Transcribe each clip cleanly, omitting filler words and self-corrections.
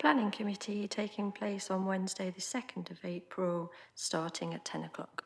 Planning committee taking place on Wednesday, the 2nd of April, starting at 10 o'clock.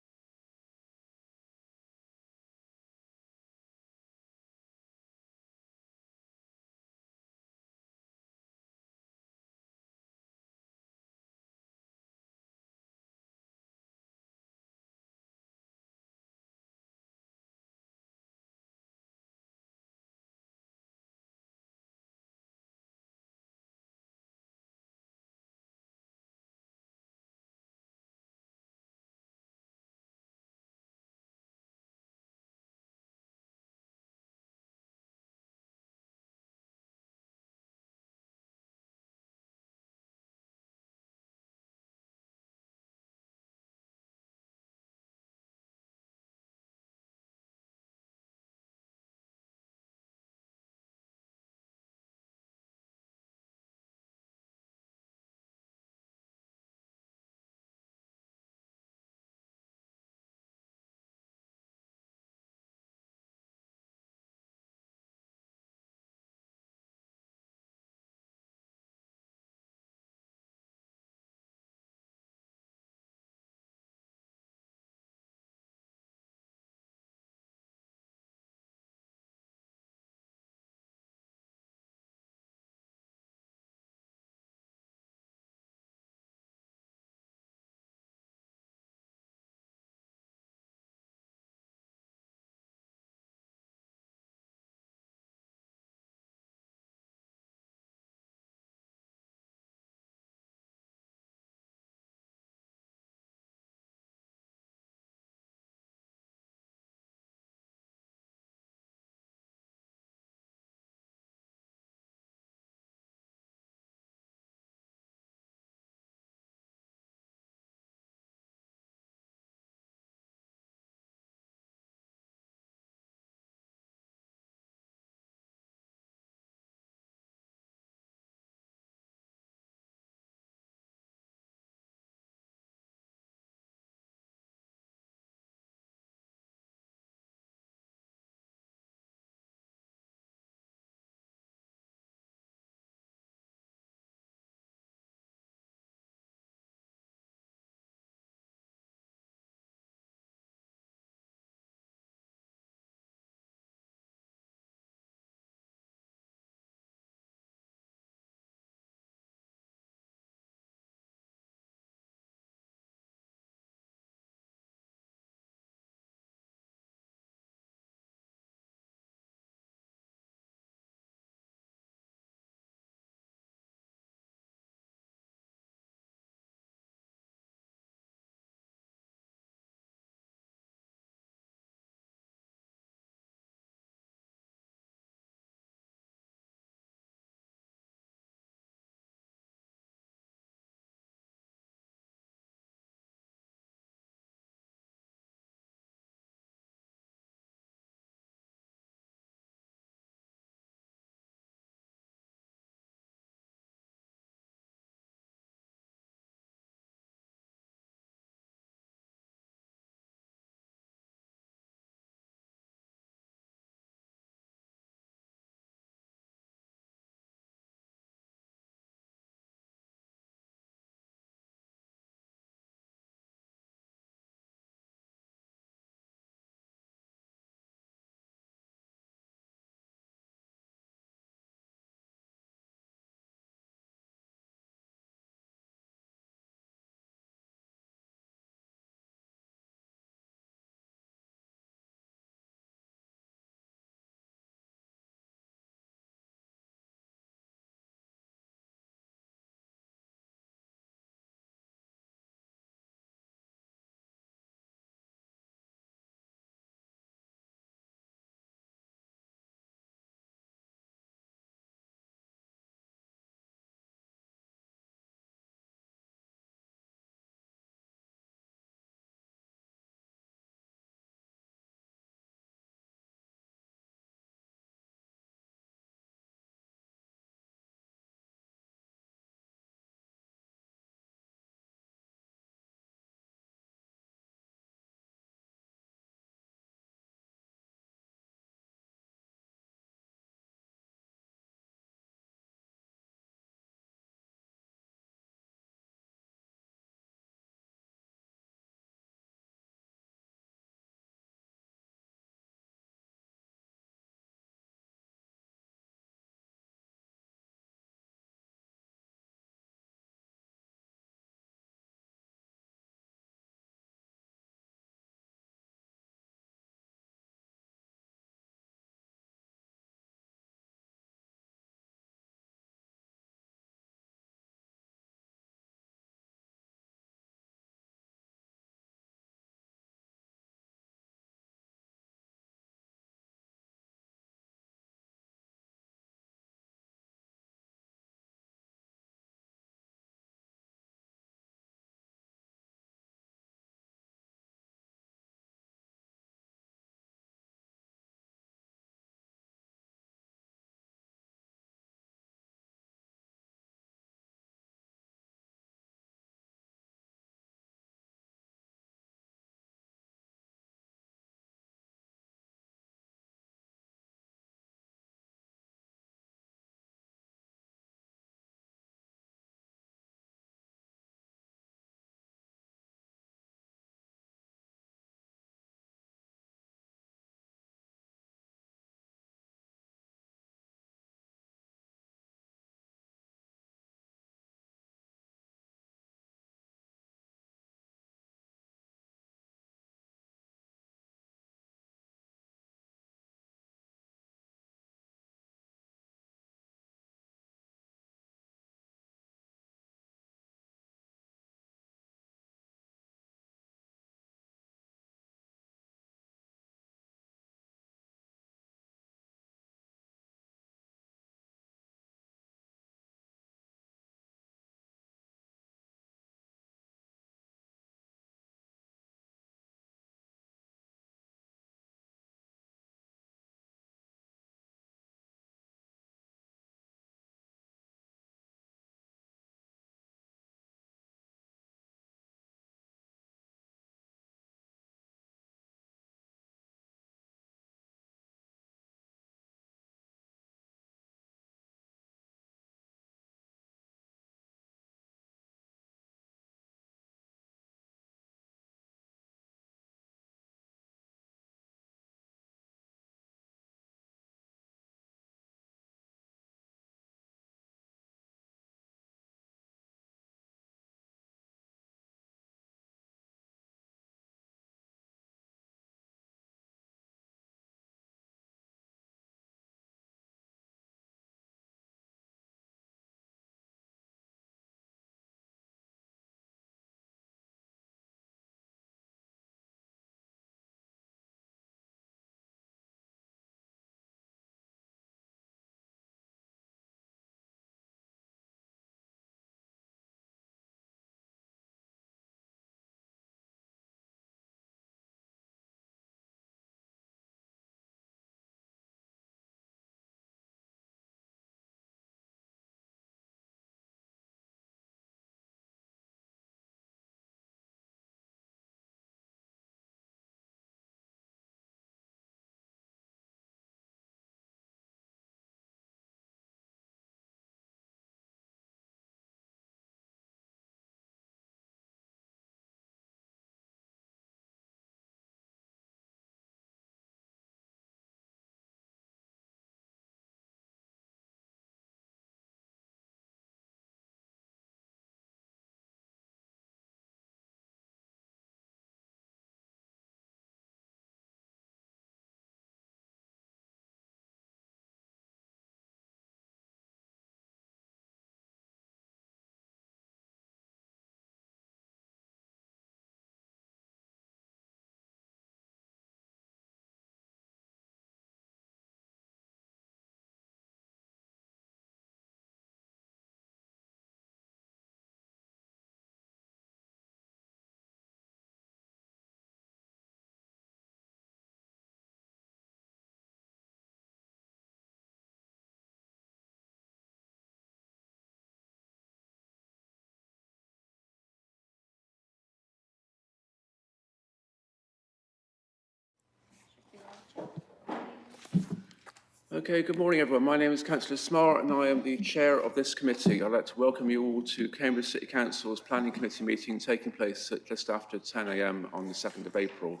Okay, good morning everyone. My name is Councillor Smart and I am the chair of this committee. I'd like to welcome you all to Cambridge City Council's Planning Committee meeting taking place at just after 10 a.m. on the 2nd of April.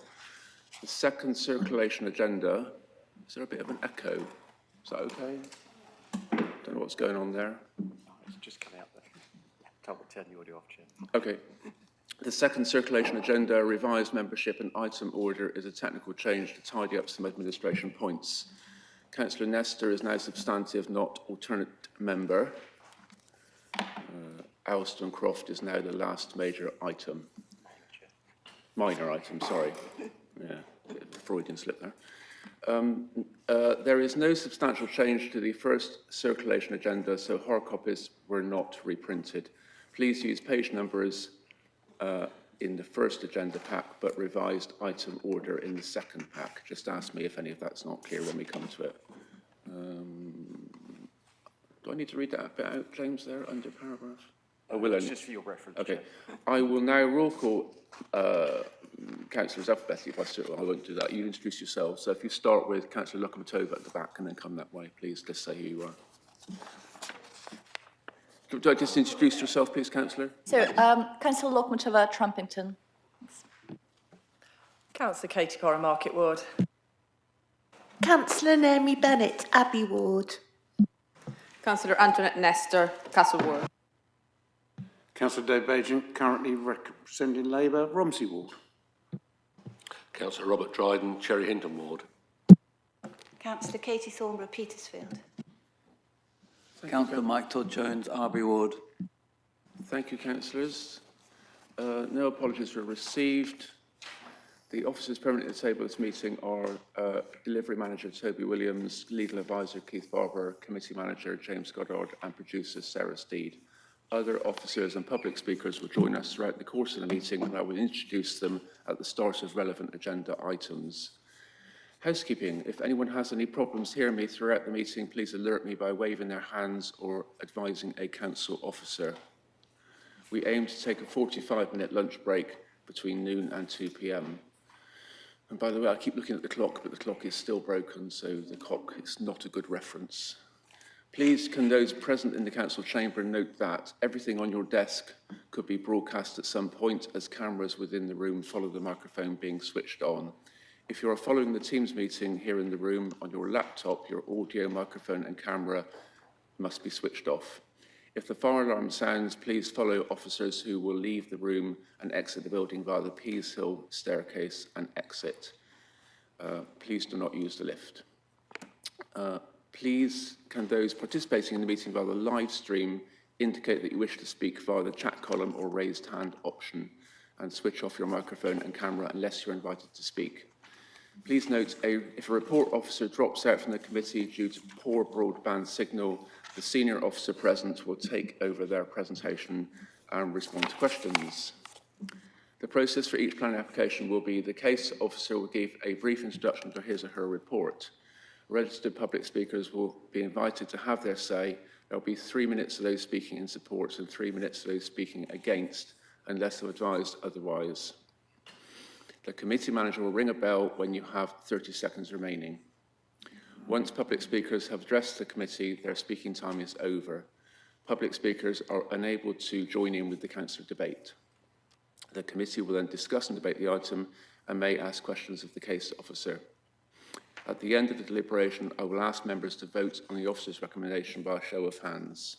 The second circulation agenda, is there a bit of an echo? Is that okay? Don't know what's going on there. It's just come out there. Can't turn the audio off, Chair. Okay. The second circulation agenda, revised membership and item order, is a technical change to tidy up some administration points. Councillor Nestor is now substantive, not alternate member. Alston Croft is now the last major item. Minor item, sorry. Yeah, Freudian slip there. There is no substantial change to the first circulation agenda, so hard copies were not reprinted. Please use page numbers in the first agenda pack, but revised item order in the second pack. Just ask me if any of that's not clear when we come to it. Do I need to read that bit out, James, there under paragraph? I will only. Just for your reference. Okay. Chair. I will now roll call councillors alphabetically if I won't do that. You introduce yourselves. So if you start with Councillor Lokomatova at the back and then come that way, please. Just say who you are. Do I just introduce yourself, please, Councillor? So, Councillor Lokomatova, Trumpington. Councillor Katie Porra, Market Ward. Councillor Naomi Bennett, Abbey Ward. Councillor Antoinette Nestor, Castle Ward. Councillor Dave Bagent, currently representing Labour, Romsey Ward. Councillor Robert Dryden, Cherry Hinton Ward. Councillor Katie Thornborough, Petersfield. Councillor Mike Todd-Jones, Arby Ward. Thank you, councillors. No apologies were received. The officers permanently at the table of this meeting are Delivery Manager Toby Williams, Legal Advisor Keith Barber, Committee Manager James Goddard and Producer Sarah Steed. Other officers and public speakers will join us throughout the course of the meeting and I will introduce them at the start of relevant agenda items. Housekeeping. If anyone has any problems hearing me throughout the meeting, please alert me by waving their hands or advising a council officer. We aim to take a 45-minute lunch break between noon and 2 p.m. And by the way, I keep looking at the clock, but the clock is still broken, so the clock is not a good reference. Please, can those present in the council chamber note that everything on your desk could be broadcast at some point as cameras within the room follow the microphone being switched on. If you are following the Teams meeting here in the room on your laptop, your audio, microphone and camera must be switched off. If the fire alarm sounds, please follow officers who will leave the room and exit the building via the Pease Hill staircase and exit. Please do not use the lift. Please, can those participating in the meeting via the live stream indicate that you wish to speak via the chat column or raised hand option and switch off your microphone and camera unless you're invited to speak. Please note, if a report officer drops out from the committee due to poor broadband signal, the senior officer present will take over their presentation and respond to questions. The process for each planning application will be the case officer will give a brief introduction to his or her report. Registered public speakers will be invited to have their say. There will be 3 minutes for those speaking in support and 3 minutes for those speaking against, unless advised otherwise. The committee manager will ring a bell when you have 30 seconds remaining. Once public speakers have addressed the committee, their speaking time is over. Public speakers are unable to join in with the council debate. The committee will then discuss and debate the item and may ask questions of the case officer. At the end of the deliberation, I will ask members to vote on the officer's recommendation by a show of hands.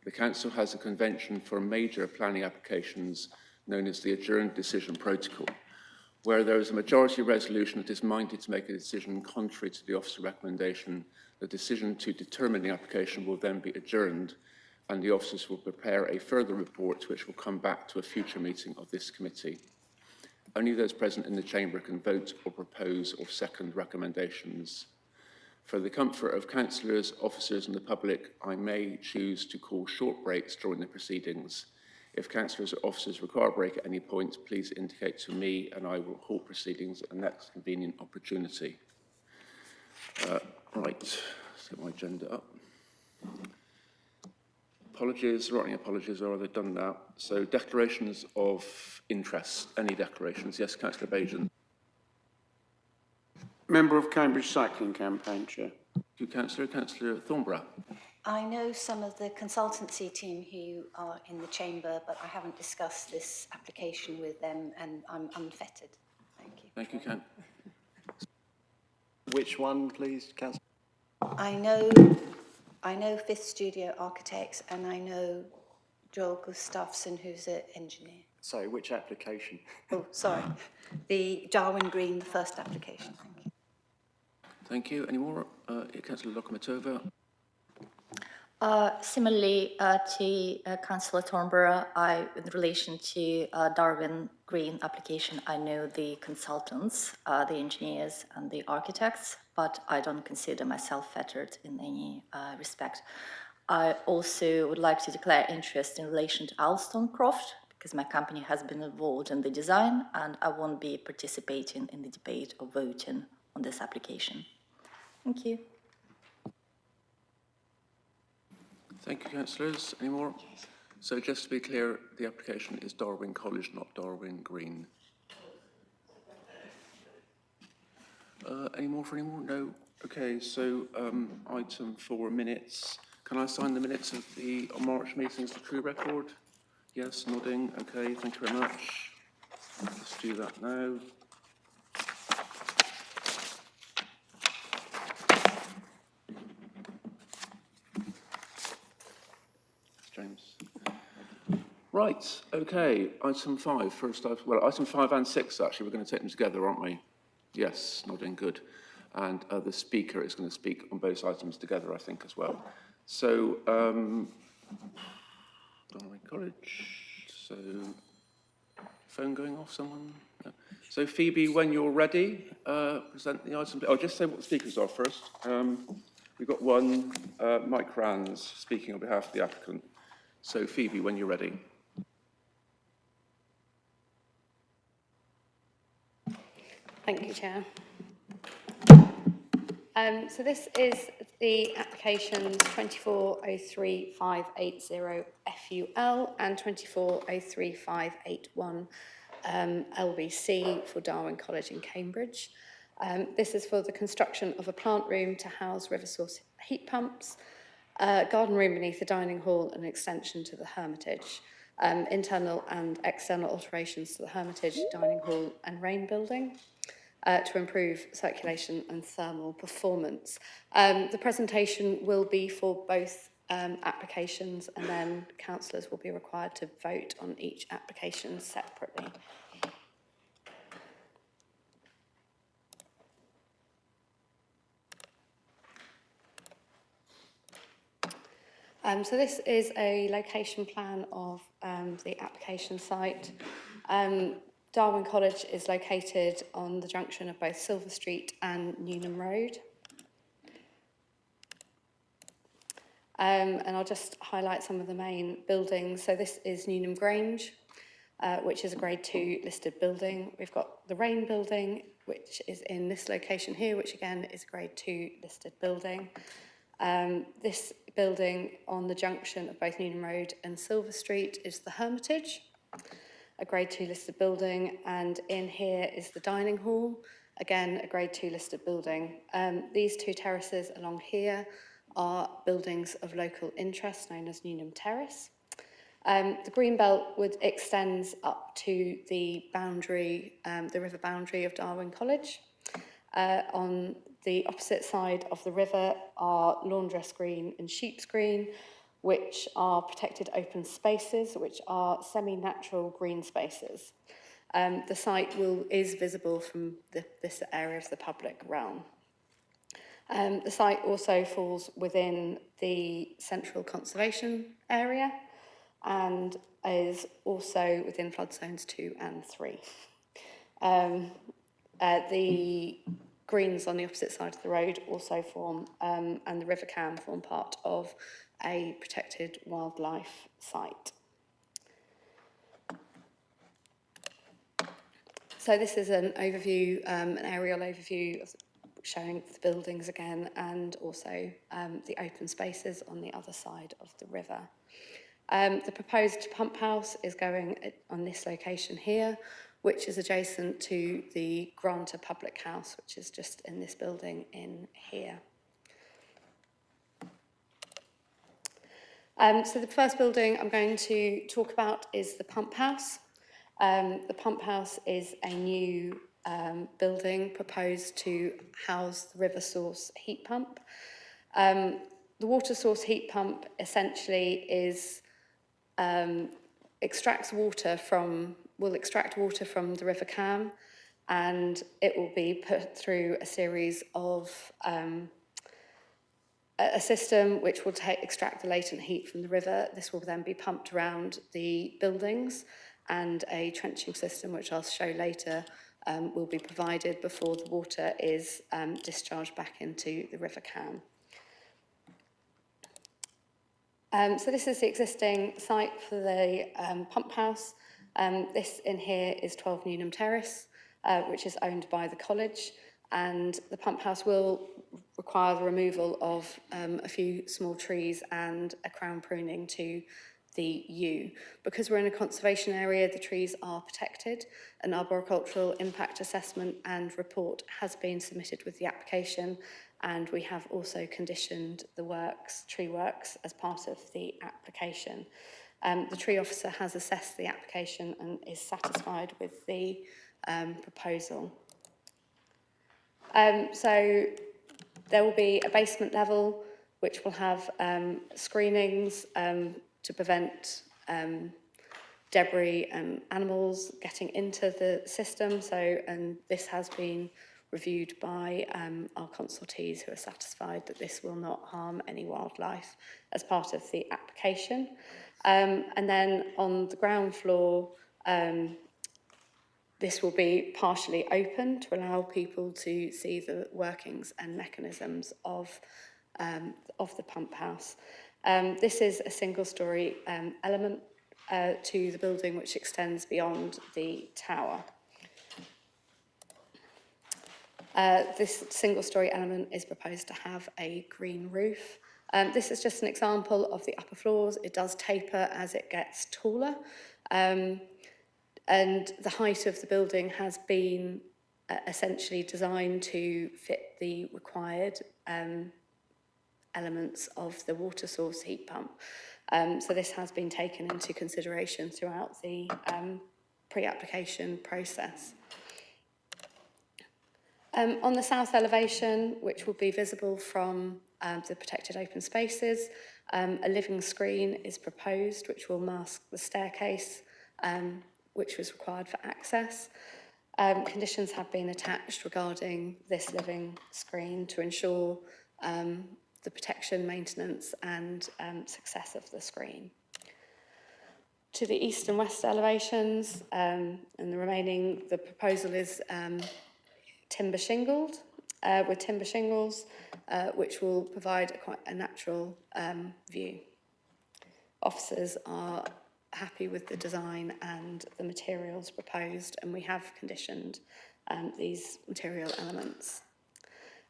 The council has a convention for major planning applications known as the Adjourned Decision Protocol, where there is a majority resolution that is minded to make a decision contrary to the officer recommendation. The decision to determine the application will then be adjourned and the officers will prepare a further report which will come back to a future meeting of this committee. Only those present in the chamber can vote or propose or second recommendations. For the comfort of councillors, officers and the public, I may choose to call short breaks during the proceedings. If councillors or officers require a break at any point, please indicate to me and I will halt proceedings at the next convenient opportunity. Right, set my agenda up. Apologies, writing apologies, or have they done that? So declarations of interest, any declarations? Yes, Councillor Bajan. Member of Cambridge Cycling Campaign, Chair. Thank you, Councillor. Councillor Thornborough. I know some of the consultancy team who are in the chamber, but I haven't discussed this application with them and I'm unfettered. Thank you. Thank you, Which one, please, councillor? I know Fifth Studio Architects and I know Joel Gustafsson, who's an engineer. Sorry, which application? Oh, sorry. The Darwin Green, the first application. Thank you. Thank you. Any more? Councillor Lokomatova. Similarly to Councillor Thornborough, in relation to Darwin Green application, I know the consultants, the engineers and the architects, but I don't consider myself fettered in any respect. I also would like to declare interest in relation to Alston-Croft, because my company has been involved in the design and I won't be participating in the debate or voting on this application. Thank you. Thank you, councillors. Any more? So just to be clear, the application is Darwin College, not Darwin Green. Any more for any more? No? Okay, so item 4 minutes. Can I sign the minutes of the March meetings for true record? Yes, nodding. Okay, thank you very much. Let's do that now. James. Right, okay, item 5, first, well, item 5 and 6, actually, we're going to take them together, aren't we? Yes, nodding, good. And the speaker is going to speak on both items together, I think, as well. So, Darwin College, so, phone going off, someone? No. So, Phoebe, when you're ready, present the item. I'll just say what the speakers are first. We've got one, Mike Rands, speaking on behalf of the applicant. So, Phoebe, when you're ready. Thank you, Chair. So this is the applications 2403580 FUL and 2403581 LBC for Darwin College in Cambridge. This is for the construction of a plant room to house river source heat pumps, a garden room beneath the dining hall and an extension to the Hermitage, internal and external alterations to the Hermitage, dining hall and rain building. To improve circulation and thermal performance. The presentation will be for both applications and then councillors will be required to vote on each application separately. So this is a location plan of the application site. Darwin College is located on the junction of both Silver Street and Newnham Road. And I'll just highlight some of the main buildings. So this is Newnham Grange, which is a Grade 2 listed building. We've got the Rain building, which is in this location here, which again is a Grade 2 listed building. This building on the junction of both Newnham Road and Silver Street is the Hermitage, a Grade 2 listed building, and in here is the dining hall, again a Grade 2 listed building. These two terraces along here are buildings of local interest known as Newnham Terrace. The green belt extends up to the boundary, the river boundary of Darwin College. On the opposite side of the river are Laundress Green and Sheep's Green, which are protected open spaces, which are semi-natural green spaces. The site is visible from this area of the public realm. The site also falls within the Central Conservation Area and is also within flood zones 2 and 3. The greens on the opposite side of the road also form, and the River Cam form part of a protected wildlife site. So this is an overview, an aerial overview of showing the buildings again, and also the open spaces on the other side of the river. The proposed pump house is going on this location here, which is adjacent to the Granta Public House, which is just in this building in here. So the first building I'm going to talk about is the pump house. The pump house is a new building proposed to house the river source heat pump. The water source heat pump essentially is will extract water from the River Cam, and it will be put through a series of a system which will extract the latent heat from the river. This will then be pumped around the buildings, and a trenching system, which I'll show later, will be provided before the water is discharged back into the River Cam. So this is the existing site for the pump house. This in here is 12 Newnham Terrace, which is owned by the college, and the pump house will require the removal of a few small trees and a crown pruning to the yew. Because we're in a conservation area, the trees are protected. An arboricultural impact assessment and report has been submitted with the application, and we have also conditioned the tree works as part of the application. The tree officer has assessed the application and is satisfied with the proposal. So there will be a basement level which will have screenings to prevent debris and animals getting into the system. And this has been reviewed by our consultees, who are satisfied that this will not harm any wildlife as part of the application. And then on the ground floor, this will be partially open to allow people to see the workings and mechanisms of the pump house. This is a single-storey element to the building, which extends beyond the tower. This single-storey element is proposed to have a green roof. This is just an example of the upper floors. It does taper as it gets taller, and the height of the building has been essentially designed to fit the required elements of the water source heat pump. So this has been taken into consideration throughout the pre-application process. On the south elevation, which will be visible from the protected open spaces, a living screen is proposed, which will mask the staircase, which was required for access. Conditions have been attached regarding this living screen to ensure the protection, maintenance and success of the screen. To the east and west elevations, and the proposal is timber shingled, with timber shingles, which will provide quite a natural view. Officers are happy with the design and the materials proposed, and we have conditioned these material elements.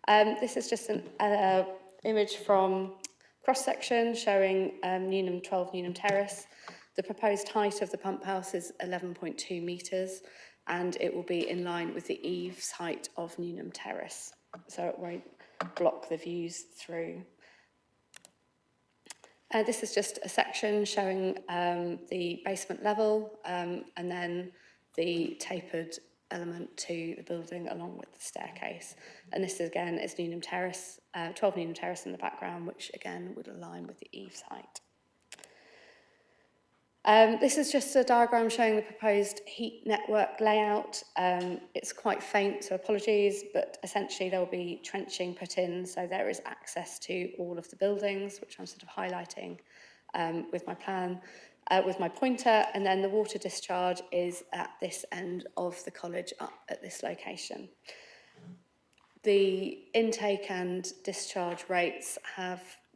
This is just an image from cross-section showing 12 Newnham Terrace. The proposed height of the pump house is 11.2 metres, and it will be in line with the eaves height of Newnham Terrace, so it won't block the views through. This is just a section showing the basement level and then the tapered element to the building along with the staircase. And this again is Newnham Terrace, 12 Newnham Terrace in the background, which again would align with the eaves height. This is just a diagram showing the proposed heat network layout. It's quite faint, so apologies, but essentially there will be trenching put in, so there is access to all of the buildings, which I'm sort of highlighting with my plan, with my pointer, and then the water discharge is at this end of the college up at this location. The intake and discharge rates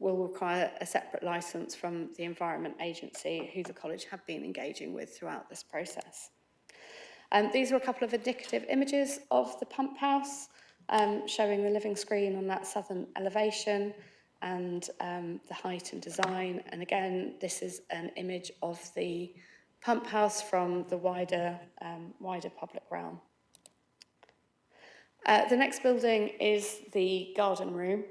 will require a separate licence from the Environment Agency, who the college have been engaging with throughout this process. These are a couple of indicative images of the pump house, showing the living screen on that southern elevation and the height and design. And again, this is an image of the pump house from the wider public realm. The next building is the garden room,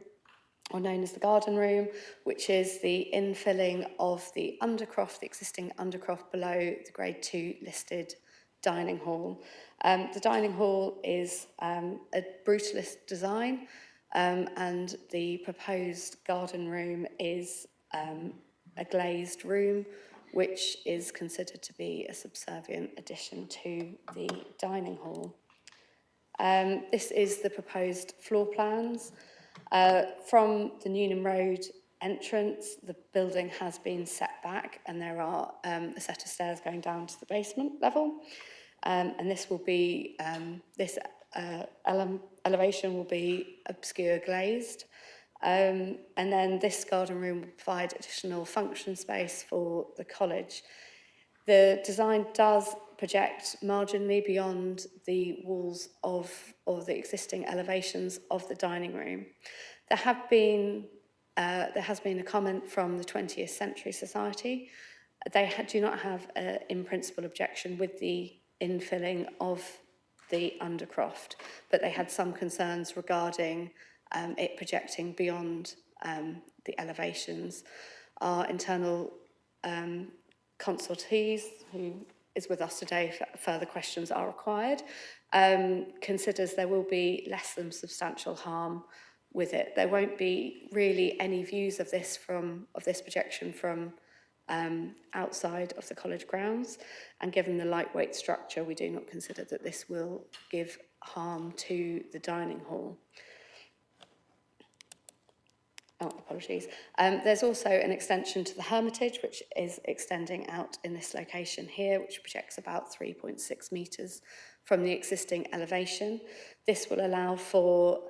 or known as the garden room, which is the infilling of the undercroft, the existing undercroft below the Grade 2 listed dining hall. The dining hall is a brutalist design, and the proposed garden room is a glazed room, which is considered to be a subservient addition to the dining hall. This is the proposed floor plans. From the Newnham Road entrance, the building has been set back, and there are a set of stairs going down to the basement level. And this will be, elevation will be obscure glazed. And then this garden room will provide additional function space for the college. The design does project marginally beyond the walls of the existing elevations of the dining room. There has been a comment from the 20th Century Society. They do not have an in principle objection with the infilling of the undercroft, but they had some concerns regarding it projecting beyond the elevations. Our internal consultees, who is with us today if further questions are required, considers there will be less than substantial harm with it. There won't be really any views of this projection from outside of the college grounds, and given the lightweight structure, we do not consider that this will give harm to the dining hall. Oh, apologies. There's also an extension to the Hermitage, which is extending out in this location here, which projects about 3.6 metres from the existing elevation. This will allow for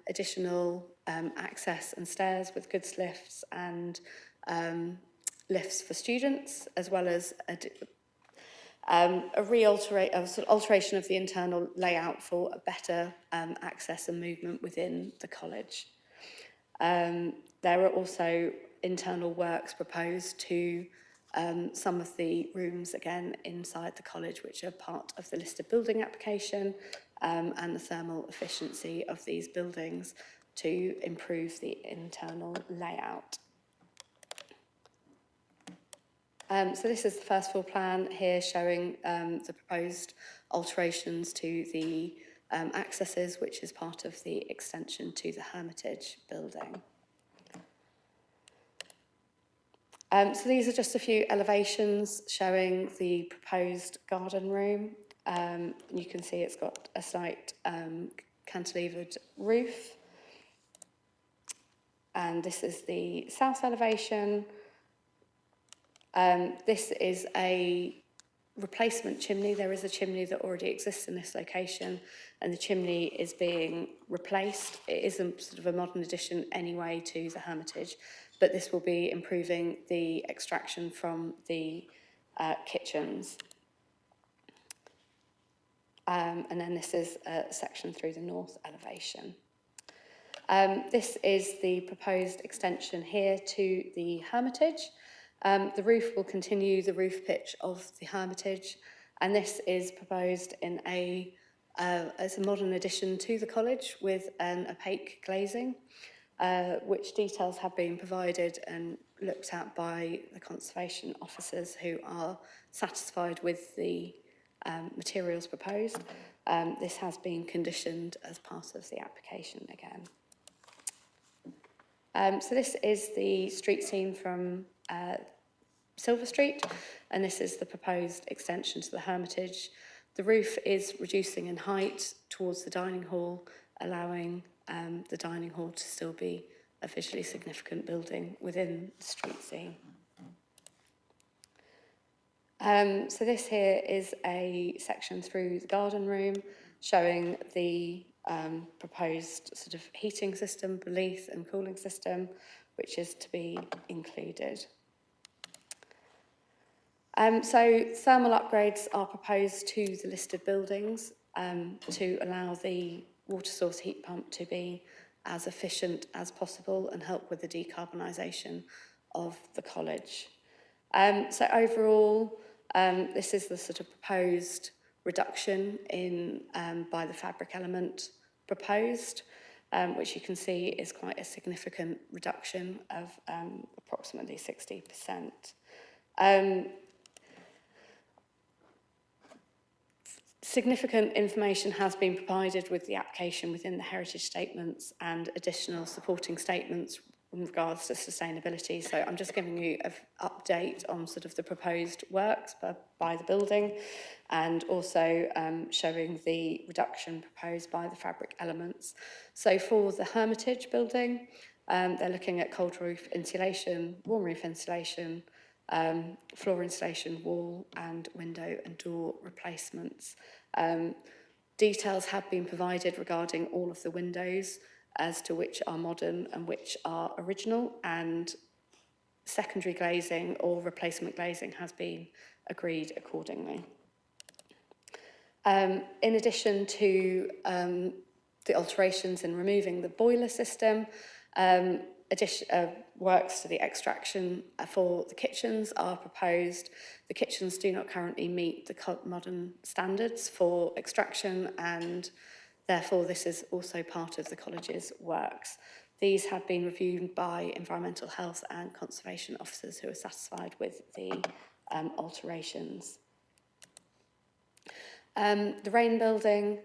additional access and stairs with goods lifts and lifts for students, as well as alteration of the internal layout for a better access and movement within the college. There are also internal works proposed to some of the rooms, again, inside the college, which are part of the listed building application, and the thermal efficiency of these buildings to improve the internal layout. So this is the first floor plan here showing the proposed alterations to the accesses, which is part of the extension to the Hermitage building. So these are just a few elevations showing the proposed garden room. You can see it's got a slight cantilevered roof. And this is the south elevation. This is a replacement chimney. There is a chimney that already exists in this location, and the chimney is being replaced. It is a sort of a modern addition anyway to the Hermitage, but this will be improving the extraction from the kitchens. And then this is a section through the north elevation. This is the proposed extension here to the Hermitage. The roof will continue the roof pitch of the Hermitage, and this is proposed in as a modern addition to the college with an opaque glazing, which details have been provided and looked at by the conservation officers, who are satisfied with the materials proposed. This has been conditioned as part of the application again. So this is the street scene from Silver Street, and this is the proposed extension to the Hermitage. The roof is reducing in height towards the dining hall, allowing the dining hall to still be a visually significant building within the street scene. So this here is a section through the garden room showing the proposed sort of heating system beneath and cooling system, which is to be included. So thermal upgrades are proposed to the listed buildings to allow the water source heat pump to be as efficient as possible and help with the decarbonisation of the college. So overall, This is the sort of proposed reduction in by the fabric element proposed, which you can see is quite a significant reduction of approximately 60%. Significant information has been provided with the application within the heritage statements and additional supporting statements in regards to sustainability. So I'm just giving you an update on sort of the proposed works by the building, and also showing the reduction proposed by the fabric elements. So for the Hermitage building, they're looking at cold roof insulation, warm roof insulation, floor insulation, wall and window and door replacements. Details have been provided regarding all of the windows as to which are modern and which are original, and secondary glazing or replacement glazing has been agreed accordingly. In addition to the alterations in removing the boiler system, works to the extraction for the kitchens are proposed. The kitchens do not currently meet the modern standards for extraction, and therefore this is also part of the college's works. These have been reviewed by environmental health and conservation officers who are satisfied with the alterations. The Rain building,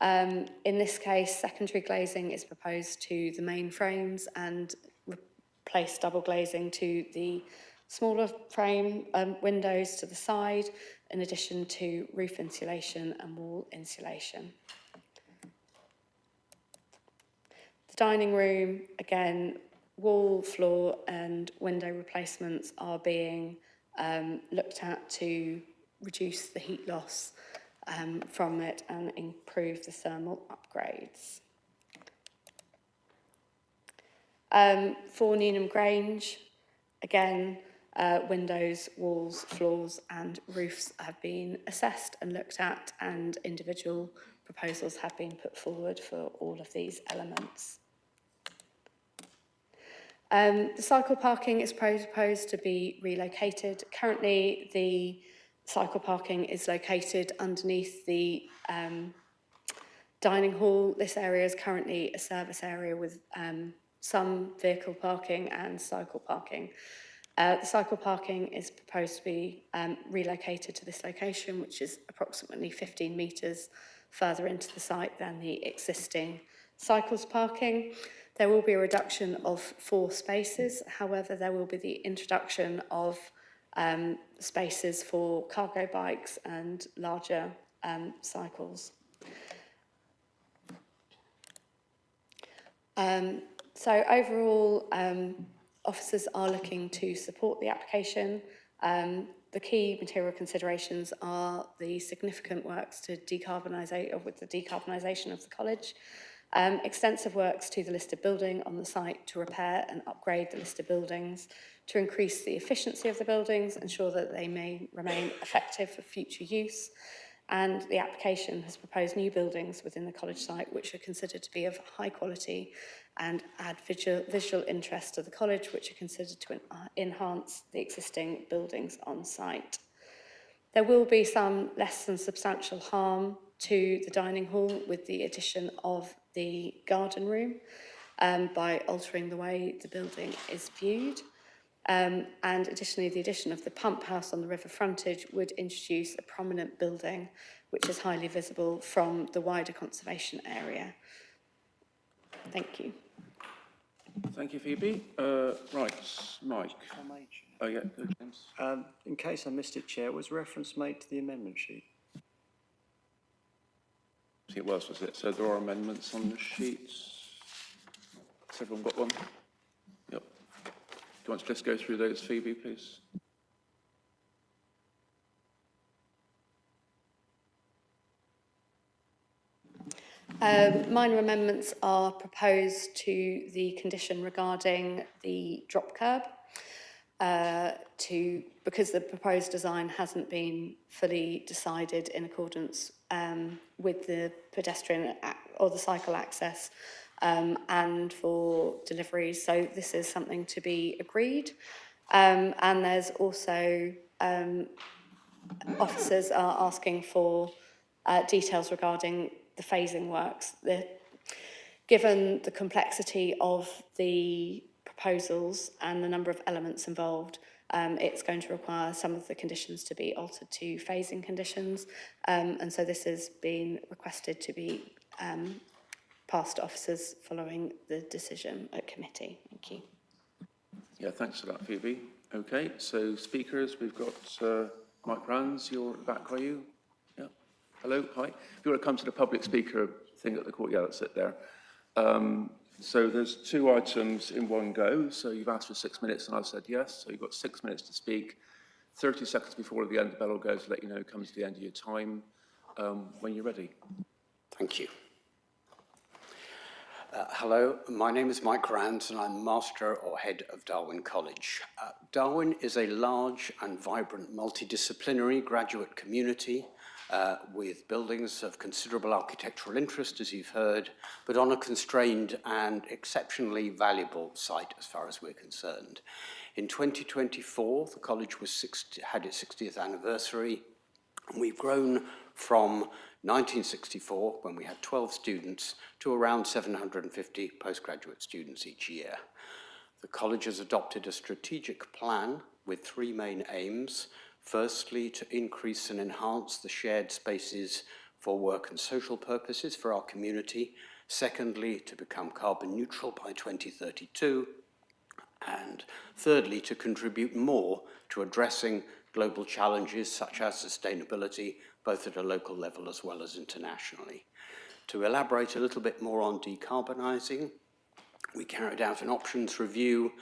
in this case, secondary glazing is proposed to the main frames and replace double glazing to the smaller frame windows to the side, in addition to roof insulation and wall insulation. The dining room, again, wall, floor and window replacements are being looked at to reduce the heat loss from it and improve the thermal upgrades. For Newnham Grange, again, windows, walls, floors and roofs have been assessed and looked at, and individual proposals have been put forward for all of these elements. The cycle parking is proposed to be relocated. Currently, the cycle parking is located underneath the dining hall. This area is currently a service area with some vehicle parking and cycle parking. The cycle parking is proposed to be relocated to this location, which is approximately 15 metres further into the site than the existing cycles parking. There will be a reduction of 4 spaces. However, there will be the introduction of spaces for cargo bikes and larger cycles. So overall, officers are looking to support the application. The key material considerations are the significant works to decarbonisate, with the decarbonisation of the college, extensive works to the listed building on the site to repair and upgrade the listed buildings, to increase the efficiency of the buildings, ensure that they may remain effective for future use. And the application has proposed new buildings within the college site which are considered to be of high quality and add visual interest to the college, which are considered to enhance the existing buildings on site. There will be some less than substantial harm to the dining hall with the addition of the garden room by altering the way the building is viewed. And additionally, the addition of the pump house on the river frontage would introduce a prominent building which is highly visible from the wider conservation area. Thank you. Thank you, Phoebe. Right, Mike. Oh, yeah, go, James. In case I missed it, Chair, was reference made to the amendment sheet? I think it was it? So there are amendments on the sheets. Has everyone got one? Yep. Do you want to just go through those, Phoebe, please? Minor amendments are proposed to the condition regarding the drop curb, because the proposed design hasn't been fully decided in accordance with the pedestrian or the cycle access and for deliveries. So this is something to be agreed. And there's also officers are asking for details regarding the phasing works. Given the complexity of the proposals and the number of elements involved, it's going to require some of the conditions to be altered to phasing conditions. And so this has been requested to be passed to officers following the decision at committee. Thank you. Yeah, thanks for that, Phoebe. Okay, so speakers, we've got Mike Rands, you're back, are you? Yeah. Hello, hi. If you want to come to the public speaker thing at the court, yeah, that's it there. So there's 2 items in one go. So you've asked for 6 minutes and I've said yes. So you've got 6 minutes to speak. 30 seconds before the end, the bell will go to let you know it comes to the end of your time when you're ready. Thank you. Hello, my name is Mike Rands and I'm Master or Head of Darwen College. Darwen is a large and vibrant multidisciplinary graduate community with buildings of considerable architectural interest, as you've heard, but on a constrained and exceptionally valuable site as far as we're concerned. In 2024, the college had its 60th anniversary, and we've grown from 1964, when we had 12 students, to around 750 postgraduate students each year. The college has adopted a strategic plan with 3 main aims. Firstly, to increase and enhance the shared spaces for work and social purposes for our community. Secondly, to become carbon neutral by 2032. And thirdly, to contribute more to addressing global challenges such as sustainability, both at a local level as well as internationally. To elaborate a little bit more on decarbonising, we carried out an options review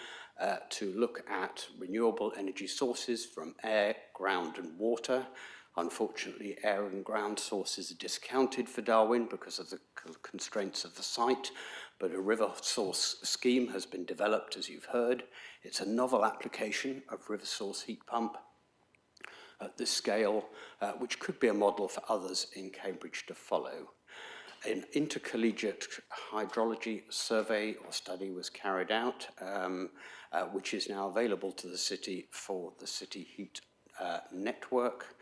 to look at renewable energy sources from air, ground and water. Unfortunately, air and ground sources are discounted for Darwen because of the constraints of the site, but a river source scheme has been developed, as you've heard. It's a novel application of river source heat pump at this scale, which could be a model for others in Cambridge to follow. An intercollegiate hydrology survey or study was carried out, which is now available to the city for the city heat network.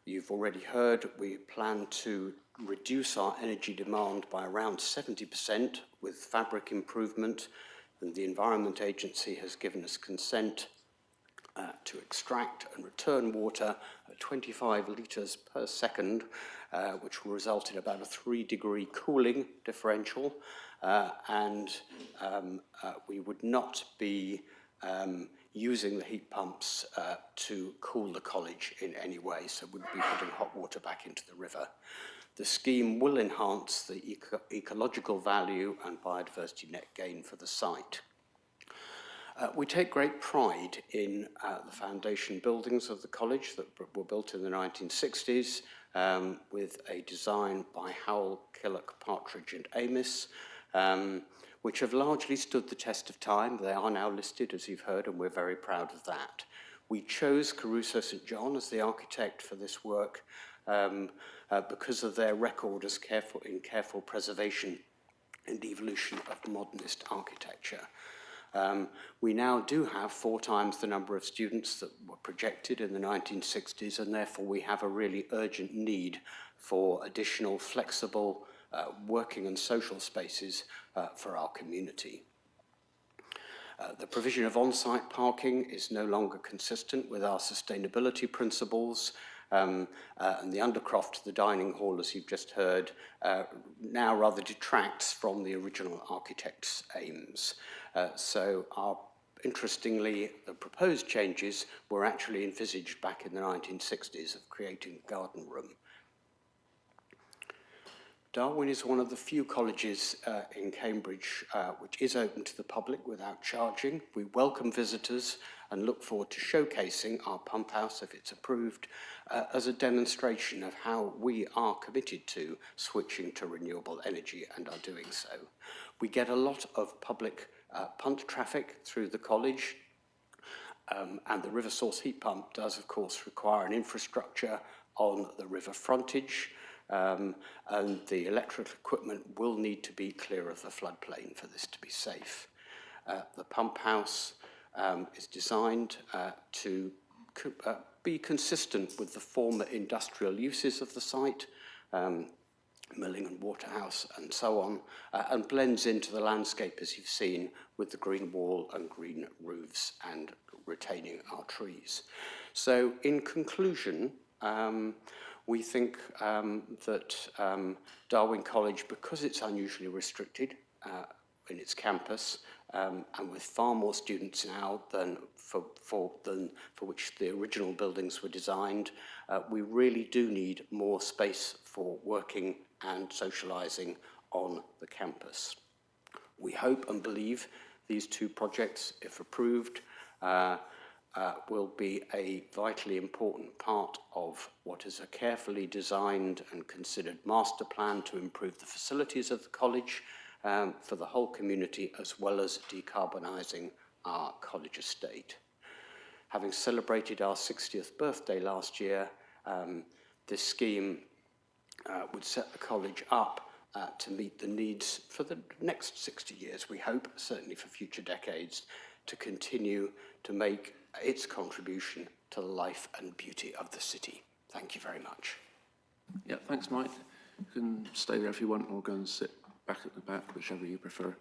You've already heard we plan to reduce our energy demand by around 70% with fabric improvement, and the Environment Agency has given us consent to extract and return water at 25 litres per second, which will result in about a 3-degree cooling differential, and we would not be using the heat pumps to cool the college in any way, so we'd be putting hot water back into the river. The scheme will enhance the ecological value and biodiversity net gain for the site. We take great pride in the foundation buildings of the college that were built in the 1960s with a design by Howell, Killock, Partridge and Amis, which have largely stood the test of time. They are now listed, as you've heard, and we're very proud of that. We chose Caruso St John as the architect for this work because of their record as careful preservation and evolution of modernist architecture. We now do have 4 times the number of students that were projected in the 1960s, and therefore we have a really urgent need for additional flexible working and social spaces for our community. The provision of on-site parking is no longer consistent with our sustainability principles, and the Undercroft, the dining hall, as you've just heard, now rather detracts from the original architect's aims. Interestingly, the proposed changes were actually envisaged back in the 1960s of creating a garden room. Darwen is one of the few colleges in Cambridge which is open to the public without charging. We welcome visitors and look forward to showcasing our pump house, if it's approved, as a demonstration of how we are committed to switching to renewable energy and are doing so. We get a lot of public punt traffic through the college, and the river source heat pump does, of course, require an infrastructure on the river frontage, and the electrical equipment will need to be clear of the floodplain for this to be safe. The pump house is designed to be consistent with the former industrial uses of the site, milling and waterhouse and so on, and blends into the landscape as you've seen with the green wall and green roofs and retaining our trees. So in conclusion, we think that Darwin College, because it's unusually restricted in its campus, and with far more students now than for which the original buildings were designed, we really do need more space for working and socialising on the campus. We hope and believe these two projects, if approved, will be a vitally important part of what is a carefully designed and considered master plan to improve the facilities of the college for the whole community, as well as decarbonising our college estate. Having celebrated our 60th birthday last year, this scheme would set the college up to meet the needs for the next 60 years, we hope, certainly for future decades, to continue to make its contribution to the life and beauty of the city. Thank you very much. Yeah, thanks, Mike. You can stay there if you want, or go and sit back at the back, whichever you prefer.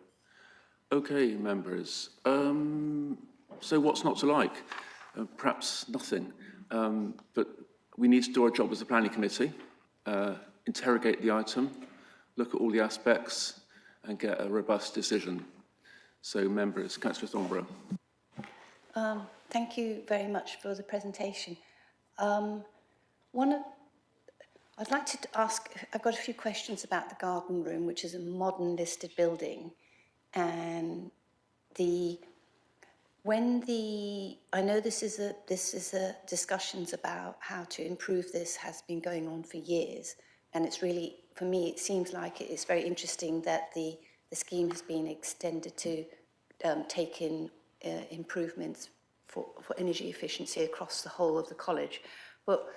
Okay, members. So what's not to like? Perhaps nothing. But we need to do our job as a planning committee, interrogate the item, look at all the aspects, and get a robust decision. So, members, Councillor Thornborough. Thank you very much for the presentation. I'd like to ask, I've got a few questions about the garden room, which is a modern listed building. And I know this is a discussions about how to improve this has been going on for years. And it's really, for me, it seems like it's very interesting that the scheme has been extended to take in improvements for energy efficiency across the whole of the college. But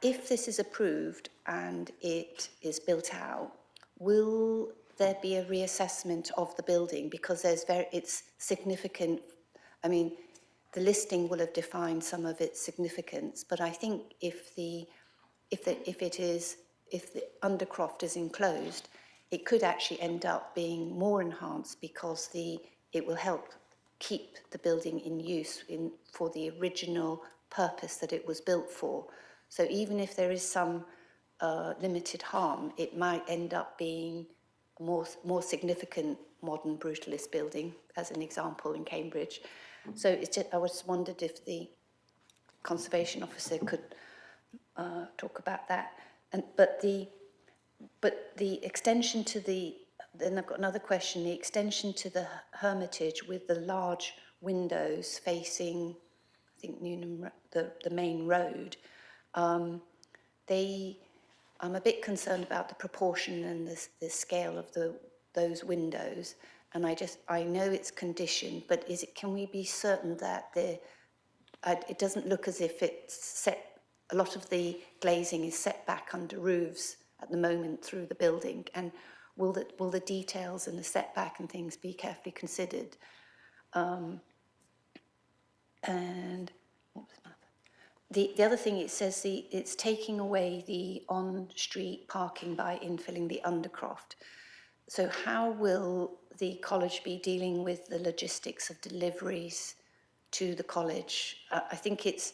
if this is approved and it is built out, will there be a reassessment of the building? Because it's significant. I mean, the listing will have defined some of its significance, but I think if the undercroft is enclosed, it could actually end up being more enhanced because it will help keep the building in use for the original purpose that it was built for. So even if there is some limited harm, it might end up being a more significant modern brutalist building, as an example in Cambridge. So I just wondered if the conservation officer could talk about that. But the extension to then I've got another question, the extension to the Hermitage with the large windows facing, I think, Newnham, the main road, I'm a bit concerned about the proportion and the scale of those windows. And I know it's conditioned, but can we be certain that it doesn't look as if it's set, a lot of the glazing is set back under roofs at the moment through the building, and will the details and the setback and things be carefully considered? And what was another? The other thing, it says it's taking away the on-street parking by infilling the undercroft. So how will the college be dealing with the logistics of deliveries to the college? I think it's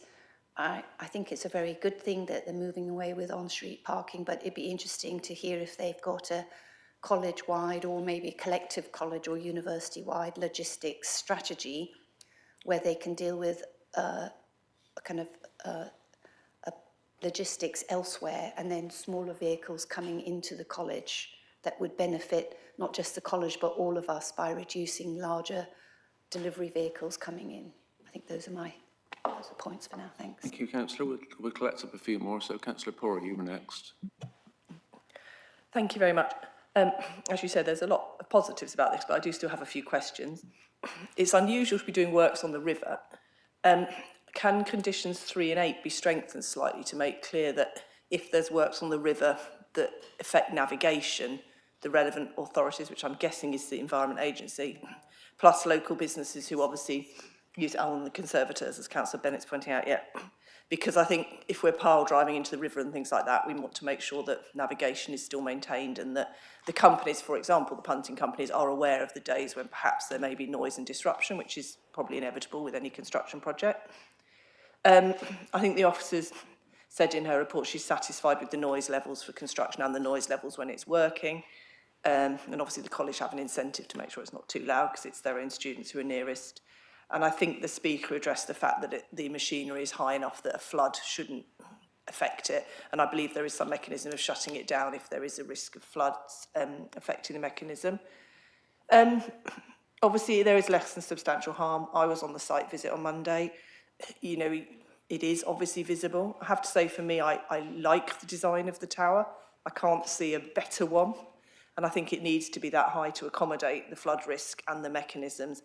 a very good thing that they're moving away with on-street parking, but it'd be interesting to hear if they've got a college-wide or maybe collective college or university-wide logistics strategy where they can deal with a logistics elsewhere, and then smaller vehicles coming into the college that would benefit not just the college but all of us by reducing larger delivery vehicles coming in. I think those are the points for now. Thanks. Thank you, Councillor. We'll collect up a few more. So, Councillor Pori, you were next. Thank you very much. As you said, there's a lot of positives about this, but I do still have a few questions. It's unusual to be doing works on the river. Can conditions 3 and 8 be strengthened slightly to make clear that if there's works on the river that affect navigation, the relevant authorities, which I'm guessing is the Environment Agency, plus local businesses who obviously use it on the conservators, as Councillor Bennett's pointing out, yeah. Because I think if we're pile driving into the river and things like that, we want to make sure that navigation is still maintained and that the companies, for example, the punting companies, are aware of the days when perhaps there may be noise and disruption, which is probably inevitable with any construction project. I think the officers said in her report she's satisfied with the noise levels for construction and the noise levels when it's working. And obviously the college have an incentive to make sure it's not too loud because it's their own students who are nearest. And I think the speaker addressed the fact that the machinery is high enough that a flood shouldn't affect it. And I believe there is some mechanism of shutting it down if there is a risk of floods affecting the mechanism. Obviously, there is less than substantial harm. I was on the site visit on Monday. You know, it is obviously visible. I have to say, for me, I like the design of the tower. I can't see a better one. And I think it needs to be that high to accommodate the flood risk and the mechanisms.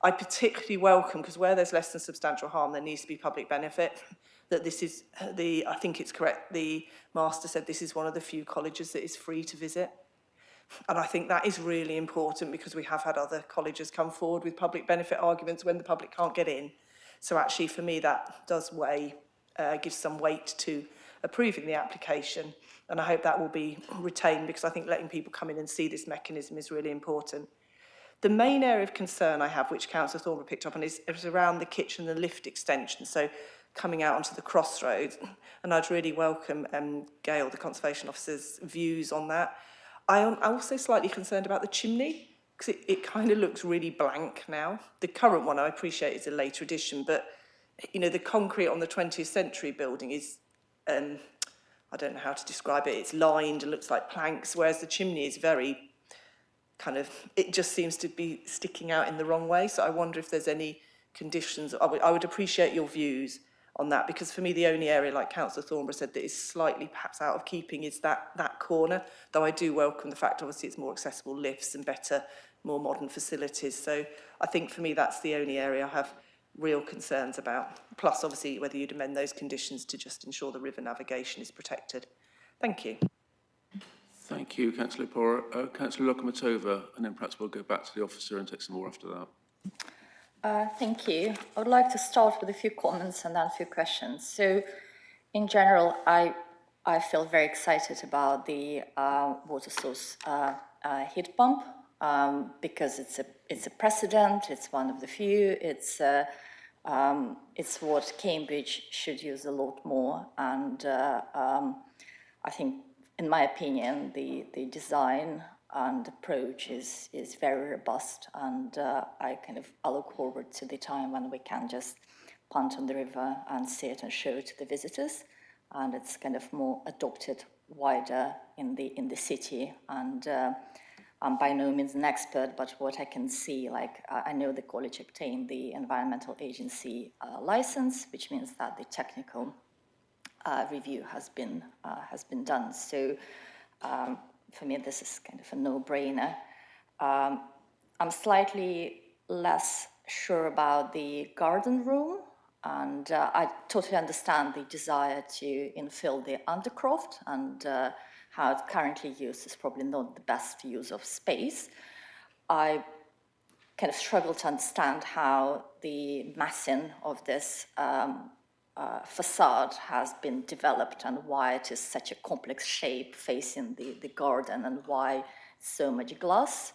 I particularly welcome, because where there's less than substantial harm, there needs to be public benefit, that this is I think it's correct, the Master said this is one of the few colleges that is free to visit. And I think that is really important because we have had other colleges come forward with public benefit arguments when the public can't get in. So actually, for me, that does give some weight to approving the application. And I hope that will be retained because I think letting people come in and see this mechanism is really important. The main area of concern I have, which Councillor Thornborough picked up on, is around the kitchen and the lift extension, so coming out onto the crossroads. And I'd really welcome Gail, the Conservation Officer's views on that. I'm also slightly concerned about the chimney, because it kind of looks really blank now. The current one, I appreciate, is a later addition, but, you know, the concrete on the 20th century building is, I don't know how to describe it, it's lined and looks like planks, whereas the chimney is very kind of, it just seems to be sticking out in the wrong way. So I wonder if there's any conditions. I would appreciate your views on that, because for me the only area, like Councillor Thornborough said, that is slightly perhaps out of keeping is that corner, though I do welcome the fact obviously it's more accessible lifts and better, more modern facilities. So I think for me that's the only area I have real concerns about, plus obviously whether you'd amend those conditions to just ensure the river navigation is protected. Thank you. Thank you, Councillor Pora. Councillor Lokomatova, and then perhaps we'll go back to the officer and take some more after that. Thank you. I would like to start with a few comments and then a few questions. So, in general, I feel very excited about the water source heat pump because it's a precedent. It's one of the few. It's what Cambridge should use a lot more, and I think, in my opinion, the design and approach is very robust, and I look forward to the time when we can just punt on the river and see it and show it to the visitors, and it's kind of more adopted wider in the city. And I'm by no means an expert, but what I can see, like I know the college obtained the environmental agency license, which means that the technical review has been done. So for me, this is kind of a no-brainer. I'm slightly less sure about the garden room, and I totally understand the desire to infill the undercroft, and how it's currently used is probably not the best use of space. I kind of struggle to understand how the massing of this facade has been developed and why it is such a complex shape facing the garden, and why so much glass,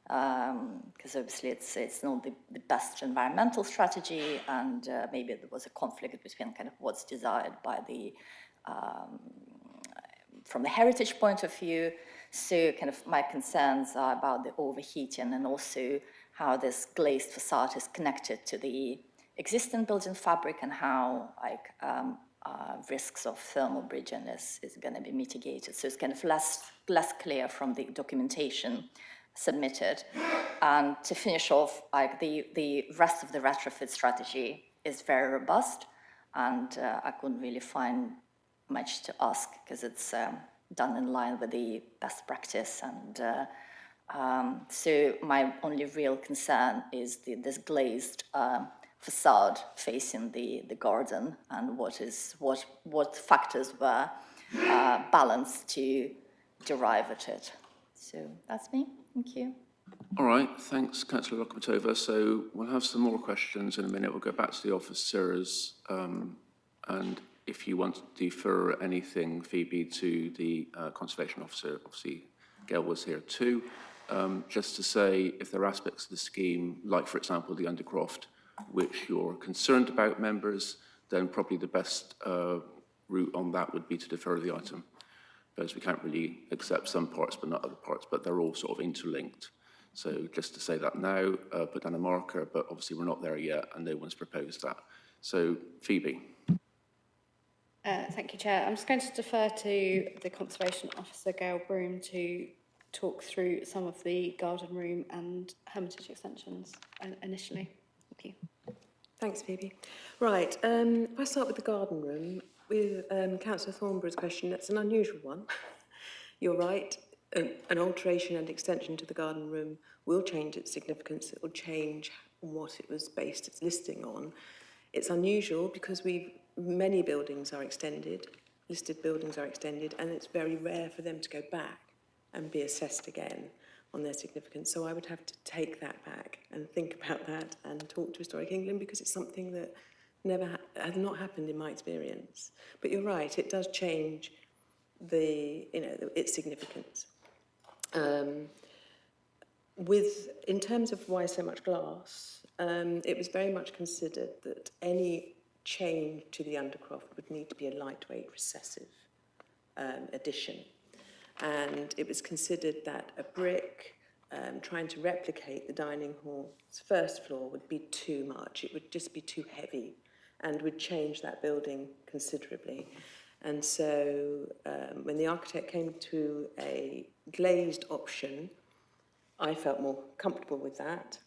because obviously it's not the best environmental strategy, and maybe there was a conflict between kind of what's desired by the from the heritage point of view. So kind of my concerns are about the overheating, and also how this glazed facade is connected to the existing building fabric, and how risks of thermal bridging is going to be mitigated. So it's kind of less clear from the documentation submitted. And to finish off, the rest of the retrofit strategy is very robust, and I couldn't really find much to ask, because it's done in line with the best practice. And so my only real concern is this glazed facade facing the garden, and what factors were balanced to derive at it. So that's me. Thank you. All right, thanks, Councillor Lokomatova. So we'll have some more questions in a minute. We'll go back to the officers, and if you want to defer anything, Phoebe, to the Conservation Officer, obviously Gail was here too. Just to say, if there are aspects of the scheme, like for example the Undercroft, which you're concerned about, members, then probably the best route on that would be to defer the item, because we can't really accept some parts but not other parts, but they're all sort of interlinked. So just to say that now, put down a marker, but obviously we're not there yet and no one's proposed that. So Phoebe. Thank you, Chair. I'm just going to defer to the Conservation Officer, Gail Broom, to talk through some of the garden room and Hermitage extensions initially. Thank you. Thanks, Phoebe. Right, if I start with the garden room, with Councillor Thornborough's question, that's an unusual one. You're right, an alteration and extension to the garden room will change its significance. It will change what it was based its listing on. It's unusual because many buildings are extended, listed buildings are extended, and it's very rare for them to go back and be assessed again on their significance. So I would have to take that back and think about that and talk to Historic England, because it's something that has not happened in my experience. But you're right, it does change its significance. In terms of why so much glass, it was very much considered that any change to the Undercroft would need to be a lightweight recessive addition. And it was considered that a brick trying to replicate the dining hall's first floor would be too much. It would just be too heavy and would change that building considerably. And so when the architect came to a glazed option, I felt more comfortable with that.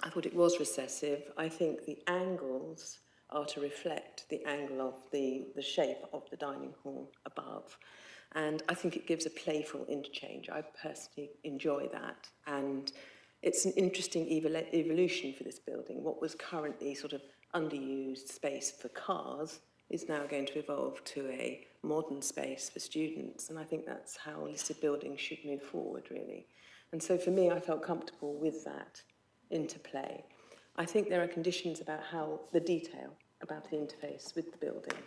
I thought it was recessive. I think the angles are to reflect the angle of the shape of the dining hall above. And I think it gives a playful interchange. I personally enjoy that. And it's an interesting evolution for this building. What was currently sort of underused space for cars is now going to evolve to a modern space for students. And I think that's how listed buildings should move forward, really. And so for me, I felt comfortable with that interplay. I think there are conditions about how the detail about the interface with the building,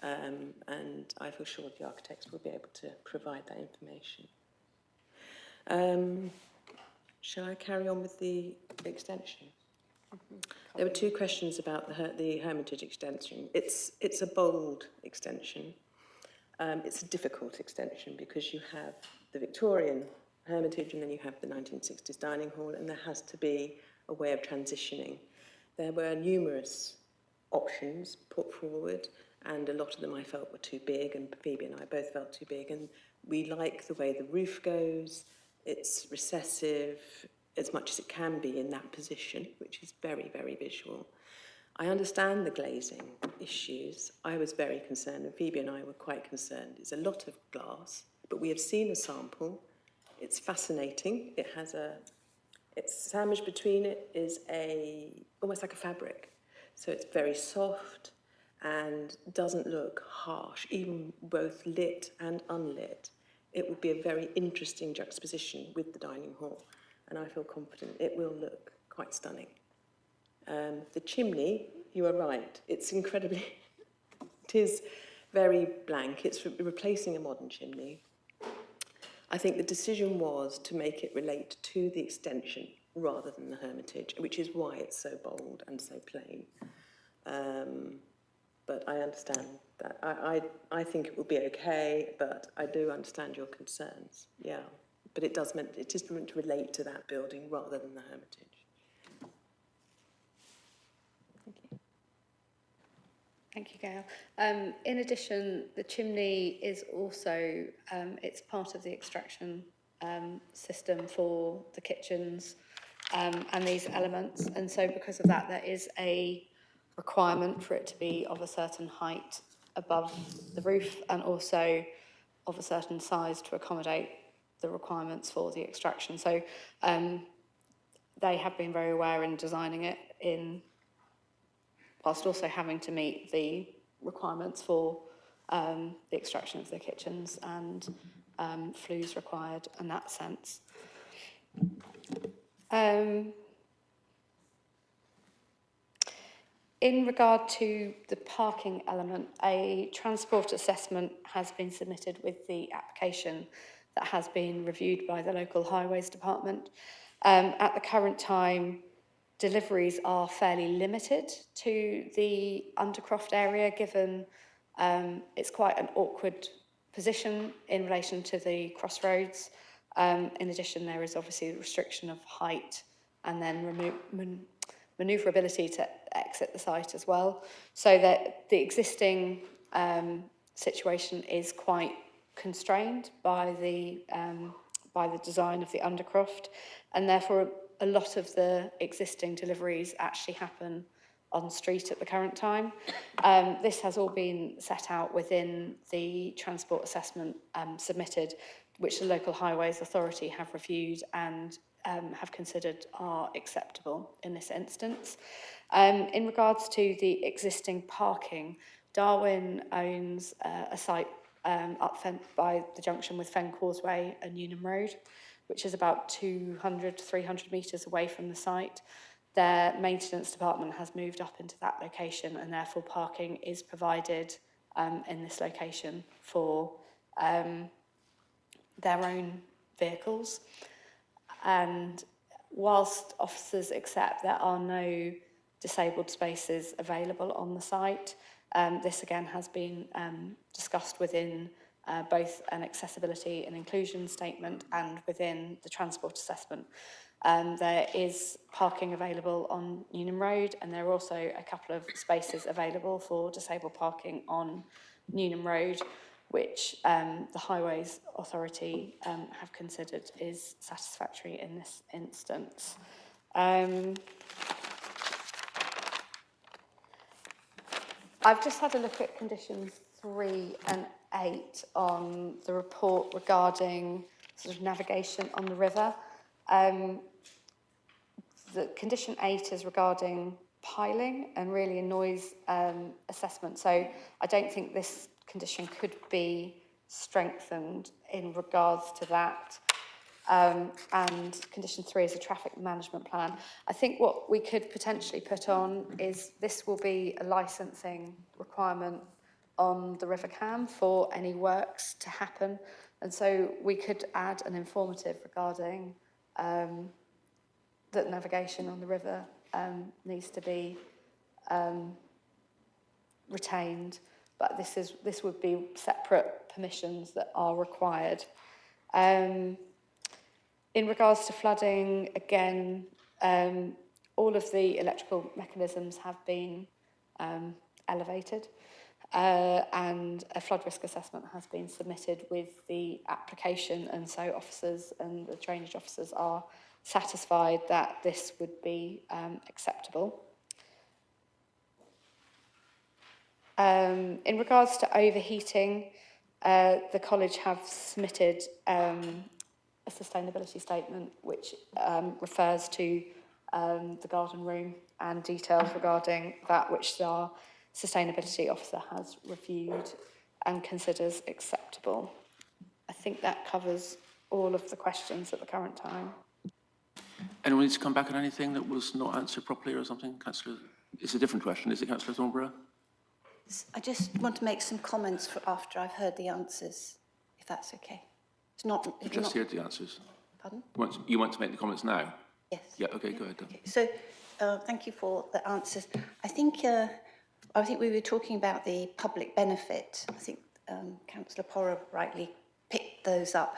and I feel sure the architects will be able to provide that information. Shall I carry on with the extension? There were two questions about the Hermitage extension. It's a bold extension. It's a difficult extension because you have the Victorian Hermitage and then you have the 1960s dining hall, and there has to be a way of transitioning. There were numerous options put forward, and a lot of them I felt were too big, and Phoebe and I both felt too big, and we like the way the roof goes. It's recessive as much as it can be in that position, which is very, very visual. I understand the glazing issues. I was very concerned, and Phoebe and I were quite concerned. It's a lot of glass, but we have seen a sample. It's fascinating. It has it's sandwiched between it is almost like a fabric. So it's very soft and doesn't look harsh, even both lit and unlit. It would be a very interesting juxtaposition with the dining hall, and I feel confident it will look quite stunning. The chimney, you are right, it's incredibly, it is very blank. It's replacing a modern chimney. I think the decision was to make it relate to the extension rather than the Hermitage, which is why it's so bold and so plain. But I understand that. I think it will be okay, but I do understand your concerns, yeah. But it is meant to relate to that building rather than the Hermitage. Thank you. Thank you, Gail. In addition, the chimney is also, it's part of the extraction system for the kitchens and these elements. And so because of that, there is a requirement for it to be of a certain height above the roof and also of a certain size to accommodate the requirements for the extraction. So they have been very aware in designing it whilst also having to meet the requirements for the extraction of the kitchens and flues required in that sense. In regard to the parking element, a transport assessment has been submitted with the application that has been reviewed by the local highways department. At the current time, deliveries are fairly limited to the Undercroft area, given it's quite an awkward position in relation to the crossroads. In addition, there is obviously the restriction of height and then manoeuvrability to exit the site as well. So that the existing situation is quite constrained by the design of the Undercroft, and therefore a lot of the existing deliveries actually happen on street at the current time. This has all been set out within the transport assessment submitted, which the local highways authority have reviewed and have considered are acceptable in this instance. In regards to the existing parking, Darwin owns a site up by the junction with Fen Causeway and Newnham Road, which is about 200 to 300 metres away from the site. Their maintenance department has moved up into that location, and therefore parking is provided in this location for their own vehicles. And whilst officers accept there are no disabled spaces available on the site, this again has been discussed within both an accessibility and inclusion statement and within the transport assessment. There is parking available on Newnham Road, and there are also a couple of spaces available for disabled parking on Newnham Road, which the Highways Authority have considered is satisfactory in this instance. I've just had a look at conditions 3 and 8 on the report regarding sort of navigation on the river. The condition 8 is regarding piling and really a noise assessment. So I don't think this condition could be strengthened in regards to that. And condition 3 is a traffic management plan. I think what we could potentially put on is this will be a licensing requirement on the River Cam for any works to happen. And so we could add an informative regarding that navigation on the river needs to be retained, but this would be separate permissions that are required. In regards to flooding, again, all of the electrical mechanisms have been elevated, and a flood risk assessment has been submitted with the application, and so officers and the drainage officers are satisfied that this would be acceptable. In regards to overheating, the college have submitted a sustainability statement which refers to the garden room and details regarding that which our sustainability officer has reviewed and considers acceptable. I think that covers all of the questions at the current time. Anyone needs to come back on anything that was not answered properly or something? Councillor, it's a different question, is it, Councillor Thornborough? I just want to make some comments for after I've heard the answers, if that's okay. It's not. You just heard the answers. Pardon? You want to make the comments now? Yes. Yeah, okay, go ahead. Okay. So, thank you for the answers. I think we were talking about the public benefit. I think Councillor Porrer rightly picked those up.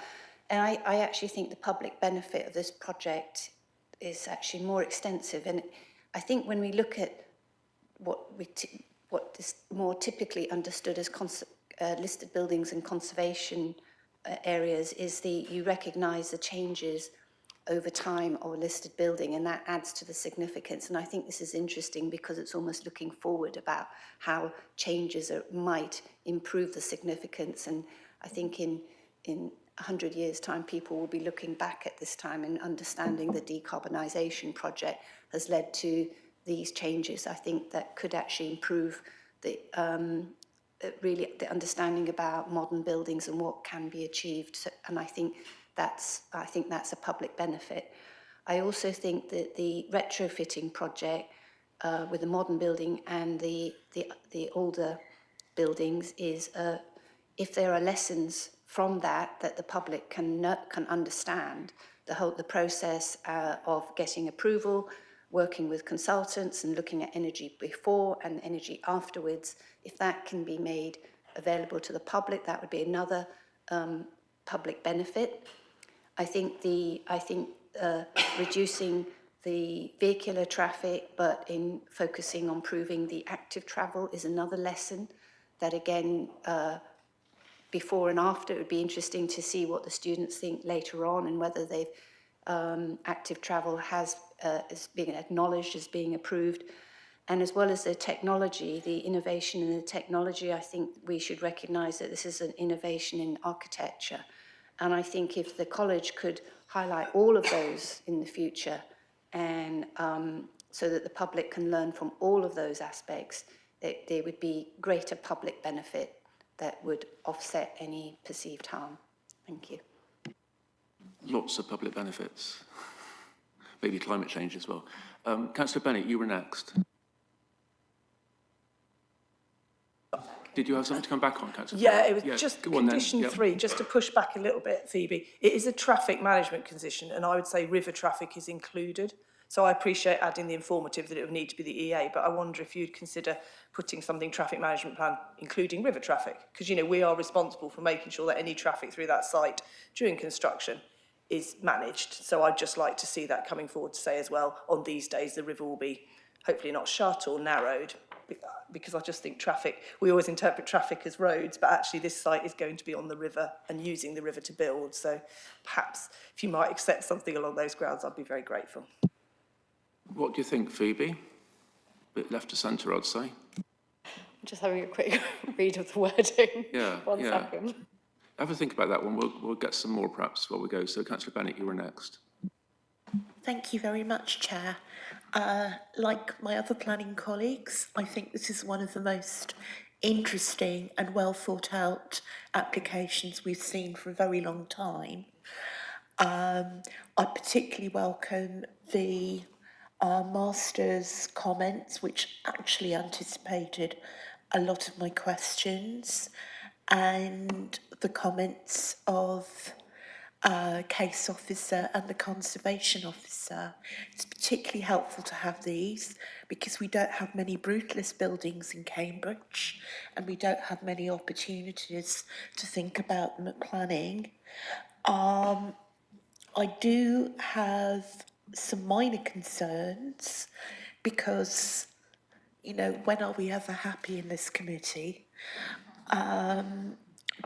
And I actually think the public benefit of this project is actually more extensive. And I think when we look at what is more typically understood as listed buildings and conservation areas, is you recognise the changes over time of a listed building, and that adds to the significance. And I think this is interesting because it's almost looking forward about how changes might improve the significance. And I think in 100 years' time, people will be looking back at this time and understanding the decarbonisation project has led to these changes. I think that could actually improve really the understanding about modern buildings and what can be achieved. So, and I think that's a public benefit. I also think that the retrofitting project with the modern building and the older buildings is, if there are lessons from that the public can understand, the process of getting approval, working with consultants and looking at energy before and energy afterwards, if that can be made available to the public, that would be another public benefit. I think reducing the vehicular traffic, but in focusing on improving the active travel is another lesson that, again, before and after, it would be interesting to see what the students think later on and whether they've active travel is being acknowledged as being approved. And as well as the technology, the innovation in the technology, I think we should recognise that this is an innovation in architecture. And I think if the college could highlight all of those in the future, and so that the public can learn from all of those aspects, there would be greater public benefit that would offset any perceived harm. Thank you. Lots of public benefits. Maybe climate change as well. Councillor Bennett, you were next. Did you have something to come back on, Councillor? Yeah, it was just go on then. condition 3, just to push back a little bit, Phoebe. It is a traffic management condition, and I would say river traffic is included. So I appreciate adding the informative that it would need to be the EA, but I wonder if you'd consider putting something traffic management plan, including river traffic, because, you know, we are responsible for making sure that any traffic through that site during construction is managed. So I'd just like to see that coming forward to say as well, on these days, the river will be hopefully not shut or narrowed, because I just think traffic, we always interpret traffic as roads, but actually this site is going to be on the river and using the river to build. So perhaps if you might accept something along those grounds, I'd be very grateful. What do you think, Phoebe? Bit left to centre, I'd say. I'm just having a quick read of the wording. Yeah, One yeah. second. Have a think about that one. We'll get some more perhaps while we go. So, Councillor Bennett, you were next. Thank you very much, Chair. Like my other planning colleagues, I think this is one of the most interesting and well thought out applications we've seen for a very long time. I particularly welcome the Master's comments, which actually anticipated a lot of my questions, and the comments of case officer and the conservation officer. It's particularly helpful to have these because we don't have many brutalist buildings in Cambridge and we don't have many opportunities to think about them at planning. I do have some minor concerns because, you know, when are we ever happy in this committee?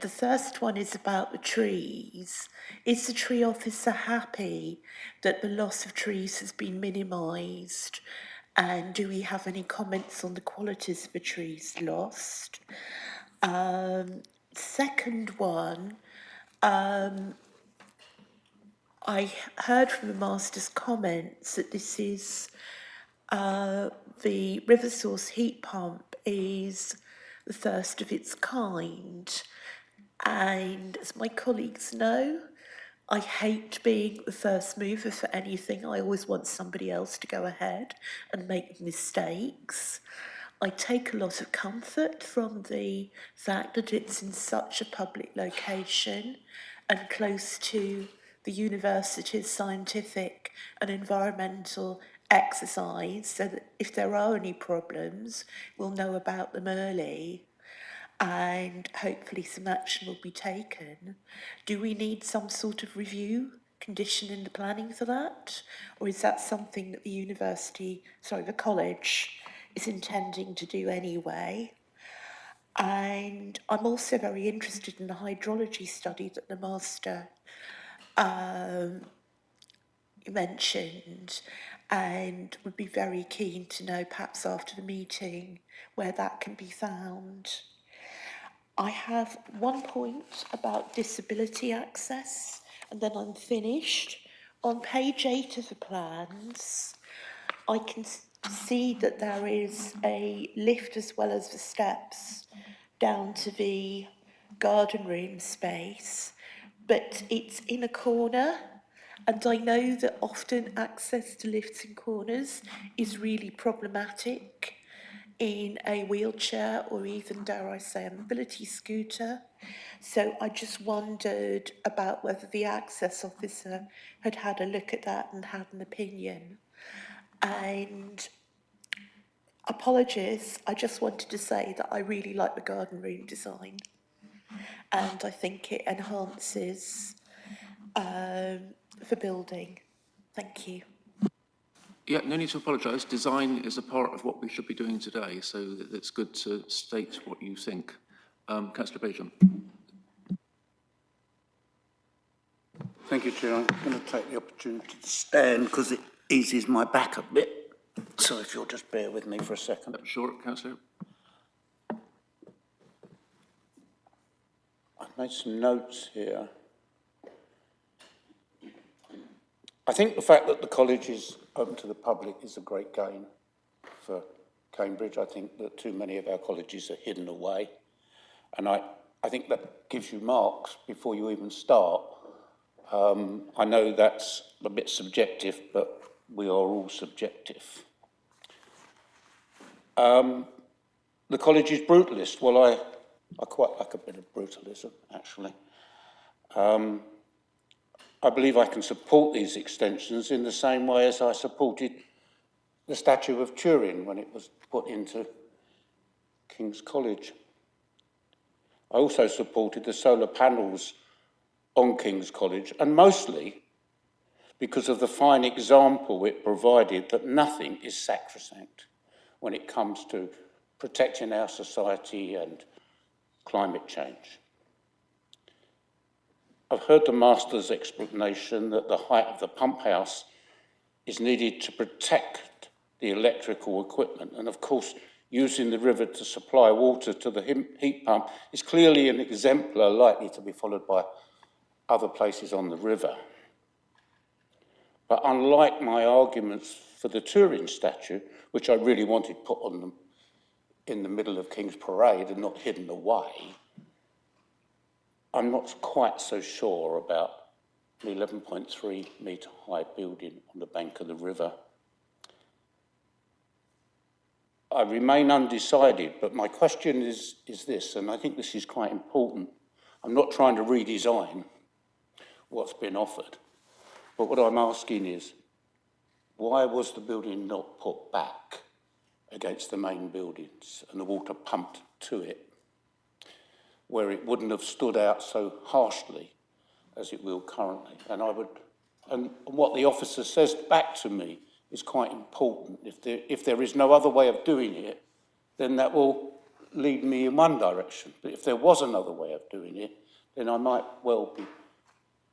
The first one is about the trees. Is the tree officer happy that the loss of trees has been minimised? And do we have any comments on the qualities of the trees lost? Second one, I heard from the Master's comments that this is the river source heat pump is the first of its kind. And as my colleagues know, I hate being the first mover for anything. I always want somebody else to go ahead and make mistakes. I take a lot of comfort from the fact that it's in such a public location and close to the university's scientific and environmental exercise, so that if there are any problems, we'll know about them early and hopefully some action will be taken. Do we need some sort of review condition in the planning for that? Or is that something that the college is intending to do anyway? And I'm also very interested in the hydrology study that the Master mentioned, and would be very keen to know, perhaps after the meeting, where that can be found. I have one point about disability access, and then I'm finished. On page 8 of the plans, I can see that there is a lift as well as the steps down to the garden room space, but it's in a corner, And I know that often access to lifts and corners is really problematic in a wheelchair or even, dare I say, a mobility scooter. So I just wondered about whether the access officer had had a look at that and had an opinion. And apologies, I just wanted to say that I really like the garden room design. And I think it enhances the building. Thank you. Yeah, no need to apologise. Design is a part of what we should be doing today, so it's good to state what you think. Councillor Bajan. Thank you, Chair. I'm going to take the opportunity to stand because it eases my back a bit. So if you'll just bear with me for a second. Sure, Councillor. I've made some notes here. I think the fact that the college is open to the public is a great gain for Cambridge. I think that too many of our colleges are hidden away. And I think that gives you marks before you even start. I know that's a bit subjective, but we are all subjective. The college is brutalist. Well, I quite like a bit of brutalism, actually. I believe I can support these extensions in the same way as I supported the statue of Turin when it was put into King's College. I also supported the solar panels on King's College, and mostly because of the fine example it provided that nothing is sacrosanct when it comes to protecting our society and climate change. I've heard the Master's explanation that the height of the pump house is needed to protect the electrical equipment, and of course using the river to supply water to the heat pump is clearly an exemplar likely to be followed by other places on the river. But unlike my arguments for the Turin statue, which I really wanted put on them in the middle of King's Parade and not hidden away, I'm not quite so sure about the 11.3 metre high building on the bank of the river. I remain undecided, but my question is this, and I think this is quite important. I'm not trying to redesign what's been offered, but what I'm asking is, why was the building not put back against the main buildings and the water pumped to it, where it wouldn't have stood out so harshly as it will currently? And what the officer says back to me is quite important. If there is no other way of doing it, then that will lead me in one direction. But if there was another way of doing it, then I might well be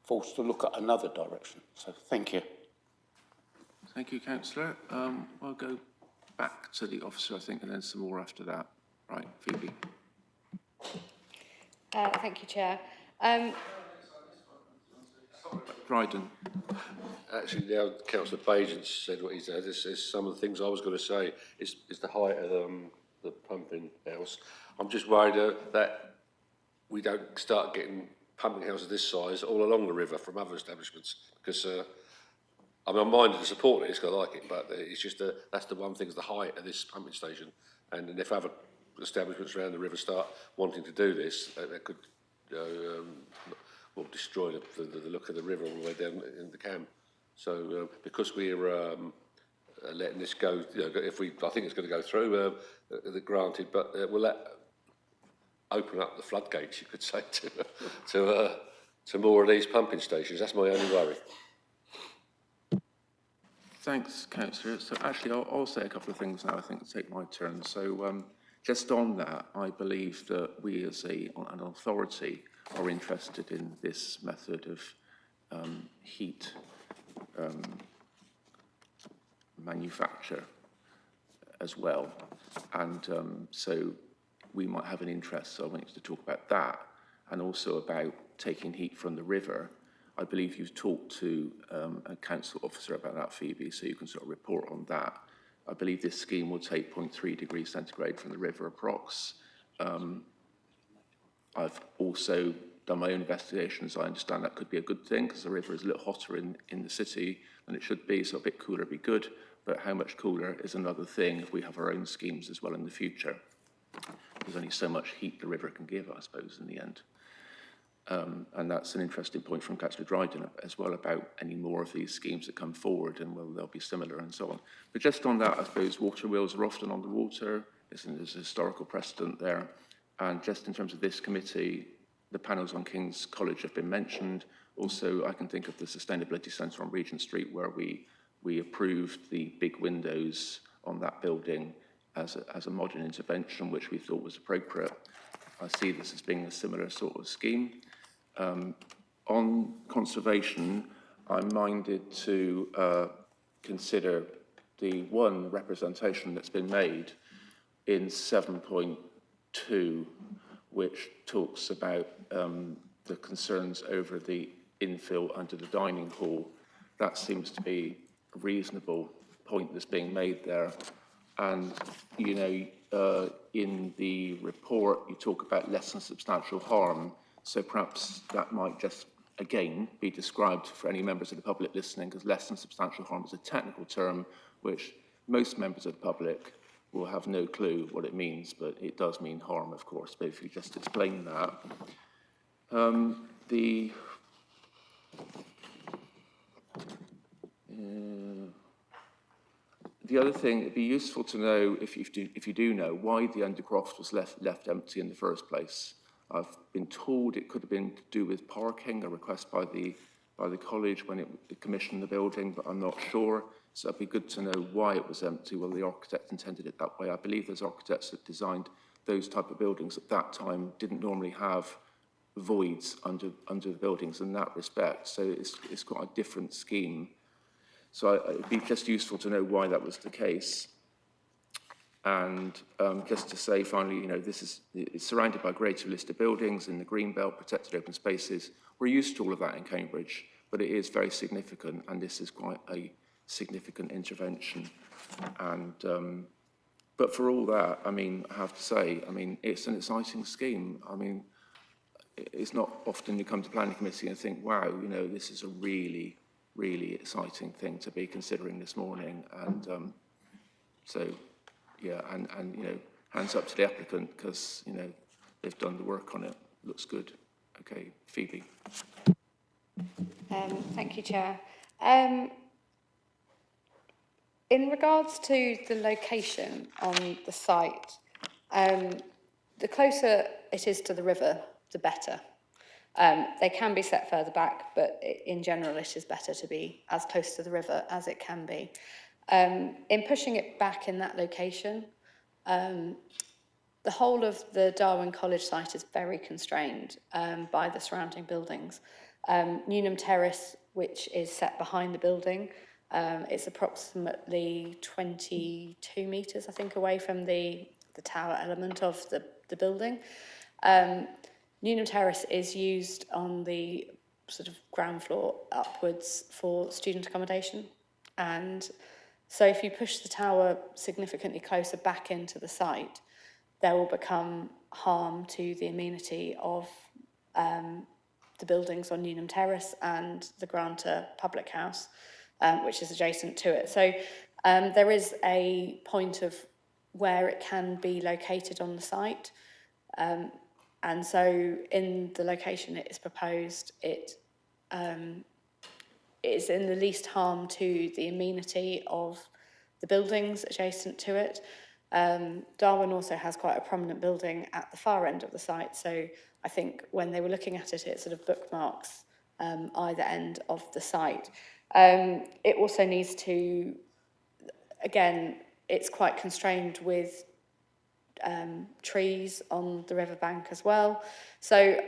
forced to look at another direction. So thank you. Thank you, Councillor. I'll go back to the officer, I think, and then some more after that. Right, Phoebe. Thank you, Chair. Dryden. Actually, now Councillor Bajan said what he said. This is some of the things I was going to say. Is the height of the pumping house. I'm just worried that we don't start getting pumping houses this size all along the river from other establishments, because I'm minded to support this because I like it, but it's just that's the one thing, is the height of this pumping station. And if other establishments around the river start wanting to do this, that could will destroy the look of the river all the way down in the Cam. So because we're letting this go, I think it's going to go through, granted, but will that open up the floodgates, you could say, to more of these pumping stations? That's my only worry. Thanks, Councillor. So actually, I'll say a couple of things now. I think I'll take my turn. So just on that, I believe that we as an authority are interested in this method of heat manufacture as well. And so we might have an interest, so I want you to talk about that, and also about taking heat from the river. I believe you've talked to a council officer about that, Phoebe, so you can sort of report on that. I believe this scheme will take 0.3 degrees centigrade from the river approx. I've also done my own investigations, I understand that could be a good thing because the river is a little hotter in the city than it should be, so a bit cooler would be good. But how much cooler is another thing if we have our own schemes as well in the future. There's only so much heat the river can give, I suppose, in the end. And that's an interesting point from Councillor Dryden as well about any more of these schemes that come forward and will they'll be similar and so on. But just on that, I suppose water wheels are often on the water. There's a historical precedent there. And just in terms of this committee, the panels on King's College have been mentioned. Also, I can think of the Sustainability Centre on Regent Street where we approved the big windows on that building as a modern intervention, which we thought was appropriate. I see this as being a similar sort of scheme. On conservation, I'm minded to consider the one representation that's been made in 7.2, which talks about the concerns over the infill under the dining hall. That seems to be a reasonable point that's being made there. And, you know, in the report, you talk about less than substantial harm. So perhaps that might just, again, be described for any members of the public listening, because less than substantial harm is a technical term, which most members of the public will have no clue what it means, but it does mean harm, of course. But if you just explain that. The other thing, it'd be useful to know, if you do know, why the Undercroft was left empty in the first place. I've been told it could have been to do with parking, a request by the college when it commissioned the building, but I'm not sure. So it'd be good to know why it was empty. Well, the architect intended it that way. I believe those architects that designed those type of buildings at that time didn't normally have voids under the buildings in that respect. So it's quite a different scheme. So it'd be just useful to know why that was the case. And just to say, finally, you know, it's surrounded by grade-2 listed buildings in the Greenbelt, protected open spaces. We're used to all of that in Cambridge, but it is very significant, and this is quite a significant intervention. And but for all that, I mean, I have to say, I mean, it's an exciting scheme. I mean, it's not often you come to planning committee and think, wow, you know, this is a really, really exciting thing to be considering this morning. And so. Yeah, and you know, hands up to the applicant because, you know, they've done the work on it. Looks good. Okay, Phoebe. Thank you, Chair. In regards to the location on the site, the closer it is to the river, the better. They can be set further back, but in general, it is better to be as close to the river as it can be. In pushing it back in that location, the whole of the Darwin College site is very constrained by the surrounding buildings. Newnham Terrace, which is set behind the building, it's approximately 22 metres, I think, away from the tower element of the building. Newnham Terrace is used on the sort of ground floor upwards for student accommodation, and so if you push the tower significantly closer back into the site, there will become harm to the amenity of the buildings on Newnham Terrace and the Granta Public House, which is adjacent to it. So there is a point of where it can be located on the site. And so in the location it is proposed, it is in the least harm to the amenity of the buildings adjacent to it. Darwin also has quite a prominent building at the far end of the site, so I think when they were looking at it, it sort of bookmarks either end of the site. It also needs to, again, it's quite constrained with trees on the riverbank as well. So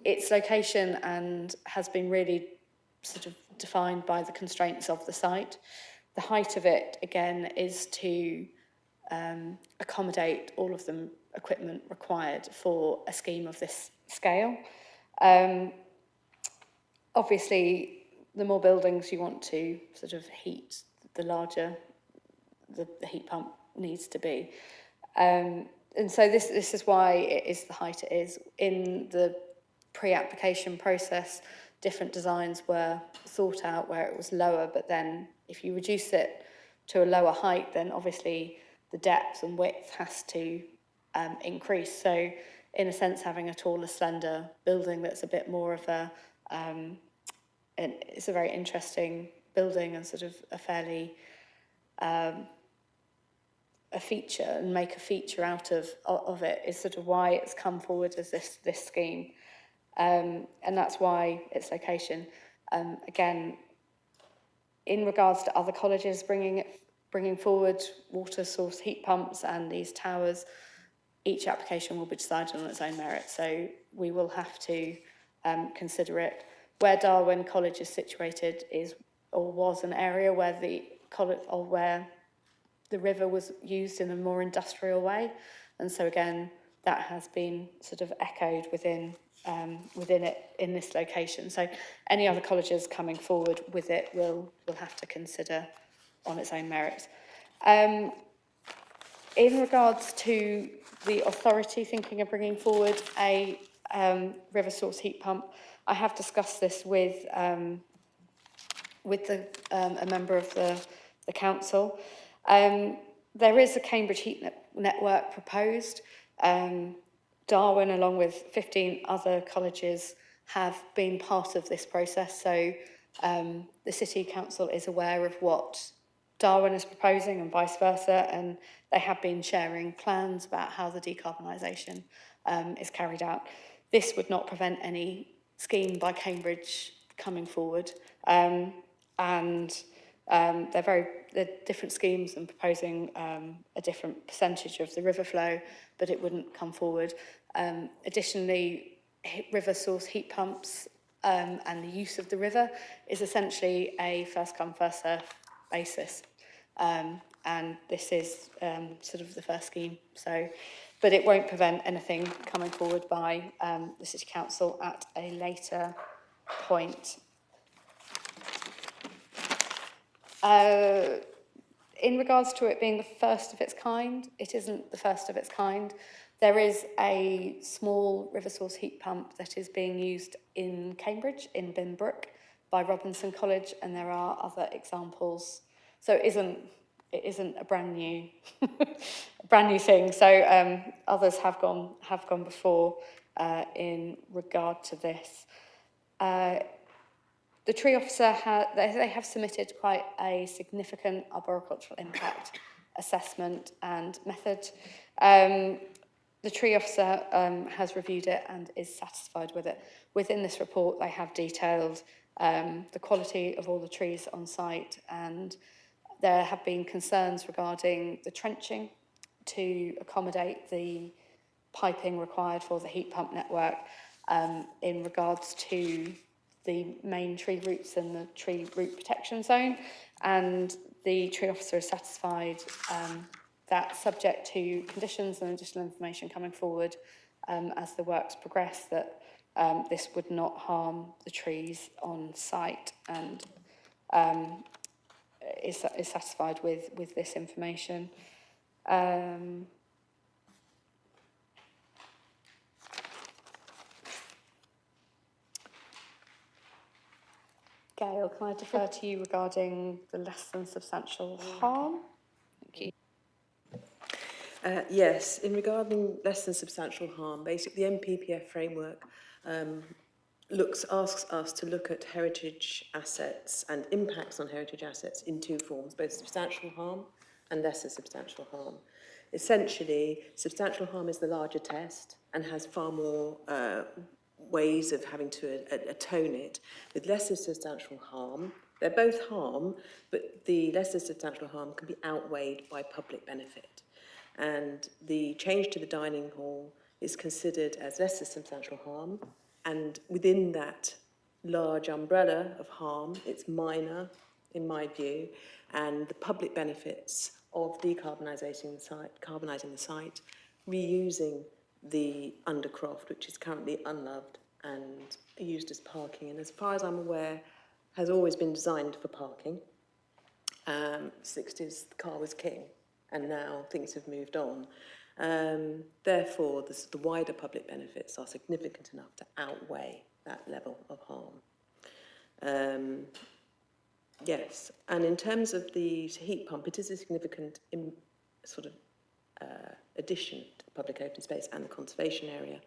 its location and has been really sort of defined by the constraints of the site. The height of it, again, is to accommodate all of the equipment required for a scheme of this scale. Obviously, the more buildings you want to sort of heat, the larger the heat pump needs to be. And so this is why it is the height it is. In the pre-application process, different designs were thought out where it was lower, but then if you reduce it to a lower height, then obviously the depth and width has to increase. So in a sense, having a taller, slender building that's a bit more of a, it's a very interesting building and sort of a fairly, a feature, and make a feature out of it is sort of why it's come forward as this scheme. And that's why its location. Again, in regards to other colleges bringing forward water source heat pumps and these towers, each application will be decided on its own merit. So we will have to consider it. Where Darwin College is situated is, or was, an area where the college, or where the river was used in a more industrial way. And so again, that has been sort of echoed within it in this location. So any other colleges coming forward with it will have to consider on its own merits. In regards to the authority thinking of bringing forward a river source heat pump, I have discussed this with a member of the council. There is a Cambridge Heat Network proposed. Darwin, along with 15 other colleges, have been part of this process. So the City Council is aware of what Darwin is proposing and vice versa, and they have been sharing plans about how the decarbonisation is carried out. This would not prevent any scheme by Cambridge coming forward, and they're different schemes and proposing a different percentage of the river flow, but it wouldn't come forward. Additionally, river source heat pumps and the use of the river is essentially a first come, first served basis. And this is sort of the first scheme. So, but it won't prevent anything coming forward by the City Council at a later point. In regards to it being the first of its kind, it isn't the first of its kind. There is a small river source heat pump that is being used in Cambridge, in Binbrook, by Robinson College, and there are other examples. So it isn't a brand new thing. So others have gone before in regard to this. The tree officer they have submitted quite a significant arboricultural impact assessment and method. The tree officer has reviewed it and is satisfied with it. Within this report, they have detailed the quality of all the trees on site, and there have been concerns regarding the trenching to accommodate the piping required for the heat pump network in regards to the main tree roots and the tree root protection zone. And the tree officer is satisfied that, subject to conditions and additional information coming forward as the works progress, that this would not harm the trees on site, and is satisfied with this information. Gail, can I defer to you regarding the less than substantial harm? Thank you. Yes, in regarding less than substantial harm, basically the MPPF framework asks us to look at heritage assets and impacts on heritage assets in two forms, both substantial harm and lesser substantial harm. Essentially, substantial harm is the larger test and has far more ways of having to atone it. With lesser substantial harm, they're both harm, but the lesser substantial harm can be outweighed by public benefit. And the change to the dining hall is considered as lesser substantial harm, and within that large umbrella of harm, it's minor, in my view, and the public benefits of decarbonising the site, reusing the undercroft, which is currently unloved and used as parking, and as far as I'm aware, has always been designed for parking. 60s, the car was king, and now things have moved on. Therefore, the wider public benefits are significant enough to outweigh that level of harm. Yes, and in terms of the heat pump, it is a significant addition to the public open space and the conservation area.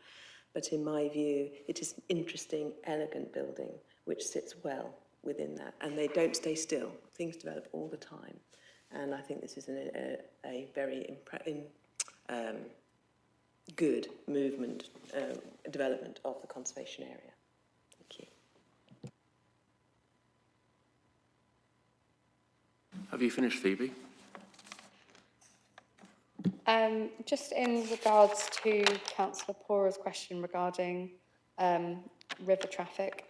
But in my view, it is an interesting, elegant building which sits well within that, and they don't stay still. Things develop all the time, and I think this is a very good movement, development of the conservation area. Thank you. Have you finished, Phoebe? Just in regards to Councillor Pora's question regarding river traffic,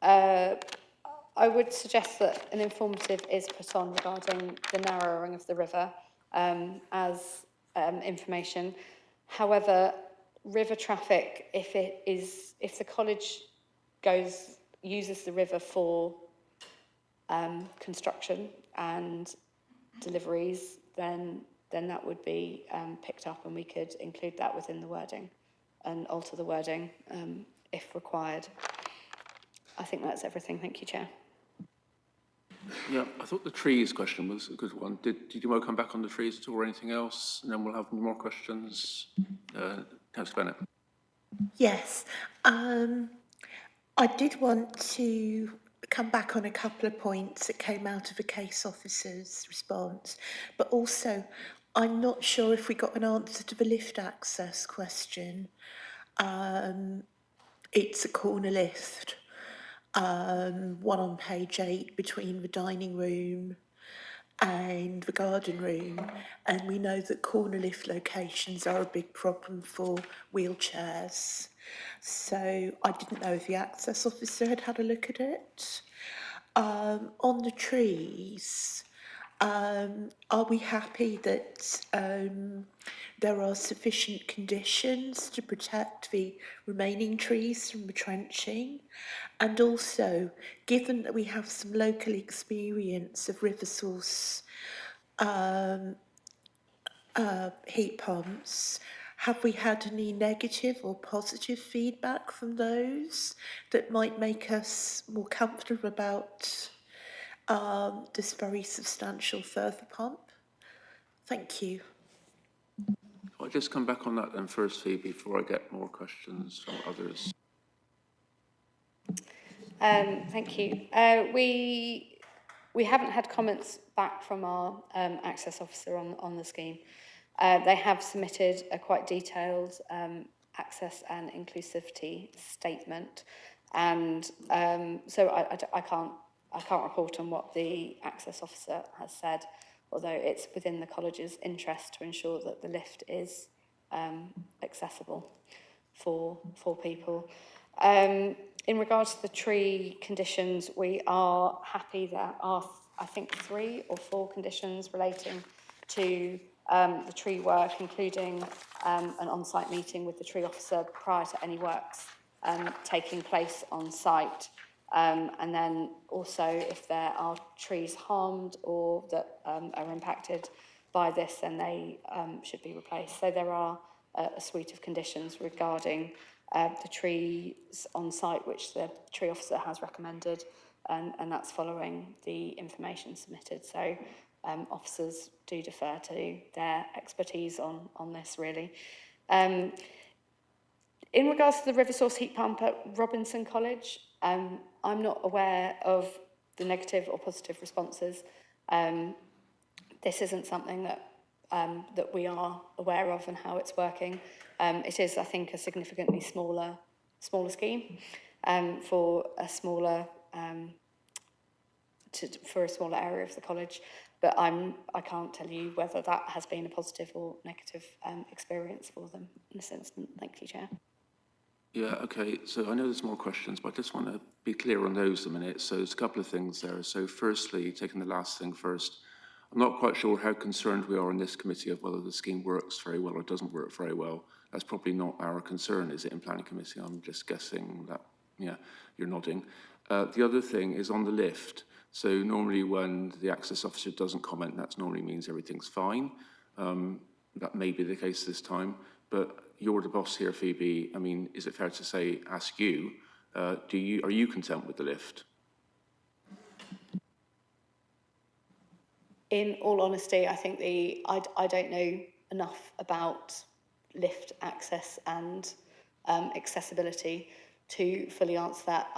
I would suggest that an informative is put on regarding the narrowing of the river as information. However, river traffic, if the college uses the river for construction and deliveries, then that would be picked up, and we could include that within the wording and alter the wording if required. I think that's everything. Thank you, Chair. Yeah, I thought the trees question was a good one. Did you want to come back on the trees at all or anything else? And then we'll have more questions. Councillor Bennett. Yes, I did want to come back on a couple of points that came out of a case officer's response, but also I'm not sure if we got an answer to the lift access question. It's a corner lift, one on page 8 between the dining room and the garden room, and we know that corner lift locations are a big problem for wheelchairs. So I didn't know if the access officer had a look at it. On the trees, are we happy that there are sufficient conditions to protect the remaining trees from retrenching? And also, given that we have some local experience of river source heat pumps, have we had any negative or positive feedback from those that might make us more comfortable about this very substantial further pump? Thank you. I'll just come back on that then first, Phoebe, before I get more questions from others. Thank you. We haven't had comments back from our access officer on the scheme. They have submitted a quite detailed access and inclusivity statement, and so I can't report on what the access officer has said, although it's within the college's interest to ensure that the lift is accessible for people. In regards to the tree conditions, we are happy. There are, I think, 3 or 4 conditions relating to the tree work, including an on-site meeting with the tree officer prior to any works taking place on site. And then also, if there are trees harmed or that are impacted by this, then they should be replaced. So there are a suite of conditions regarding the trees on site, which the tree officer has recommended, and that's following the information submitted. So officers do defer to their expertise on this, really. In regards to the river source heat pump at Robinson College, I'm not aware of the negative or positive responses. This isn't something that we are aware of and how it's working. It is, I think, a significantly smaller scheme for a smaller area of the college. But I can't tell you whether that has been a positive or negative experience for them in this instance. Thank you, Chair. Yeah, okay, so I know there's more questions, but I just want to be clear on those a minute. So there's a couple of things there. So firstly, taking the last thing first, I'm not quite sure how concerned we are in this committee of whether the scheme works very well or doesn't work very well. That's probably not our concern, is it, in planning committee? I'm just guessing that, yeah, you're nodding. The other thing is on the lift. So normally when the access officer doesn't comment, that normally means everything's fine. that may be the case this time, but you're the boss here, Phoebe. I mean, is it fair to say, ask you, are you content with the lift? In all honesty, I think I don't know enough about lift access and accessibility to fully answer that.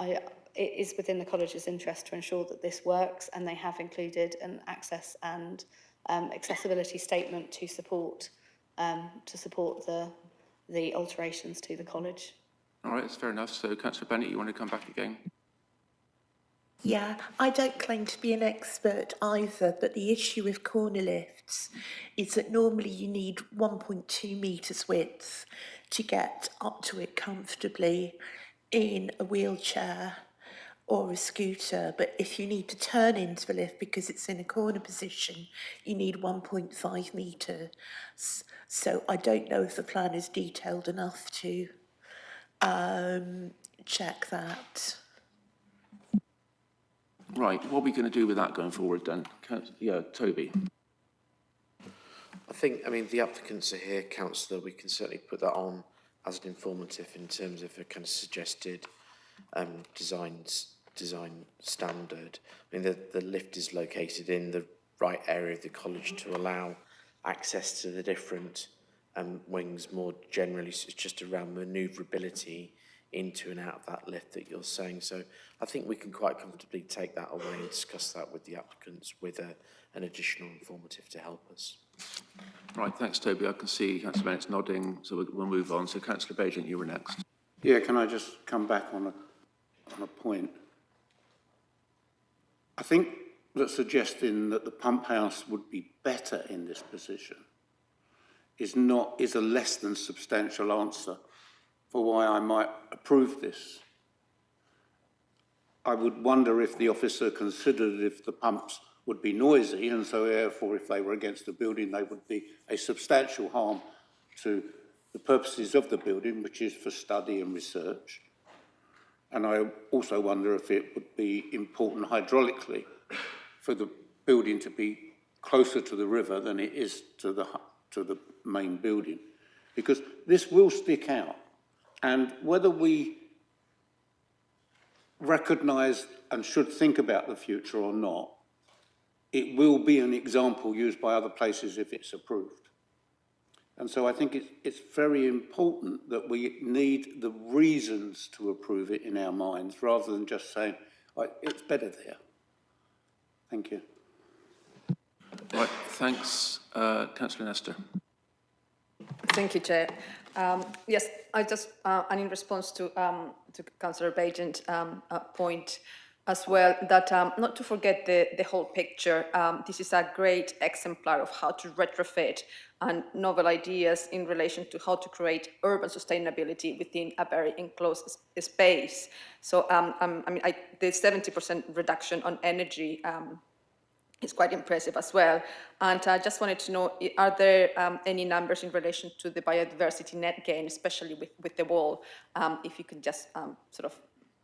It is within the college's interest to ensure that this works, and they have included an access and accessibility statement to support the alterations to the college. All right, that's fair enough. So, Councillor Bennett, you want to come back again? Yeah, I don't claim to be an expert either, but the issue with corner lifts is that normally you need 1.2 metres width to get up to it comfortably in a wheelchair or a scooter, but if you need to turn into the lift because it's in a corner position, you need 1.5 metres. So I don't know if the plan is detailed enough to check that. Right, what are we going to do with that going forward then? Yeah, Toby. I think, I mean, the applicants are here, councillor. We can certainly put that on as an informative in terms of a kind of suggested design standard. I mean, the lift is located in the right area of the college to allow access to the different wings more generally. So it's just around manoeuvrability into and out of that lift that you're saying. So I think we can quite comfortably take that away and discuss that with the applicants with an additional informative to help us. Right, thanks, Toby. I can see Councillor Bennett's nodding, so we'll move on. So, Councillor Bagent, you were next. Yeah, can I just come back on a point? I think that suggesting that the pump house would be better in this position is a less than substantial answer for why I might approve this. I would wonder if the officer considered if the pumps would be noisy, and so therefore if they were against the building they would be a substantial harm to the purposes of the building, which is for study and research. And I also wonder if it would be important hydraulically for the building to be closer to the river than it is to the main building, because this will stick out. And whether we recognise and should think about the future or not, it will be an example used by other places if it's approved. And so I think it's very important that we need the reasons to approve it in our minds, rather than just saying, it's better there. Thank you. Right, thanks. Councillor Nestor. Thank you, Chair. Yes, I just, and in response to Councillor Bagent's point as well, that not to forget the whole picture. This is a great exemplar of how to retrofit and novel ideas in relation to how to create urban sustainability within a very enclosed space. So, I mean, the 70% reduction on energy is quite impressive as well. And I just wanted to know, are there any numbers in relation to the biodiversity net gain, especially with the wall? If you could just sort of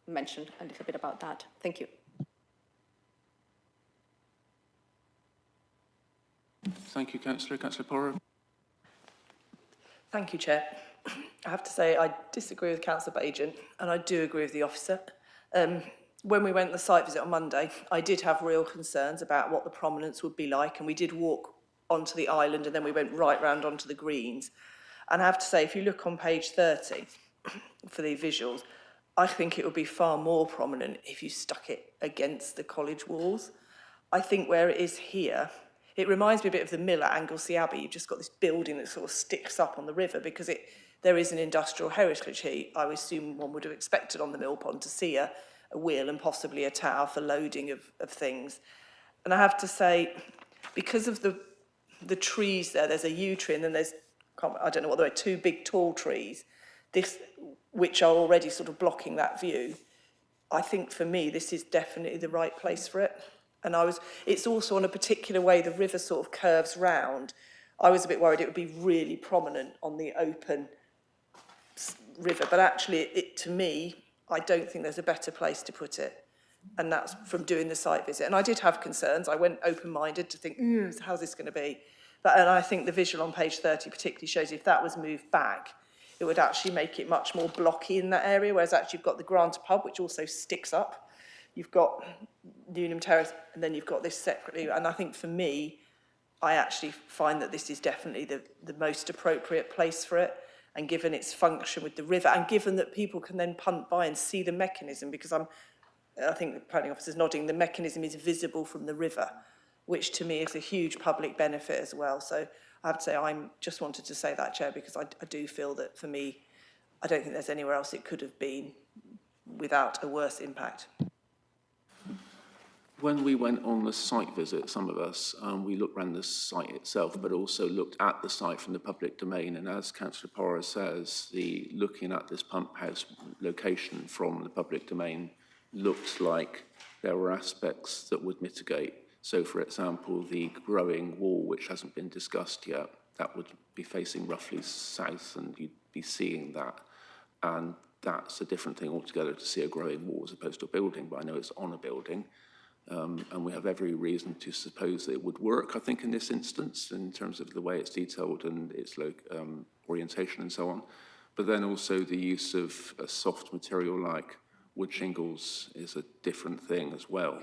mention a little bit about that. Thank you. Thank you, Councillor. Councillor Porro. Thank you, Chair. I have to say I disagree with Councillor Bagent, and I do agree with the officer. When we went on the site visit on Monday, I did have real concerns about what the prominence would be like, and we did walk onto the island and then we went right round onto the greens. And I have to say, if you look on page 30 for the visuals, I think it would be far more prominent if you stuck it against the college walls. I think where it is here, it reminds me a bit of the mill at Anglesey Abbey. You've just got this building that sort of sticks up on the river because there is an industrial heritage here. I would assume one would have expected on the mill pond to see a wheel and possibly a tower for loading of things. And I have to say, because of the trees there's a yew tree and then there's, I don't know what there are, two big tall trees, which are already sort of blocking that view. I think for me, this is definitely the right place for it. And it's also on a particular way the river sort of curves round. I was a bit worried it would be really prominent on the open river, but actually to me, I don't think there's a better place to put it. And that's from doing the site visit. And I did have concerns. I went open-minded to think, how's this going to be? But, and I think the visual on page 30 particularly shows if that was moved back, it would actually make it much more blocky in that area, whereas actually you've got the Granta pub, which also sticks up. You've got Newnham Terrace, and then you've got this separately. And I think for me, I actually find that this is definitely the most appropriate place for it. And given its function with the river, and given that people can then punt by and see the mechanism, because I think the planning officer's nodding, the mechanism is visible from the river, which to me is a huge public benefit as well. So I have to say, I just wanted to say that, Chair, because I do feel that for me, I don't think there's anywhere else it could have been without a worse impact. When we went on the site visit, some of us, we looked around the site itself, but also looked at the site from the public domain. And as Councillor Porra says, looking at this pump house location from the public domain looked like there were aspects that would mitigate. So, for example, the growing wall, which hasn't been discussed yet, that would be facing roughly south, and you'd be seeing that. And that's a different thing altogether to see a growing wall as opposed to a building, but I know it's on a building. And we have every reason to suppose that it would work, I think, in this instance, in terms of the way it's detailed and its orientation and so on. But then also the use of a soft material like wood shingles is a different thing as well.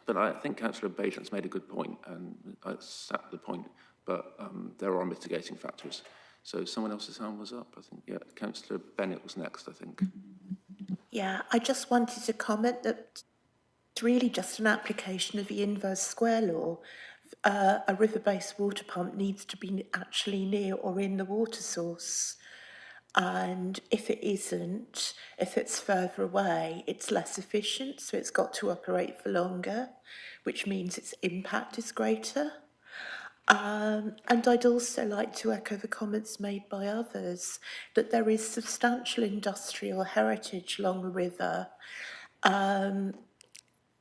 But I think Councillor Bajent's made a good point, and that's at the point, but there are mitigating factors. So someone else's hand was up, I think. Yeah, Councillor Bennett was next, I think. Yeah, I just wanted to comment that it's really just an application of the inverse square law. A river-based water pump needs to be actually near or in the water source. And if it isn't, if it's further away, it's less efficient, so it's got to operate for longer, which means its impact is greater. And I'd also like to echo the comments made by others, that there is substantial industrial heritage along the river.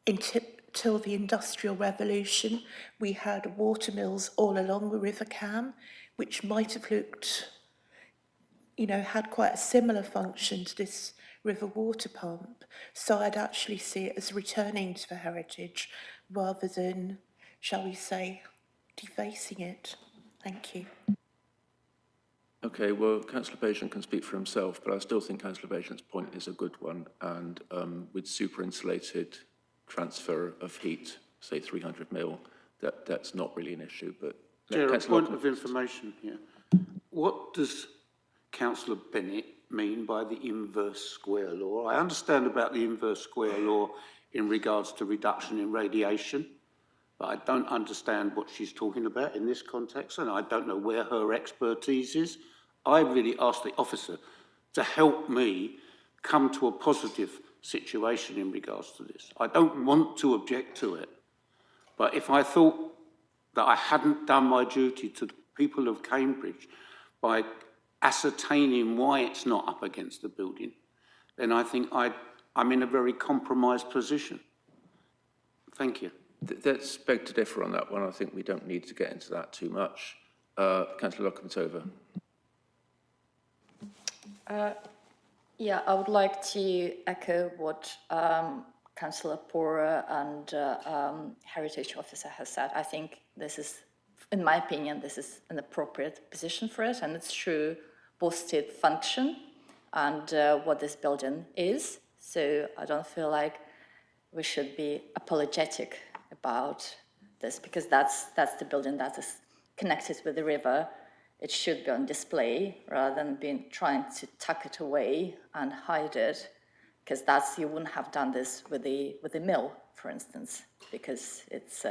Until the Industrial Revolution, we had water mills all along the River Cam, which might have looked, had quite a similar function to this river water pump. So I'd actually see it as returning to the heritage rather than, shall we say, defacing it. Thank you. Okay, well, Councillor Bajent can speak for himself, but I still think Councillor Bajent's point is a good one. And with super-insulated transfer of heat, say 300 mil, that's not really an issue. But Chair, a point of information here. What does Councillor Bennett mean by the inverse square law? I understand about the inverse square law in regards to reduction in radiation, but I don't understand what she's talking about in this context, and I don't know where her expertise is. I really asked the officer to help me come to a positive situation in regards to this. I don't want to object to it, but if I thought that I hadn't done my duty to the people of Cambridge by ascertaining why it's not up against the building, then I think I'm in a very compromised position. Thank you. Let's beg to differ on that one. I think we don't need to get into that too much. Councillor Locomontova. Yeah, I would like to echo what Councillor Porra and Heritage Officer has said. I think this is, in my opinion, this is an appropriate position for it, and it's true both state function and what this building is. So I don't feel like we should be apologetic about this, because that's the building that is connected with the river. It should be on display rather than trying to tuck it away and hide it, because you wouldn't have done this with the mill, for instance, because it's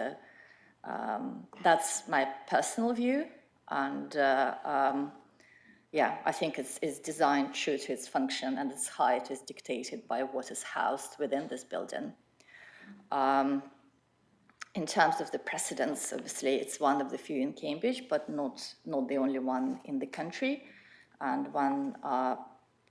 that's my personal view, and yeah, I think it's designed true to its function, and its height is dictated by what is housed within this building. In terms of the precedents, obviously, it's one of the few in Cambridge, but not the only one in the country. And when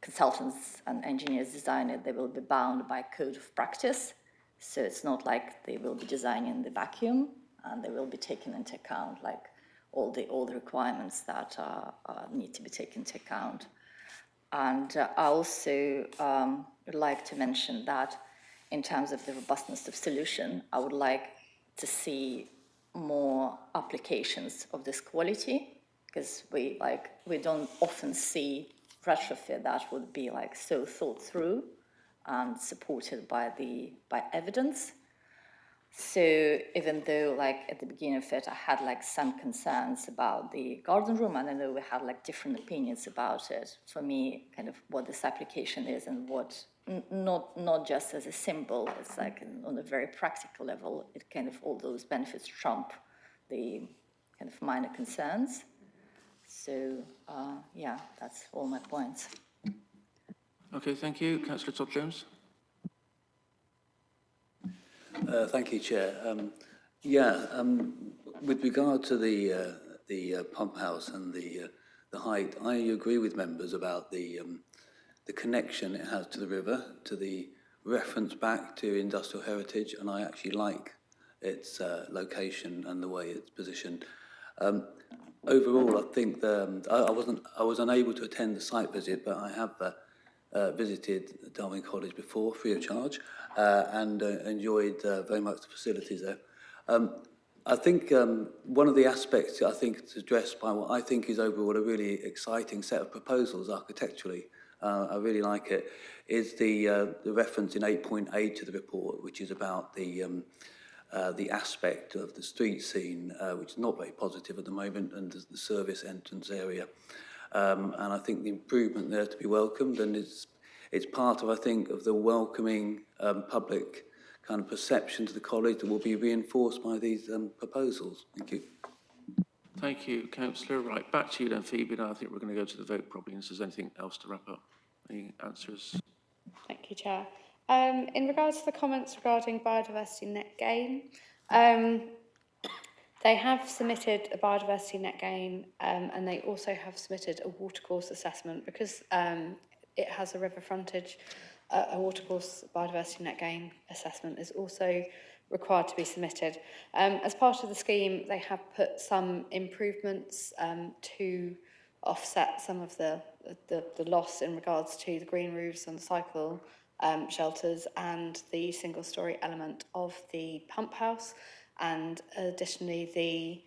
consultants and engineers design it, they will be bound by code of practice. So it's not like they will be designing the vacuum, and they will be taking into account like all the requirements that need to be taken into account. And I also would like to mention that in terms of the robustness of solution, I would like to see more applications of this quality, because we don't often see retrofit that would be like so thought through and supported by evidence. So even though like at the beginning of it, I had like some concerns about the garden room, and I know we had like different opinions about it. For me, kind of what this application is and what, not just as a symbol, it's like on a very practical level, it kind of all those benefits trump the kind of minor concerns. So yeah, that's all my points. Okay, thank you. Councillor Todd-Jones. Thank you, Chair. With regard to the pump house and the height, I agree with members about the connection it has to the river, to the reference back to industrial heritage, and I actually like its location and the way it's positioned. Overall, I think I was unable to attend the site visit, but I have visited Darwin College before, free of charge, and enjoyed very much the facilities there. I think one of the aspects I think is addressed by what I think is overall a really exciting set of proposals architecturally, I really like it, is the reference in 8.8 to the report, which is about the aspect of the street scene, which is not very positive at the moment, and the service entrance area. And I think the improvement there to be welcomed, and it's part of, I think, of the welcoming public kind of perception to the college that will be reinforced by these proposals. Thank you. Thank you, Councillor. Right, back to you then, Phoebe. Now I think we're going to go to the vote probably, unless there's anything else to wrap up. Any answers? Thank you, Chair. In regards to the comments regarding biodiversity net gain, they have submitted a biodiversity net gain, and they also have submitted a watercourse assessment because it has a river frontage. A watercourse biodiversity net gain assessment is also required to be submitted. As part of the scheme, they have put some improvements to offset some of the loss in regards to the green roofs and the cycle shelters and the single-storey element of the pump house, and additionally the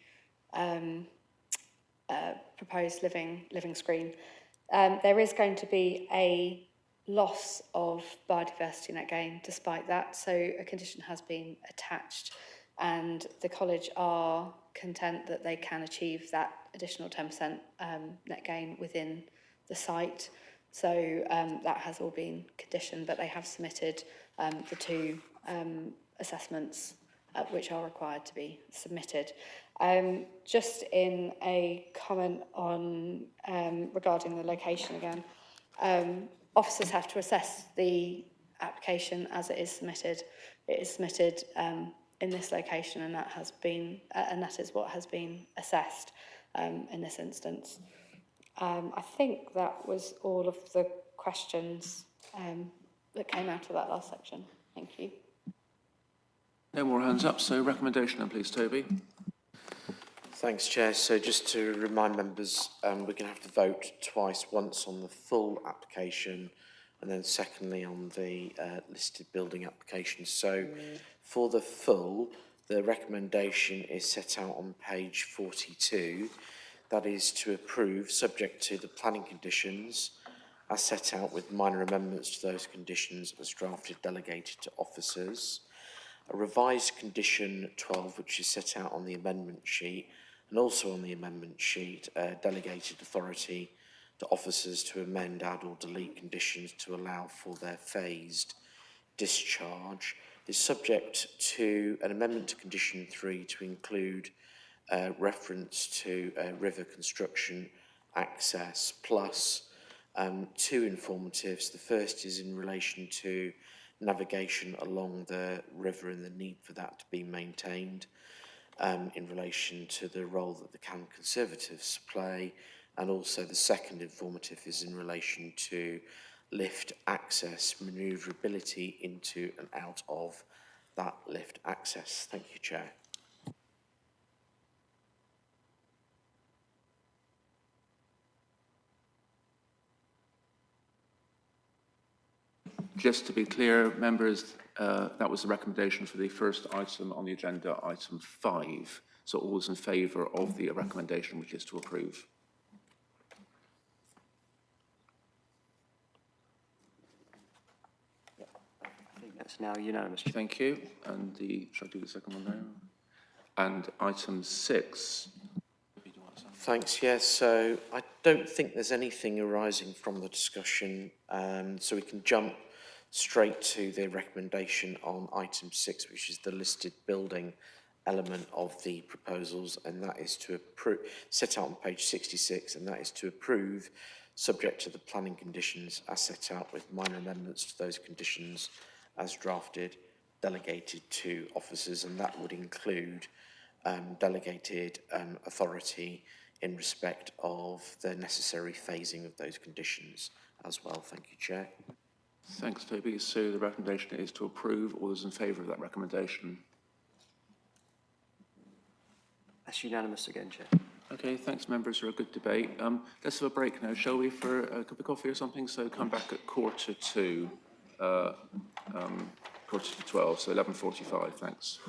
proposed living screen. There is going to be a loss of biodiversity net gain despite that, so a condition has been attached, and the college are content that they can achieve that additional 10% net gain within the site. So that has all been conditioned, but they have submitted the two assessments which are required to be submitted. Just in a comment on regarding the location again, officers have to assess the application as it is submitted. It is submitted in this location, and that has been, and that is what has been assessed in this instance. I think that was all of the questions that came out of that last section. Thank you. No more hands up, so recommendation then please, Toby. Thanks, Chair. So just to remind members, we're going to have to vote twice, once on the full application and then secondly on the listed building application. So for the full, the recommendation is set out on page 42. That is to approve, subject to the planning conditions, as set out with minor amendments to those conditions as drafted delegated to officers. A revised condition 12, which is set out on the amendment sheet, and also on the amendment sheet, delegated authority to officers to amend, add or delete conditions to allow for their phased discharge, is subject to an amendment to condition 3 to include reference to river construction access, plus two informatives. The first is in relation to navigation along the river and the need for that to be maintained in relation to the role that the Camp Conservatives play, and also the second informative is in relation to lift access, manoeuvrability into and out of that lift access. Thank you, Chair. Just to be clear, members, that was the recommendation for the first item on the agenda, item 5. So all those in favour of the recommendation, which is to approve? I think that's now unanimous. Thank you. And shall I do the second one now? And item 6. Thanks, yes. So I don't think there's anything arising from the discussion, so we can jump straight to the recommendation on item 6, which is the listed building element of the proposals, and that is to approve, set out on page 66, and that is to approve, subject to the planning conditions as set out with minor amendments to those conditions as drafted, delegated to officers, and that would include delegated authority in respect of the necessary phasing of those conditions as well. Thank you, Chair. Thanks, Toby. So the recommendation is to approve. All those in favour of that recommendation? That's unanimous again, Chair. Okay, thanks, members, for a good debate. Let's have a break now, shall we, for a cup of coffee or something? So come back at 11:45, quarter to 12, so 11:45. Thanks.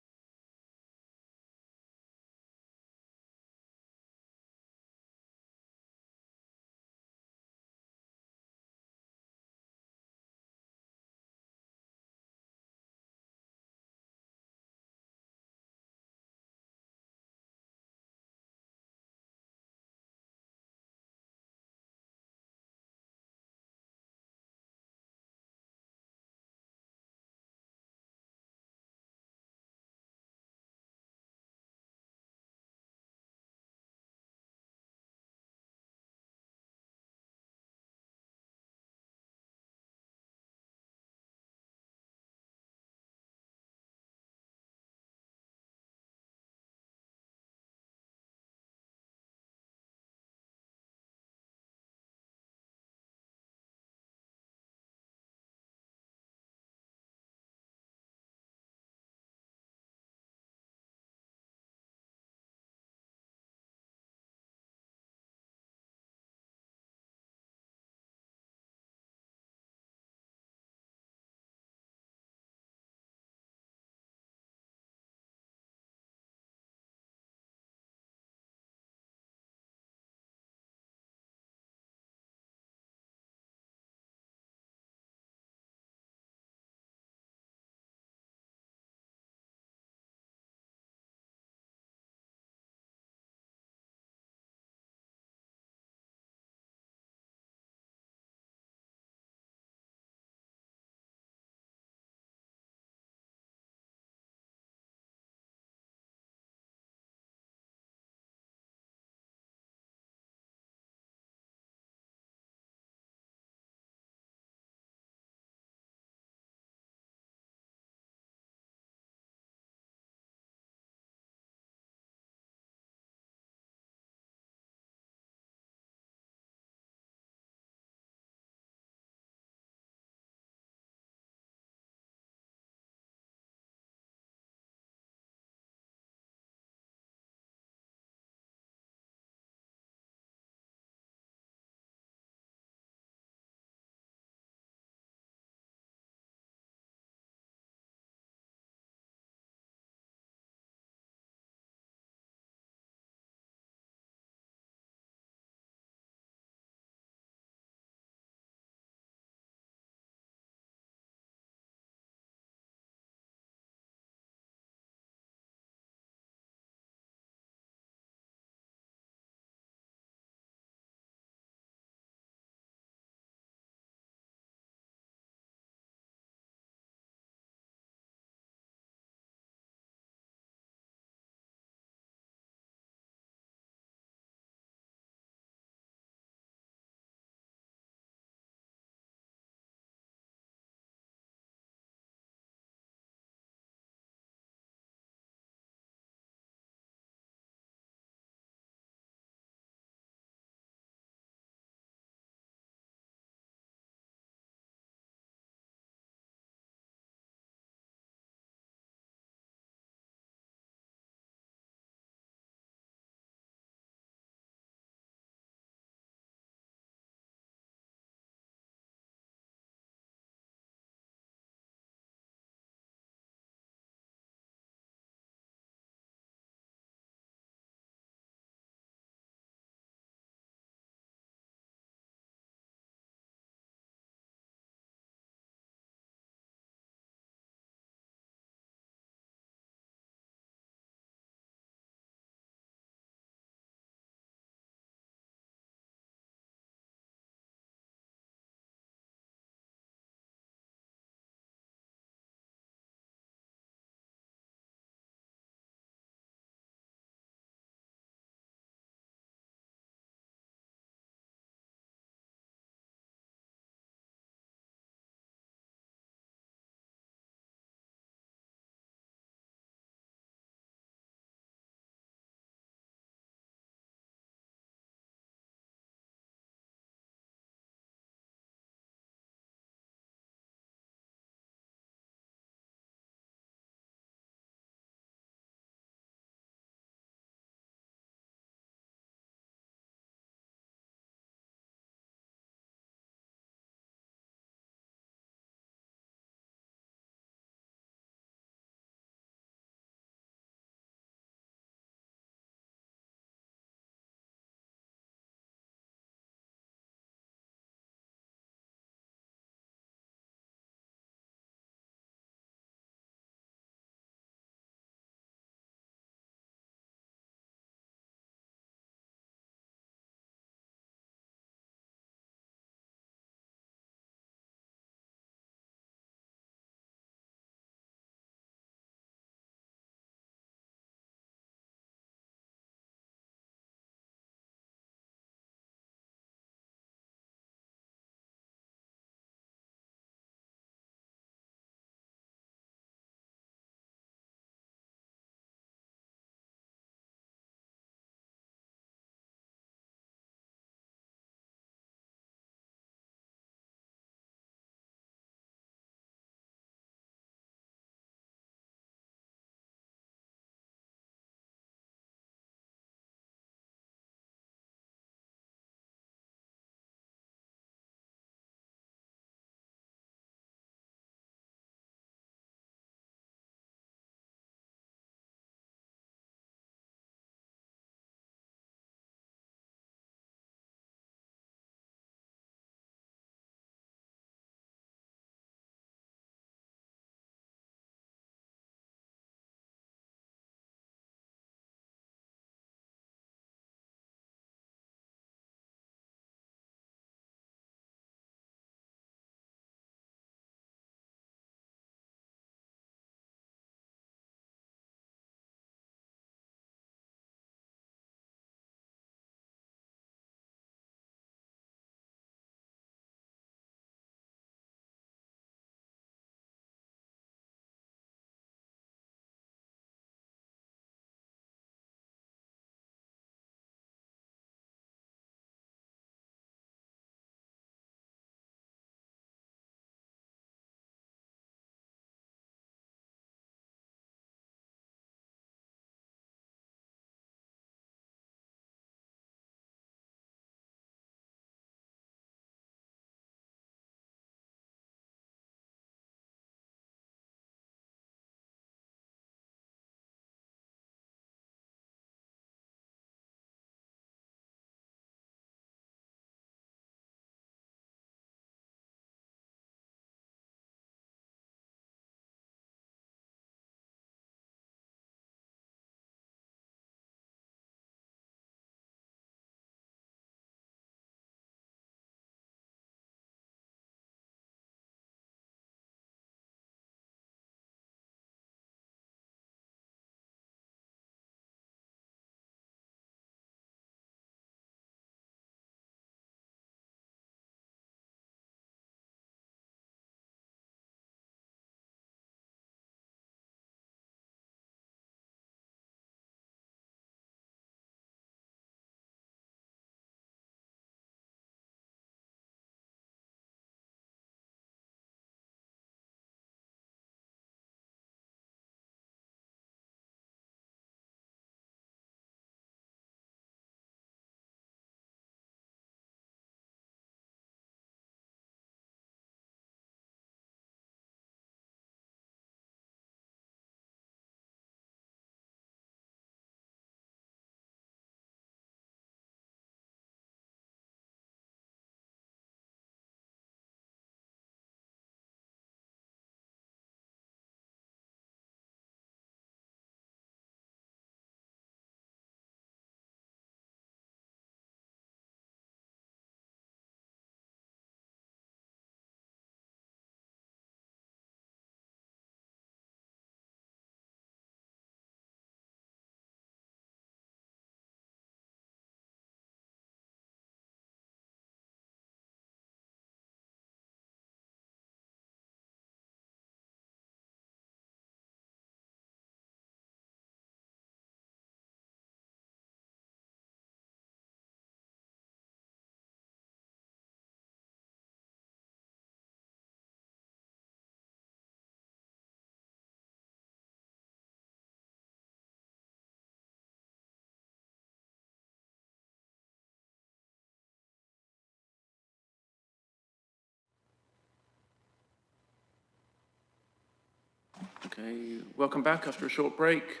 Okay, welcome back after a short break.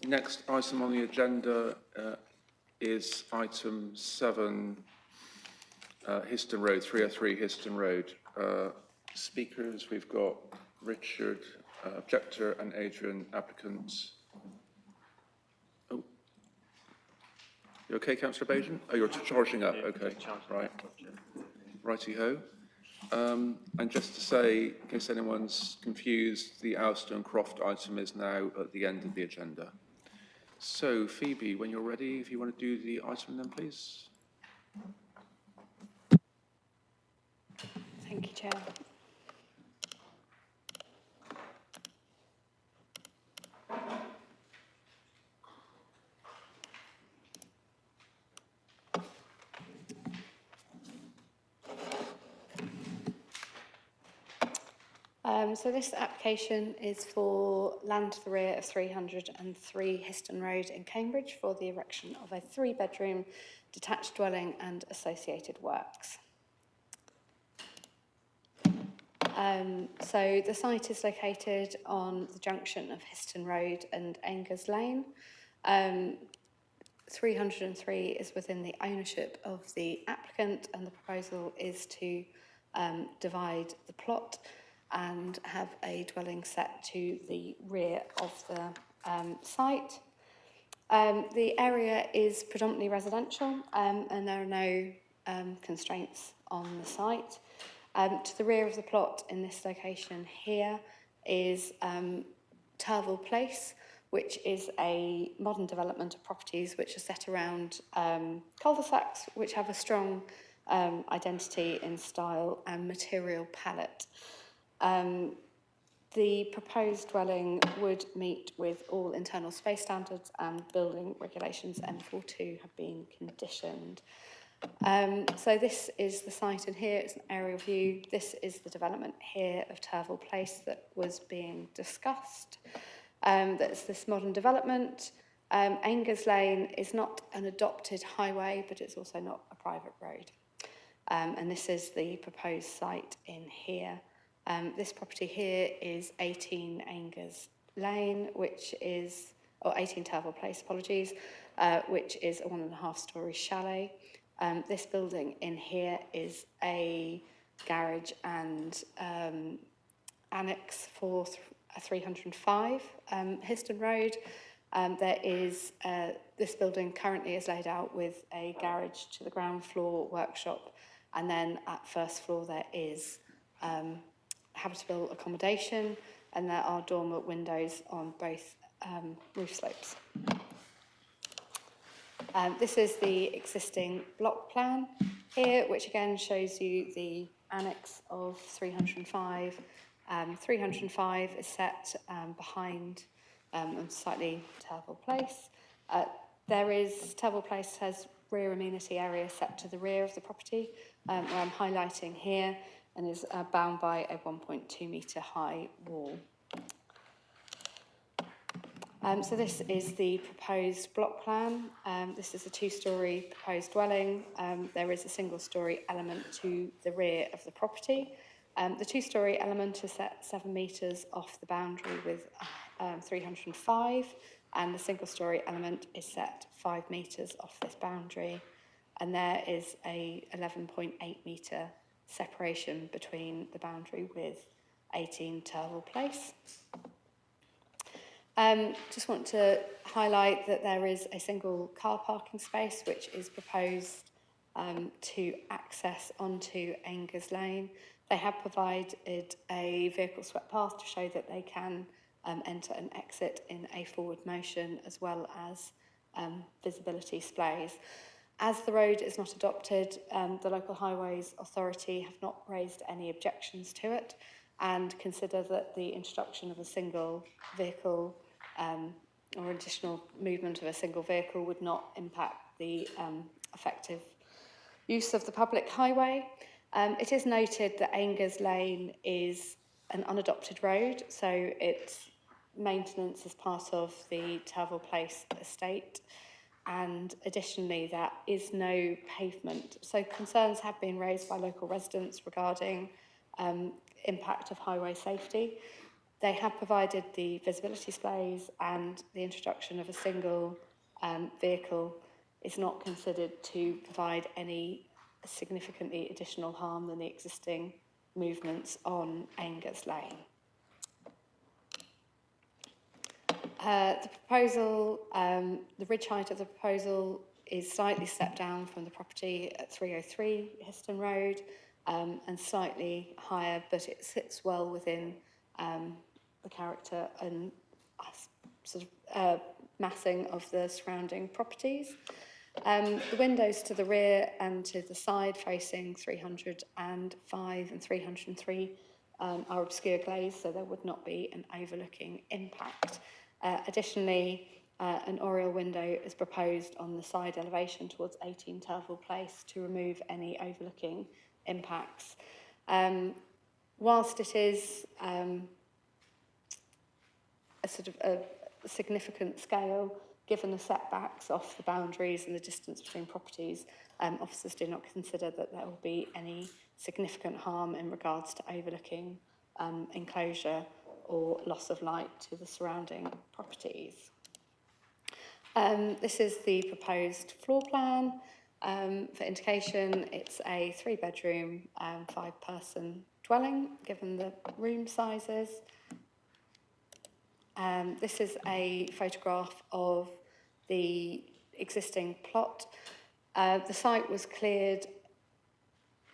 Next item on the agenda is item 7, Histon Road, 303 Histon Road. Speakers, we've got Richard, objector, and Adrian, applicant. Oh, you okay, Councillor Bajan? Oh, you're charging up, okay, right. Righty-ho. And just to say, in case anyone's confused, the Alston and Croft item is now at the end of the agenda. So, Phoebe, when you're ready, if you want to do the item then, please. Thank you, Chair. So this application is for land to the rear of 303 Histon Road in Cambridge for the erection of a 3-bedroom detached dwelling and associated works. So the site is located on the junction of Histon Road and Angers Lane. 303 is within the ownership of the applicant, and the proposal is to divide the plot and have a dwelling set to the rear of the site. The area is predominantly residential, and there are no constraints on the site. To the rear of the plot in this location here is Turville Place, which is a modern development of properties which are set around cul-de-sacs, which have a strong identity in style and material palette. The proposed dwelling would meet with all internal space standards, and building regulations N42 have been conditioned. So this is the site, and here it's an aerial view. This is the development here of Turville Place that was being discussed. That's this modern development. Angers Lane is not an adopted highway, but it's also not a private road. And this is the proposed site in here. This property here is 18 Angers Lane, which is, or 18 Turville Place, apologies, which is a 1.5-storey chalet. This building in here is a garage and annex for 305 Histon Road. There is, this building currently is laid out with a garage to the ground floor, workshop, and then at first floor there is habitable accommodation, and there are dormer windows on both roof slopes. This is the existing block plan here, which again shows you the annex of 305. 305 is set behind and slightly Turville Place. Turville Place has rear amenity area set to the rear of the property, where I'm highlighting here, and is bound by a 1.2 metre high wall. So this is the proposed block plan. This is a 2-storey proposed dwelling. There is a single-storey element to the rear of the property. The 2-storey element is set 7 metres off the boundary with 305, and the single-storey element is set 5 metres off this boundary. And there is a 11.8 metre separation between the boundary with 18 Turville Place. Just want to highlight that there is a single car parking space which is proposed to access onto Angers Lane. They have provided a vehicle swept path to show that they can enter and exit in a forward motion, as well as visibility displays. As the road is not adopted, the Local Highways Authority have not raised any objections to it, and consider that the introduction of a single vehicle or additional movement of a single vehicle would not impact the effective use of the public highway. It is noted that Angers Lane is an unadopted road, so its maintenance is part of the Turville Place estate, and additionally there is no pavement. So concerns have been raised by local residents regarding impact of highway safety. They have provided the visibility displays, and the introduction of a single vehicle is not considered to provide any significantly additional harm than the existing movements on Aingers Lane. The proposal, the ridge height of the proposal is slightly stepped down from the property at 303 Histon Road, and slightly higher, but it sits well within the character and sort of massing of the surrounding properties. The windows to the rear and to the side facing 305 and 303 are obscure glazed, so there would not be an overlooking impact. Additionally, an oriel window is proposed on the side elevation towards 18 Turville Place to remove any overlooking impacts. Whilst it is a sort of a significant scale, given the setbacks off the boundaries and the distance between properties, officers do not consider that there will be any significant harm in regards to overlooking enclosure or loss of light to the surrounding properties. This is the proposed floor plan. For indication, it's a 3-bedroom, 5-person dwelling, given the room sizes. This is a photograph of the existing plot. The site was cleared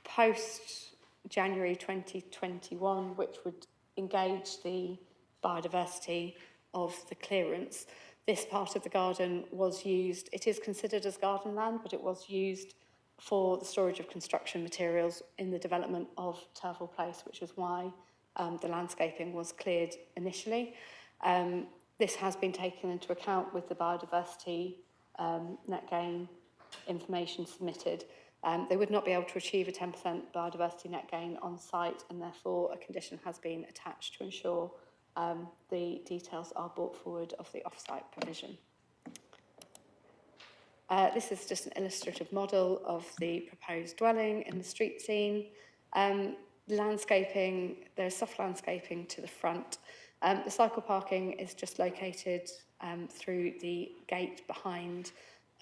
post January 2021, which would engage the biodiversity of the clearance. This part of the garden was used, it is considered as garden land, but it was used for the storage of construction materials in the development of Turville Place, which is why the landscaping was cleared initially. This has been taken into account with the biodiversity net gain information submitted. They would not be able to achieve a 10% biodiversity net gain on site, and therefore a condition has been attached to ensure the details are brought forward of the off-site provision. This is just an illustrative model of the proposed dwelling in the street scene. Landscaping, there's soft landscaping to the front. The cycle parking is just located through the gate behind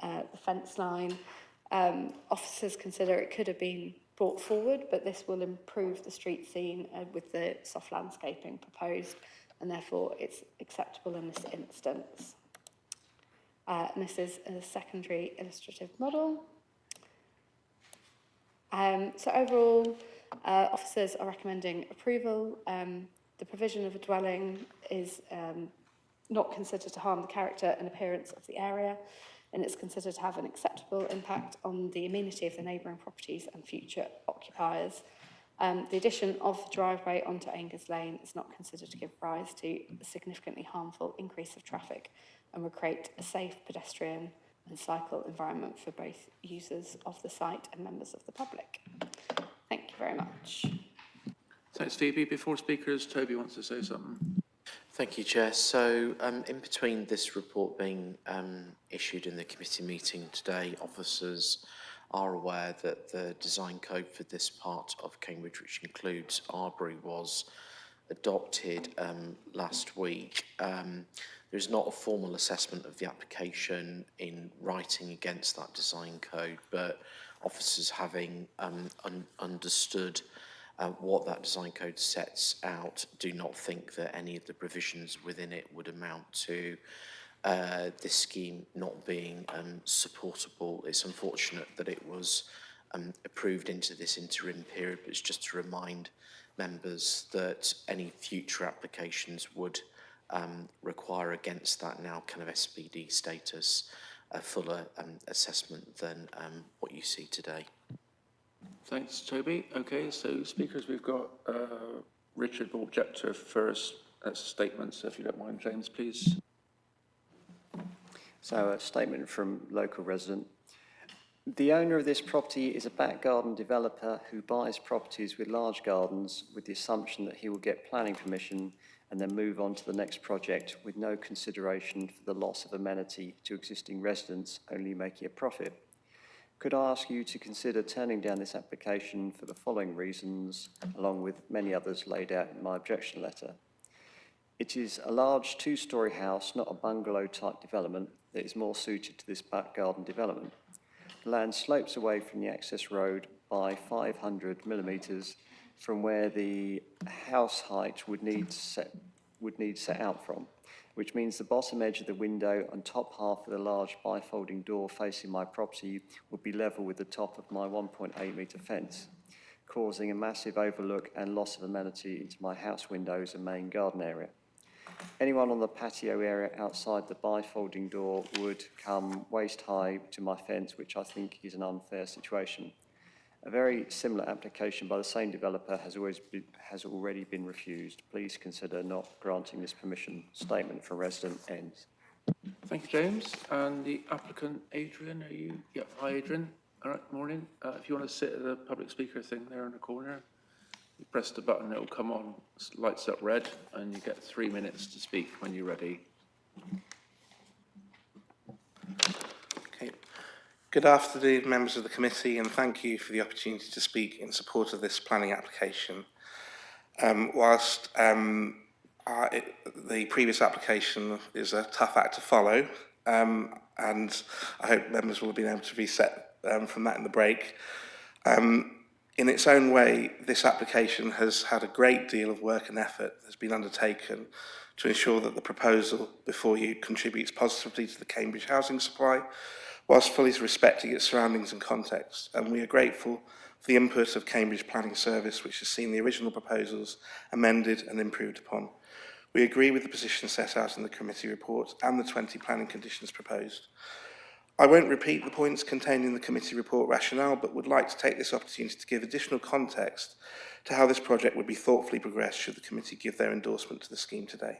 the fence line. Officers consider it could have been brought forward, but this will improve the street scene with the soft landscaping proposed, and therefore it's acceptable in this instance. And this is a secondary illustrative model. So overall, officers are recommending approval. The provision of a dwelling is not considered to harm the character and appearance of the area, and it's considered to have an acceptable impact on the amenity of the neighbouring properties and future occupiers. The addition of the driveway onto Aingers Lane is not considered to give rise to a significantly harmful increase of traffic and will create a safe pedestrian and cycle environment for both users of the site and members of the public. Thank you very much. Thanks, Phoebe. Before speakers, Toby wants to say something. Thank you, Chair. So in between this report being issued in the committee meeting today, officers are aware that the design code for this part of Cambridge, which includes Arbury, was adopted last week. There's not a formal assessment of the application in writing against that design code, but officers having understood what that design code sets out, do not think that any of the provisions within it would amount to this scheme not being supportable. It's unfortunate that it was approved into this interim period, but it's just to remind members that any future applications would require against that now kind of SPD status a fuller assessment than what you see today. Thanks, Toby. Okay, so speakers, we've got Richard will object to first statement, so if you don't mind, James, please. So a statement from local resident. The owner of this property is a back garden developer who buys properties with large gardens with the assumption that he will get planning permission and then move on to the next project with no consideration for the loss of amenity to existing residents, only making a profit. Could I ask you to consider turning down this application for the following reasons, along with many others laid out in my objection letter? It is a large two-storey house, not a bungalow-type development, that is more suited to this back garden development. The land slopes away from the access road by 500 millimetres from where the house height would need set out from, which means the bottom edge of the window and top half of the large bifolding door facing my property would be level with the top of my 1.8 metre fence, causing a massive overlook and loss of amenity into my house windows and main garden area. Anyone on the patio area outside the bifolding door would come waist high to my fence, which I think is an unfair situation. A very similar application by the same developer has already been refused. Please consider not granting this permission. Statement from resident ends. Thank you, James. And the applicant, Adrian, are you? Yep, hi, Adrian. All right, morning. If you want to sit at the public speaker thing there in the corner, you press the button, it'll come on, lights up red, and you get 3 minutes to speak when you're ready. Okay. Good afternoon, members of the committee, and thank you for the opportunity to speak in support of this planning application. Whilst the previous application is a tough act to follow, and I hope members will have been able to reset from that in the break. In its own way, this application has had a great deal of work and effort that's been undertaken to ensure that the proposal before you contributes positively to the Cambridge housing supply, whilst fully respecting its surroundings and context. And we are grateful for the input of Cambridge Planning Service, which has seen the original proposals amended and improved upon. We agree with the position set out in the committee report and the 20 planning conditions proposed. I won't repeat the points contained in the committee report rationale, but would like to take this opportunity to give additional context to how this project would be thoughtfully progressed should the committee give their endorsement to the scheme today.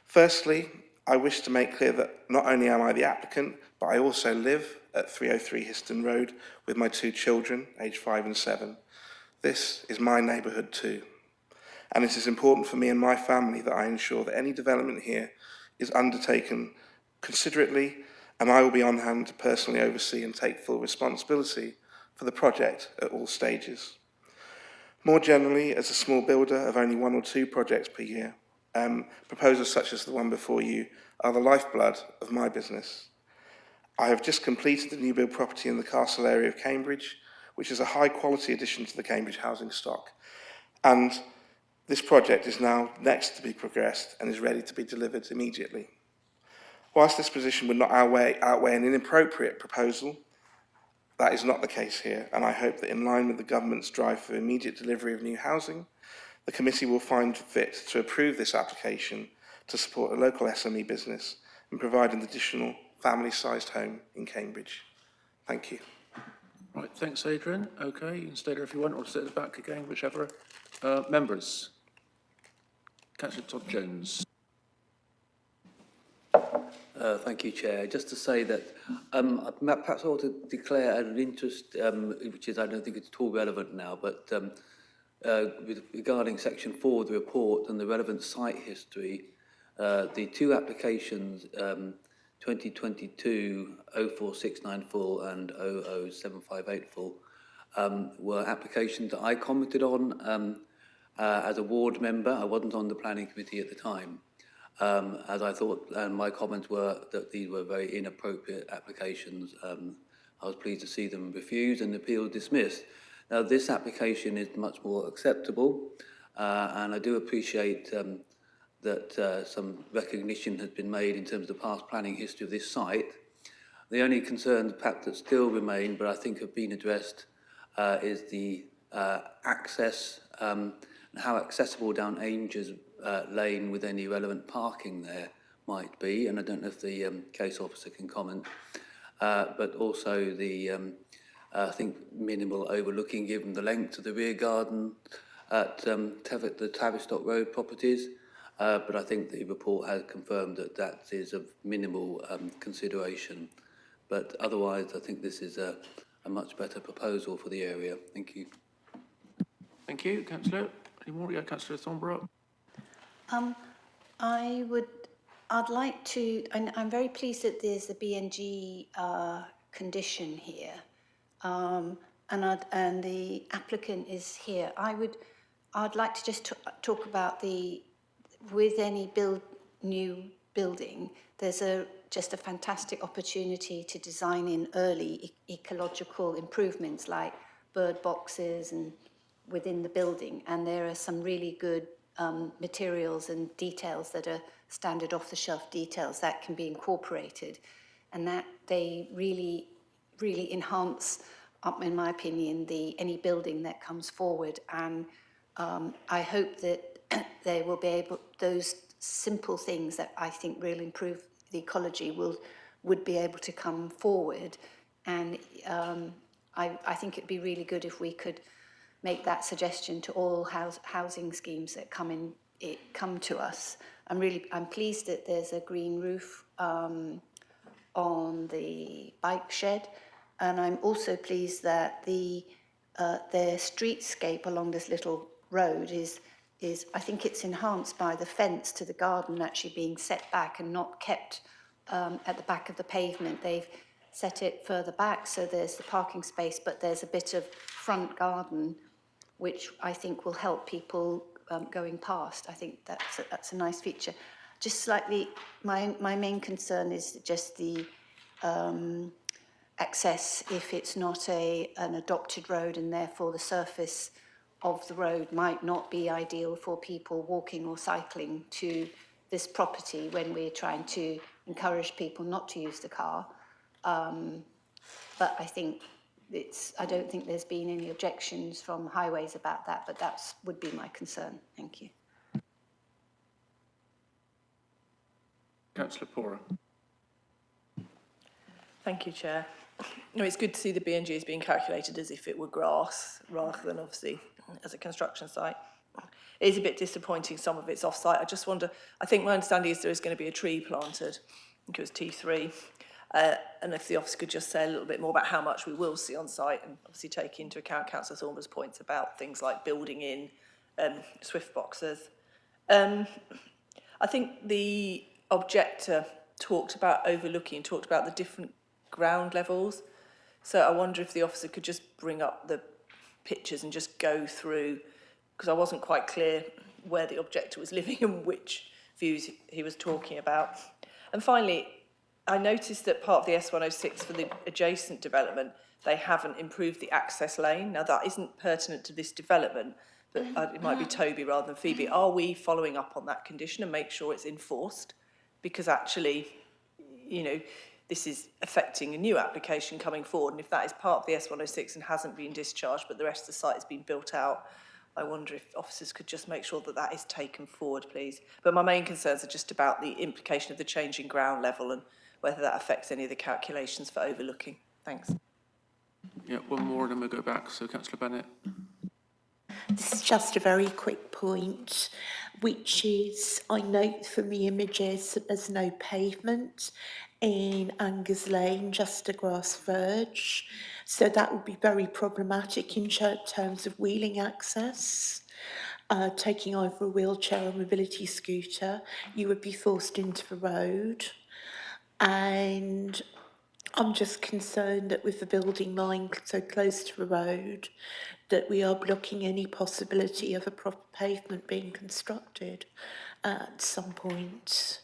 Firstly, I wish to make clear that not only am I the applicant, but I also live at 303 Histon Road with my 2 children, aged 5 and 7. This is my neighbourhood too. And it is important for me and my family that I ensure that any development here is undertaken considerately, and I will be on hand to personally oversee and take full responsibility for the project at all stages. More generally, as a small builder of only 1 or 2 projects per year, proposals such as the one before you are the lifeblood of my business. I have just completed a new build property in the Castle area of Cambridge, which is a high quality addition to the Cambridge housing stock. And this project is now next to be progressed and is ready to be delivered immediately. Whilst this position would not outweigh an inappropriate proposal, that is not the case here, and I hope that in line with the government's drive for immediate delivery of new housing, the committee will find fit to approve this application to support a local SME business and provide an additional family-sized home in Cambridge. Thank you. Right, thanks, Adrian. Okay, you can stay there if you want, or sit at the back again, whichever. Members. Councillor Todd Jones. Thank you, Chair. Just to say that perhaps I ought to declare an interest, which is, I don't think it's at all relevant now, but regarding section 4 of the report and the relevant site history, the 2 applications, 2022 04694 and 00758 were applications that I commented on as a ward member. I wasn't on the planning committee at the time. As I thought, my comments were that these were very inappropriate applications. I was pleased to see them refused and the appeal dismissed. Now, this application is much more acceptable, and I do appreciate that some recognition has been made in terms of the past planning history of this site. The only concerns perhaps that still remain, but I think have been addressed, is the access and how accessible down Angers Lane with any relevant parking there might be, and I don't know if the case officer can comment, but also the I think minimal overlooking given the length of the rear garden at the Tavistock Road properties, but I think the report has confirmed that that is of minimal consideration, but otherwise I think this is a much better proposal for the area. Thank you. Thank you, Councillor. Any more? Yeah, Councillor Thornborough. I'd like to, and I'm very pleased that there's a BNG condition here, and the applicant is here. I'd like to just talk about the with any new building, there's just a fantastic opportunity to design in early ecological improvements like bird boxes and within the building. And there are some really good materials and details that are standard off-the-shelf details that can be incorporated, and that they really enhance, in my opinion, any building that comes forward. And I hope that they will be able, those simple things that I think really improve the ecology would be able to come forward. And I think it'd be really good if we could make that suggestion to all housing schemes that come to us. I'm pleased that there's a green roof on the bike shed, and I'm also pleased that the streetscape along this little road is I think it's enhanced by the fence to the garden actually being set back and not kept at the back of the pavement. They've set it further back, so there's the parking space, but there's a bit of front garden, which I think will help people going past. I think that's a nice feature. Just slightly, my main concern is just the access if it's not an adopted road, and therefore the surface of the road might not be ideal for people walking or cycling to this property when we're trying to encourage people not to use the car. But I think I don't think there's been any objections from highways about that, but that would be my concern. Thank you. Councillor Pora. Thank you, Chair. No, it's good to see the BNG is being calculated as if it were grass rather than obviously as a construction site. It is a bit disappointing, some of it's off-site. I just wonder, I think my understanding is there is going to be a tree planted. I think it was T3. And if the officer could just say a little bit more about how much we will see on site, and obviously take into account Councillor Thornborough's points about things like building in Swift boxes. I think the objector talked about overlooking, talked about the different ground levels. So I wonder if the officer could just bring up the pictures and just go through, because I wasn't quite clear where the objector was living and which views he was talking about. And finally, I noticed that part of the S106 for the adjacent development, they haven't improved the access lane. Now that isn't pertinent to this development, but it might be Toby rather than Phoebe. Are we following up on that condition and make sure it's enforced? Because actually, you know, this is affecting a new application coming forward, and if that is part of the S106 and hasn't been discharged, but the rest of the site has been built out, I wonder if officers could just make sure that that is taken forward, please. But my main concerns are just about the implication of the change in ground level and whether that affects any of the calculations for overlooking. Thanks. Yeah, one more and then we'll go back. So Councillor Bennett. This is just a very quick point, which is, I note from the images that there's no pavement in Angers Lane, just a grass verge. So that would be very problematic in terms of wheeling access. Taking either a wheelchair or mobility scooter, you would be forced into the road. And I'm just concerned that with the building line so close to the road, that we are blocking any possibility of a proper pavement being constructed at some point.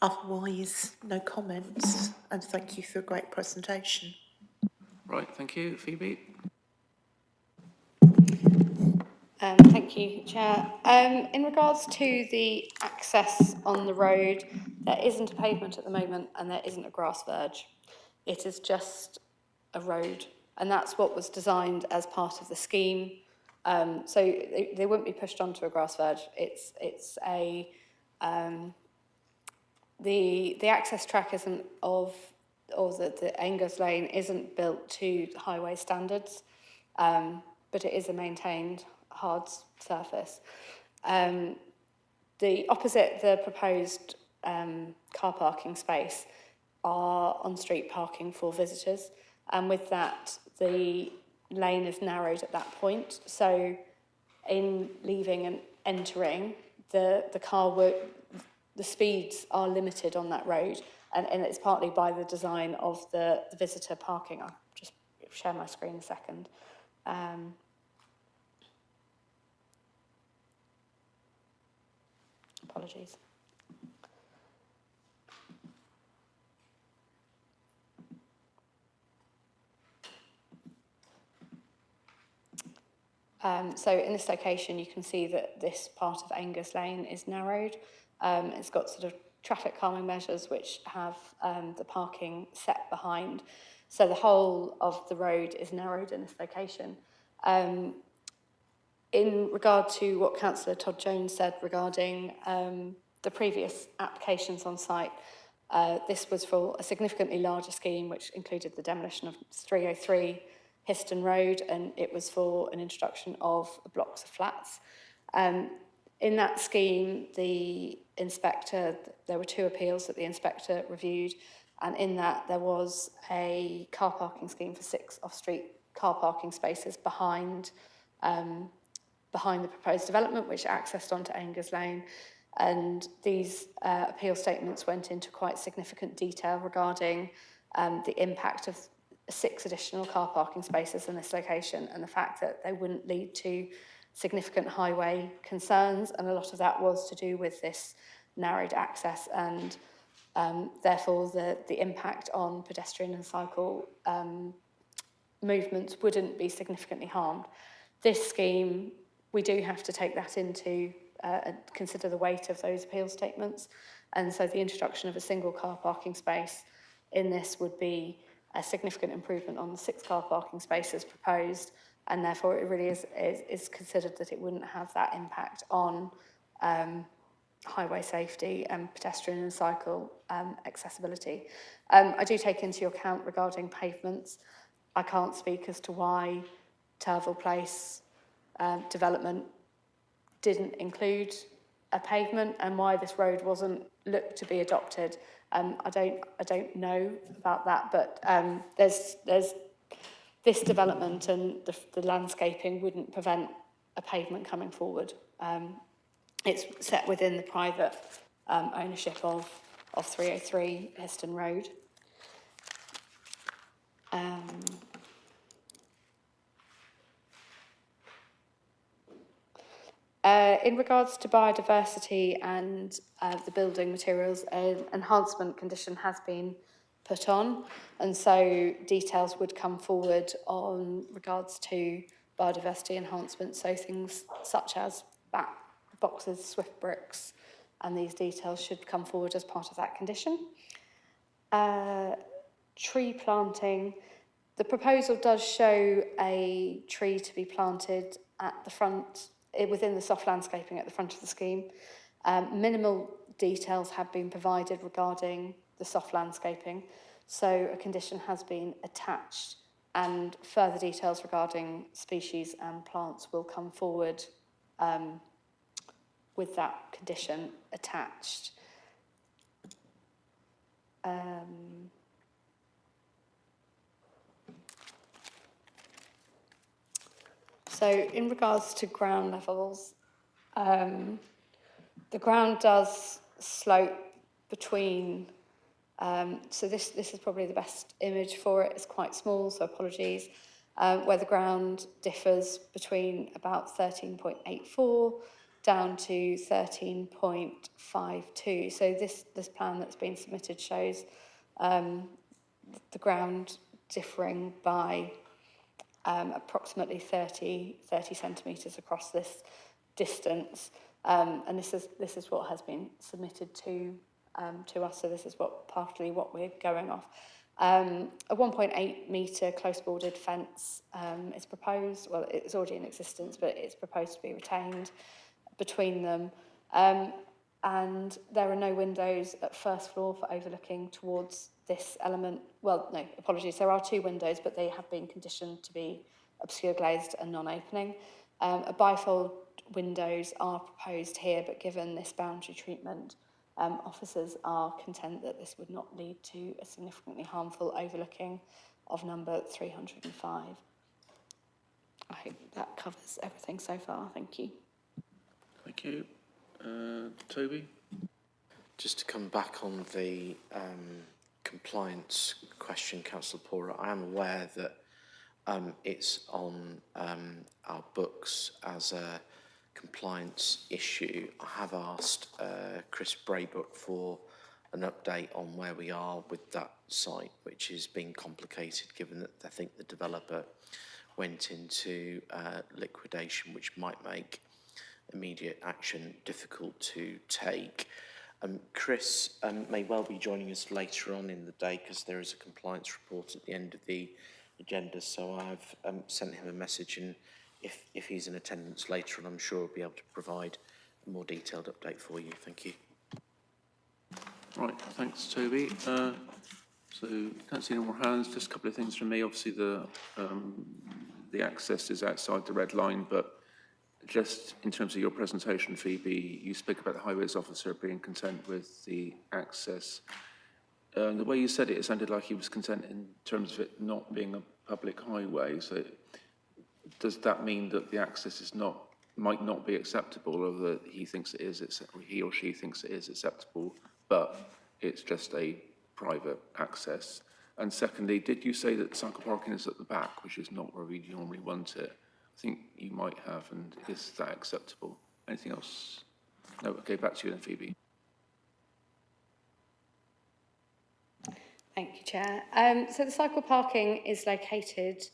Otherwise, no comments, and thank you for a great presentation. Right, thank you. Phoebe? Thank you, Chair. In regards to the access on the road, there isn't a pavement at the moment and there isn't a grass verge. It is just a road, and that's what was designed as part of the scheme. So they wouldn't be pushed onto a grass verge. It's a the access track isn't the Angers Lane isn't built to highway standards, but it is a maintained hard surface. The opposite the proposed car parking space are on-street parking for visitors, and with that the lane is narrowed at that point. So in leaving and entering, the speeds are limited on that road, and it's partly by the design of the visitor parking. I'll just share my screen a second. Apologies. So in this location, you can see that this part of Angus Lane is narrowed. It's got sort of traffic calming measures which have the parking set behind. So the whole of the road is narrowed in this location. In regard to what Councillor Todd Jones said regarding the previous applications on site, this was for a significantly larger scheme which included the demolition of 303 Histon Road, and it was for an introduction of blocks of flats. In that scheme, the inspector, there were 2 appeals that the inspector reviewed, and in that there was a car parking scheme for 6 off-street car parking spaces behind the proposed development, which accessed onto Angus Lane. And these appeal statements went into quite significant detail regarding the impact of 6 additional car parking spaces in this location and the fact that they wouldn't lead to significant highway concerns, and a lot of that was to do with this narrowed access and therefore the impact on pedestrian and cycle movements wouldn't be significantly harmed. This scheme, we do have to take that into consider the weight of those appeal statements, and so the introduction of a single car parking space in this would be a significant improvement on the 6 car parking spaces proposed, and therefore it really is considered that it wouldn't have that impact on highway safety and pedestrian and cycle accessibility. I do take into account regarding pavements. I can't speak as to why Turville Place development didn't include a pavement and why this road wasn't looked to be adopted. I don't know about that, but there's this development and the landscaping wouldn't prevent a pavement coming forward. It's set within the private ownership of 303 Histon Road. In regards to biodiversity and the building materials, an enhancement condition has been put on, and so details would come forward on regards to biodiversity enhancement, so things such as bat boxes, swift bricks, and these details should come forward as part of that condition. Tree planting, the proposal does show a tree to be planted at the front, within the soft landscaping at the front of the scheme. Minimal details have been provided regarding the soft landscaping, so a condition has been attached, and further details regarding species and plants will come forward with that condition attached. So in regards to ground levels, the ground does slope between, so this is probably the best image for it. It's quite small, so apologies, where the ground differs between about 13.84 down to 13.52. So this plan that's been submitted shows the ground differing by approximately 30 centimetres across this distance, and this is what has been submitted to us. So this is partly what we're going off. A 1.8 metre close bordered fence is proposed. Well, it's already in existence, but it's proposed to be retained between them. And there are no windows at first floor for overlooking towards this element. Well, no, apologies. There are 2 windows, but they have been conditioned to be obscure glazed and non-opening. A bifold windows are proposed here, but given this boundary treatment, officers are content that this would not lead to a significantly harmful overlooking of number 305. I hope that covers everything so far. Thank you. Thank you. Toby? Just to come back on the compliance question, Councillor Pora, I am aware that it's on our books as a compliance issue, I have asked Chris Braybook for an update on where we are with that site, which is being complicated given that I think the developer went into liquidation, which might make immediate action difficult to take. Chris may well be joining us later on in the day because there is a compliance report at the end of the agenda, so I've sent him a message, and if he's in attendance later on, I'm sure he'll be able to provide a more detailed update for you. Thank you. Right, thanks, Toby. So, can't see any more hands. Just a couple of things from me. Obviously, the access is outside the red line, but just in terms of your presentation, Phoebe, you spoke about the highways officer being content with the access. The way you said it, it sounded like he was content in terms of it not being a public highway. So, does that mean that the access is might not be acceptable, or that he thinks it is, he or she thinks it is acceptable, but it's just a private access? And secondly, did you say that cycle parking is at the back, which is not where we normally want it? I think you might have, and is that acceptable? Anything else? No, okay, back to you then, Phoebe. Thank you, Chair. So the cycle parking is located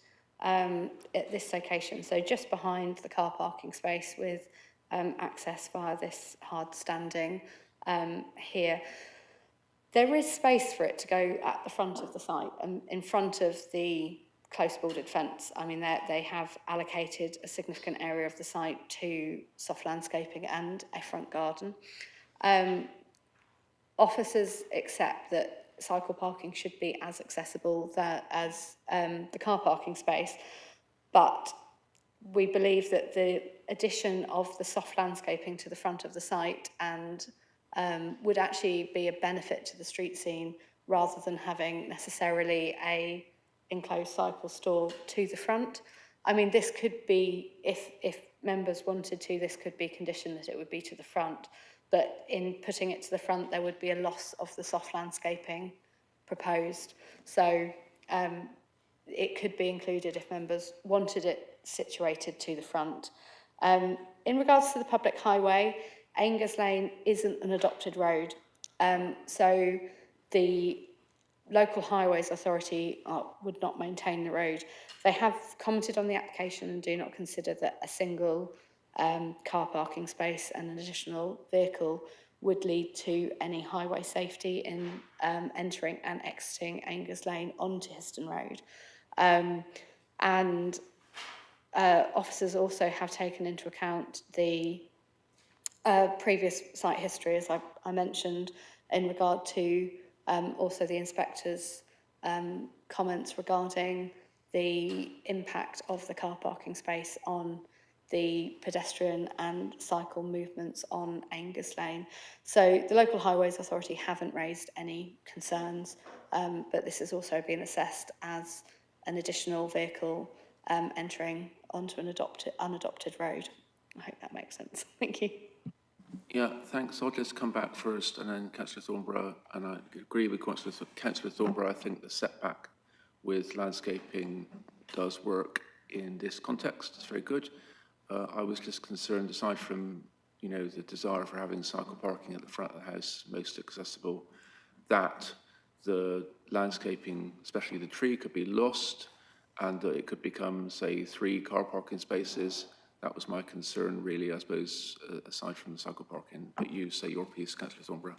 at this location, so just behind the car parking space with access via this hard standing here. There is space for it to go at the front of the site and in front of the close bordered fence. I mean, they have allocated a significant area of the site to soft landscaping and a front garden. Officers accept that cycle parking should be as accessible as the car parking space, but we believe that the addition of the soft landscaping to the front of the site and would actually be a benefit to the street scene rather than having necessarily a enclosed cycle store to the front. I mean, this could be, if members wanted to, this could be conditioned that it would be to the front, but in putting it to the front, there would be a loss of the soft landscaping proposed. So it could be included if members wanted it situated to the front. In regards to the public highway, Aingers Lane isn't an adopted road. So the local highways authority would not maintain the road. They have commented on the application and do not consider that a single car parking space and an additional vehicle would lead to any highway safety in entering and exiting Aingers Lane onto Histon Road. And officers also have taken into account the previous site history, as I mentioned, in regard to also the inspector's comments regarding the impact of the car parking space on the pedestrian and cycle movements on Aingers Lane. So the local highways authority haven't raised any concerns, but this has also been assessed as an additional vehicle entering onto an unadopted road. I hope that makes sense. Thank you. Yeah, thanks. I'll just come back first, and then Councillor Thornborough, and I agree with Councillor Thornborough. I think the setback with landscaping does work in this context. It's very good. I was just concerned, aside from, you know, the desire for having cycle parking at the front of the house most accessible, that the landscaping, especially the tree, could be lost and that it could become, say, 3 car parking spaces. That was my concern, really, I suppose, aside from the cycle parking. But you say your piece, Councillor Thornborough.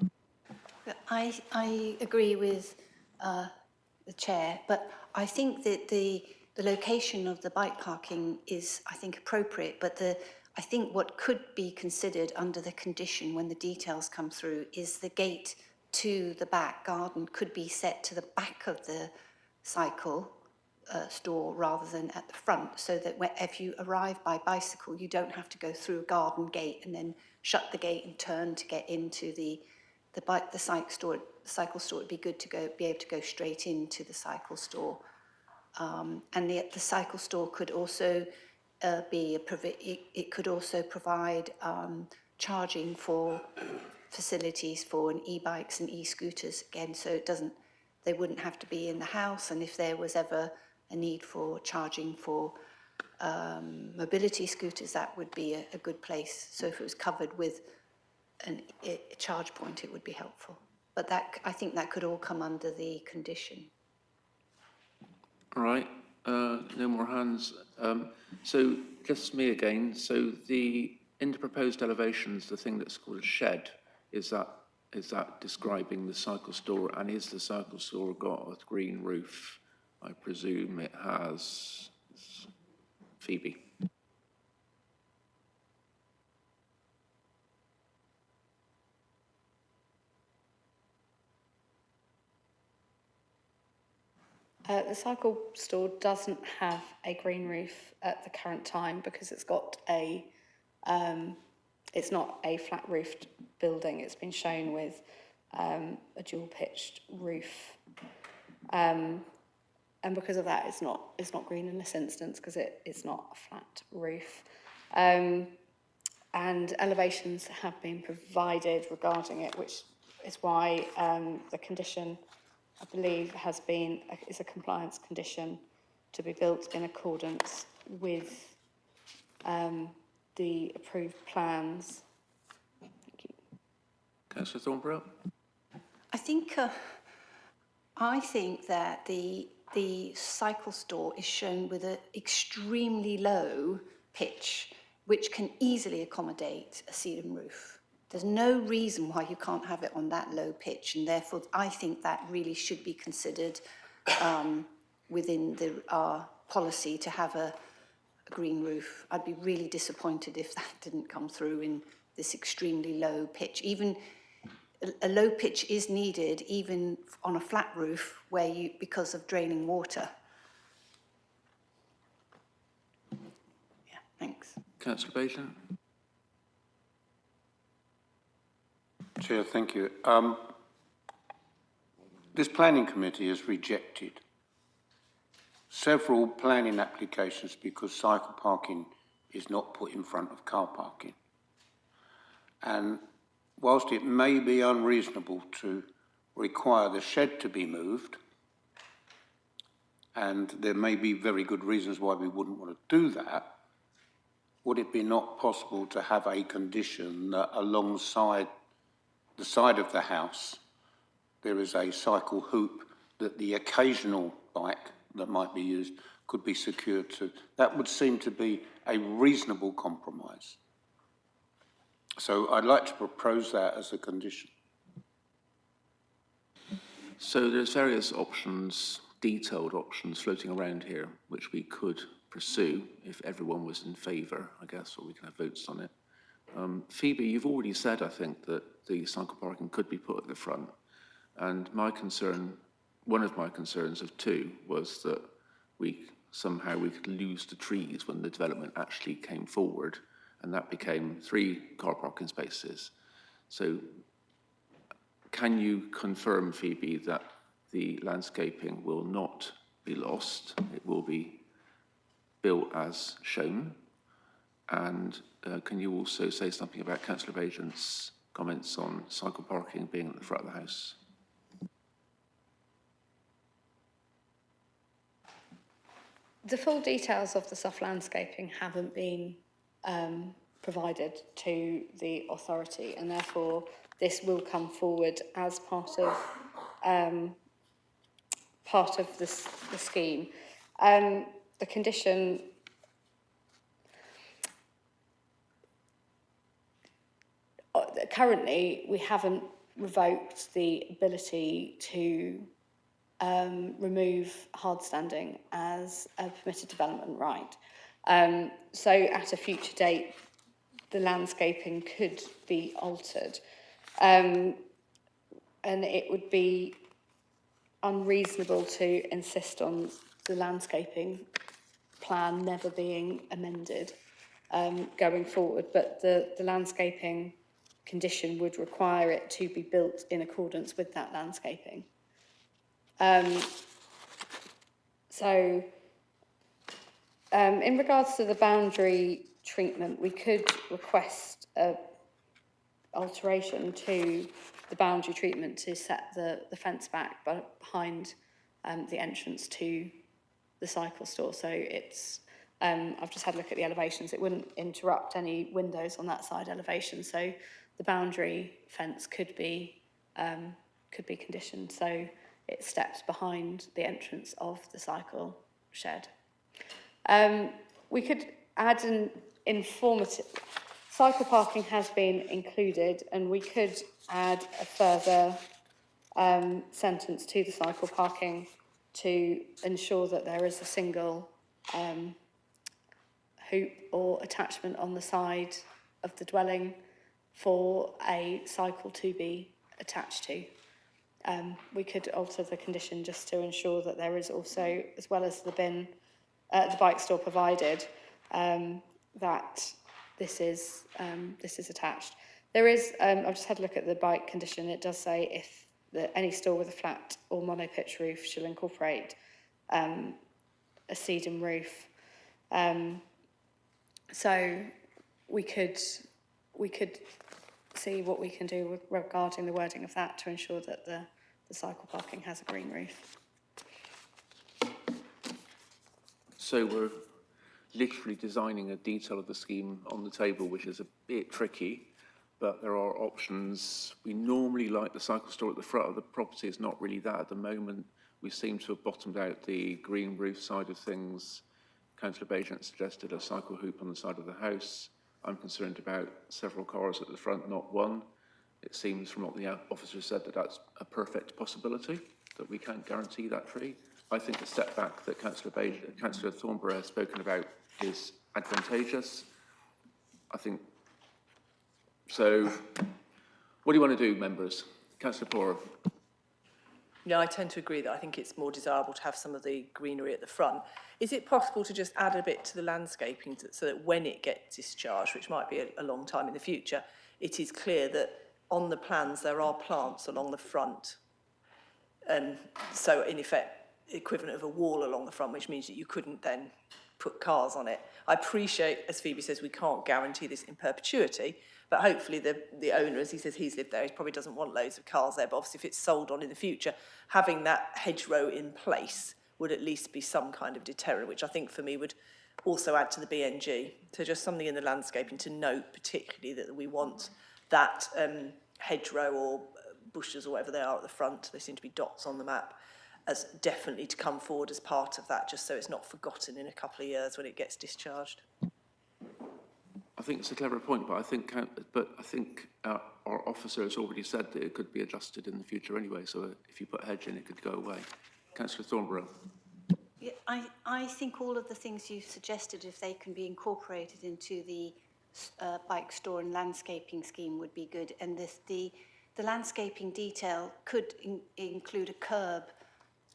I agree with the chair, but I think that the location of the bike parking is, I think, appropriate, but I think what could be considered under the condition when the details come through is the gate to the back garden could be set to the back of the cycle store rather than at the front, so that if you arrive by bicycle, you don't have to go through a garden gate and then shut the gate and turn to get into the cycle store. It'd be good to be able to go straight into the cycle store. And the cycle store could also it could also provide charging for facilities for e-bikes and e-scooters again, so they wouldn't have to be in the house, and if there was ever a need for charging for mobility scooters, that would be a good place. So if it was covered with a charge point, it would be helpful. But that, I think that could all come under the condition. All right, no more hands. So just me again. So in the proposed elevations, the thing that's called a shed, is that describing the cycle store? And is the cycle store got a green roof? I presume it has. Phoebe. The cycle store doesn't have a green roof at the current time because it's got it's not a flat roofed building. It's been shown with a dual pitched roof. And because of that, it's not green in this instance because it's not a flat roof. And elevations have been provided regarding it, which is why the condition, I believe, is a compliance condition to be built in accordance with the approved plans. Thank you. Councillor Thornborough? I think that the cycle store is shown with an extremely low pitch, which can easily accommodate a ceiling roof. There's no reason why you can't have it on that low pitch, and therefore I think that really should be considered within our policy to have a green roof. I'd be really disappointed if that didn't come through in this extremely low pitch. Even a low pitch is needed even on a flat roof because of draining water. Yeah, thanks. Councillor Bajan? Chair, thank you. This planning committee has rejected several planning applications because cycle parking is not put in front of car parking. And whilst it may be unreasonable to require the shed to be moved, and there may be very good reasons why we wouldn't want to do that, would it be not possible to have a condition that alongside the side of the house there is a cycle hoop that the occasional bike that might be used could be secured to? That would seem to be a reasonable compromise. So I'd like to propose that as a condition. So there's various options, detailed options floating around here, which we could pursue if everyone was in favour, I guess, or we can have votes on it. Phoebe, you've already said, I think, that the cycle parking could be put at the front. And my concern, one of my concerns of two, was that somehow we could lose the trees when the development actually came forward, and that became 3 car parking spaces. So can you confirm, Phoebe, that the landscaping will not be lost? It will be built as shown? And can you also say something about Councillor Bajan's comments on cycle parking being at the front of the house? The full details of the soft landscaping haven't been provided to the authority, and therefore this will come forward as part of the scheme. The condition currently, we haven't revoked the ability to remove hard standing as a permitted development right. So at a future date, the landscaping could be altered. And it would be unreasonable to insist on the landscaping plan never being amended going forward, but the landscaping condition would require it to be built in accordance with that landscaping. In regards to the boundary treatment, we could request an alteration to the boundary treatment to set the fence back behind the entrance to the cycle store, so it's I've just had a look at the elevations. It wouldn't interrupt any windows on that side elevation, so the boundary fence could be conditioned so it steps behind the entrance of the cycle shed. We could add an informative. Cycle parking has been included, and we could add a further sentence to the cycle parking to ensure that there is a single hoop or attachment on the side of the dwelling for a cycle to be attached to. We could alter the condition just to ensure that there is also, as well as the bin, the bike store provided, that this is attached. There is, I've just had a look at the bike condition. It does say if any store with a flat or mono-pitch roof shall incorporate a sedum roof. So we could see what we can do regarding the wording of that to ensure that the cycle parking has a green roof. So we're literally designing a detail of the scheme on the table, which is a bit tricky, but there are options. We normally like the cycle store at the front of the property. It's not really that at the moment. We seem to have bottomed out the green roof side of things. Councillor Bagent suggested a cycle hoop on the side of the house. I'm concerned about several cars at the front, not one. It seems from what the officer said that that's a perfect possibility, that we can't guarantee that tree. I think the setback that Councillor Thornborough has spoken about is advantageous. I think, so what do you want to do, members? Councillor Poorer. No, I tend to agree that I think it's more desirable to have some of the greenery at the front. Is it possible to just add a bit to the landscaping so that when it gets discharged, which might be a long time in the future, it is clear that on the plans there are plants along the front? So in effect, equivalent of a wall along the front, which means that you couldn't then put cars on it. I appreciate, as Phoebe says, we can't guarantee this in perpetuity, but hopefully the owner, as he says he's lived there, he probably doesn't want loads of cars there, but obviously if it's sold on in the future, having that hedgerow in place would at least be some kind of deterrent, which I think for me would also add to the BNG. So just something in the landscaping to note, particularly that we want that hedgerow or bushes or whatever they are at the front, they seem to be dots on the map, as definitely to come forward as part of that, just so it's not forgotten in a couple of years when it gets discharged. I think it's a clever point, but I think our officer has already said that it could be adjusted in the future anyway, so if you put a hedge in, it could go away. Councillor Thornborough. Yeah, I think all of the things you've suggested, if they can be incorporated into the bike store and landscaping scheme, would be good. And the landscaping detail could include a curb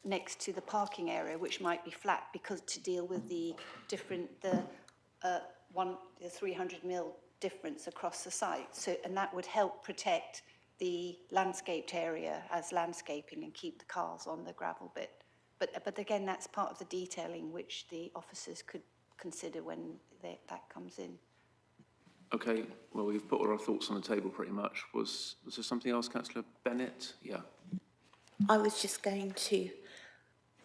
next to the parking area, which might be flat, because to deal with the 300 mil difference across the site. So, and that would help protect the landscaped area as landscaping and keep the cars on the gravel bit. But again, that's part of the detailing which the officers could consider when that comes in. Okay, well, we've put all our thoughts on the table pretty much. Was there something else, Councillor Bennett? Yeah. I was just going to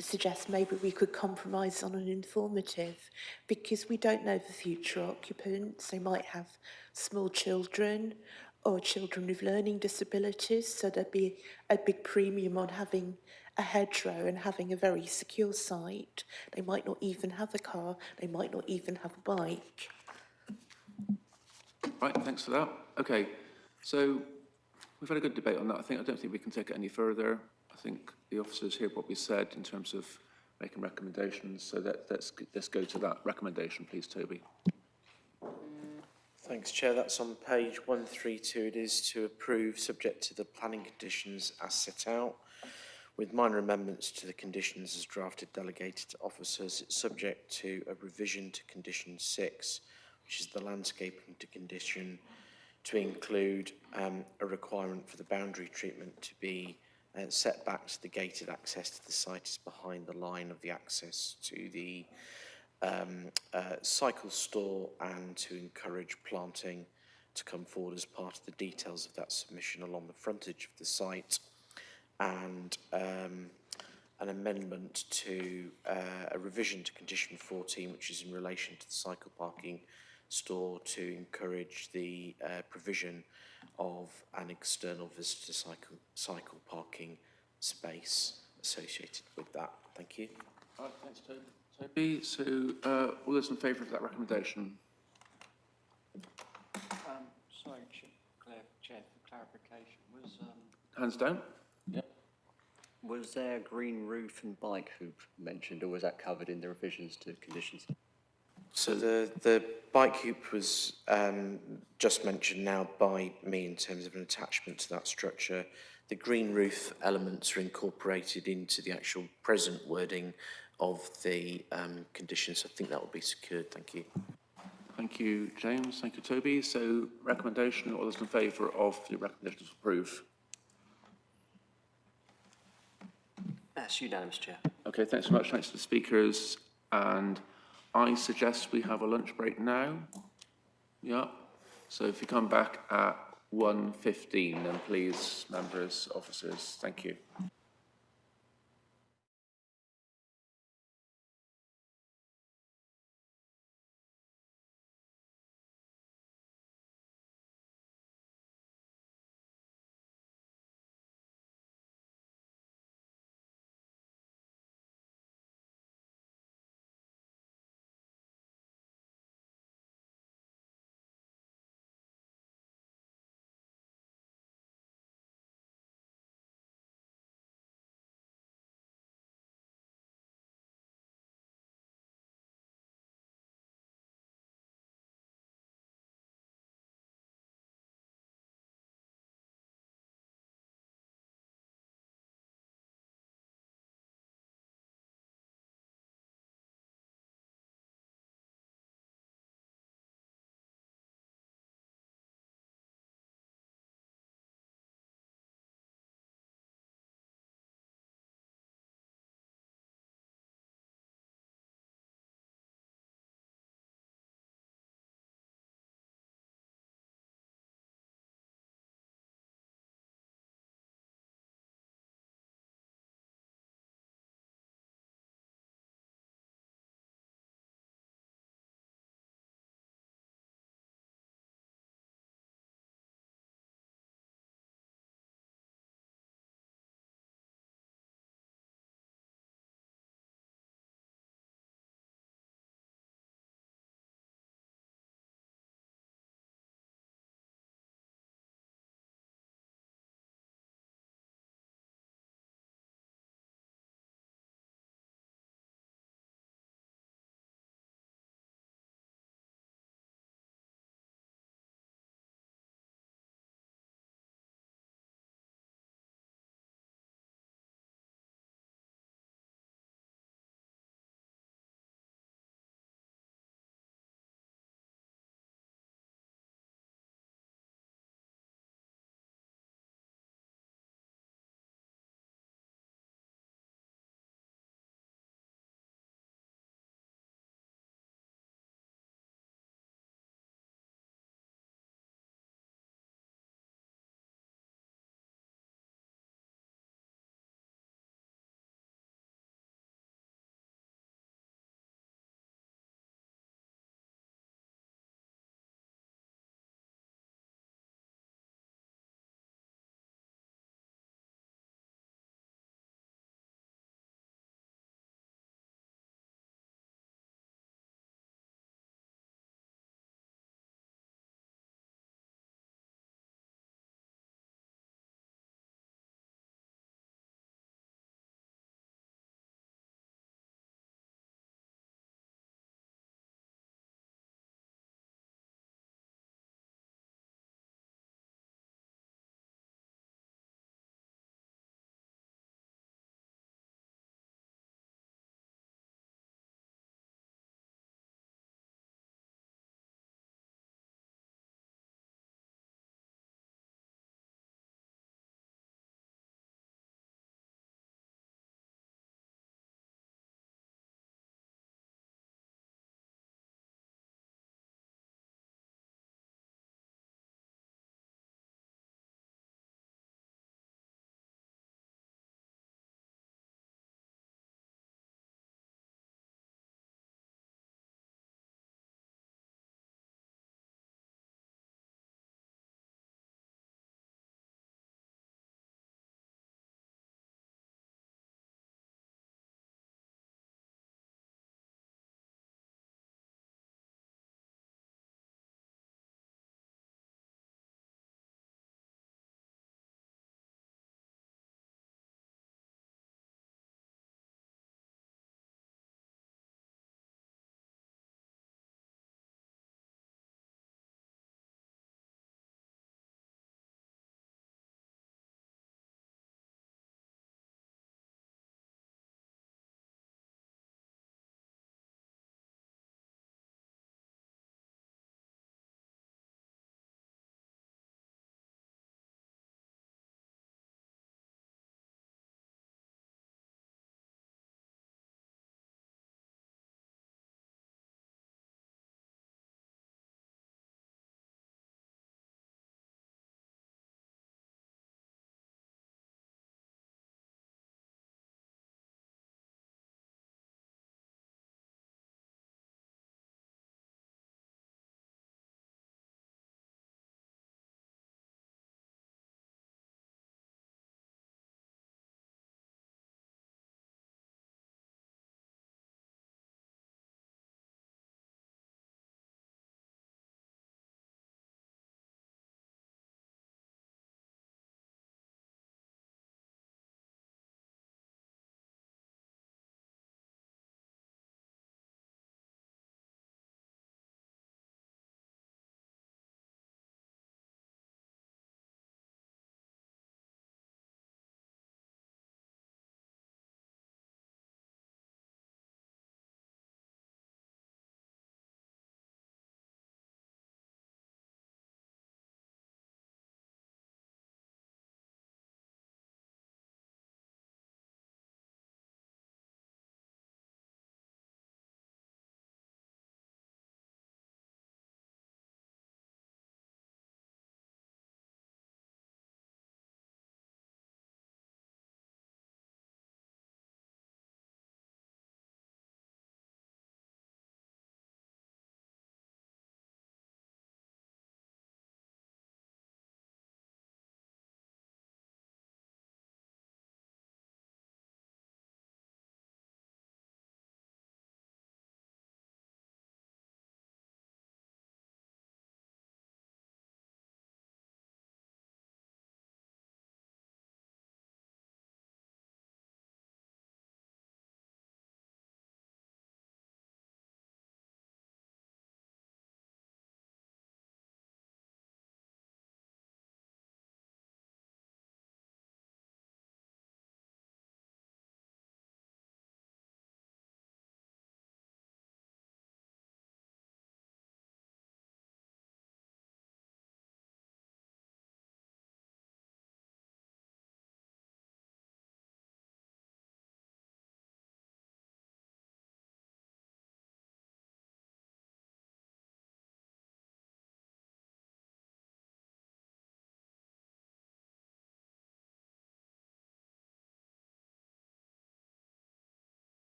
suggest maybe we could compromise on an informative, because we don't know the future occupants. They might have small children or children with learning disabilities, so there'd be a big premium on having a hedgerow and having a very secure site. They might not even have a car, they might not even have a bike. Right, thanks for that. Okay, so we've had a good debate on that. I don't think we can take it any further. I think the officers heard what we said in terms of making recommendations, so let's go to that recommendation, please, Toby. Thanks, Chair. That's on page 132. It is to approve, subject to the planning conditions as set out, with minor amendments to the conditions as drafted delegated to officers. It's subject to a revision to condition 6, which is the landscaping to condition, to include a requirement for the boundary treatment to be set back to the gated access to the site is behind the line of the access to the cycle store, and to encourage planting to come forward as part of the details of that submission along the frontage of the site, and an amendment to a revision to condition 14, which is in relation to the cycle parking store, to encourage the provision of an external visitor cycle parking space associated with that. Thank you. All right, thanks, Toby. So, all those in favour of that recommendation? Sorry, Chair, for clarification, was Hands down. Was there green roof and bike hoop mentioned, or was that covered in the revisions to conditions? So the bike hoop was just mentioned now by me in terms of an attachment to that structure. The green roof elements are incorporated into the actual present wording of the conditions. I think that will be secured. Thank you. Thank you, James. Thank you, Toby. So, recommendation, all those in favour of the recommendation to approve? that's unanimous, Chair. Okay, thanks so much. Thanks to the speakers. And I suggest we have a lunch break now. Yeah. So if you come back at 1:15, then please, members, officers, thank you.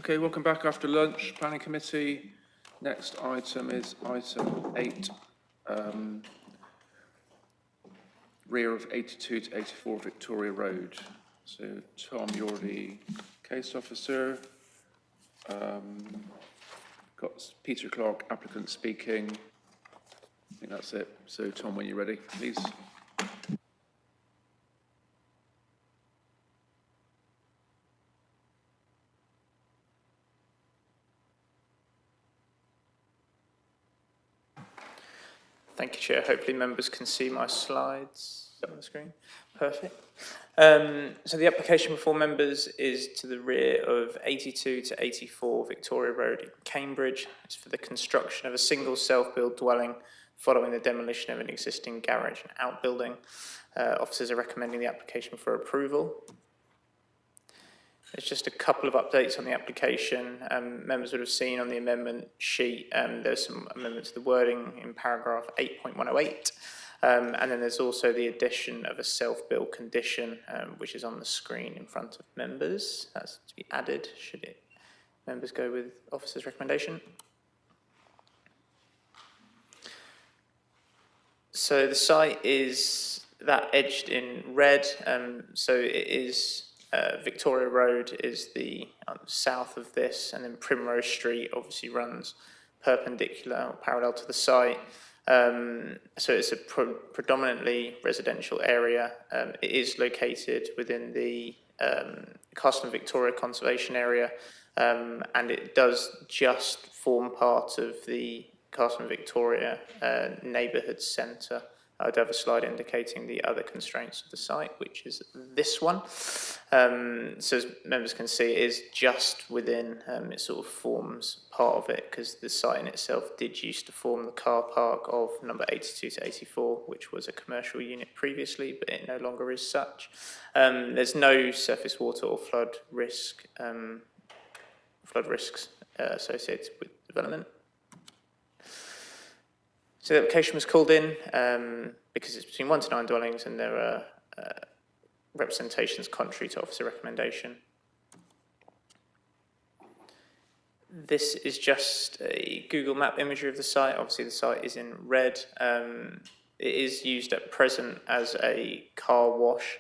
Okay, welcome back after lunch, Planning Committee. Next item is item 8, rear of 82 to 84 Victoria Road. So, Tom, you're the case officer. Got Peter Clark, applicant, speaking. I think that's it. So, Tom, when you're ready, please. Thank you, Chair. Hopefully members can see my slides on the screen. Perfect. So the application before members is to the rear of 82 to 84 Victoria Road in Cambridge. It's for the construction of a single self-build dwelling following the demolition of an existing garage and outbuilding. Officers are recommending the application for approval. There's just a couple of updates on the application. Members would have seen on the amendment sheet, there's some amendments to the wording in paragraph 8.108. And then there's also the addition of a self-build condition, which is on the screen in front of members. That's to be added should members go with officer's recommendation. So the site is that edged in red. So it is Victoria Road is the south of this, and then Primrose Street obviously runs perpendicular or parallel to the site. So it's a predominantly residential area. It is located within the Castle and Victoria Conservation Area, and it does just form part of the Castle and Victoria Neighbourhood Centre. I would have a slide indicating the other constraints of the site, which is this one. So as members can see, it is just within, it sort of forms part of it, because the site in itself did used to form the car park of number 82 to 84, which was a commercial unit previously, but it no longer is such. There's no surface water or flood risks associated with development. So the application was called in because it's between 1 to 9 dwellings, and there are representations contrary to officer recommendation. This is just a Google Map imagery of the site. Obviously the site is in red. It is used at present as a car wash,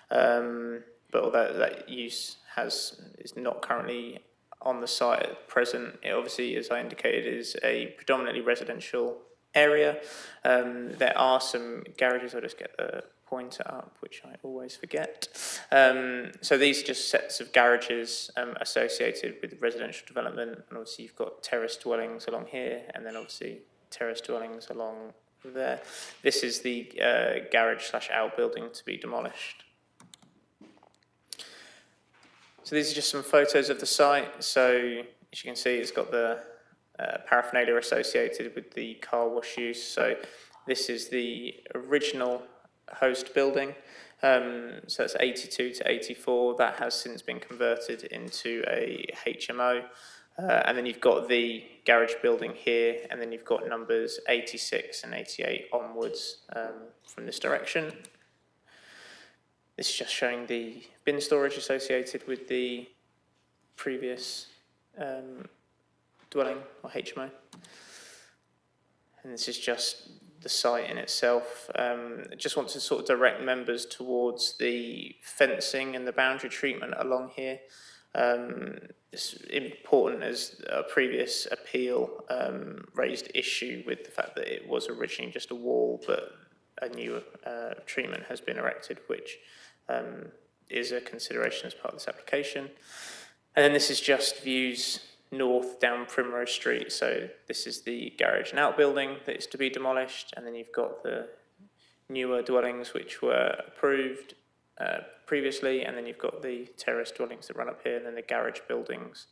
but although that use is not currently on the site at present, it obviously, as I indicated, is a predominantly residential area. There are some garages. I'll just get the pointer up, which I always forget. So these are just sets of garages associated with residential development, and obviously you've got terrace dwellings along here, and then obviously terrace dwellings along there. This is the garage / outbuilding to be demolished. So these are just some photos of the site. So as you can see, it's got the paraphernalia associated with the car wash use. So this is the original host building. So it's 82 to 84. That has since been converted into a HMO. And then you've got the garage building here, and then you've got numbers 86 and 88 onwards from this direction. This is just showing the bin storage associated with the previous dwelling or HMO. And this is just the site in itself. I just want to sort of direct members towards the fencing and the boundary treatment along here. It's important, as a previous appeal raised issue with the fact that it was originally just a wall, but a new treatment has been erected, which is a consideration as part of this application. And then this is just views north down Primrose Street. So this is the garage and outbuilding that is to be demolished, and then you've got the newer dwellings which were approved previously, and then you've got the terrace dwellings that run up here, and then the garage buildings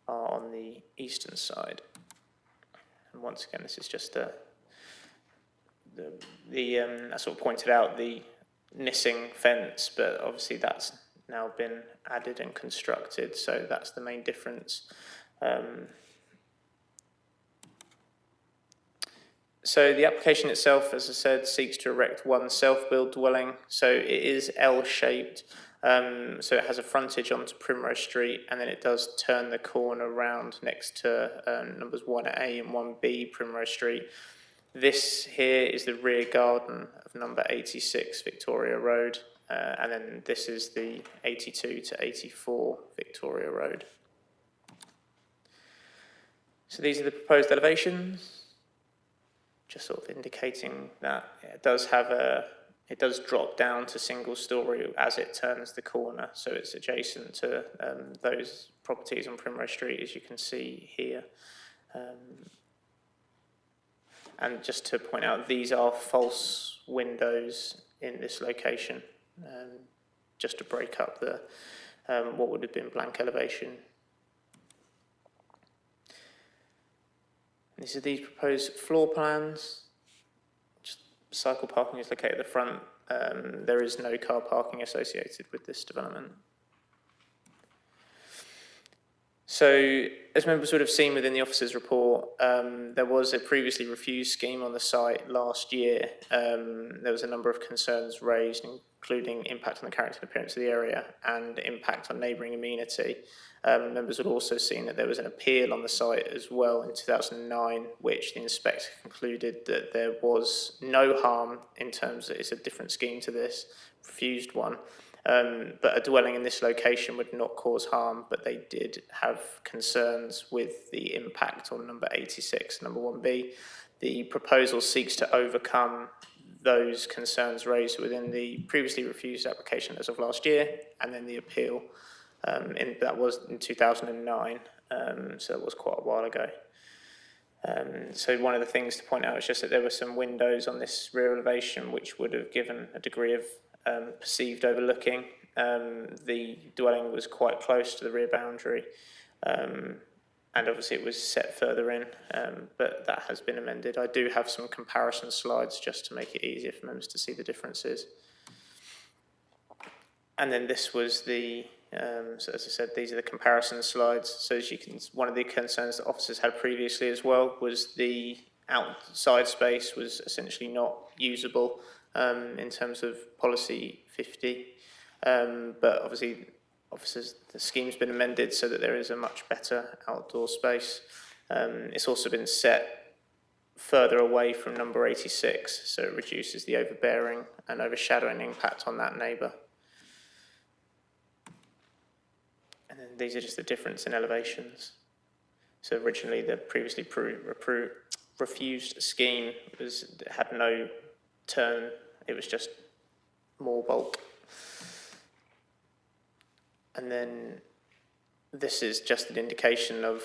are on the eastern side. And once again, this is just I sort of pointed out the missing fence, but obviously that's now been added and constructed, so that's the main difference. So the application itself, as I said, seeks to erect one self-build dwelling. So it is L-shaped. So it has a frontage onto Primrose Street, and then it does turn the corner round next to numbers 1A and 1B Primrose Street. This here is the rear garden of number 86 Victoria Road, and then this is the 82 to 84 Victoria Road. So these are the proposed elevations, just sort of indicating that it does drop down to single story as it turns the corner, so it's adjacent to those properties on Primrose Street, as you can see here. And just to point out, these are false windows in this location, just to break up the what would have been blank elevation. These are these proposed floor plans. Just cycle parking is located at the front. There is no car parking associated with this development. So, as members would have seen within the officer's report, there was a previously refused scheme on the site last year. There was a number of concerns raised, including impact on the character and appearance of the area and impact on neighbouring amenity. Members would also seen that there was an appeal on the site as well in 2009, which the inspector concluded that there was no harm in terms that it's a different scheme to this refused one. But a dwelling in this location would not cause harm, but they did have concerns with the impact on number 86, number 1B. The proposal seeks to overcome those concerns raised within the previously refused application as of last year, and then the appeal, that was in 2009, so it was quite a while ago. So one of the things to point out is just that there were some windows on this rear elevation which would have given a degree of perceived overlooking. The dwelling was quite close to the rear boundary, and obviously it was set further in, but that has been amended. I do have some comparison slides just to make it easier for members to see the differences. And then this was the, so as I said, these are the comparison slides. So as you can, one of the concerns that officers had previously as well was the outside space was essentially not usable in terms of policy 50. But obviously, officers, the scheme's been amended so that there is a much better outdoor space. It's also been set further away from number 86, so it reduces the overbearing and overshadowing impact on that neighbour. And then these are just the difference in elevations. So originally the previously refused scheme had no turn, it was just more bulk. And then this is just an indication of,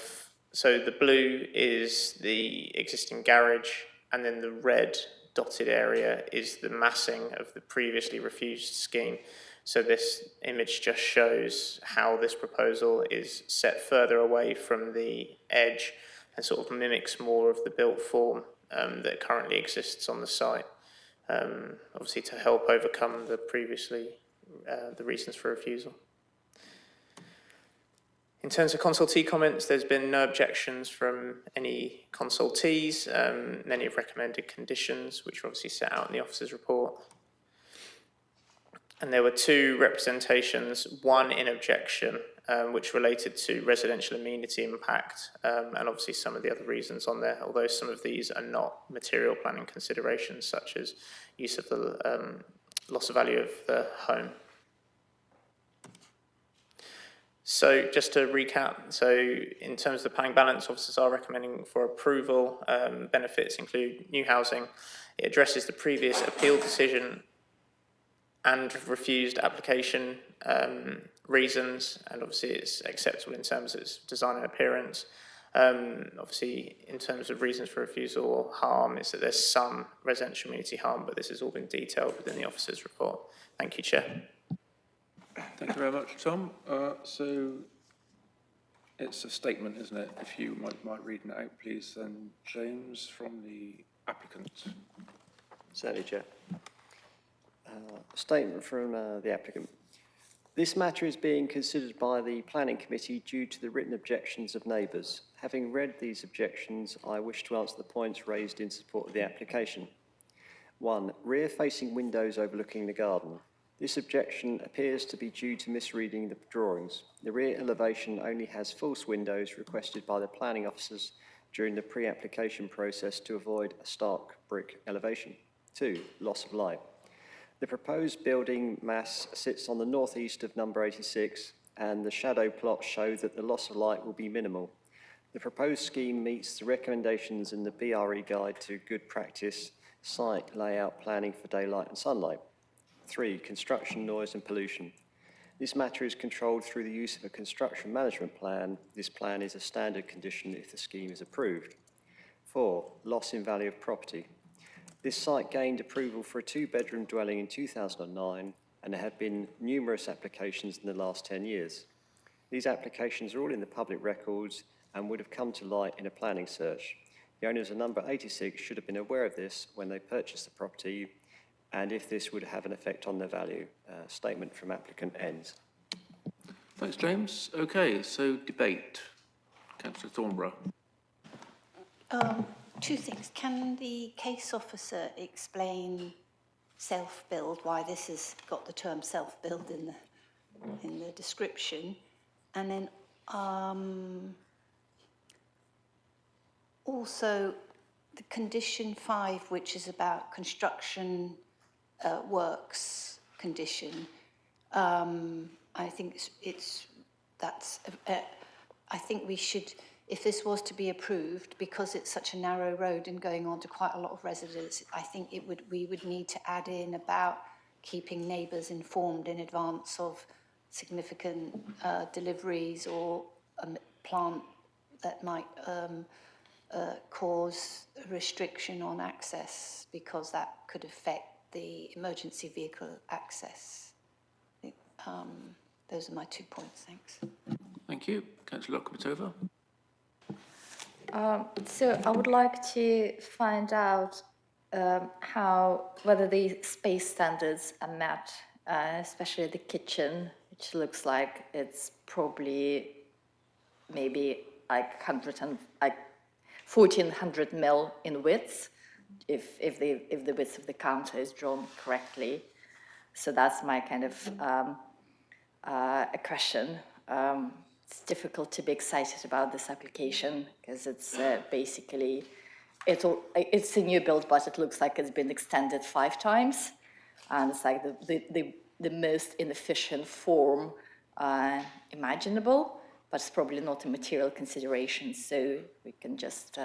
so the blue is the existing garage, and then the red dotted area is the massing of the previously refused scheme. So this image just shows how this proposal is set further away from the edge and sort of mimics more of the built form that currently exists on the site. Obviously to help overcome the the reasons for refusal. In terms of consultee comments, there's been no objections from any consultees. Many have recommended conditions, which are obviously set out in the officer's report. And there were two representations, one in objection, which related to residential amenity impact, and obviously some of the other reasons on there, although some of these are not material planning considerations, such as use of the loss of value of the home. So just to recap, so in terms of the planning balance, officers are recommending for approval. Benefits include new housing. It addresses the previous appeal decision and refused application reasons, and obviously it's acceptable in terms of its design and appearance. Obviously, in terms of reasons for refusal or harm, is that there's some residential community harm, but this has all been detailed within the officer's report. Thank you, Chair. Thank you very much, Tom. So it's a statement, isn't it? If you might read it out, please. Then James from the applicant. Certainly, Chair. Statement from the applicant. This matter is being considered by the Planning Committee due to the written objections of neighbours. Having read these objections, I wish to answer the points raised in support of the application. 1. Rear-facing windows overlooking the garden. This objection appears to be due to misreading the drawings. The rear elevation only has false windows requested by the planning officers during the pre-application process to avoid a stark brick elevation. 2, loss of light. The proposed building mass sits on the northeast of number 86, and the shadow plots show that the loss of light will be minimal. The proposed scheme meets the recommendations in the BRE Guide to Good Practice Site Layout Planning for Daylight and Sunlight. 3, construction noise and pollution. This matter is controlled through the use of a construction management plan. This plan is a standard condition if the scheme is approved. 4, loss in value of property. This site gained approval for a 2-bedroom dwelling in 2009, and there have been numerous applications in the last 10 years. These applications are all in the public records and would have come to light in a planning search. The owners of number 86 should have been aware of this when they purchased the property, and if this would have an effect on their value. Statement from applicant ends. Thanks, James. Okay, so debate. Councillor Thornborough. 2 things. Can the case officer explain self-build, why this has got the term self-build in the description? And then also the condition 5, which is about construction works condition. I think I think we should, if this was to be approved, because it's such a narrow road and going on to quite a lot of residents, I think we would need to add in about keeping neighbours informed in advance of significant deliveries or a plant that might cause a restriction on access, because that could affect the emergency vehicle access. I think, those are my 2 points. Thanks. Thank you. Councillor Lokopatova. So I would like to find out whether the space standards are met, especially the kitchen, which looks like it's probably maybe like 1400 mil in width, if the width of the counter is drawn correctly. So that's my kind of a question. It's difficult to be excited about this application because it's basically, it's a new build, but it looks like it's been extended 5 times. And it's like the most inefficient form imaginable, but it's probably not a material consideration. So we can just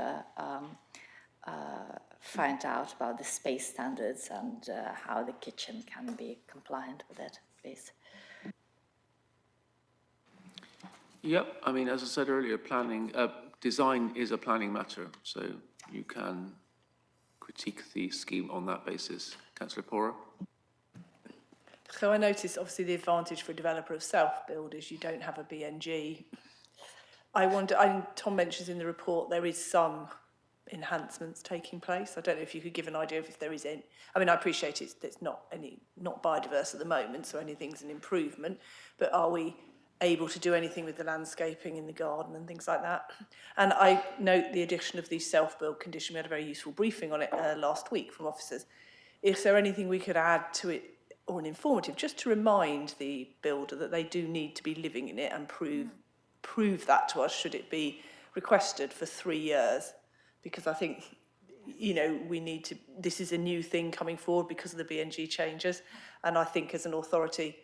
find out about the space standards and how the kitchen can be compliant with it, please. Yep, I mean, as I said earlier, design is a planning matter, so you can critique the scheme on that basis. Councillor Pora. So I noticed obviously the advantage for a developer of self-build is you don't have a BNG. I wonder, Tom mentions in the report there is some enhancements taking place. I don't know if you could give an idea of if there is any. I mean, I appreciate it's not biodiverse at the moment, so anything's an improvement, but are we able to do anything with the landscaping in the garden and things like that? And I note the addition of the self-build condition. We had a very useful briefing on it last week from officers. Is there anything we could add to it, or an informative, just to remind the builder that they do need to be living in it and prove that to us should it be requested for 3 years? Because I think, you know, we need to, this is a new thing coming forward because of the BNG changes. And I think as an authority,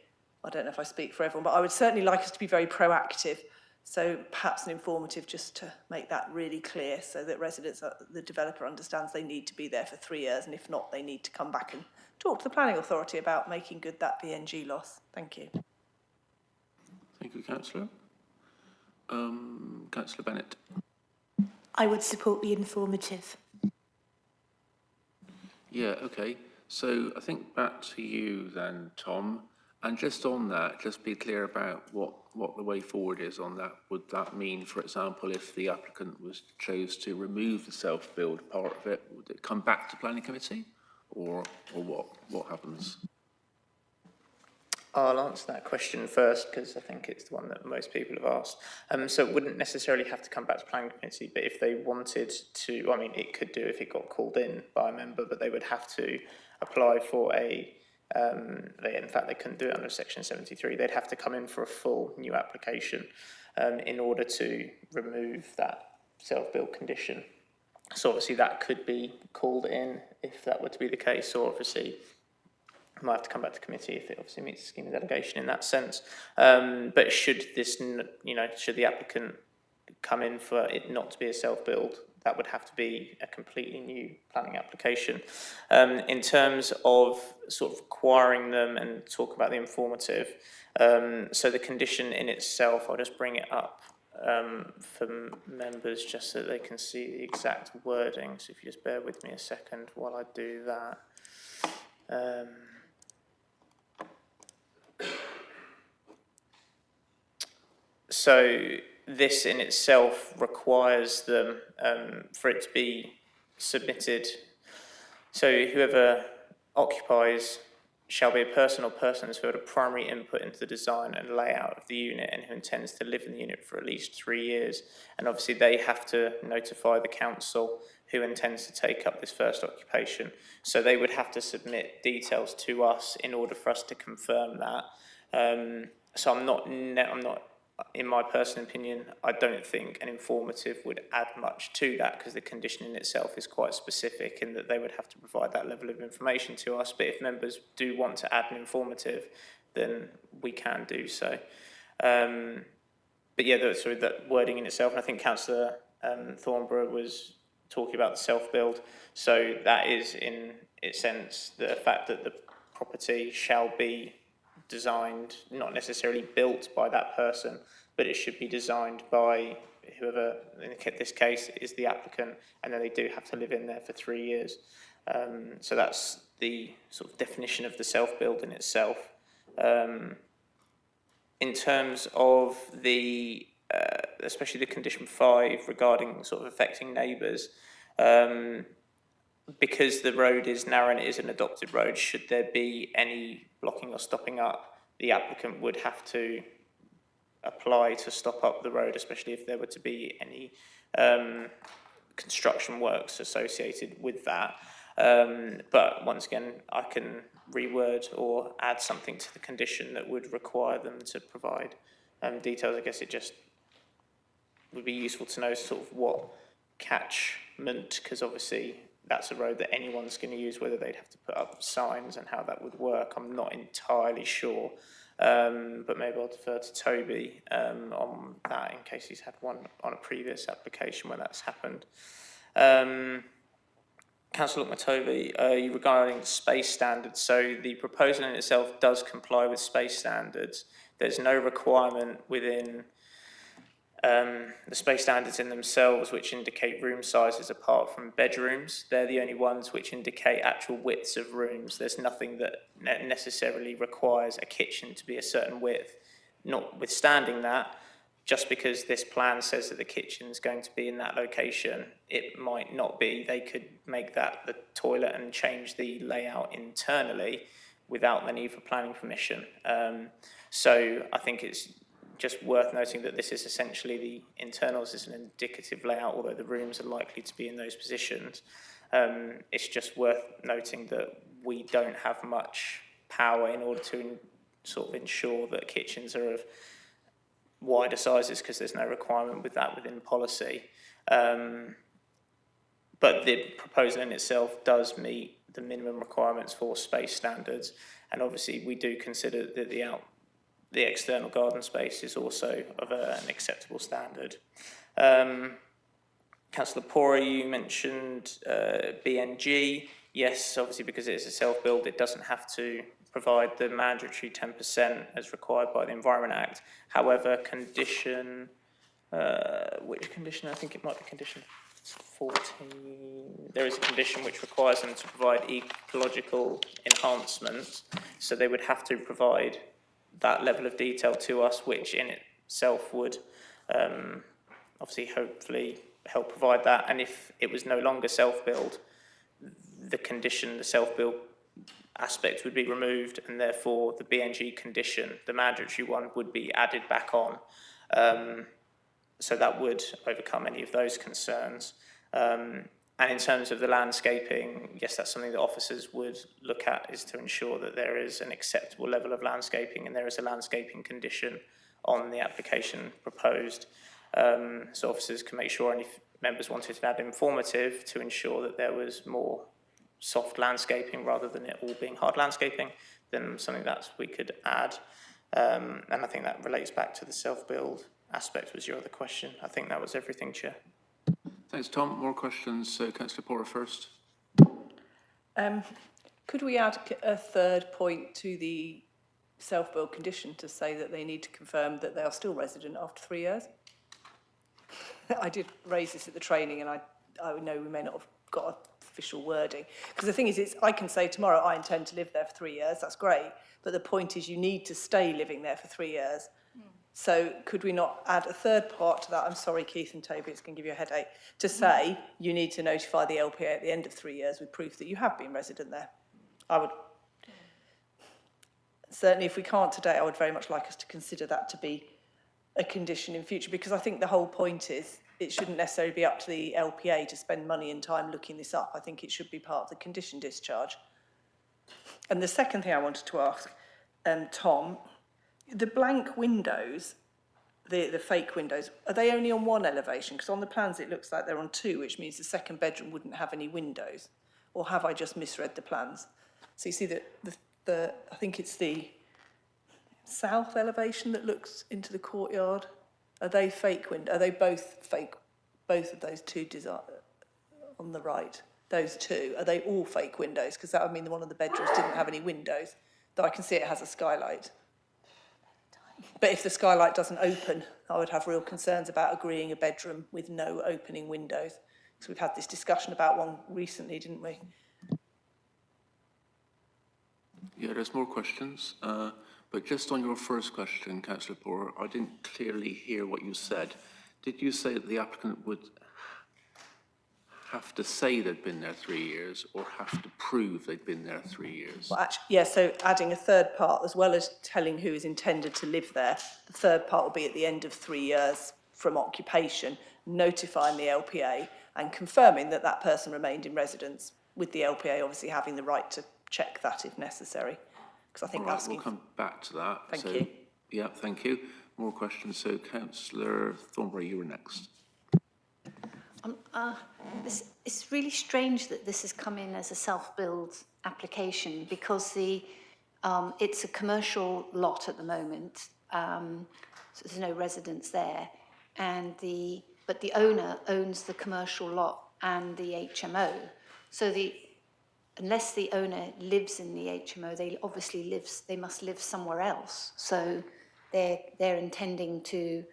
I don't know if I speak for everyone, but I would certainly like us to be very proactive. So perhaps an informative just to make that really clear so that residents, the developer understands they need to be there for 3 years. And if not, they need to come back and talk to the planning authority about making good that BNG loss. Thank you. Thank you, Councillor. Councillor Bennett. I would support the informative. Yeah, okay. So I think back to you then, Tom. And just on that, just be clear about what the way forward is on that. Would that mean, for example, if the applicant chose to remove the self-build part of it, would it come back to planning committee, or what happens? I'll answer that question first because I think it's the one that most people have asked. So it wouldn't necessarily have to come back to planning committee, but if they wanted to, I mean, it could do if it got called in by a member, but they would have to apply for a In fact, they couldn't do it under Section 73. They'd have to come in for a full new application in order to remove that self-build condition. So obviously that could be called in if that were to be the case, or obviously might have to come back to committee if it obviously meets the scheme of delegation in that sense. But should this, should the applicant come in for it not to be a self-build, that would have to be a completely new planning application. In terms of sort of acquiring them and talk about the informative, so the condition in itself, I'll just bring it up for members just so they can see the exact wording. So if you just bear with me a second while I do that. So this in itself requires them for it to be submitted. So whoever occupies shall be a person or persons who had a primary input into the design and layout of the unit and who intends to live in the unit for at least 3 years. And obviously they have to notify the council who intends to take up this first occupation. So they would have to submit details to us in order for us to confirm that. So I'm not, in my personal opinion, I don't think an informative would add much to that, because the condition in itself is quite specific in that they would have to provide that level of information to us. But if members do want to add an informative, then we can do so. But yeah, that wording in itself, and I think Councillor Thornborough was talking about the self-build. So that is, in its sense, the fact that the property shall be designed, not necessarily built by that person, but it should be designed by whoever, in this case, is the applicant, and then they do have to live in there for 3 years. So that's the sort of definition of the self-build in itself. In terms of the, especially the condition 5 regarding sort of affecting neighbours, because the road is narrow and it is an adopted road, should there be any blocking or stopping up, the applicant would have to apply to stop up the road, especially if there were to be any construction works associated with that. But once again, I can reword or add something to the condition that would require them to provide details. I guess it just would be useful to know sort of what catchment, because obviously that's a road that anyone's going to use, whether they'd have to put up signs and how that would work. I'm not entirely sure, but maybe I'll defer to Toby on that in case he's had one on a previous application where that's happened. Councillor Toby, regarding space standards, so the proposal in itself does comply with space standards. There's no requirement within the space standards in themselves which indicate room sizes apart from bedrooms. They're the only ones which indicate actual widths of rooms. There's nothing that necessarily requires a kitchen to be a certain width. Notwithstanding that, just because this plan says that the kitchen is going to be in that location, it might not be. They could make that the toilet and change the layout internally without the need for planning permission. So I think it's just worth noting that this is essentially the internals is an indicative layout, although the rooms are likely to be in those positions. It's just worth noting that we don't have much power in order to sort of ensure that kitchens are of wider sizes, because there's no requirement with that within policy. But the proposal in itself does meet the minimum requirements for space standards, and obviously we do consider that the external garden space is also of an acceptable standard. Councillor Pori, you mentioned BNG. Yes, obviously because it is a self-build, it doesn't have to provide the mandatory 10% as required by the Environment Act. However, condition, which condition? I think it might be condition 14. There is a condition which requires them to provide ecological enhancements. So they would have to provide that level of detail to us, which in itself would obviously hopefully help provide that. And if it was no longer self-build, the condition, the self-build aspect would be removed, and therefore the BNG condition, the mandatory one, would be added back on. So that would overcome any of those concerns. And And in terms of the landscaping, yes, that's something that officers would look at, is to ensure that there is an acceptable level of landscaping and there is a landscaping condition on the application proposed. So officers can make sure, and if members wanted to add informative, to ensure that there was more soft landscaping rather than it all being hard landscaping, then something that we could add. And I think that relates back to the self-build aspect was your other question. I think that was everything, Chair. Thanks, Tom. More questions? So, Councillor Porter first. Could we add a third point to the self-build condition to say that they need to confirm that they are still resident after 3 years? I did raise this at the training, and I know we may not have got official wording. Because the thing is, I can say tomorrow I intend to live there for 3 years, that's great, but the point is you need to stay living there for 3 years. So could we not add a third part to that? I'm sorry, Keith and Toby, it's going to give you a headache. To say you need to notify the LPA at the end of 3 years with proof that you have been resident there. I would, certainly if we can't today, I would very much like us to consider that to be a condition in future, because I think the whole point is it shouldn't necessarily be up to the LPA to spend money and time looking this up. I think it should be part of the condition discharge. And the second thing I wanted to ask, Tom, the blank windows, the fake windows, are they only on one elevation? Because on the plans it looks like they're on two, which means the second bedroom wouldn't have any windows. Or have I just misread the plans? So you see the I think it's the south elevation that looks into the courtyard. Are they fake windows? Are they both fake? Both of those two on the right, those two, are they all fake windows? Because that would mean that one of the bedrooms didn't have any windows, though I can see it has a skylight. But if the skylight doesn't open, I would have real concerns about agreeing a bedroom with no opening windows. Because we've had this discussion about one recently, didn't we? Yeah, there's more questions. But just on your first question, Councillor Porter, I didn't clearly hear what you said. Did you say that the applicant would have to say they'd been there 3 years or have to prove they'd been there 3 years? Well, actually, yeah, so adding a third part, as well as telling who is intended to live there, the third part will be at the end of 3 years from occupation, notifying the LPA and confirming that that person remained in residence, with the LPA obviously having the right to check that if necessary. Because I think All right, asking... we'll come back to that. Thank you. Yeah, thank you. More questions. So, Councillor Thornbury, you were next. It's really strange that this has come in as a self-build application, because it's a commercial lot at the moment, so there's no residence there, but the owner owns the commercial lot and the HMO. So unless the owner lives in the HMO, they must live somewhere else. So they're intending to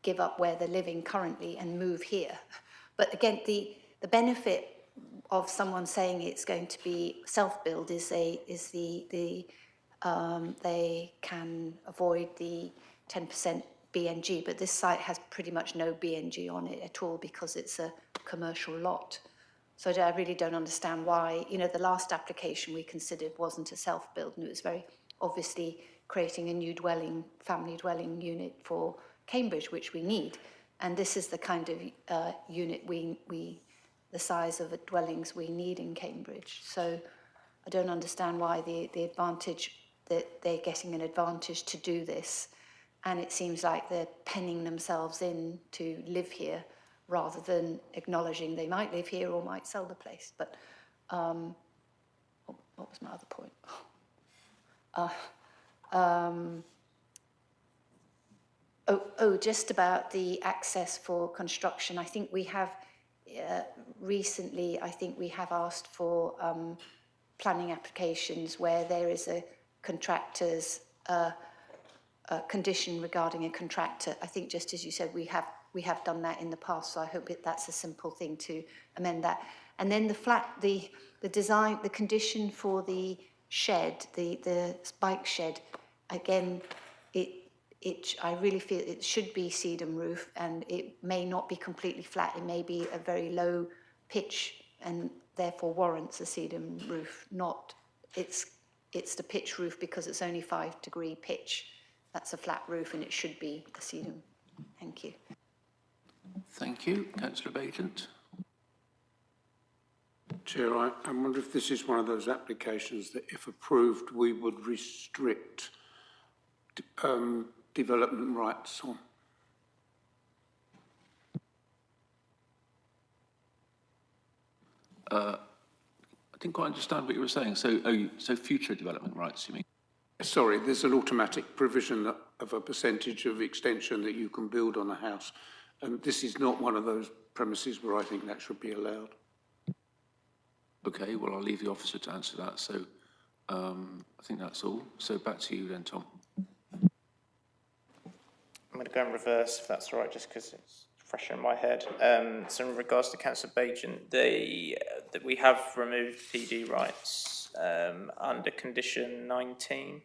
give up where they're living currently and move here. But again, the benefit of someone saying it's going to be self-build is they can avoid the 10% BNG, but this site has pretty much no BNG on it at all because it's a commercial lot. So I really don't understand why, the last application we considered wasn't a self-build, and it was very obviously creating a new family dwelling unit for Cambridge, which we need. And this is the kind of unit the size of dwellings we need in Cambridge. So I don't understand why the advantage, that they're getting an advantage to do this. And it seems like they're penning themselves in to live here rather than acknowledging they might live here or might sell the place. But what was my other point? Just about the access for construction. I think we have recently, asked for planning applications where there is a contractor's condition regarding a contractor. I think, just as you said, we have done that in the past, so I hope that's a simple thing to amend that. And then the design, the condition for the shed, the bike shed, again, I really feel it should be sedum roof, and it may not be completely flat. It may be a very low pitch and therefore warrants a sedum roof. It's the pitch roof because it's only 5-degree pitch. That's a flat roof and it should be a sedum. Thank you. Thank you. Councillor Bagent. Chair, I wonder if this is one of those applications that, if approved, we would restrict development rights on. I didn't quite understand what you were saying. So future development rights, you mean? Sorry, there's an automatic provision of a percentage of extension that you can build on a house. And this is not one of those premises where I think that should be allowed. Okay, well, I'll leave the officer to answer that. So I think that's all. So back to you then, Tom. I'm going to go in reverse, if that's all right, just because it's fresher in my head. So in regards to Councillor Bagent, that we have removed PD rights under condition 19.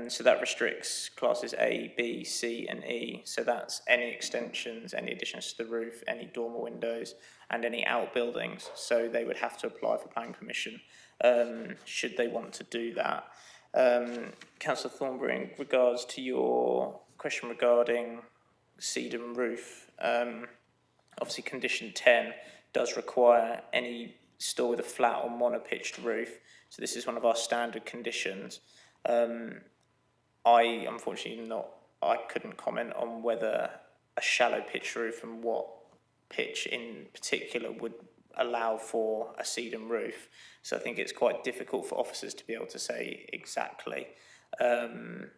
So that restricts classes A, B, C and E. So that's any extensions, any additions to the roof, any dormer windows and any outbuildings. So they would have to apply for planning permission should they want to do that. Councillor Thornbury, in regards to your question regarding sedum roof, obviously condition 10 does require any store with a flat or monopitched roof. So this is one of our standard conditions. I couldn't comment on whether a shallow pitch roof and what pitch in particular would allow for a sedum roof. So I think it's quite difficult for officers to be able to say exactly. But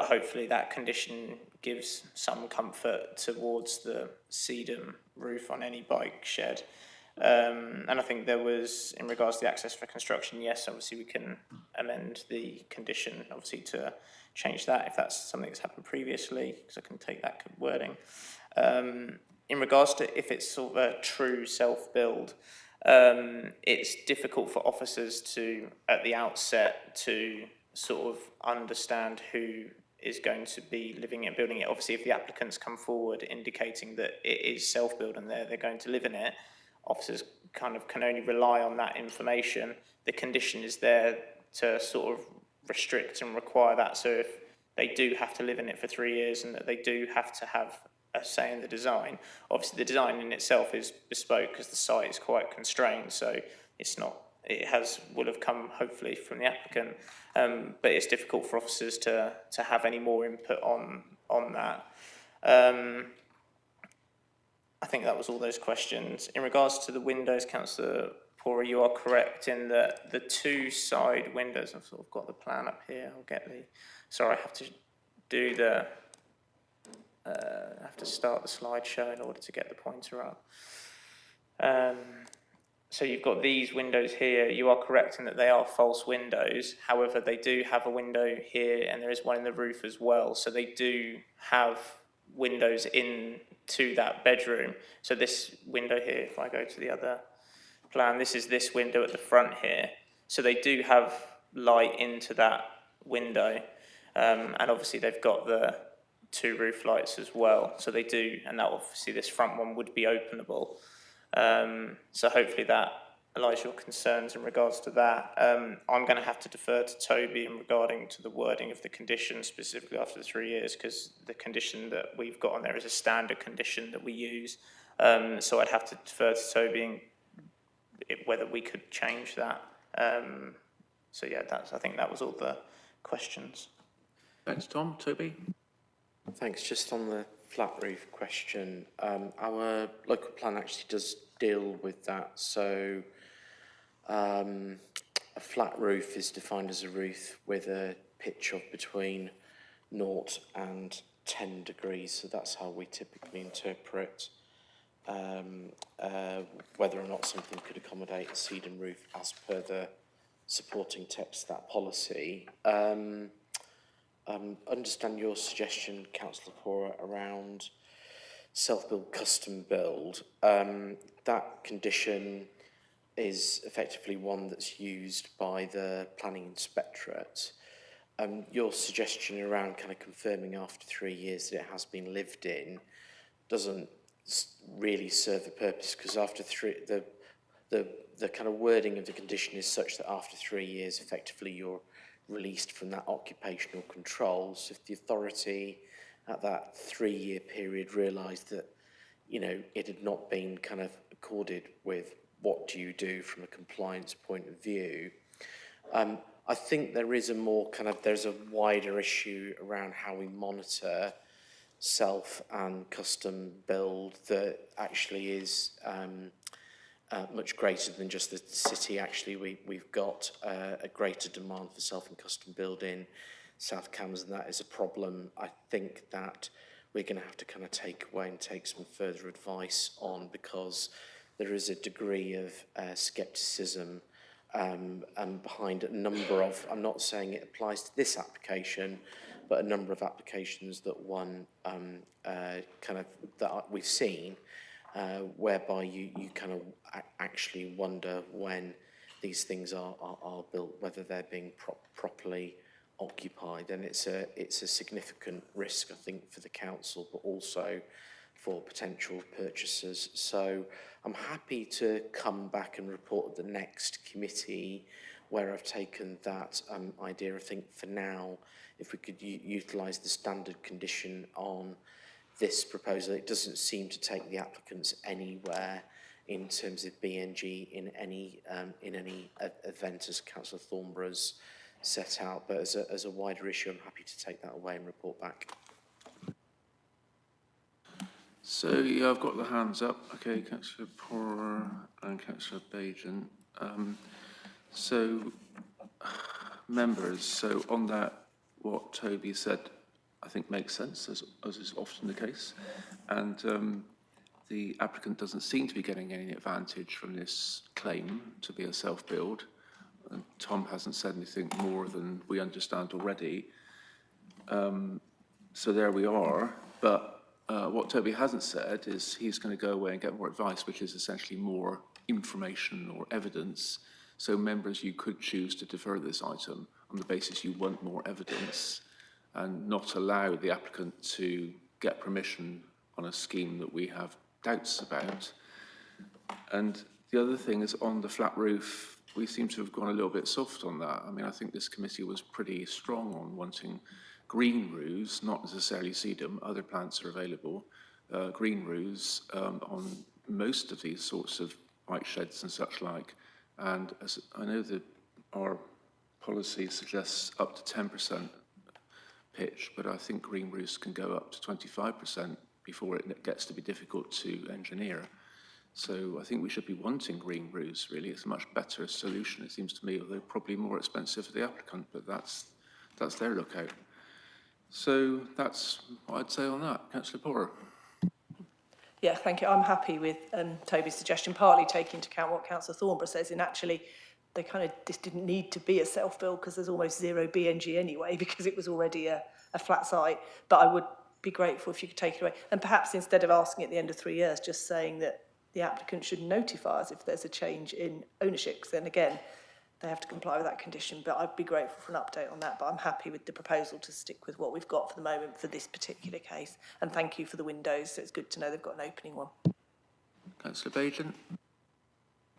hopefully that condition gives some comfort towards the sedum roof on any bike shed. And I think there was, in regards to the access for construction, yes, obviously we can amend the condition, obviously, to change that if that's something that's happened previously, because I can take that wording. In regards to if it's sort of a true self-build, it's difficult for officers to, at the outset, to sort of understand who is going to be living and building it. Obviously, if the applicants come forward indicating that it is self-build and they're going to live in it, officers kind of can only rely on that information. The condition is there to sort of restrict and require that. So if they do have to live in it for 3 years and that they do have to have a say in the design, obviously the design in itself is bespoke because the site is quite constrained. So it's not, will have come hopefully from the applicant, but it's difficult for officers to have any more input on that. I think that was all those questions. In regards to the windows, Councillor Pora, you are correct in that the two side windows, I've sort of got the plan up here, I'll get the, sorry, I have to do the, I have to start the slideshow in order to get the pointer up. So you've got these windows here. You are correct in that they are false windows. However, they do have a window here and there is one in the roof as well. So they do have windows into that bedroom. So this window here, if I go to the other plan, this is this window at the front here. So they do have light into that window. And obviously they've got the 2 roof lights as well. So they do, and that obviously this front one would be openable. So hopefully that allies your concerns in regards to that. I'm going to have to defer to Toby in regarding to the wording of the condition specifically after the 3 years, because the condition that we've got on there is a standard condition that we use. So I'd have to defer to Toby in whether we could change that. So yeah, I think that was all the questions. Thanks, Tom. Toby? Thanks. Just on the flat roof question, our local plan actually does deal with that. So a flat roof is defined as a roof with a pitch of between 0 and 10 degrees. So that's how we typically interpret whether or not something could accommodate a sedum roof as per the supporting text of that policy. Understand your suggestion, Councillor Pora, around self-build, custom build. That condition is effectively one that's used by the planning inspectorate. Your suggestion around kind of confirming after 3 years that it has been lived in doesn't really serve a purpose, because after the kind of wording of the condition is such that after 3 years, effectively you're released from that occupational control. So if the authority at that 3 year period realised that you know, it had not been kind of accorded with what do you do from a compliance point of view. I think there is there's a wider issue around how we monitor self and custom build that actually is much greater than just the city. Actually, we've got a greater demand for self and custom build in South Cambs, and that is a problem I think that we're going to have to kind of take away and take some further advice on, because there is a degree of scepticism behind a number of, I'm not saying it applies to this application, but a number of applications that that we've seen, whereby you kind of actually wonder when these things are built, whether they're being properly occupied, and it's a significant risk, I think, for the council, but also for potential purchasers. So I'm happy to come back and report at the next committee where I've taken that idea. I think for now, if we could utilise the standard condition on this proposal, it doesn't seem to take the applicants anywhere in terms of BNG in any event as Councillor Thornborough's set out. But as a wider issue, I'm happy to take that away and report back. So, yeah, I've got the hands up. Okay, Councillor Porter and Councillor Bajan. So, members, so on that, what Toby said, I think makes sense, as is often the case. And the applicant doesn't seem to be getting any advantage from this claim to be a self-build. And Tom hasn't said anything more than we understand already. So there we are. But what Toby hasn't said is he's going to go away and get more advice, which is essentially more information or evidence. So members, you could choose to defer this item on the basis you want more evidence and not allow the applicant to get permission on a scheme that we have doubts about. And the other thing is on the flat roof, we seem to have gone a little bit soft on that. I mean, I think this committee was pretty strong on wanting green roofs, not necessarily sedum, other plants are available, green roofs on most of these sorts of white sheds and such like. And as I know that our policy suggests up to 10% pitch, but I think green roofs can go up to 25% before it gets to be difficult to engineer. So I think we should be wanting green roofs, really. It's a much better solution, it seems to me, although probably more expensive for the applicant, but that's their lookout. So that's what I'd say on that. Councillor Porter. Yeah, thank you. I'm happy with Toby's suggestion, partly taking into account what Councillor Thornborough says, and actually they kind of just didn't need to be a self-build because there's almost zero BNG anyway, because it was already a flat site. But I would be grateful if you could take it away. And perhaps instead of asking at the end of 3 years, just saying that the applicant should notify us if there's a change in ownership, because then again, they have to comply with that condition. But I'd be grateful for an update on that. But I'm happy with the proposal to stick with what we've got for the moment for this particular case. And thank you for the windows. So it's good to know they've got an opening one. Councillor Bajan.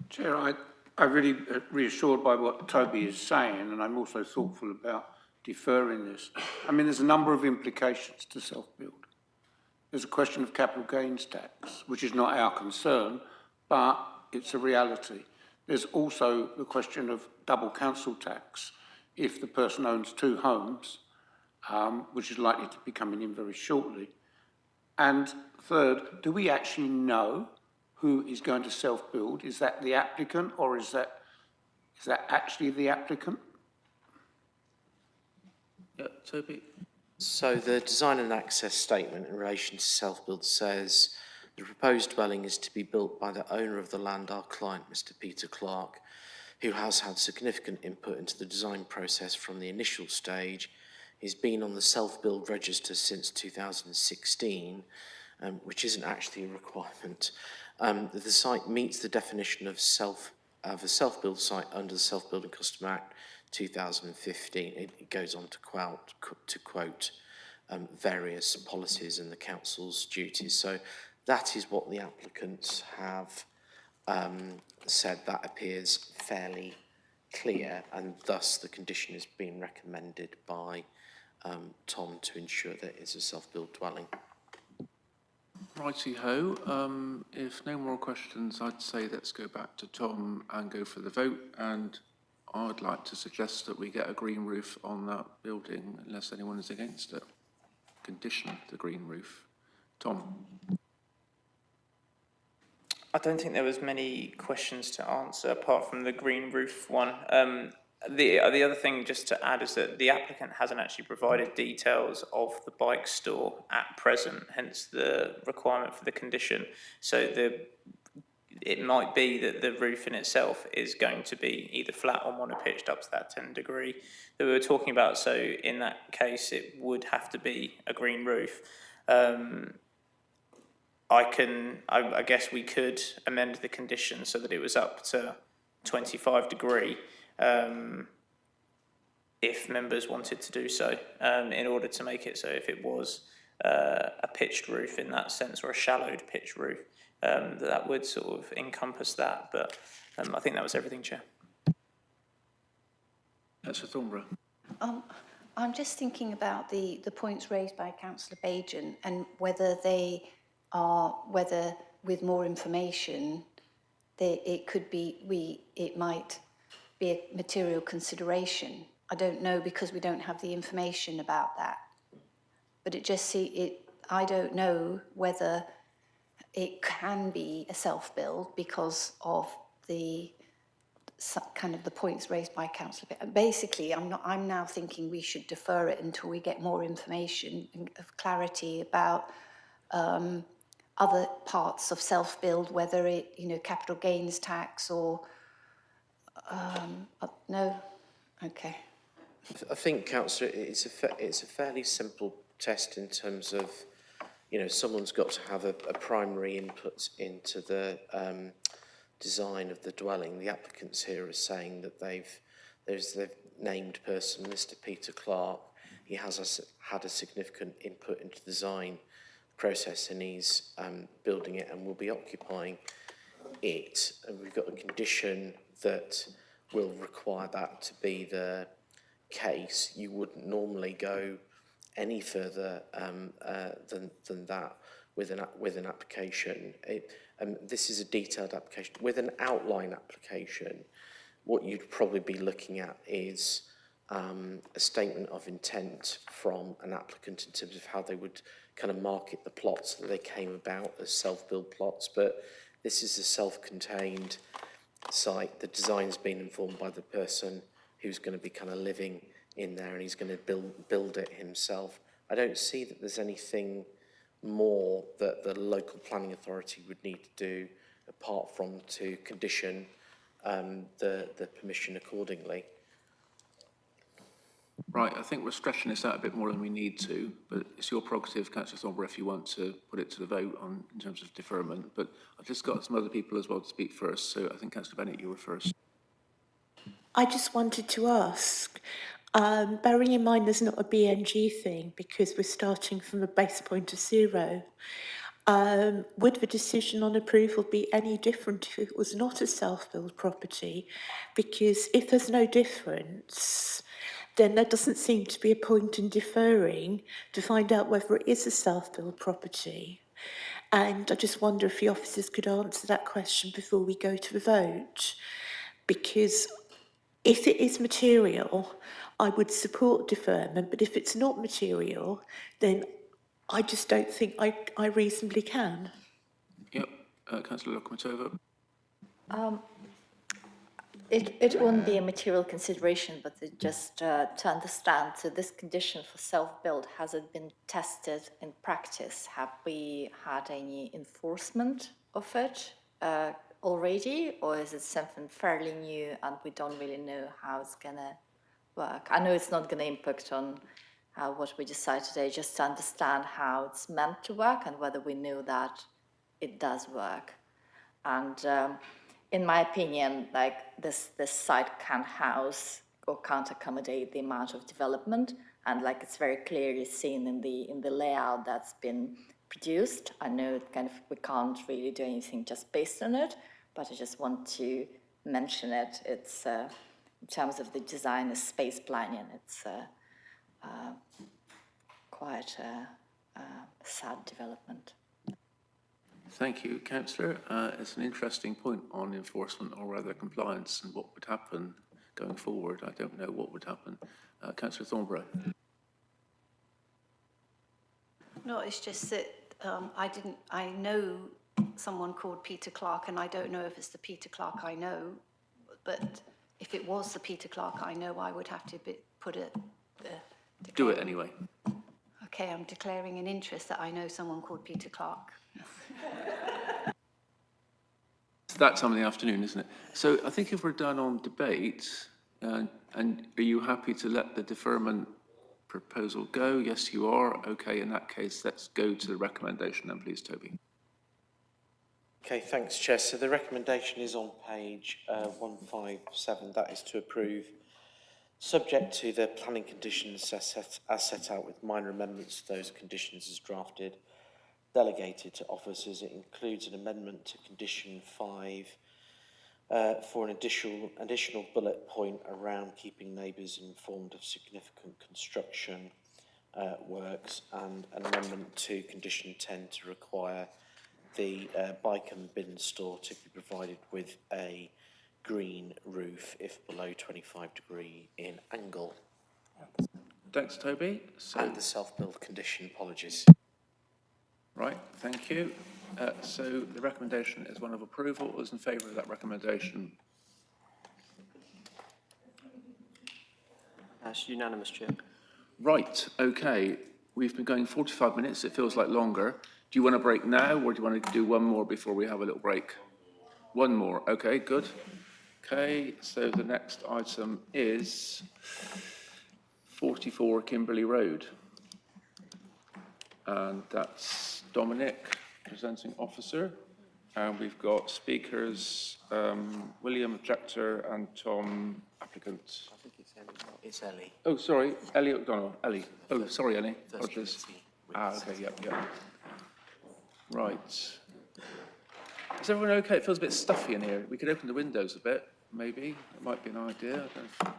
Chair, I'm really reassured by what Toby is saying, and I'm also thoughtful about deferring this. I mean, there's a number of implications to self-build. There's a question of capital gains tax, which is not our concern, but it's a reality. There's also the question of double council tax if the person owns 2 homes, which is likely to be coming in very shortly. And third, do we actually know who is going to self-build? Is that the applicant, or is that actually the applicant? Yeah, Toby. So the design and access statement in relation to self-build says the proposed dwelling is to be built by the owner of the land, our client, Mr. Peter Clark, who has had significant input into the design process from the initial stage. He's been on the self-build register since 2016, which isn't actually a requirement. The site meets the definition of a self-build site under the Self-Building Custom Act 2015. It goes on to quote various policies and the council's duties. So that is what the applicants have said. That appears fairly clear, and thus the condition is being recommended by Tom to ensure that it's a self-build dwelling. Righty-ho. If no more questions, I'd say let's go back to Tom and go for the vote. And I'd like to suggest that we get a green roof on that building, unless anyone is against it. Condition the green roof. Tom? I don't think there was many questions to answer apart from the green roof one. The other thing just to add is that the applicant hasn't actually provided details of the bike store at present, hence the requirement for the condition. So it might be that the roof in itself is going to be either flat or monopitched up to that 10 degree that we were talking about. So in that case, it would have to be a green roof. I guess we could amend the condition so that it was up to 25 degree if members wanted to do so, in order to make it so if it was a pitched roof in that sense, or a shallowed pitched roof, that would sort of encompass that. But I think that was everything, Chair. Councillor Thornborough. I'm just thinking about the points raised by Councillor Bajan and whether they are, whether with more information, it might be a material consideration. I don't know, because we don't have the information about that. But I don't know whether it can be a self-build because of the kind of the points raised by Councillor. Basically, I'm now thinking we should defer it until we get more information of clarity about other parts of self-build, whether it, capital gains tax or no. Okay. I think, Councillor, it's a fairly simple test in terms of, someone's got to have a primary input into the design of the dwelling. The applicants here are saying that there's the named person, Mr. Peter Clark. He has had a significant input into the design process, and he's building it and will be occupying it. And we've got a condition that will require that to be the case. You wouldn't normally go any further than that with an application. This is a detailed application. With an outline application, what you'd probably be looking at is a statement of intent from an applicant in terms of how they would kind of market the plots that they came about as self-build plots. But this is a self-contained site. The design's been informed by the person who's going to be kind of living in there, and he's going to build it himself. I don't see that there's anything more that the local planning authority would need to do apart from to condition the permission accordingly. Right, I think we're stretching this out a bit more than we need to, but it's your prerogative, Councillor Thornborough, if you want to put it to the vote in terms of deferment. But I've just got some other people as well to speak first, so I think Councillor Bennett, you were first. I just wanted to ask, bearing in mind there's not a BNG thing because we're starting from a base point of 0, would the decision on approval be any different if it was not a self-build property? Because if there's no difference, then there doesn't seem to be a point in deferring to find out whether it is a self-build property. And I just wonder if the officers could answer that question before we go to the vote. Because if it is material, I would support deferment, but if it's not material, then I just don't think I reasonably can. Yep, Councillor Lokomatova. It won't be a material consideration, but just to understand, so this condition for self-build, has it been tested in practice? Have we had any enforcement of it already, or is it something fairly new and we don't really know how it's gonna work? I know it's not gonna impact on what we decide today, just to understand how it's meant to work and whether we know that it does work. And in my opinion, like this site can house or can't accommodate the amount of development, and like it's very clearly seen in the layout that's been produced. I know we can't really do anything just based on it, but I just want to mention it. It's in terms of the design and space planning, it's quite a sad development. Thank you, councillor. It's an interesting point on enforcement or rather compliance and what would happen going forward. I don't know what would happen. Councillor Thornborough. No, it's just that I know someone called Peter Clark, and I don't know if it's the Peter Clark I know, but if it was the Peter Clark I know, I would have to put a... Do it anyway. Okay, I'm declaring an interest that I know someone called Peter Clark. It's that time of the afternoon, isn't it? So I think if we're done on debate, and are you happy to let the deferment proposal go? Yes, you are. Okay, in that case, let's go to the recommendation then, please, Toby. Okay, thanks, Chair. So the recommendation is on page 157. That is to approve, subject to the planning conditions as set out with minor amendments to those conditions as drafted, delegated to officers. It includes an amendment to condition 5 for an additional bullet point around keeping neighbours informed of significant construction works, and an amendment to condition 10 to require the bike and bin store to be provided with a green roof if below 25° in angle. Thanks, Toby. And the self-build condition, apologies. Right, thank you. So the recommendation is one of approval. All those in favour of that recommendation? That's unanimous, Chair. Right, okay. We've been going 45 minutes. It feels like longer. Do you want a break now, or do you want to do one more before we have a little break? One more. Okay, good. Okay, so the next item is 44 Kimberley Road. And that's Dominic, presenting officer. And we've got speakers, William, objector, and Tom, applicant. I think it's Ellie. It's Ellie. Oh, sorry, Ellie O'Donnell. Ellie. Oh, sorry, Ellie. Apologies. Okay, yep. Right. Is everyone okay? It feels a bit stuffy in here. We could open the windows a bit, maybe. It might be an idea. I don't know.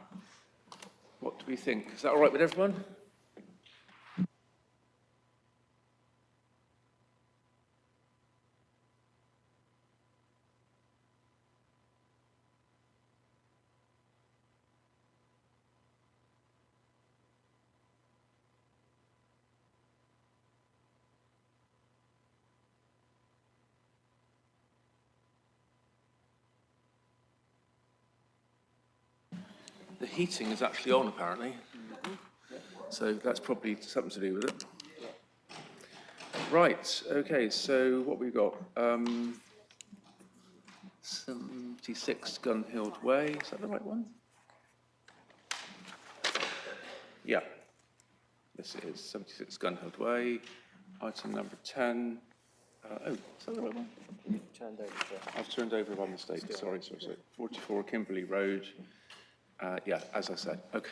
What do we think? Is that all right with everyone? The heating is actually on, apparently. So that's probably something to do with it. Right, okay, so what we've got, 76 Gunhild Way, is that the right one? Yeah, this is 76 Gunhild Way, item number 10. Oh, is that the right one? You've turned over, Chair. I've turned over by mistake, sorry. 44 Kimberley Road. Yeah, as I said. Okay.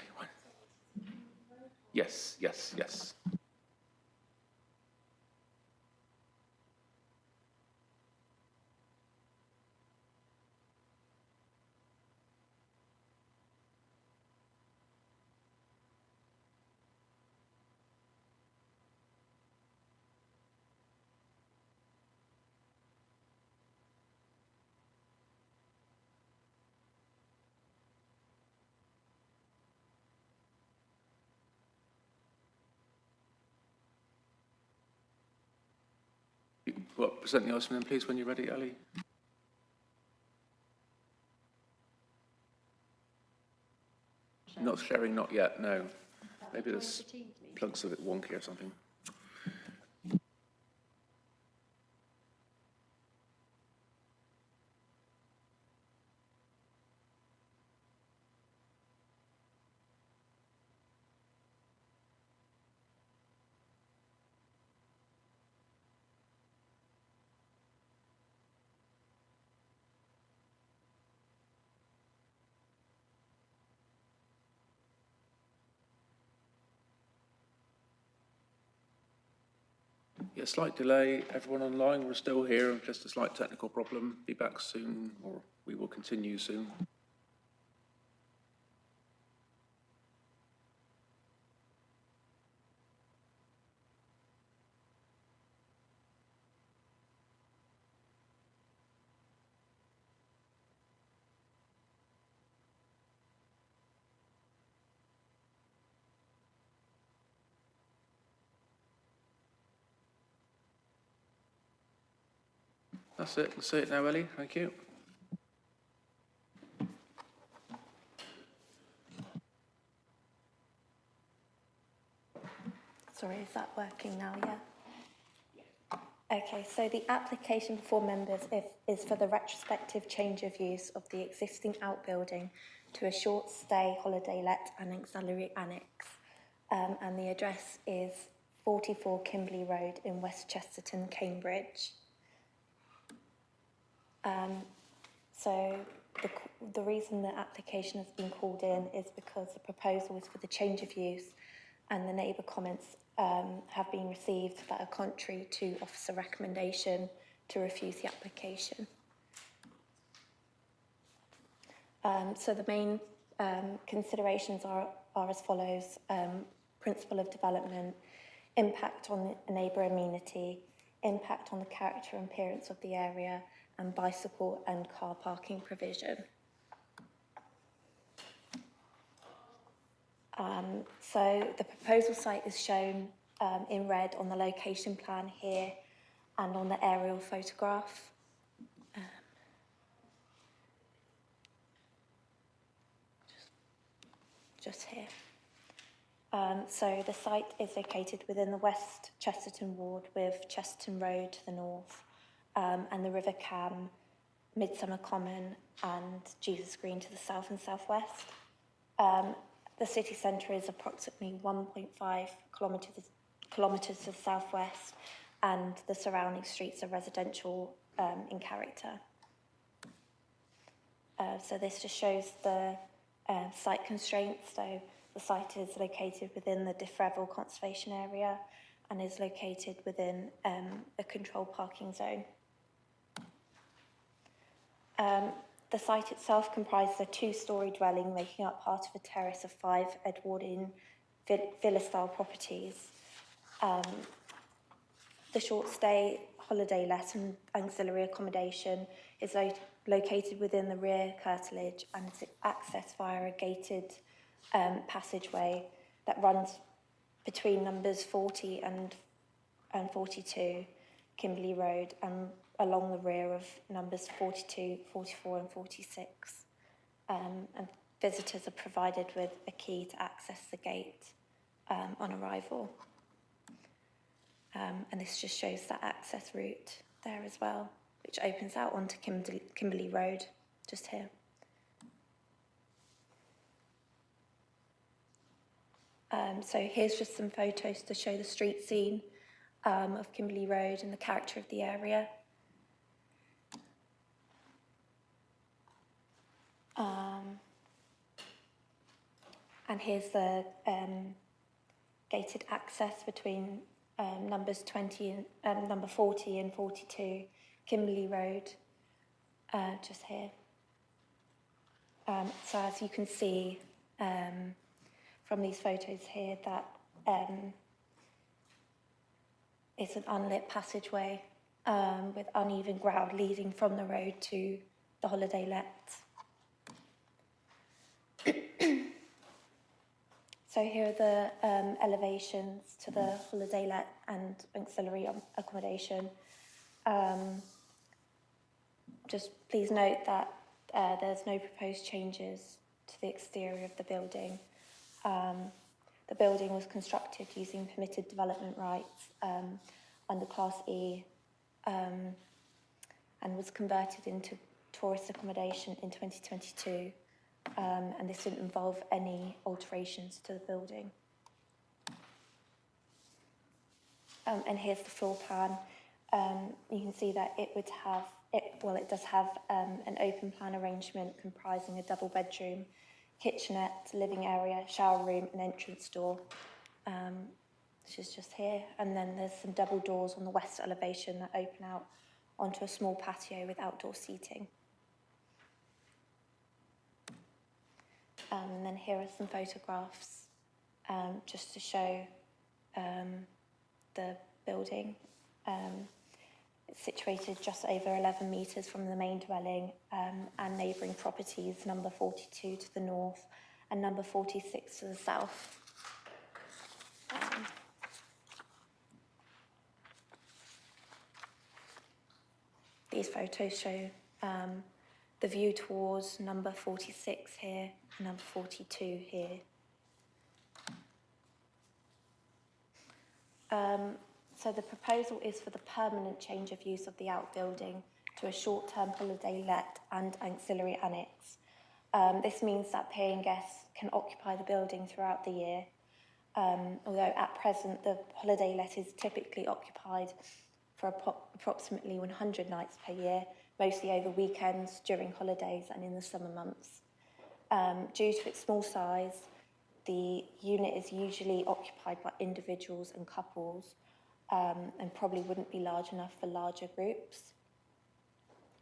Yes. Present the item then, please, when you're ready, Ali. Not sharing, not yet, no. Maybe this plug's a bit wonky or something. Yeah, slight delay. Everyone online, we're still here. Just a slight technical problem. Be back soon, or we will continue soon. That's it. That's it now, Ellie. Thank you. Sorry, is that working now? Yeah. Okay, so the application before members is for the retrospective change of use of the existing outbuilding to a short stay holiday let and auxiliary annex. And the address is 44 Kimberley Road in West Chesterton, Cambridge. So the reason the application has been called in is because the proposal is for the change of use, and the neighbour comments have been received that are contrary to officer recommendation to refuse the application. So the main considerations are as follows: principle of development, impact on the neighbour amenity, impact on the character and appearance of the area, and bicycle and car parking provision. So the proposal site is shown in red on the location plan here and on the aerial photograph. Just here. So the site is located within the West Chesterton ward with Chesterton Road to the north, and the River Cam, Midsummer Common and Jesus Green to the south and southwest. The city centre is approximately 1.5 kilometres to the southwest, and the surrounding streets are residential in character. So this just shows the site constraints. So the site is located within the Diffreville Conservation Area and is located within a controlled parking zone. The site itself comprises a two-storey dwelling making up part of a terrace of 5 Edwardian villa-style properties. The short stay holiday let and auxiliary accommodation is located within the rear curtilage and is accessed via a gated passageway that runs between numbers 40 and 42 Kimberley Road and along the rear of numbers 42, 44 and 46. And visitors are provided with a key to access the gate on arrival. And this just shows that access route there as well, which opens out onto Kimberley Road, just here. So here's just some photos to show the street scene of Kimberley Road and the character of the area. And here's the gated access between numbers 20 and number 40 and 42 Kimberley Road, just here. So as you can see from these photos here, that it's an unlit passageway with uneven ground leading from the road to the holiday let. So here are the elevations to the holiday let and auxiliary accommodation. Just please note that there's no proposed changes to the exterior of the building. The building was constructed using permitted development rights under Class E and was converted into tourist accommodation in 2022. And this didn't involve any alterations to the building. And here's the floor plan. You can see that it does have an open plan arrangement comprising a double bedroom, kitchenette, living area, shower room and entrance door, which is just here. And then there's some double doors on the west elevation that open out onto a small patio with outdoor seating. And then here are some photographs just to show the building. It's situated just over 11 metres from the main dwelling and neighbouring properties, number 42 to the north and number 46 to the south. The these photos show the view towards number 46 here and number 42 here. So the proposal is for the permanent change of use of the outbuilding to a short-term holiday let and ancillary annex. This means that paying guests can occupy the building throughout the year, although at present the holiday let is typically occupied for approximately 100 nights per year, mostly over weekends, during holidays and in the summer months. Due to its small size, the unit is usually occupied by individuals and couples, and probably wouldn't be large enough for larger groups.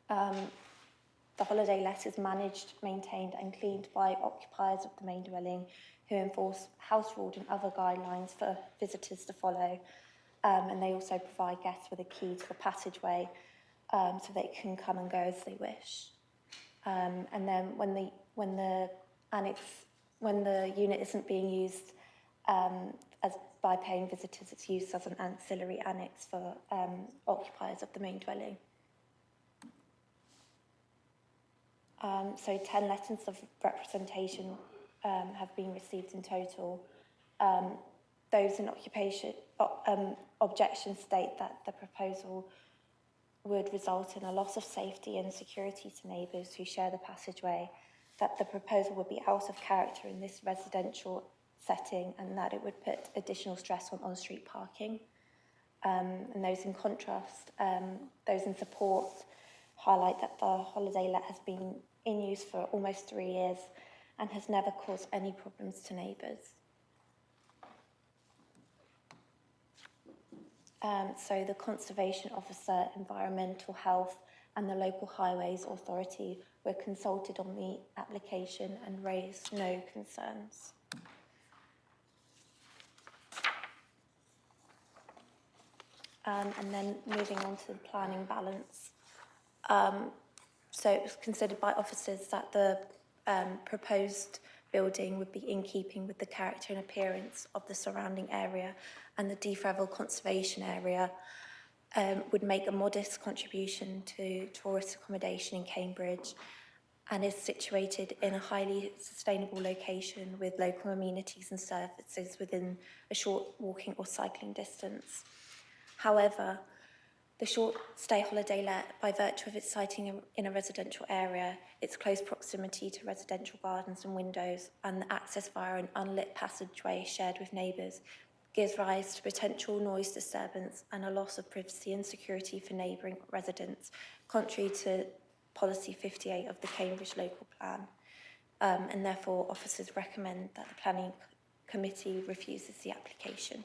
The holiday let is managed, maintained and cleaned by occupiers of the main dwelling who enforce house rules and other guidelines for visitors to follow. And they also provide guests with a key to the passageway so they can come and go as they wish. And then when the unit isn't being used as by paying visitors, it's used as an ancillary annex for occupiers of the main dwelling. So 10 letters of representation have been received in total. Those in objection state that the proposal would result in a loss of safety and security to neighbours who share the passageway, that the proposal would be out of character in this residential setting, and that it would put additional stress on on-street parking. And those in contrast, those in support highlight that the holiday let has been in use for almost 3 years and has never caused any problems to neighbours. So the Conservation Officer, Environmental Health and the Local Highways Authority were consulted on the application and raised no concerns. And then moving on to the planning balance. So it was considered by officers that the proposed building would be in keeping with the character and appearance of the surrounding area, and the Defrevel Conservation Area would make a modest contribution to tourist accommodation in Cambridge, and is situated in a highly sustainable location with local amenities and services within a short walking or cycling distance. However, the short stay holiday let, by virtue of its siting in a residential area, its close proximity to residential gardens and windows, and the access via an unlit passageway shared with neighbours, gives rise to potential noise disturbance and a loss of privacy and security for neighbouring residents, contrary to Policy 58 of the Cambridge Local Plan. And therefore, officers recommend that the Planning Committee refuses the application.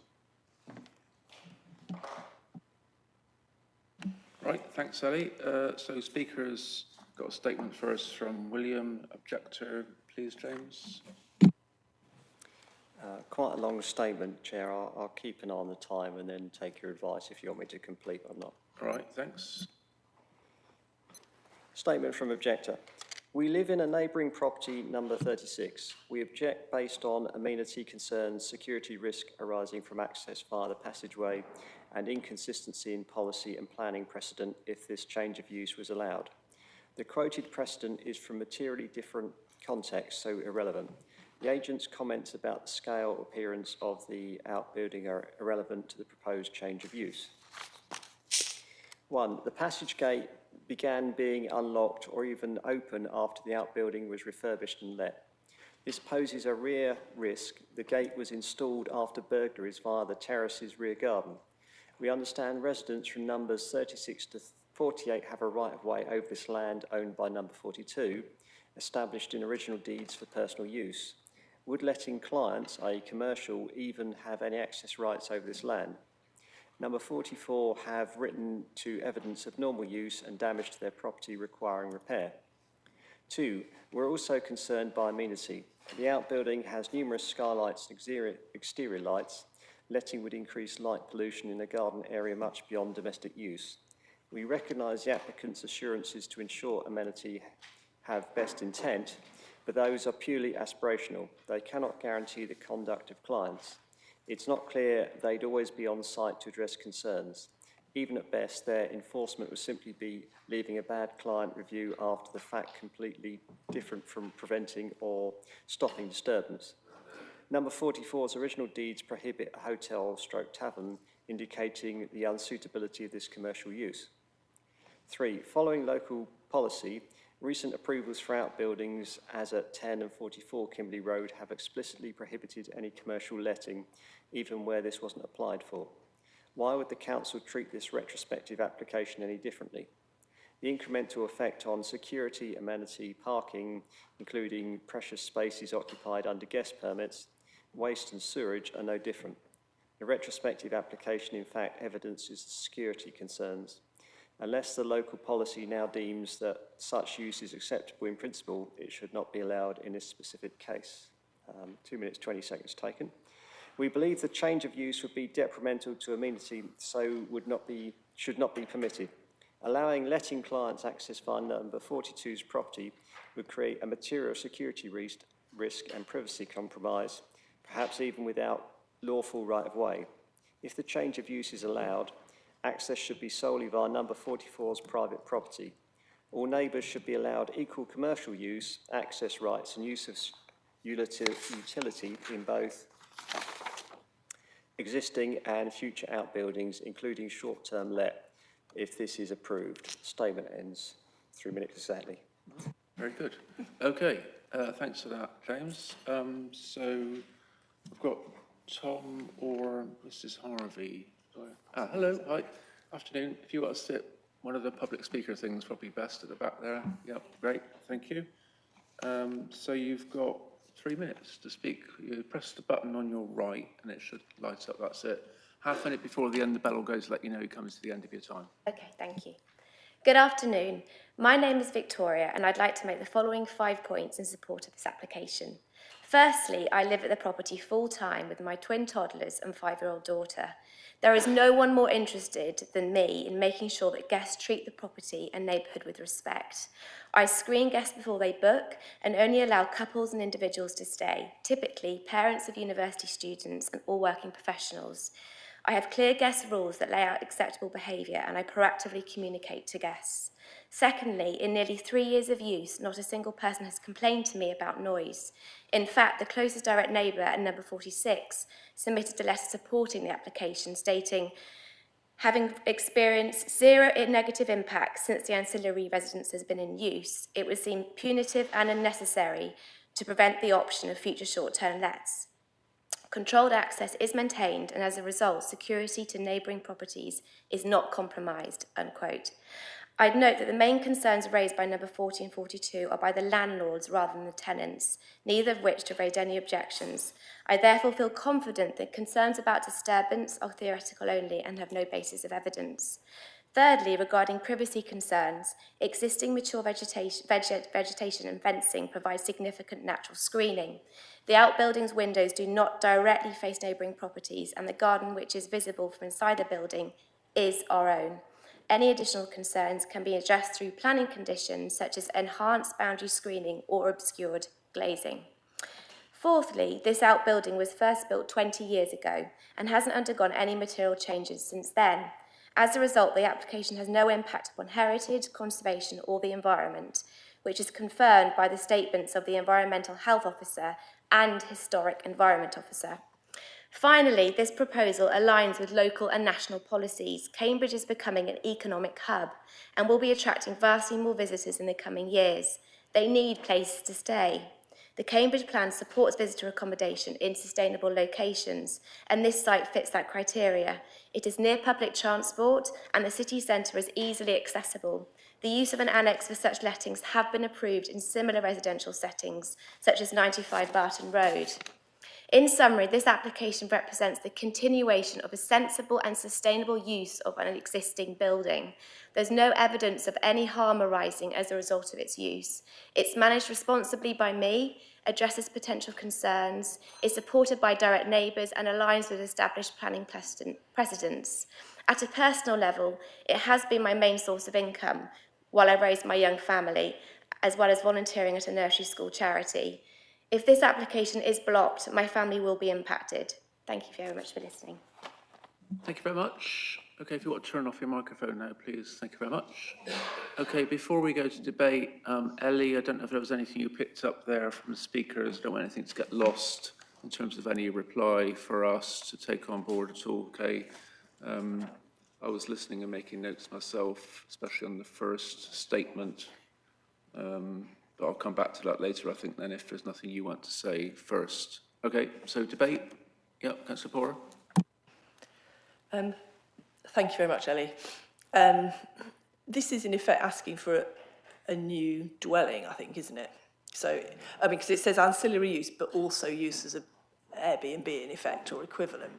Right, thanks, Sally. So Speaker has got a statement for us from William. Objector, please, James. Quite a long statement, Chair. I'll keep an eye on the time and then take your advice if you want me to complete or not. All right, thanks. Statement from Objector. We live in a neighbouring property, number 36. We object based on amenity concerns, security risk arising from access via the passageway, and inconsistency in policy and planning precedent if this change of use was allowed. The quoted precedent is from materially different contexts, so irrelevant. The agent's comments about the scale or appearance of the outbuilding are irrelevant to the proposed change of use. 1. The passage gate began being unlocked or even open after the outbuilding was refurbished and let. This poses a rear risk. The gate was installed after burglaries via the terrace's rear garden. We understand residents from numbers 36 to 48 have a right-of-way over this land owned by number 42, established in original deeds for personal use. Would letting clients, i.e. commercial, even have any access rights over this land? Number 44 have written to evidence of normal use and damage to their property requiring repair. 2, we're also concerned by amenity. The outbuilding has numerous skylights and exterior lights. Letting would increase light pollution in a garden area much beyond domestic use. We recognise the applicant's assurances to ensure amenity have best intent, but those are purely aspirational. They cannot guarantee the conduct of clients. It's not clear they'd always be on site to address concerns. Even at best, their enforcement would simply be leaving a bad client review after the fact, completely different from preventing or stopping disturbance. Number 44's original deeds prohibit a hotel/tavern, indicating the unsuitability of this commercial use. 3, following local policy, recent approvals for outbuildings, as at 10 and 44 Kimberley Road, have explicitly prohibited any commercial letting, even where this wasn't applied for. Why would the council treat this retrospective application any differently? The incremental effect on security, amenity, parking, including precious spaces occupied under guest permits, waste and sewerage are no different. The retrospective application, in fact, evidences the security concerns. Unless the local policy now deems that such use is acceptable in principle, it should not be allowed in this specific case. 2 minutes, 20 seconds taken. We believe the change of use would be detrimental to amenity, so should not be permitted. Allowing letting clients access via number 42's property would create a material security risk and privacy compromise, perhaps even without lawful right-of-way. If the change of use is allowed, access should be solely via number 44's private property. All neighbours should be allowed equal commercial use, access rights and use of utility in both existing and future outbuildings, including short-term let, if this is approved. Statement ends. 3 minutes exactly. Very good. Okay, thanks for that, James. So we've got Tom or Mrs. Harvey. Hello, hi, afternoon. If you want to sit, one of the public speaker things probably best at the back there. Yep, great, thank you. So you've got 3 minutes to speak. You press the button on your right and it should light up, that's it. Half a minute before the end, the bell will go to let you know it comes to the end of your time. Okay, thank you. Good afternoon. My name is Victoria and I'd like to make the following 5 points in support of this application. Firstly, I live at the property full-time with my twin toddlers and 5-year-old daughter. There is no one more interested than me in making sure that guests treat the property and neighbourhood with respect. I screen guests before they book and only allow couples and individuals to stay, typically parents of university students and all working professionals. I have clear guest rules that lay out acceptable behaviour and I proactively communicate to guests. Secondly, in nearly 3 years of use, not a single person has complained to me about noise. In fact, the closest direct neighbour at number 46 submitted a letter supporting the application, stating, having experienced 0 negative impacts since the ancillary residence has been in use, it would seem punitive and unnecessary to prevent the option of future short-term lets. Controlled access is maintained and as a result, security to neighbouring properties is not compromised, unquote. I'd note that the main concerns raised by number 40 and 42 are by the landlords rather than the tenants, neither of which have raised any objections. I therefore feel confident that concerns about disturbance are theoretical only and have no basis of evidence. Thirdly, regarding privacy concerns, existing mature vegetation and fencing provide significant natural screening. The outbuilding's windows do not directly face neighbouring properties and the garden which is visible from inside the building is our own. Any additional concerns can be addressed through planning conditions such as enhanced boundary screening or obscured glazing. Fourthly, this outbuilding was first built 20 years ago and hasn't undergone any material changes since then. As a result, the application has no impact upon heritage, conservation or the environment, which is confirmed by the statements of the Environmental Health Officer and Historic Environment Officer. Finally, this proposal aligns with local and national policies. Cambridge is becoming an economic hub and will be attracting vastly more visitors in the coming years. They need places to stay. The Cambridge plan supports visitor accommodation in sustainable locations, and this site fits that criteria. It is near public transport and the city centre is easily accessible. The use of an annex for such lettings have been approved in similar residential settings, such as 95 Barton Road. In summary, this application represents the continuation of a sensible and sustainable use of an existing building. There's no evidence of any harm arising as a result of its use. It's managed responsibly by me, addresses potential concerns, is supported by direct neighbours and aligns with established planning precedents. At a personal level, it has been my main source of income while I raised my young family, as well as volunteering at a nursery school charity. If this application is blocked, my family will be impacted. Thank you very much for listening. Thank you very much. Okay, if you want to turn off your microphone now, please. Thank you very much. Okay, before we go to debate, Ellie, I don't know if there was anything you picked up there from the speakers. I don't want anything to get lost in terms of any reply for us to take on board at all, okay? I was listening and making notes myself, especially on the first statement. But I'll come back to that later, I think, then, if there's nothing you want to say first. Okay, so debate. Yep, Councillor Pora. Thank you very much, Ellie. This is in effect asking for a new dwelling, I think, isn't it? So, I mean, because it says ancillary use, but also use as an Airbnb in effect or equivalent.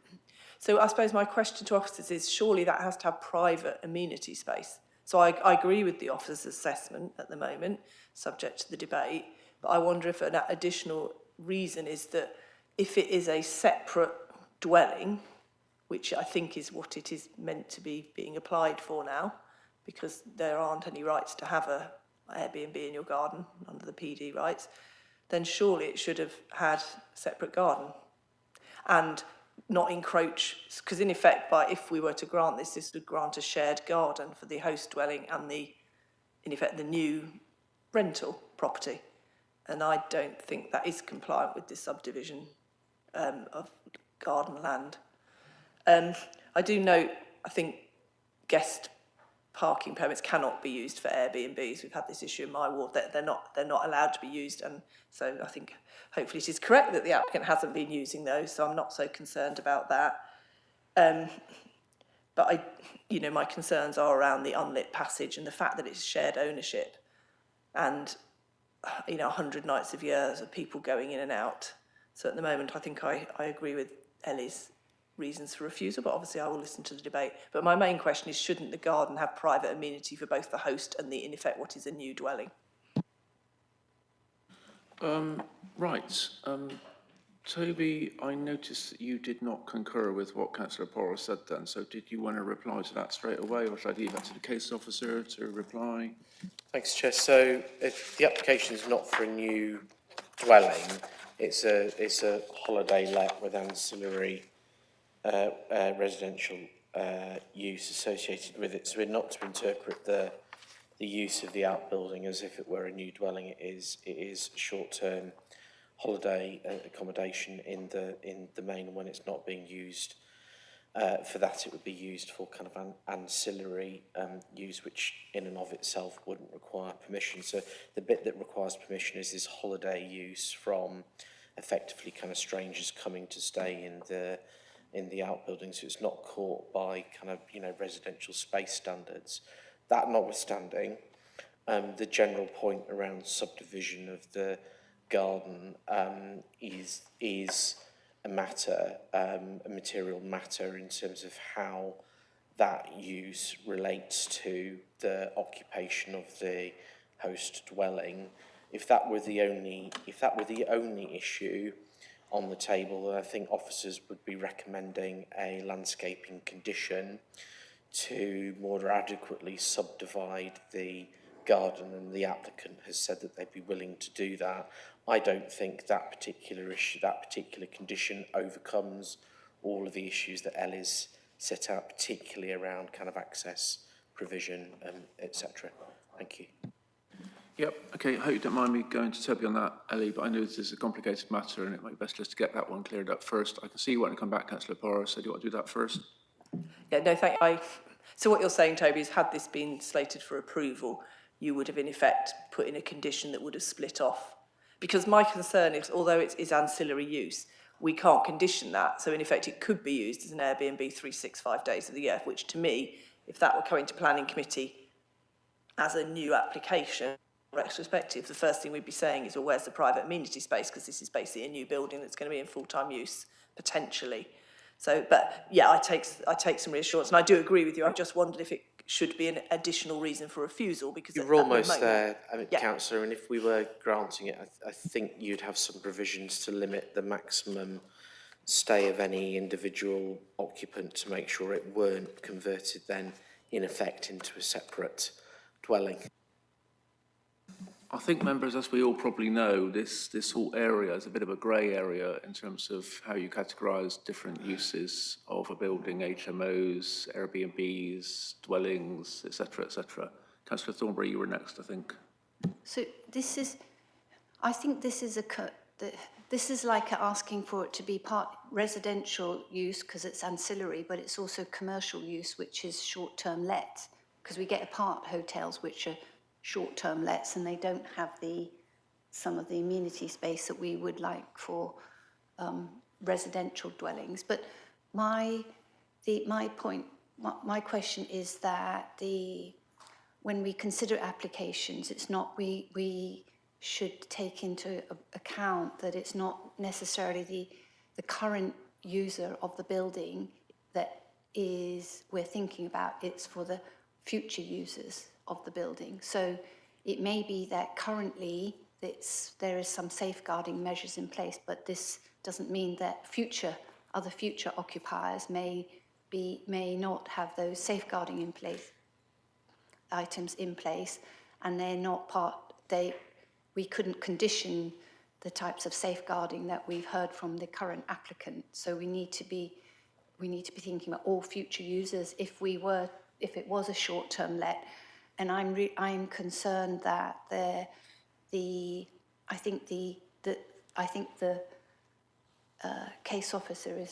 So I suppose my question to officers is, surely that has to have private amenity space. So I agree with the officer's assessment at the moment, subject to the debate, but I wonder if an additional reason is that if it is a separate dwelling, which I think is what it is meant to be being applied for now, because there aren't any rights to have a Airbnb in your garden under the PD rights, then surely it should have had a separate garden and not encroach, because in effect, if we were to grant this, this would grant a shared garden for the host dwelling and in effect, the new rental property. And I don't think that is compliant with this subdivision of garden land. I do note, I think guest parking permits cannot be used for Airbnbs. We've had this issue in my ward that they're not allowed to be used, and so I think hopefully it is correct that the applicant hasn't been using those, so I'm not so concerned about that. But my concerns are around the unlit passage and the fact that it's shared ownership, and 100 nights of years of people going in and out. So at the moment, I think I agree with Ellie's reasons for refusal, but obviously I will listen to the debate. But my main question is, shouldn't the garden have private amenity for both the host and in effect, what is a new dwelling? Right. Toby, I noticed that you did not concur with what Councillor Pora said then, so did you want to reply to that straight away, or should I leave that to the case officer to reply? Thanks, Chair. So if the application is not for a new dwelling, it's a holiday let with ancillary residential use associated with it. So we're not to interpret the use of the outbuilding as if it were a new dwelling. It is short-term holiday accommodation in the main. When it's not being used for that, it would be used for kind of an ancillary use, which in and of itself wouldn't require permission. So the bit that requires permission is this holiday use from effectively kind of strangers coming to stay in the outbuilding, so it's not caught by kind of residential space standards. That notwithstanding, the general point around subdivision of the garden is a matter, a material matter in terms of how that use relates to the occupation of the host dwelling. If that were the only issue on the table, I think officers would be recommending a landscaping condition to more adequately subdivide the garden, and the applicant has said that they'd be willing to do that. I don't think that particular issue, that particular condition overcomes all of the issues that Ellie's set out, particularly around kind of access, provision, etc. Thank you. Yep, okay, I hope you don't mind me going to Toby on that, Ellie, but I know this is a complicated matter and it might be best just to get that one cleared up first. I can see you want to come back, Councillor Pora, so do you want to do that first? Yeah, no, thank you. So what you're saying, Toby, is had this been slated for approval, you would have in effect put in a condition that would have split off. Because my concern is, although it is ancillary use, we can't condition that. So in effect, it could be used as an Airbnb 365 days of the year, which to me, if that were coming to planning committee as a new application, retrospective, the first thing we'd be saying is, well, where's the private amenity space? Because this is basically a new building that's going to be in full-time use, potentially. So, but yeah, I take some reassurance, and I do agree with you. I just wondered if it should be an additional reason for refusal, because you're almost there, yeah. Councillor, and if we were granting it, I think you'd have some provisions to limit the maximum stay of any individual occupant to make sure it weren't converted then, in effect, into a separate dwelling. I think, members, as we all probably know, this whole area is a bit of a grey area in terms of how you categorise different uses of a building, HMOs, Airbnbs, dwellings, etc., etc. Councillor Thornberry, you were next, I think. So I think this is like asking for it to be part residential use because it's ancillary, but it's also commercial use, which is short-term let, because we get apart hotels which are short-term lets and they don't have some of the amenity space that we would like for residential dwellings. But my question is that when we consider applications, it's not we should take into account that it's not necessarily the current user of the building that we're thinking about, it's for the future users of the building. So it may be that currently there is some safeguarding measures in place, but this doesn't mean that other future occupiers may not have those safeguarding items in place, and they're not we couldn't condition the types of safeguarding that we've heard from the current applicant. So we need to be thinking about all future users if it was a short-term let. And I'm concerned that I think the case officer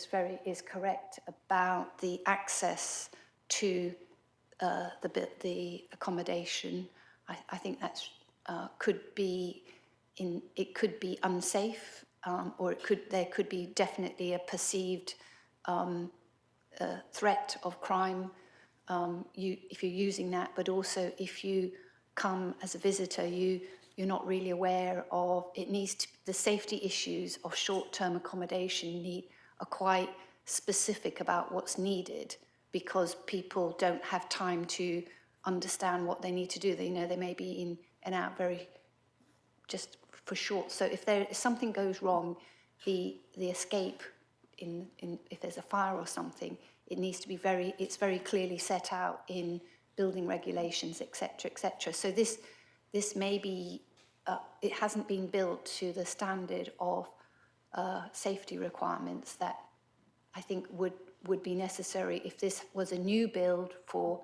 is correct about the access to the accommodation. I think that's could be unsafe, or there could be definitely a perceived threat of crime if you're using that, but also if you come as a visitor, you're not really aware of the safety issues of short-term accommodation are quite specific about what's needed, because people don't have time to understand what they need to do. They may be in and out very just for short. So if something goes wrong, the escape if there's a fire or something, it's very clearly set out in building regulations, etc., etc. So this may be, it hasn't been built to the standard of safety requirements that I think would be necessary if this was a new build for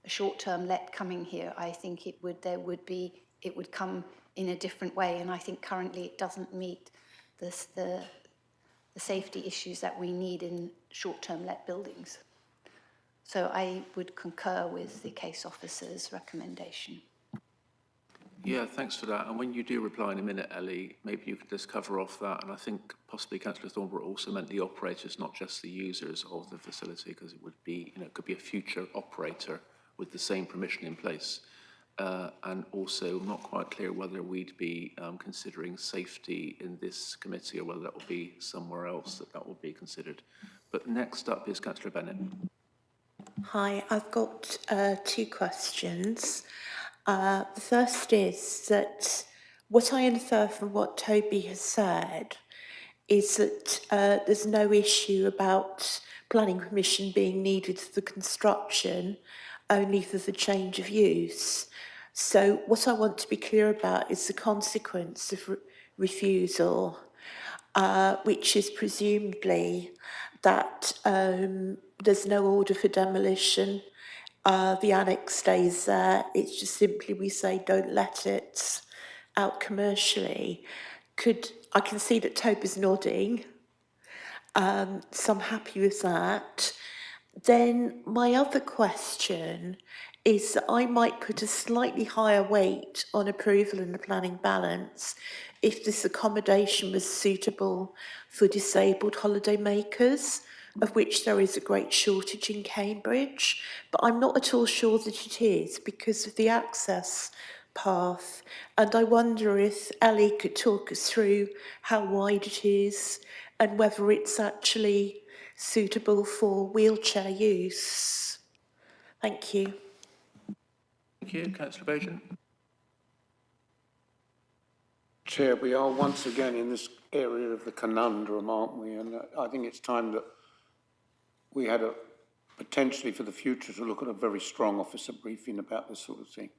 a short-term let coming here. I think it would come in a different way, and I think currently it doesn't meet the safety issues that we need in short-term let buildings. So I would concur with the case officer's recommendation. Yeah, thanks for that. And when you do reply in a minute, Ellie, maybe you could just cover off that. And I think possibly Councillor Thornberry also meant the operators, not just the users of the facility, because it would be, it could be a future operator with the same permission in place. And also, I'm not quite clear whether we'd be considering safety in this committee or whether that will be somewhere else that will be considered. But next up is Councillor Bennett. Hi, I've got two questions. The first is that what I infer from what Toby has said is that there's no issue about planning permission being needed for the construction, only for the change of use. So what I want to be clear about is the consequence of refusal, which is presumably that there's no order for demolition. The annex stays there. It's just simply we say don't let it out commercially. I can see that Toby's nodding, so I'm happy with that. Then my other question is that I might put a slightly higher weight on approval in the planning balance if this accommodation was suitable for disabled holidaymakers, of which there is a great shortage in Cambridge, but I'm not at all sure that it is because of the access path. And I wonder if Ellie could talk us through how wide it is and whether it's actually suitable for wheelchair use. Thank you. Thank you. Councillor Bojan. Chair, we are once again in this area of the conundrum, aren't we? And I think it's time that we had potentially for the future to look at a very strong officer briefing about this sort of thing.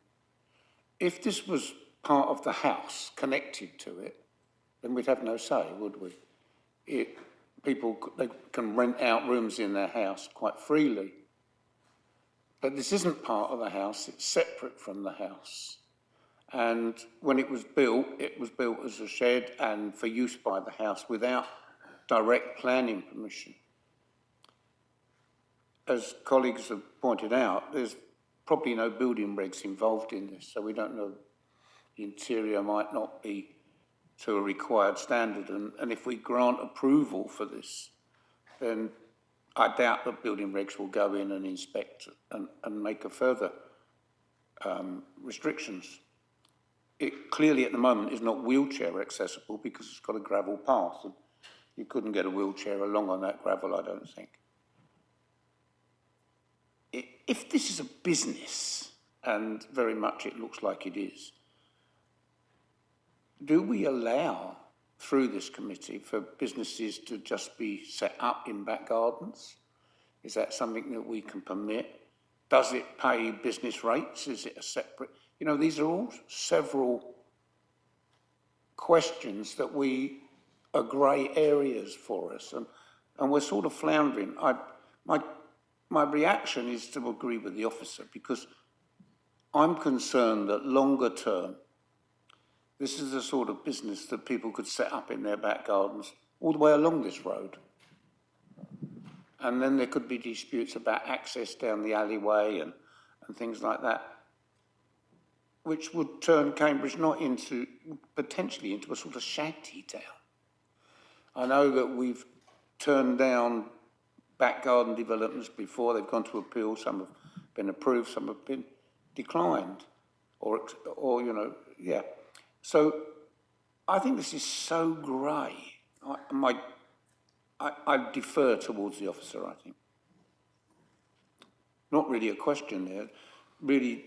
If this was part of the house connected to it, then we'd have no say, would we? They can rent out rooms in their house quite freely. But this isn't part of the house, it's separate from the house. And when it was built as a shed and for use by the house without direct planning permission. As colleagues have pointed out, there's probably no building regs involved in this, so we don't know. The interior might not be to a required standard, and if we grant approval for this, then I doubt that building regs will go in and inspect and make a further restrictions. It clearly at the moment is not wheelchair accessible because it's got a gravel path, and you couldn't get a wheelchair along on that gravel, I don't think. If this is a business, and very much it looks like it is, do we allow, through this committee, for businesses to just be set up in back gardens? Is that something that we can permit? Does it pay business rates? Is it a separate? You know, these are all several questions that are grey areas for us, and we're sort of floundering. My reaction is to agree with the officer, because I'm concerned that longer term, this is the sort of business that people could set up in their back gardens all the way along this road. And then there could be disputes about access down the alleyway and things like that, which would turn Cambridge potentially into a sort of shanty town. I know that we've turned down back garden developments before. They've gone to appeal. Some have been approved, some have been declined, or you know, yeah. So I think this is so grey. I defer towards the officer, I think. Not really a question there. Really,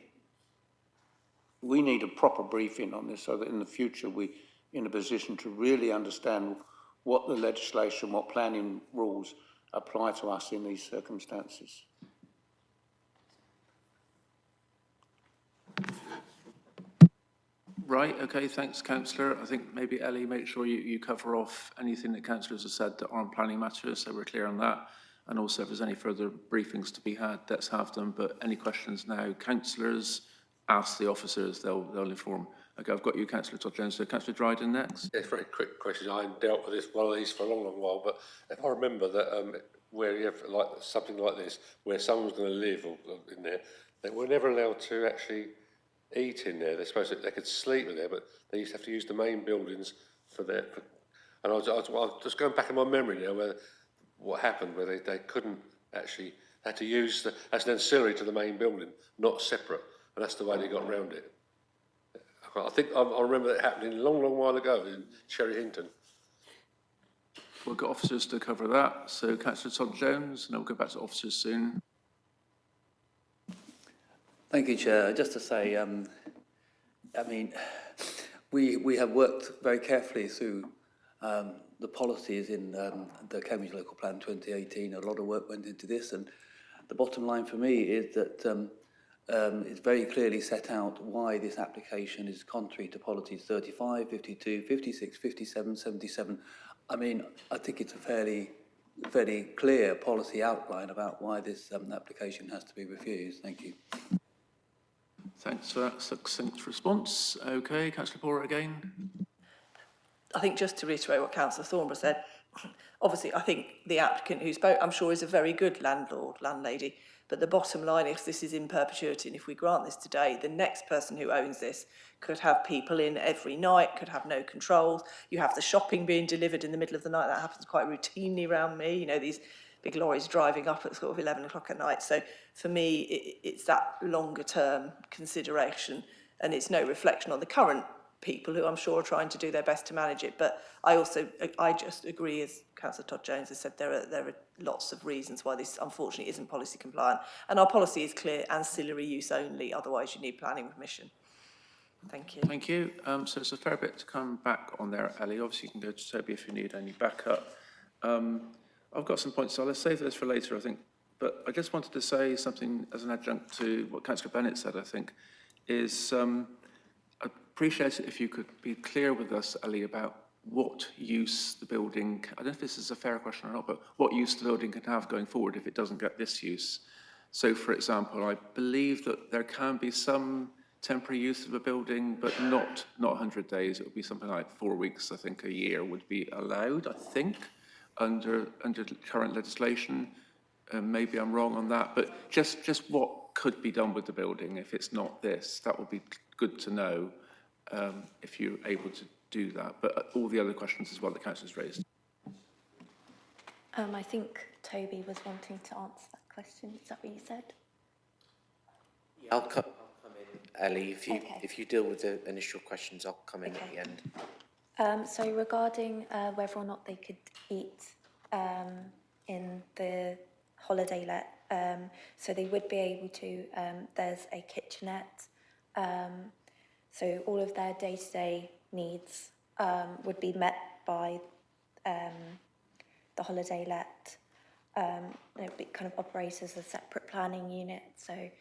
we need a proper briefing on this so that in the future we're in a position to really understand what the legislation, what planning rules apply to us in these circumstances. Right, okay, thanks, Councillor. I think maybe Ellie, make sure you cover off anything that councillors have said that aren't planning matters, so we're clear on that. And also, if there's any further briefings to be had, let's have them. But any questions now, councillors, ask the officers, they'll inform. Okay, I've got you, Councillor Todd-Jones. So Councillor Dryden next. Yeah, very quick question. I haven't dealt with one of these for a long, long while, but if I remember that where you have like something like this, where someone's going to live in there, they were never allowed to actually eat in there. They're supposed to, they could sleep in there, but they used to have to use the main buildings for their. And I was just going back in my memory now, where what happened, where they couldn't actually had to use as an ancillary to the main building, not separate, and that's the way they got around it. I think I remember that happening a long, long while ago in Cherry Hinton. We've got officers to cover that. So Councillor Todd-Jones, and then we'll go back to officers soon. Thank you, Chair. Just to say, I mean, we have worked very carefully through the policies in the Cambridge Local Plan 2018. A lot of work went into this, and the bottom line for me is that it's very clearly set out why this application is contrary to policies 35, 52, 56, 57, 77. I mean, I think it's a fairly clear policy outline about why this application has to be refused. Thank you. Thanks for that succinct response. Okay, Councillor Porter again. I think just to reiterate what Councillor Thornborough said, obviously I think the applicant who spoke, I'm sure, is a very good landlady, but the bottom line is this is in perpetuity, and if we grant this today, the next person who owns this could have people in every night, could have no controls. You have the shopping being delivered in the middle of the night. That happens quite routinely around me, you know, these big lorries driving up at sort of 11 o'clock at night. So for me, it's that longer term consideration, and it's no reflection on the current people who I'm sure are trying to do their best to manage it. But I just agree, as Councillor Todd-Jones has said, there are lots of reasons why this unfortunately isn't policy compliant. And our policy is clear: ancillary use only, otherwise you need planning permission. Thank you. Thank you. So it's a fair bit to come back on there, Ellie. Obviously you can go to Toby if you need any backup. I've got some points, so let's save those for later, I think. But I just wanted to say something as an adjunct to what Councillor Bennett said, I think, is appreciate it if you could be clear with us, Ellie, about what use the building, I don't know if this is a fair question or not, but what use the building can have going forward if it doesn't get this use. So, for example, I believe that there can be some temporary use of a building, but not 100 days. It would be something like 4 weeks, I think, a year would be allowed, I think, under current legislation. Maybe I'm wrong on that, but just what could be done with the building if it's not this? That would be good to know if you're able to do that. But all the other questions as well that Councillor's raised. I think Toby was wanting to answer that question. Is that what you said? I'll come in, Ellie. If you deal with the initial questions, I'll come in at the end. So regarding whether or not they could eat in the holiday let, so they would be able to. There's a kitchenette, so all of their day-to-day needs would be met by the holiday let. It would be kind of operated as a separate planning unit, so it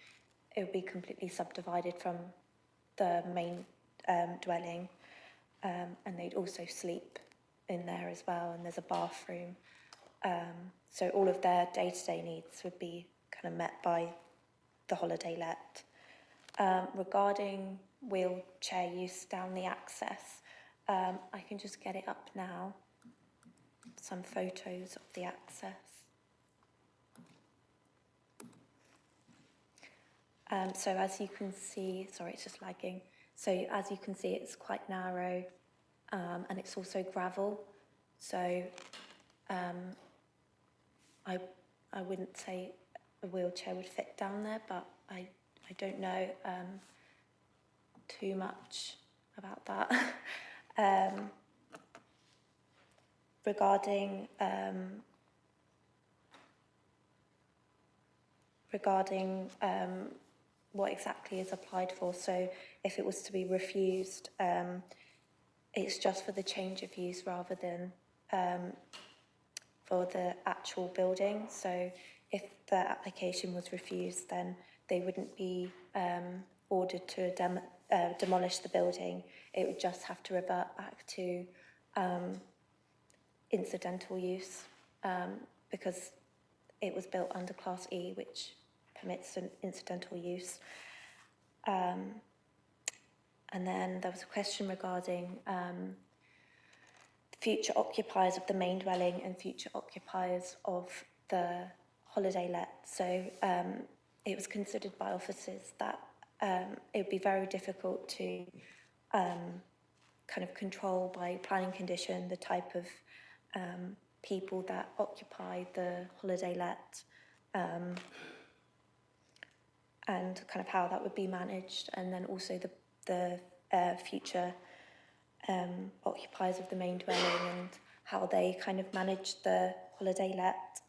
would be completely subdivided from the main dwelling, and they'd also sleep in there as well, and there's a bathroom. So all of their day-to-day needs would be kind of met by the holiday let. Regarding wheelchair use down the access, I can just get it up now. Some photos of the access. So as you can see, sorry, it's just lagging. So as you can see, it's quite narrow, and it's also gravel. So I wouldn't say a wheelchair would fit down there, but I don't know too much about that. Regarding what exactly is applied for, so if it was to be refused, it's just for the change of use rather than for the actual building. So if the application was refused, then they wouldn't be ordered to demolish the building. It would just have to revert back to incidental use, because it was built under Class E, which permits an incidental use. And then there was a question regarding future occupiers of the main dwelling and future occupiers of the holiday let. So it was considered by officers that it would be very difficult to kind of control by planning condition the type of people that occupy the holiday let, and kind of how that would be managed, and then also the future occupiers of the main dwelling and how they kind of manage the holiday let.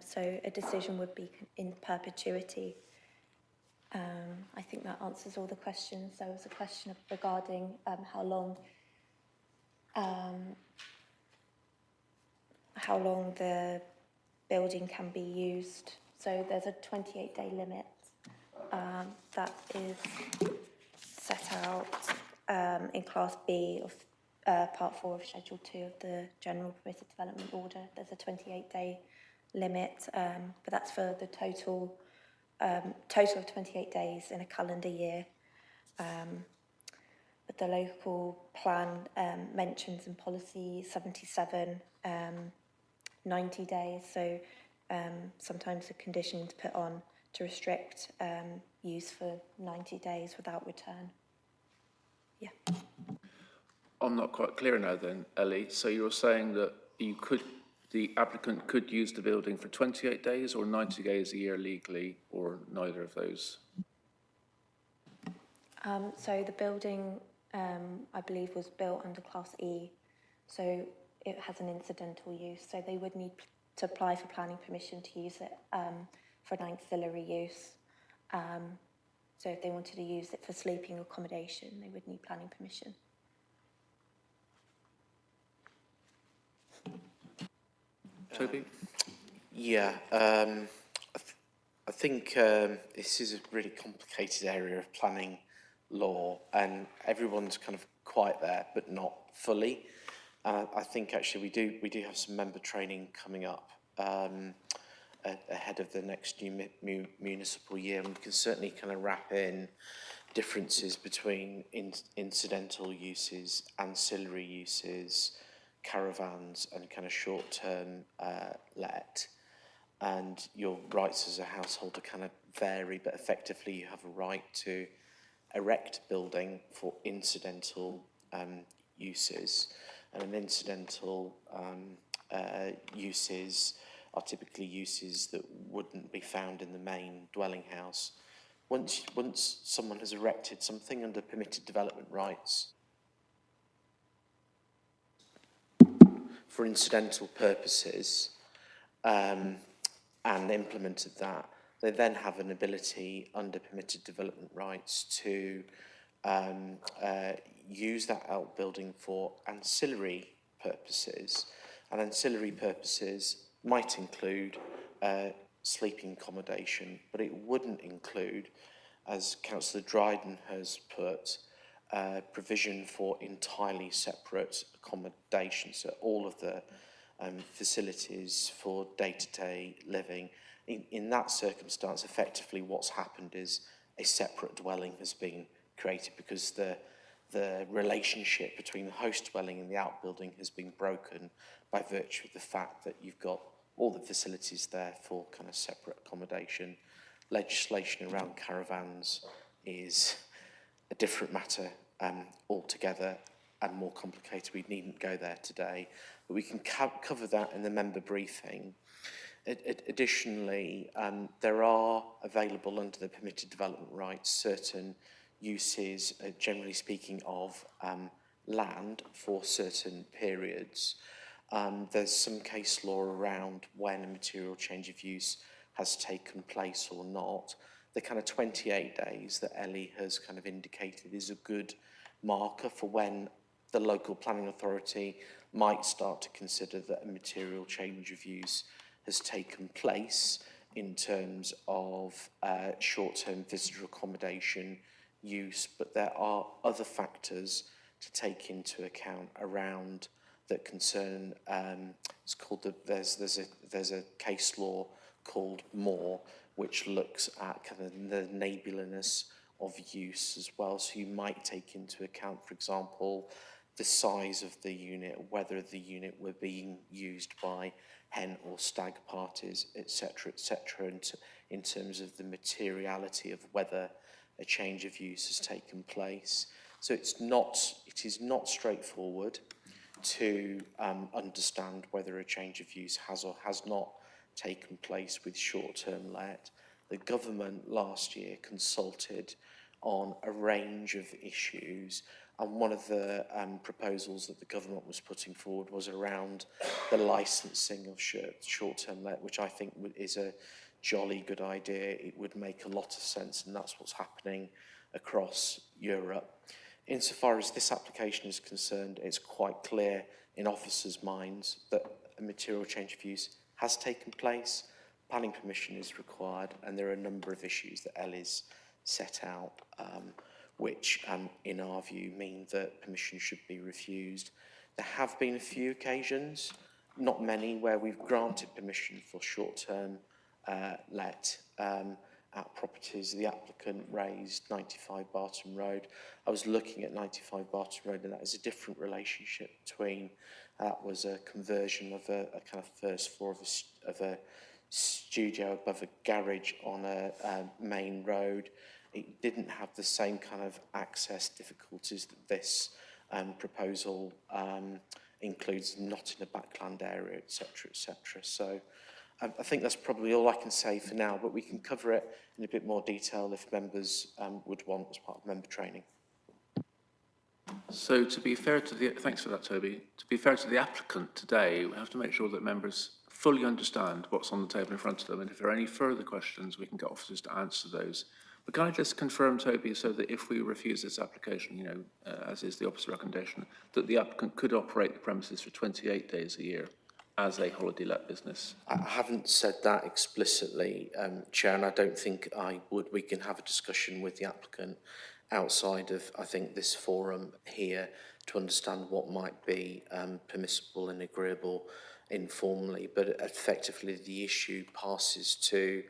So a decision would be in perpetuity. I think that answers all the questions. There was a question regarding how long the building can be used. So there's a 28-day limit that is set out in Class B of Part 4 of Schedule 2 of the General Permitted Development Order. There's a 28-day limit, but that's for the total of 28 days in a calendar year. But the local plan mentions in policy 77 90 days, so sometimes the conditions put on to restrict use for 90 days without return. Yeah. I'm not quite clear now then, Ellie. So you're saying that the applicant could use the building for 28 days or 90 days a year legally, or neither of those? So the building, I believe, was built under Class E, so it has an incidental use, so they would need to apply for planning permission to use it for an auxiliary use. So if they wanted to use it for sleeping accommodation, they would need planning permission. Toby? Yeah, I think this is a really complicated area of planning law, and everyone's kind of quite there, but not fully. I think actually we do have some member training coming up ahead of the next new municipal year, and we can certainly kind of wrap in differences between incidental uses, ancillary uses, caravans, and kind of short-term let. And your rights as a householder kind of vary, but effectively you have a right to erect building for incidental uses, and an incidental uses are typically uses that wouldn't be found in the main dwelling house. Once someone has erected something under permitted development rights for incidental purposes and implemented that, they then have an ability under permitted development rights to use that outbuilding for ancillary purposes. And ancillary purposes might include sleeping accommodation, but it wouldn't include, as Councillor Dryden has put, provision for entirely separate accommodation. So all of the facilities for day-to-day living. In that circumstance, effectively what's happened is a separate dwelling has been created because the relationship between the host dwelling and the outbuilding has been broken by virtue of the fact that you've got all the facilities there for kind of separate accommodation. Legislation around caravans is a different matter altogether and more complicated. We needn't go there today, but we can cover that in the member briefing. Additionally, there are available under the permitted development rights certain uses, generally speaking, of land for certain periods. There's some case law around when a material change of use has taken place or not. The kind of 28 days that Ellie has kind of indicated is a good marker for when the local planning authority might start to consider that a material change of use has taken place in terms of short-term visitor accommodation use, but there are other factors to take into account around that concern. It's called there's a case law called Moore, which looks at kind of the neighbourliness of use as well. So you might take into account, for example, the size of the unit, whether the unit were being used by hen or stag parties, etc., and in terms of the materiality of whether a change of use has taken place. So it is not straightforward to understand whether a change of use has or has not taken place with short-term let. The government last year consulted on a range of issues, and one of the proposals that the government was putting forward was around the licensing of short-term let, which I think is a jolly good idea. It would make a lot of sense, and that's what's happening across Europe. Insofar as this application is concerned, it's quite clear in officers' minds that a material change of use has taken place, planning permission is required, and there are a number of issues that Ellie's set out, which in our view mean that permission should be refused. There have been a few occasions, not many, where we've granted permission for short-term let at properties. The applicant raised 95 Barton Road. I was looking at 95 Barton Road, and that is a different relationship between, that was a conversion of a kind of first floor of a studio above a garage on a main road. It didn't have the same kind of access difficulties that this proposal includes, not in a backland area, etc., etc. So I think that's probably all I can say for now, but we can cover it in a bit more detail if members would want as part of member training. So to be fair to the, thanks for that, Toby. To be fair to the applicant today, we have to make sure that members fully understand what's on the table in front of them, and if there are any further questions, we can get officers to answer those. But can I just confirm, Toby, so that if we refuse this application, you know, as is the opposite recommendation, that the applicant could operate the premises for 28 days a year as a holiday let business? I haven't said that explicitly, Chair, and I don't think I would. We can have a discussion with the applicant outside of, I think, this forum here to understand what might be permissible and agreeable informally, but effectively the issue passes to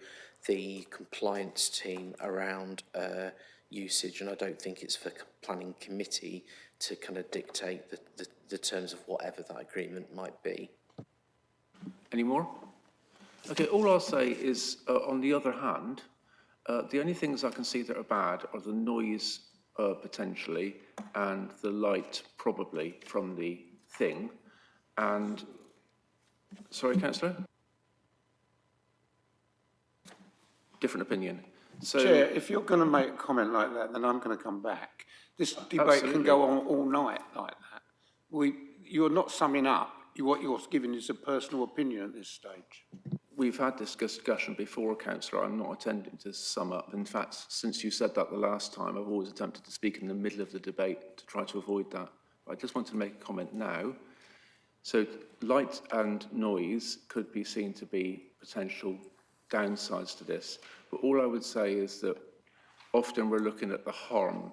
the compliance team around usage, and I don't think it's for planning committee to kind of dictate the terms of whatever that agreement might be. Any more? Okay, all I'll say is, on the other hand, the only things I can see that are bad are the noise potentially and the light probably from the thing. And, sorry, Councillor? Different opinion. So, Chair, if you're going to make a comment like that, then I'm going to come back. This debate Absolutely. can go on all night like that. You're not summing up. What you're giving is a personal opinion at this stage. we've had this discussion before, Councillor. I'm not attempting to sum up. In fact, since you said that the last time, I've always attempted to speak in the middle of the debate to try to avoid that. I just want to make a comment now. So light and noise could be seen to be potential downsides to this. But all I would say is that often we're looking at the harm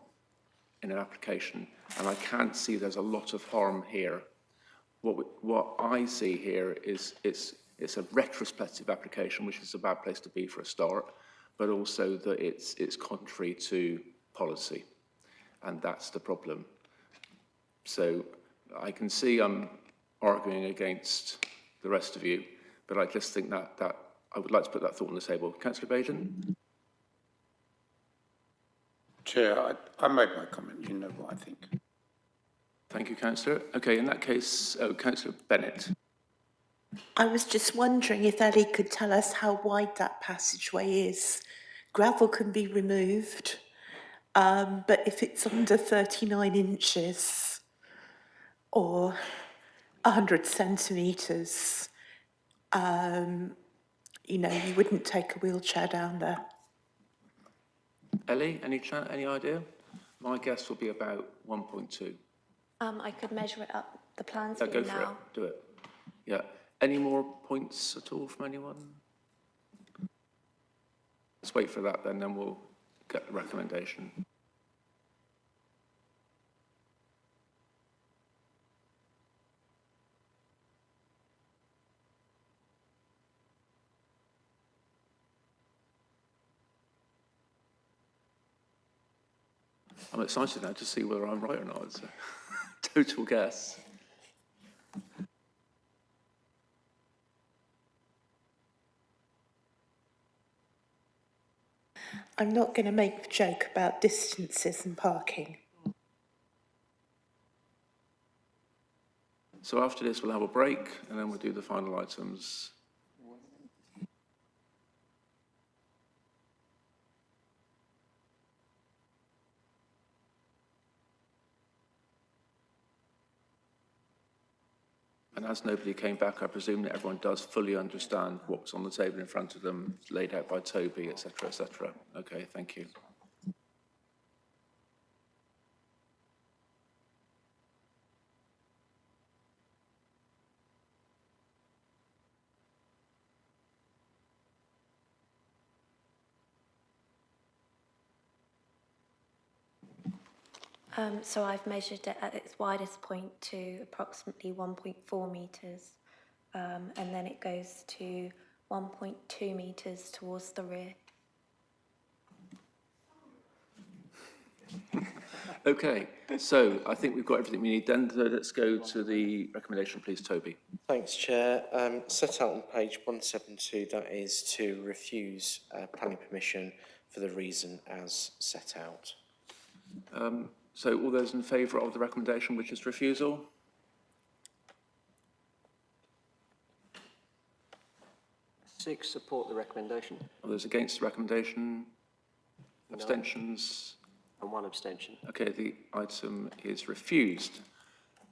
in an application, and I can't see there's a lot of harm here. What I see here is it's a retrospective application, which is a bad place to be for a start, but also that it's contrary to policy, and that's the problem. So I can see I'm arguing against the rest of you, but I just think that I would like to put that thought on the table. Councillor Bajan? Chair, I made my comment. You know what I think. Thank you, Councillor. Okay, in that case, Councillor Bennett. I was just wondering if Ellie could tell us how wide that passageway is. Gravel can be removed, but if it's under 39 inches or 100 centimetres, you know, you wouldn't take a wheelchair down there. Ellie, any idea? My guess will be about 1.2. I could measure it up, the plans Yeah, for go you for it. now. Do it. Yeah. Any more points at all from anyone? Let's wait for that then we'll get the recommendation. I'm excited now to see whether I'm right or not. It's a total guess. I'm not going to make a joke about distances and parking. So after this, we'll have a break and then we'll do the final items. And as nobody came back, I presume that everyone does fully understand what's on the table in front of them, laid out by Toby, etc., etc. Okay, thank you. So I've measured it at its widest point to approximately 1.4 metres, and then it goes to 1.2 metres towards the rear. Okay, so I think we've got everything we need then. So let's go to the recommendation, please, Toby. Thanks, Chair. Set out on page 172, that is to refuse planning permission for the reason as set out. So all those in favour of the recommendation, which is refusal? Six support the recommendation. All those against the recommendation? No. Abstentions? And one abstention. Okay, the item is refused.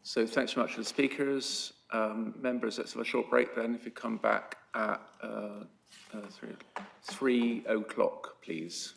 So thanks very much to the speakers. Members, let's have a short break then. If you come back at 3 o'clock, please.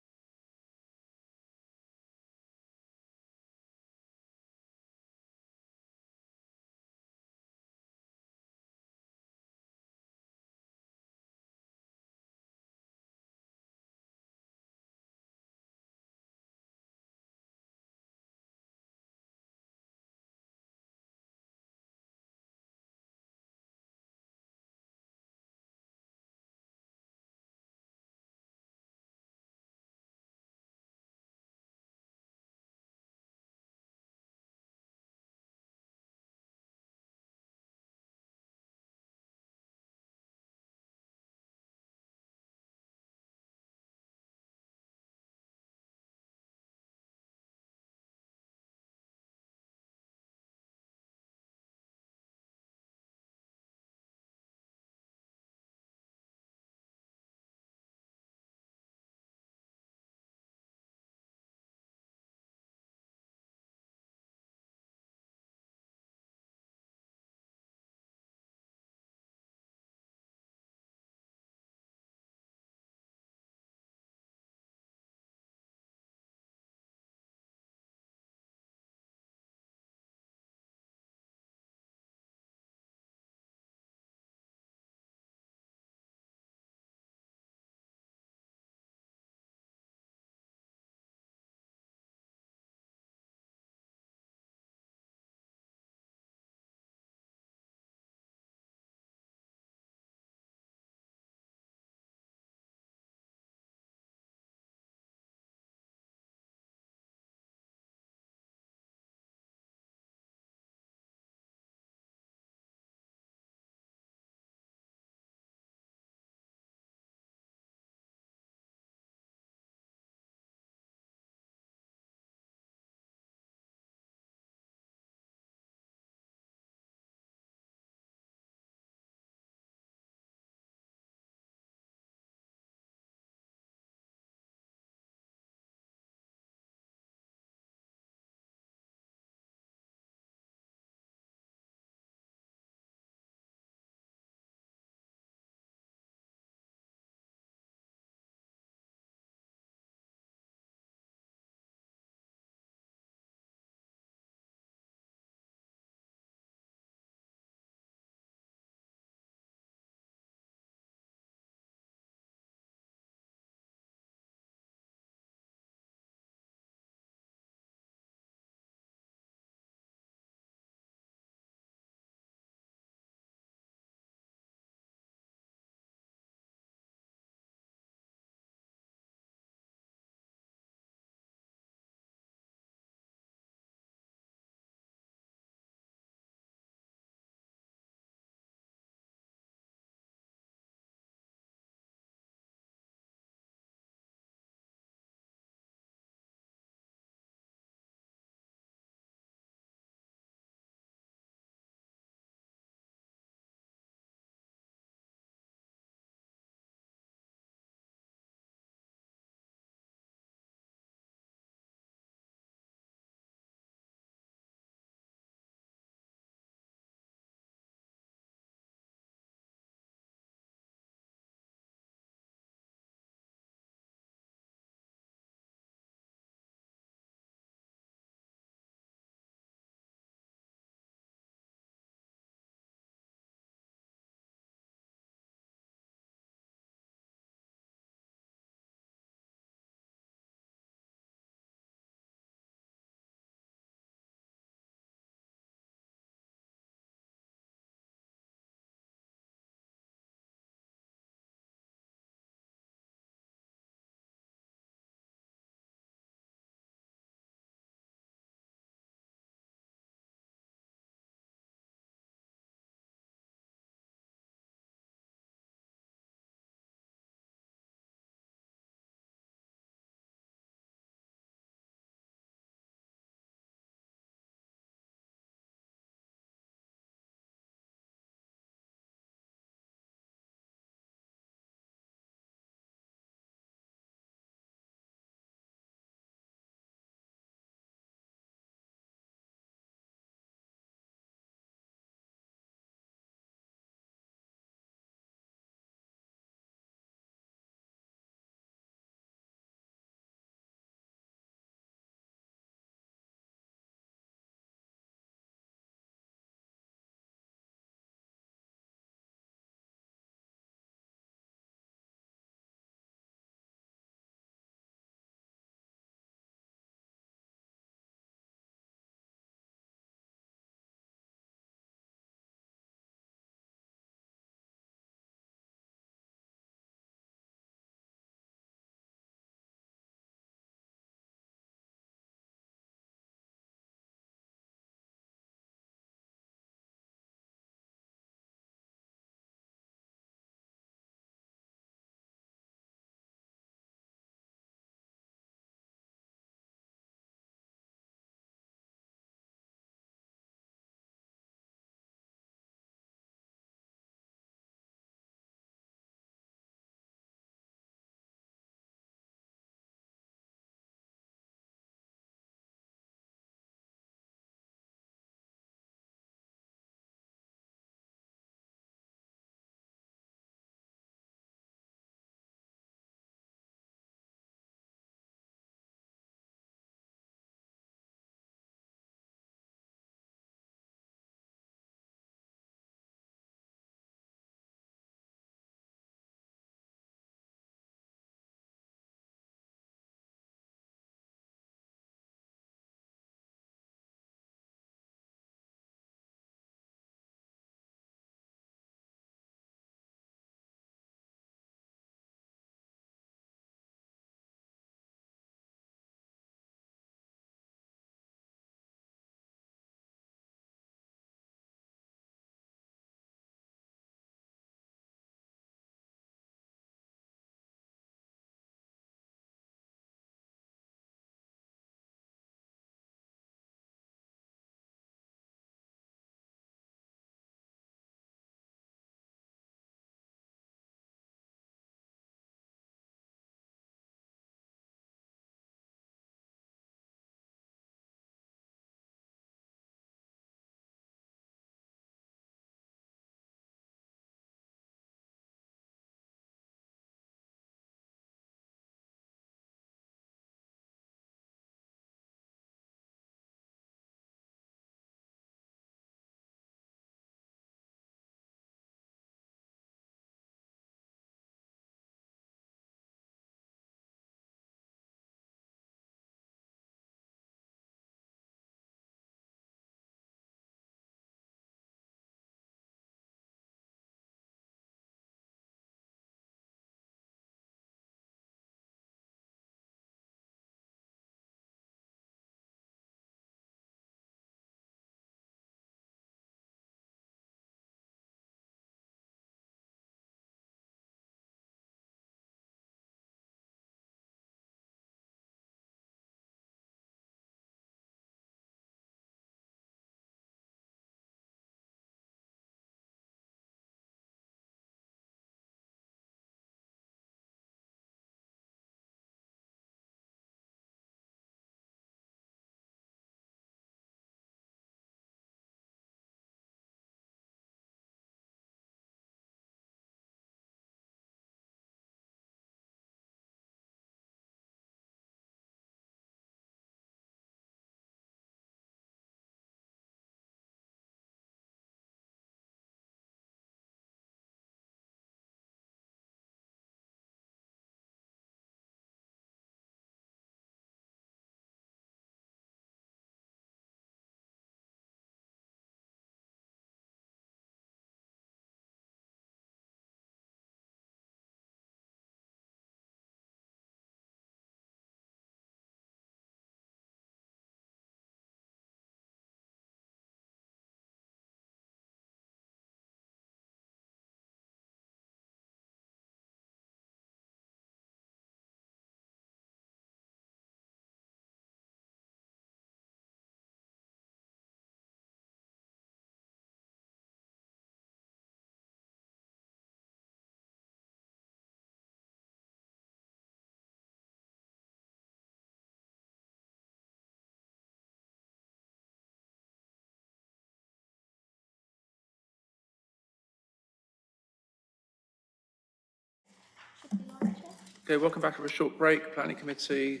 Okay, welcome back from a short break. Planning Committee.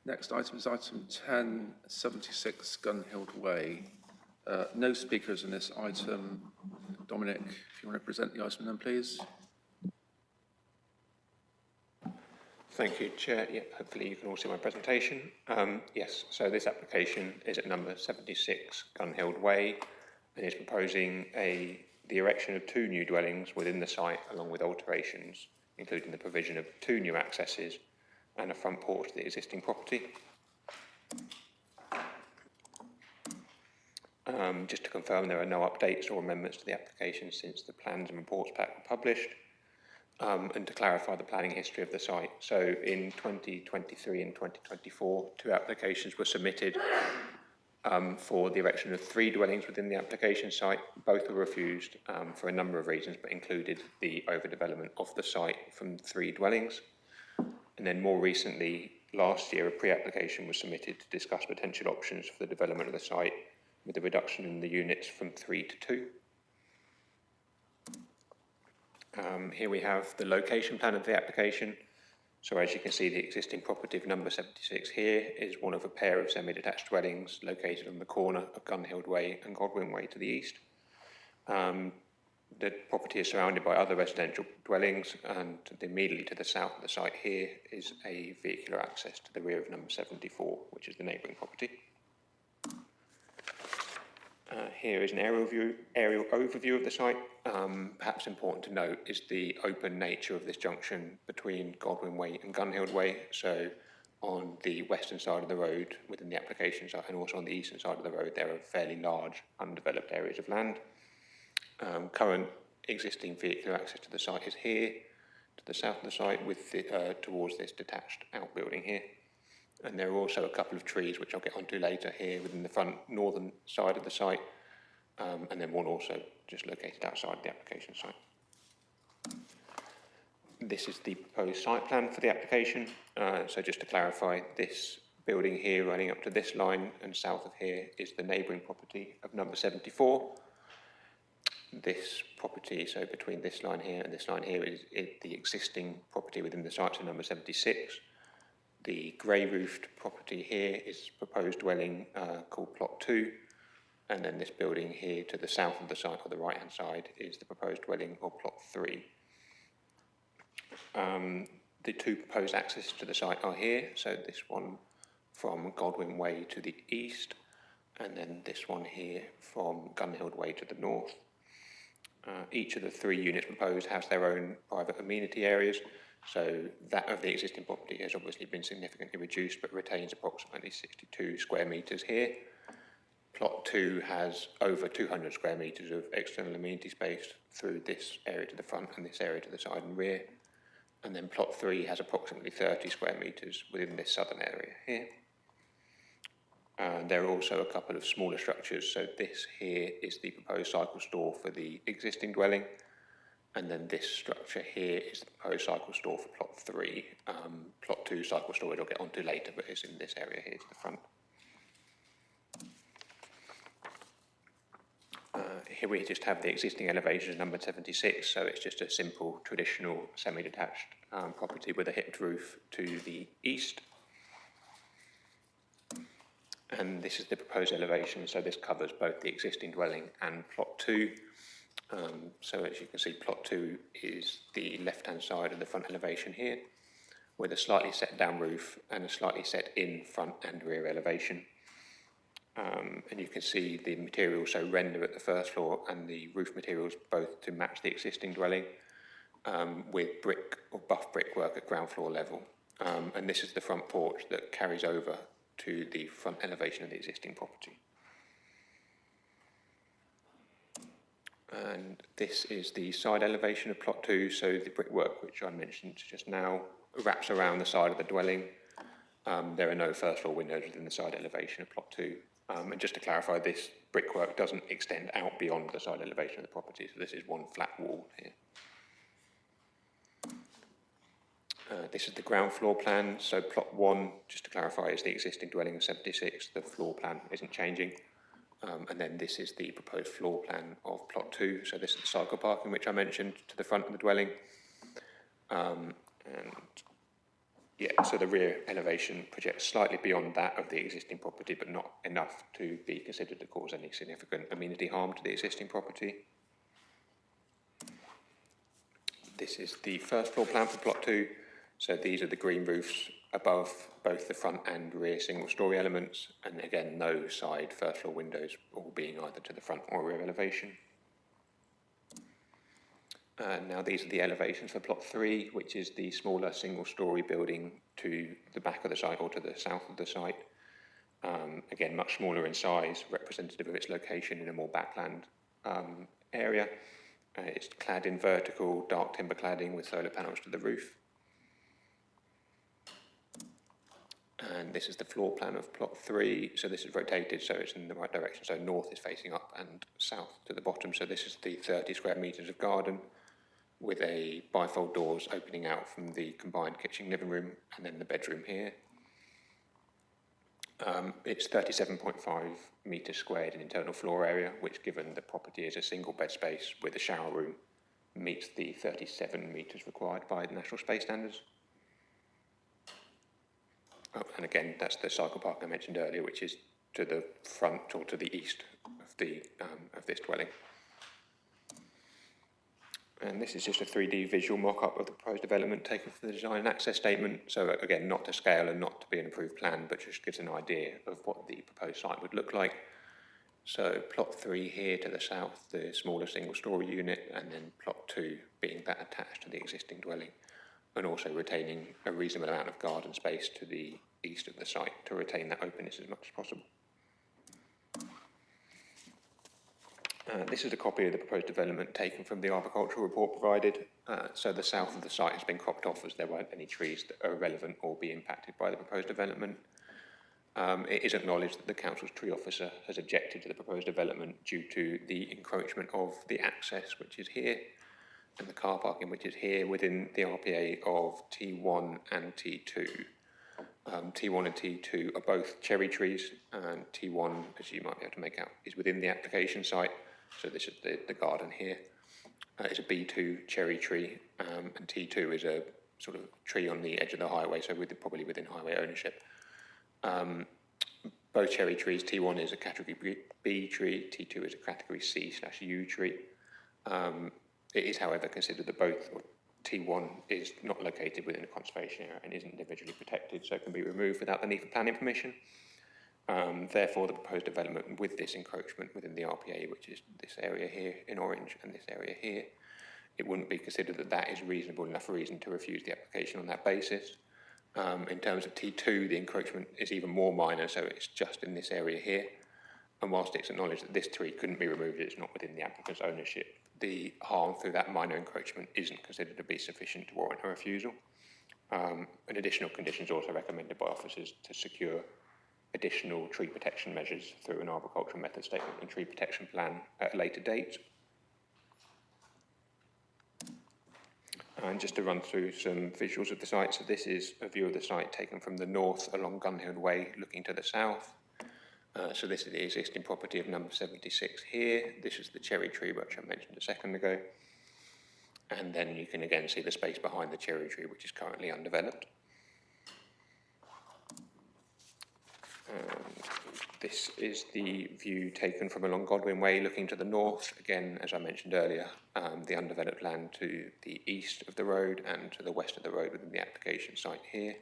Next item is item 1076 Gunhild Way. No speakers in this item. Dominic, if you want to present the item then, please. Thank you, Chair. Yeah, hopefully you can all see my presentation. Yes, so this application is at number 76 Gunhild Way and is proposing the erection of 2 new dwellings within the site along with alterations, including the provision of 2 new accesses and a front porch to the existing property. Just to confirm, there are no updates or amendments to the application since the plans and reports pack were published. And to clarify the planning history of the site. So in 2023 and 2024, 2 applications were submitted for the erection of 3 dwellings within the application site. Both were refused for a number of reasons, but included the overdevelopment of the site from 3 dwellings. And then more recently, last year, a pre-application was submitted to discuss potential options for the development of the site with a reduction in the units from 3 to 2. Here we have the location plan of the application. So as you can see, the existing property of number 76 here is one of a pair of semi-detached dwellings located on the corner of Gunhild Way and Godwin Way to the east. The property is surrounded by other residential dwellings, and immediately to the south of the site here is a vehicular access to the rear of number 74, which is the neighbouring property. Here is an aerial overview of the site. Perhaps important to note is the open nature of this junction between Godwin Way and Gunhild Way. So on the western side of the road within the application site and also on the eastern side of the road, there are fairly large undeveloped areas of land. Current existing vehicular access to the site is here, to the south of the site, with towards this detached outbuilding here. And there are also a couple of trees, which I'll get onto later here within the front northern side of the site, and then one also just located outside the application site. This is the proposed site plan for the application. So just to clarify, this building here running up to this line and south of here is the neighbouring property of number 74. This property, so between this line here and this line here, is the existing property within the site, so number 76. The grey-roofed property here is proposed dwelling called Plot 2, and then this building here to the south of the site, or the right-hand side, is the proposed dwelling, or Plot 3. The 2 proposed accesses to the site are here, so this one from Godwin Way to the east, and then this one here from Gunhild Way to the north. Each of the 3 units proposed has their own private amenity areas. So that of the existing property has obviously been significantly reduced, but retains approximately 62 square metres here. Plot 2 has over 200 square metres of external amenity space through this area to the front and this area to the side and rear. And then Plot 3 has approximately 30 square metres within this southern area here. There are also a couple of smaller structures. So this here is the proposed cycle store for the existing dwelling. And then this structure here is the proposed cycle store for Plot 3. Plot 2 cycle storage I'll get onto later, but it's in this area here to the front. Here we just have the existing elevation number 76, so it's just a simple traditional semi-detached property with a hipped roof to the east. And this is the proposed elevation, so this covers both the existing dwelling and Plot 2. So as you can see, Plot 2 is the left-hand side of the front elevation here, with a slightly set down roof and a slightly set in front and rear elevation. And you can see the materials, so render at the first floor and the roof materials both to match the existing dwelling, with brick or buff brickwork at ground floor level. And this is the front porch that carries over to the front elevation of the existing property. And this is the side elevation of Plot 2, so the brickwork which I mentioned just now wraps around the side of the dwelling. There are no first floor windows within the side elevation of Plot 2. And just to clarify, this brickwork doesn't extend out beyond the side elevation of the property, so this is one flat wall here. This is the ground floor plan, so Plot 1, just to clarify, is the existing dwelling of 76. The floor plan isn't changing. And then this is the proposed floor plan of Plot 2. So this is the cycle parking, which I mentioned, to the front of the dwelling. And Yeah, so the rear elevation projects slightly beyond that of the existing property, but not enough to be considered to cause any significant amenity harm to the existing property. This is the first floor plan for plot 2. So these are the green roofs above both the front and rear single-storey elements, and again, no side first floor windows, all being either to the front or rear elevation. Now these are the elevations for plot 3, which is the smaller single-storey building to the back of the site or to the south of the site. Again, much smaller in size, representative of its location in a more backland area. It's clad in vertical dark timber cladding with solar panels to the roof. And this is the floor plan of plot 3. So this is rotated, so it's in the right direction. So north is facing up and south to the bottom. So this is the 30 square metres of garden with a bifold doors opening out from the combined kitchen living room and then the bedroom here. It's 37.5 metres squared in internal floor area, which, given the property is a single bed space with a shower room, meets the 37 metres required by the National Space Standards. Oh, and again, that's the cycle park I mentioned earlier, which is to the front or to the east of this dwelling. And this is just a 3D visual mock-up of the proposed development taken from the design and access statement. So again, not to scale and not to be an approved plan, but just gives an idea of what the proposed site would look like. So plot 3 here to the south, the smaller single-storey unit, and then plot 2 being that attached to the existing dwelling, and also retaining a reasonable amount of garden space to the east of the site to retain that openness as much as possible. This is a copy of the proposed development taken from the arboricultural report provided. So the south of the site has been cropped off as there weren't any trees that are relevant or be impacted by the proposed development. It is acknowledged that the council's tree officer has objected to the proposed development due to the encroachment of the access, which is here, and the car parking, which is here, within the RPA of T1 and T2. T1 and T2 are both cherry trees, and T1, as you might be able to make out, is within the application site. So this is the garden here. It's a B2 cherry tree, and T2 is a sort of tree on the edge of the highway, so probably within highway ownership. Both cherry trees, T1 is a category B tree, T2 is a category C/U tree. It is, however, considered that both T1 is not located within a conservation area and isn't individually protected, so it can be removed without the need for planning permission. Therefore, the proposed development with this encroachment within the RPA, which is this area here in orange and this area here, it wouldn't be considered that that is reasonable enough reason to refuse the application on that basis. In terms of T2, the encroachment is even more minor, so it's just in this area here. And whilst it's acknowledged that this tree couldn't be removed, it's not within the applicant's ownership, the harm through that minor encroachment isn't considered to be sufficient to warrant a refusal. And additional conditions also recommended by officers to secure additional tree protection measures through an arboricultural method statement and tree protection plan at a later date. And just to run through some visuals of the site, so this is a view of the site taken from the north along Gunhill Way, looking to the south. So this is the existing property of number 76 here. This is the cherry tree, which I mentioned a second ago. And then you can again see the space behind the cherry tree, which is currently undeveloped. And this is the view taken from along Godwin Way, looking to the north. Again, as I mentioned earlier, the undeveloped land to the east of the road and to the west of the road within the application site here.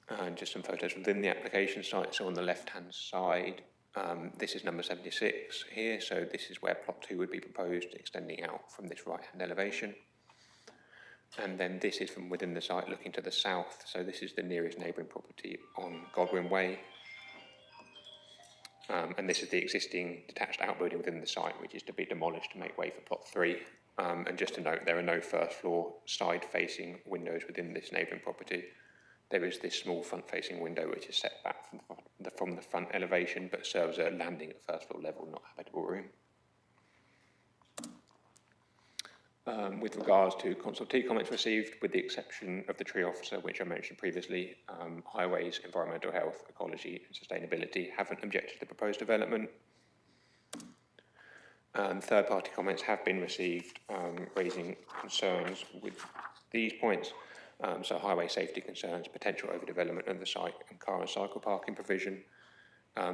And just some photos within the application site. So on the left-hand side, this is number 76 here. So this is where plot 2 would be proposed, extending out from this right-hand elevation. And then this is from within the site looking to the south. So this is the nearest neighbouring property on Godwin Way. And this is the existing detached outbuilding within the site, which is to be demolished to make way for plot 3. And just to note, there are no first floor side-facing windows within this neighbouring property. There is this small front-facing window which is set back from the front elevation, but serves a landing at first floor level, not habitable room. With regards to consultee comments received, with the exception of the tree officer, which I mentioned previously, highways, environmental health, ecology and sustainability haven't objected to the proposed development. Third-party comments have been received raising concerns with these points. So highway safety concerns, potential overdevelopment of the site and car and cycle parking provision.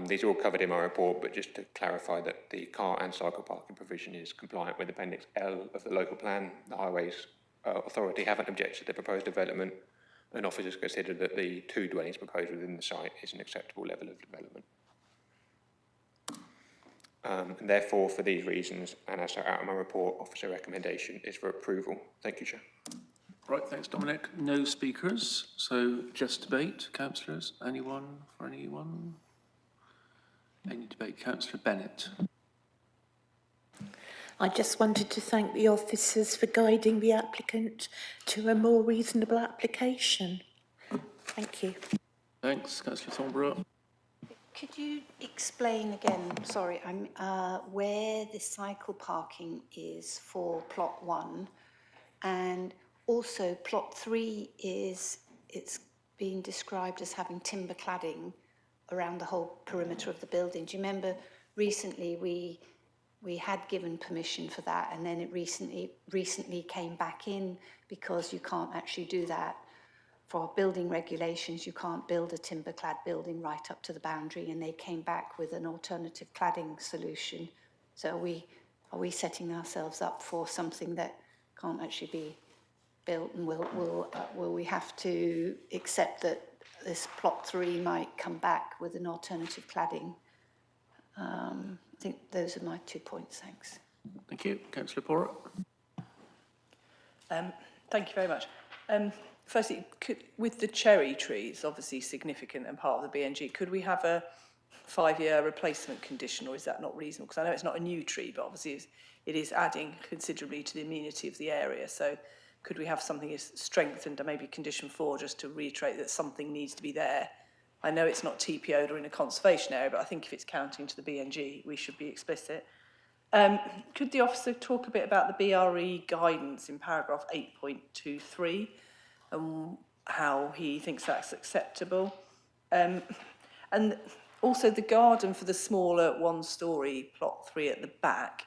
These are all covered in my report, but just to clarify that the car and cycle parking provision is compliant with Appendix L of the local plan. The Highways Authority haven't objected to the proposed development, and officers consider that the 2 dwellings proposed within the site is an acceptable level of development. And therefore, for these reasons, and as set out in my report, officer recommendation is for approval. Thank you, Chair. Right, thanks, Dominic. No speakers, so just debate. Councillors, anyone for anyone? Any debate? Councillor Bennett. I just wanted to thank the officers for guiding the applicant to a more reasonable application. Thank you. Thanks, Councillor Thornborough. Could you explain again, sorry, where the cycle parking is for plot 1, and also plot 3 it's being described as having timber cladding around the whole perimeter of the building. Do you remember recently we had given permission for that, and then it recently came back in because you can't actually do that. For our building regulations, you can't build a timber-clad building right up to the boundary, and they came back with an alternative cladding solution. So are we setting ourselves up for something that can't actually be built, and will we have to accept that this plot 3 might come back with an alternative cladding? I think those are my 2 points, thanks. Thank you. Councillor Porritt. Thank you very much. Firstly, with the cherry trees, obviously significant and part of the BNG, could we have a 5-year replacement condition, or is that not reasonable? Because I know it's not a new tree, but obviously it is adding considerably to the amenity of the area. So could we have something is strengthened, and maybe condition 4, just to reiterate that something needs to be there? I know it's not TPO'd or in a conservation area, but I think if it's counting to the BNG, we should be explicit. Could the officer talk a bit about the BRE guidance in paragraph 8.23 and how he thinks that's acceptable? And also the garden for the smaller 1-storey plot 3 at the back,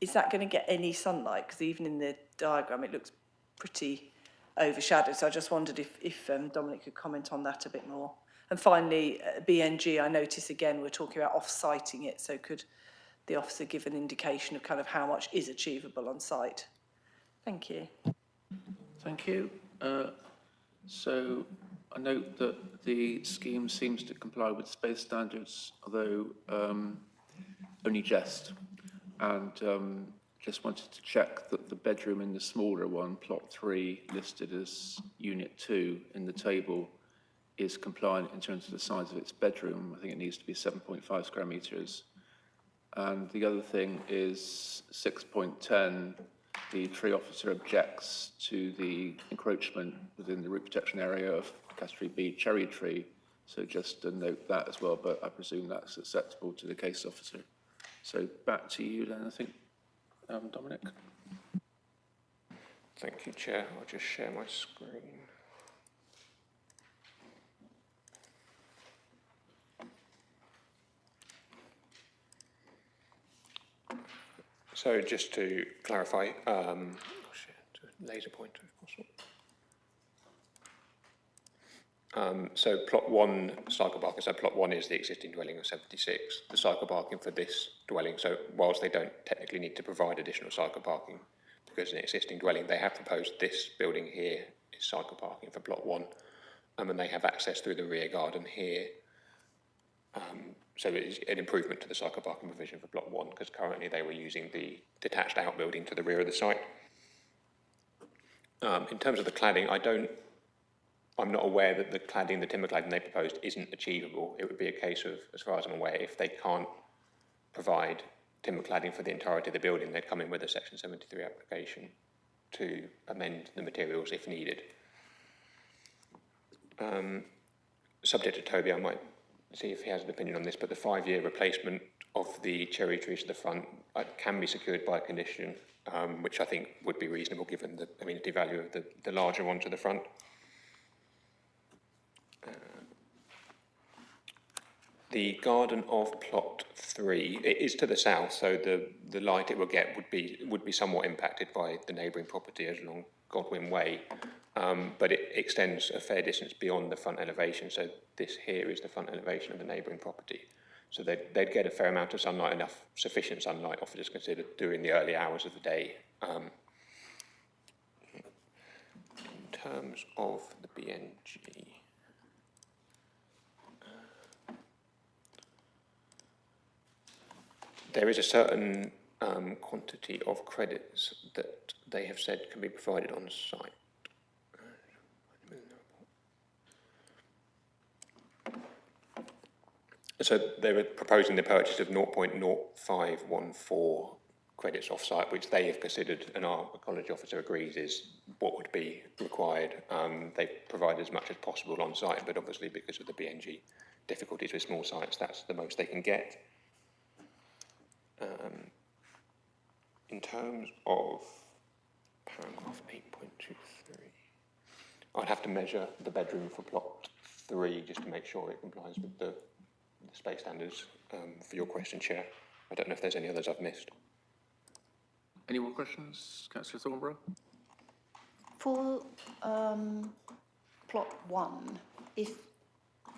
is that going to get any sunlight? Because even in the diagram, it looks pretty overshadowed. So I just wondered if Dominic could comment on that a bit more. And finally, BNG, I notice again we're talking about off-siting it, so could the officer give an indication of kind of how much is achievable on site? Thank you. Thank you. So I note that the scheme seems to comply with space standards, although only just. And just wanted to check that the bedroom in the smaller one, plot 3, listed as unit 2 in the table, is compliant in terms of the size of its bedroom. I think it needs to be 7.5 square metres. And the other thing is 6.10, the tree officer objects to the encroachment within the root protection area of Category B cherry tree. So just to note that as well, but I presume that's acceptable to the case officer. So back to you then, I think, Dominic. Thank you, Chair. I'll just share my screen. So just to clarify, laser pointer if possible. So plot 1 cycle parking, so plot 1 is the existing dwelling of 76. The cycle parking for this dwelling, so whilst they don't technically need to provide additional cycle parking because in an existing dwelling, they have proposed this building here is cycle parking for plot 1, and they have access through the rear garden here. So it is an improvement to the cycle parking provision for plot 1, because currently they were using the detached outbuilding to the rear of the site. In terms of the cladding, I'm not aware that the timber cladding they proposed isn't achievable. It would be a case of, as far as I'm aware, if they can't provide timber cladding for the entirety of the building, they'd come in with a Section 73 application to amend the materials if needed. Subject to Toby, I might see if he has an opinion on this, but the 5-year replacement of the cherry trees to the front can be secured by a condition, which I think would be reasonable given the amenity value of the larger one to the front. The garden of plot 3, it is to the south, so the light it will get would be somewhat impacted by the neighbouring property along Godwin Way, but it extends a fair distance beyond the front elevation. So this here is the front elevation of the neighbouring property. So they'd get a fair amount of sunlight, sufficient sunlight, officers considered during the early hours of the day. In terms of the BNG, there is a certain quantity of credits that they have said can be provided on site. So they were proposing the purchase of 0.0514 credits off-site, which they have considered, and our ecology officer agrees, is what would be required. They provide as much as possible on-site, but obviously because of the BNG difficulties with small sites, that's the most they can get. In terms of paragraph 8.23, I'd have to measure the bedroom for plot 3 just to make sure it complies with the space standards for your question, Chair. I don't know if there's any others I've missed. Any more questions, Councillor Thornborough? For plot 1,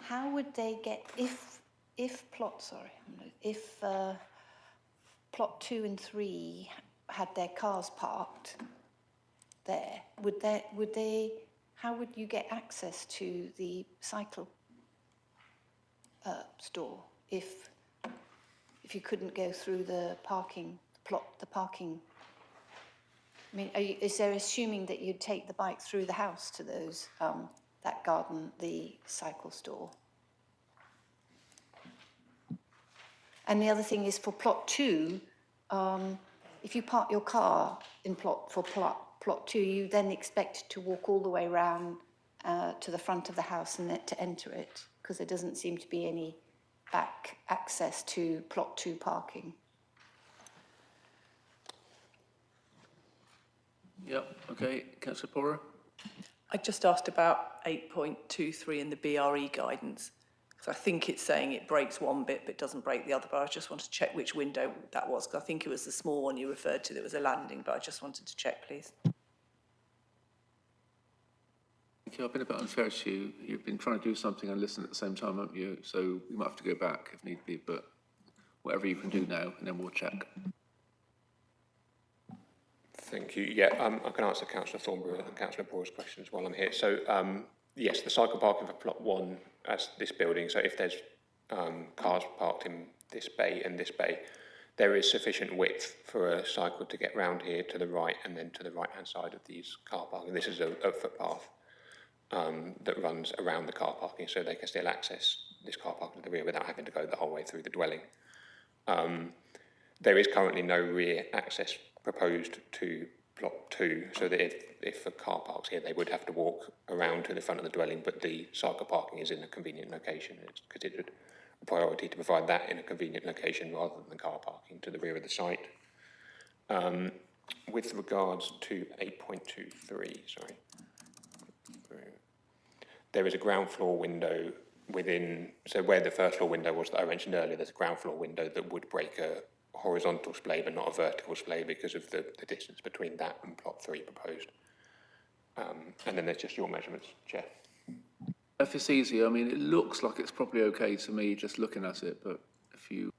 how would they get, if plot 2 and 3 had their cars parked there, how would you get access to the cycle store if you couldn't go through the parking plot, the parking? I mean, is there assuming that you'd take the bike through the house to those that garden, the cycle store? And the other thing is for plot 2, if you park your car in plot 2, you then expect to walk all the way round to the front of the house and to enter it, because there doesn't seem to be any back access to plot 2 parking. Yep, okay. Councillor Porter? I just asked about 8.23 in the BRE guidance, because I think it's saying it breaks one bit but doesn't break the other, but I just wanted to check which window that was, because I think it was the small one you referred to that was a landing, but I just wanted to check, please. Thank you. I've been a bit unfair to you. You've been trying to do something and listen at the same time, haven't you? So we might have to go back if need be, but whatever you can do now, and then we'll check. Thank you. Yeah, I can answer Councillor Thornborough and Councillor Porter's questions while I'm here. So, yes, the cycle parking for plot 1 as this building, so if there's cars parked in this bay and this bay, there is sufficient width for a cycle to get round here to the right and then to the right-hand side of these car parking. This is a footpath that runs around the car parking, so they can still access this car parking to the rear without having to go the whole way through the dwelling. There is currently no rear access proposed to plot 2, so that if a car parks here, they would have to walk around to the front of the dwelling, but the cycle parking is in a convenient location. It's considered a priority to provide that in a convenient location rather than car parking to the rear of the site. With regards to 8.23, sorry, there is a ground floor window within, so where the first floor window was that I mentioned earlier, there's a ground floor window that would break a horizontal splay but not a vertical splay because of the distance between that and plot 3 proposed. And then there's just your measurements, Chair. If it's easy, I mean, it looks like it's probably okay to me just looking at it, but if you...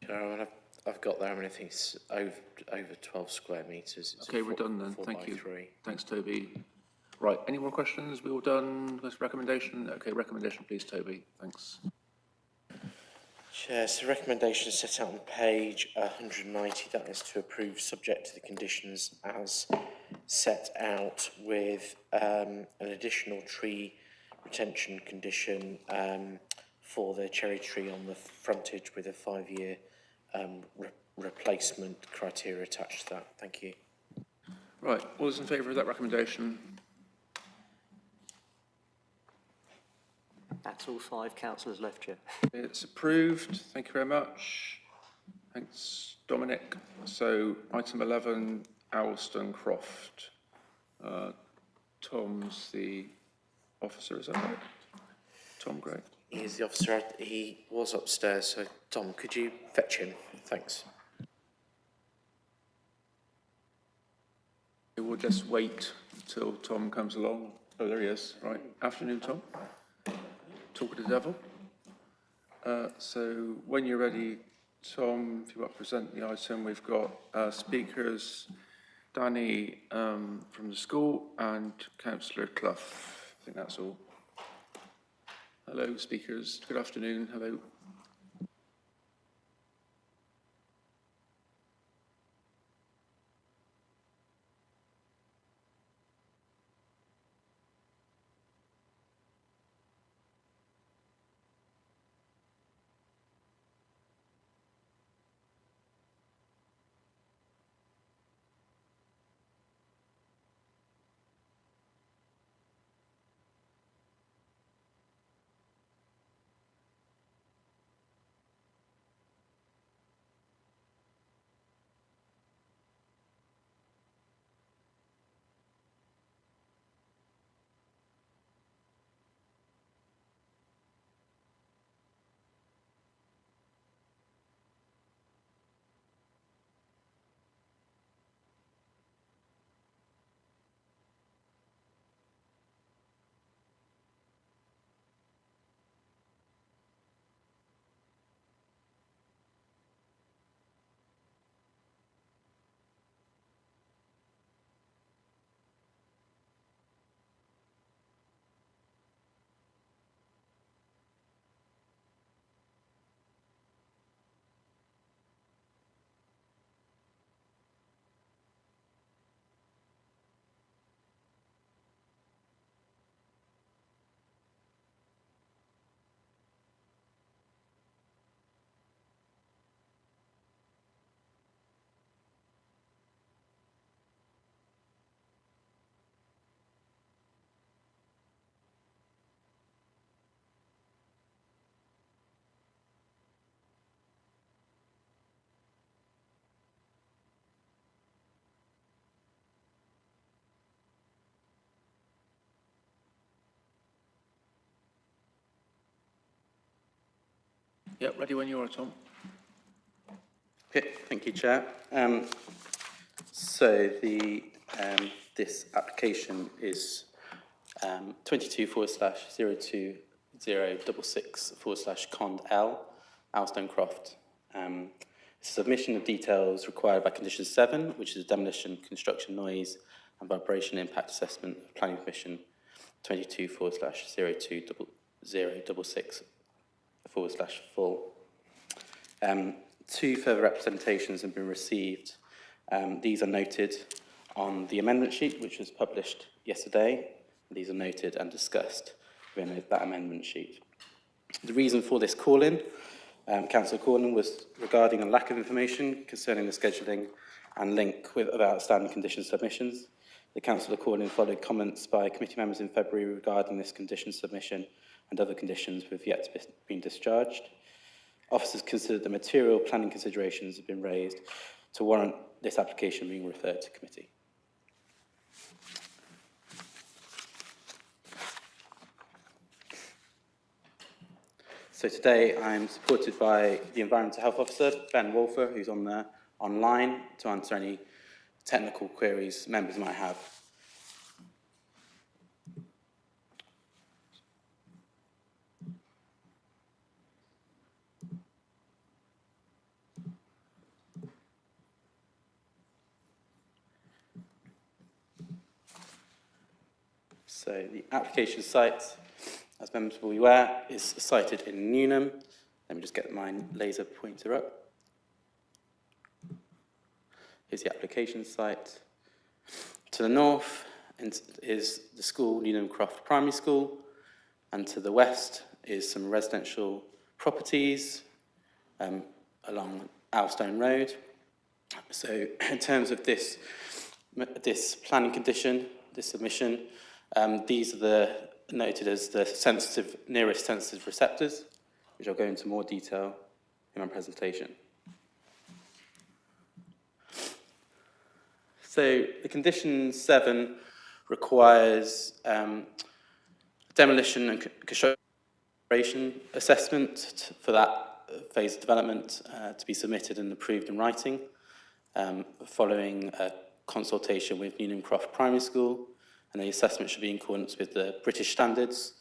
Chair, I've got there, I mean, I think it's over 12 square metres. Okay, we're done then. Thank you. Thanks, Toby. Right, any more questions? We all done? This recommendation? Okay, recommendation, please, Toby. Thanks. Chair, so recommendation set out on page 190, that is to approve subject to the conditions as set out with an additional tree retention condition for the cherry tree on the frontage with a 5-year replacement criteria attached to that. Thank you. Right, all those in favour of that recommendation? That's all 5 councillors left, Chair. It's approved. Thank you very much. Thanks, Dominic. So, item 11, Alston Croft. Tom's the officer, is that right? Tom Gray. He is the officer. He was upstairs, so Tom, could you fetch him? Thanks. We'll just wait till Tom comes along. Oh, there he is. Right. Afternoon, Tom. Talk to the devil. So when you're ready, Tom, if you want to present the item, we've got speakers, Danny from the school and Councillor Clough. I think that's all. Hello, speakers. Good afternoon. Hello. Yep, ready when you are, Tom. Okay, thank you, Chair. So this application is 22/02066/Cond L, Alstonecroft. Submission of details required by Condition 7, which is demolition, construction noise and vibration impact assessment of Planning Permission 22/02066/full. Two further representations have been received. These are noted on the amendment sheet, which was published yesterday. These are noted and discussed within that amendment sheet. The reason for this call-in, Councillor Cornyn, was regarding a lack of information concerning the scheduling and link with other outstanding condition submissions. The Councillor Cornyn followed comments by committee members in February regarding this condition submission and other conditions with yet to be discharged. Officers considered the material planning considerations have been raised to warrant this application being referred to committee. So today I'm supported by the Environmental Health Officer, Ben Wolfer, who's on there online to answer any technical queries members might have. So the application site, as members will be aware, is sited in Newnham. Let me just get my laser pointer up. Here's the application site. To the north is the school, Newnham Croft Primary School, and to the west is some residential properties along Alstone Road. So in terms of this planning condition, this submission, these are noted as the nearest sensitive receptors, which I'll go into more detail in my presentation. So the condition 7 requires demolition and construction assessment for that phase of development to be submitted and approved in writing, following a consultation with Newnham Croft Primary School, and the assessment should be in accordance with the British standards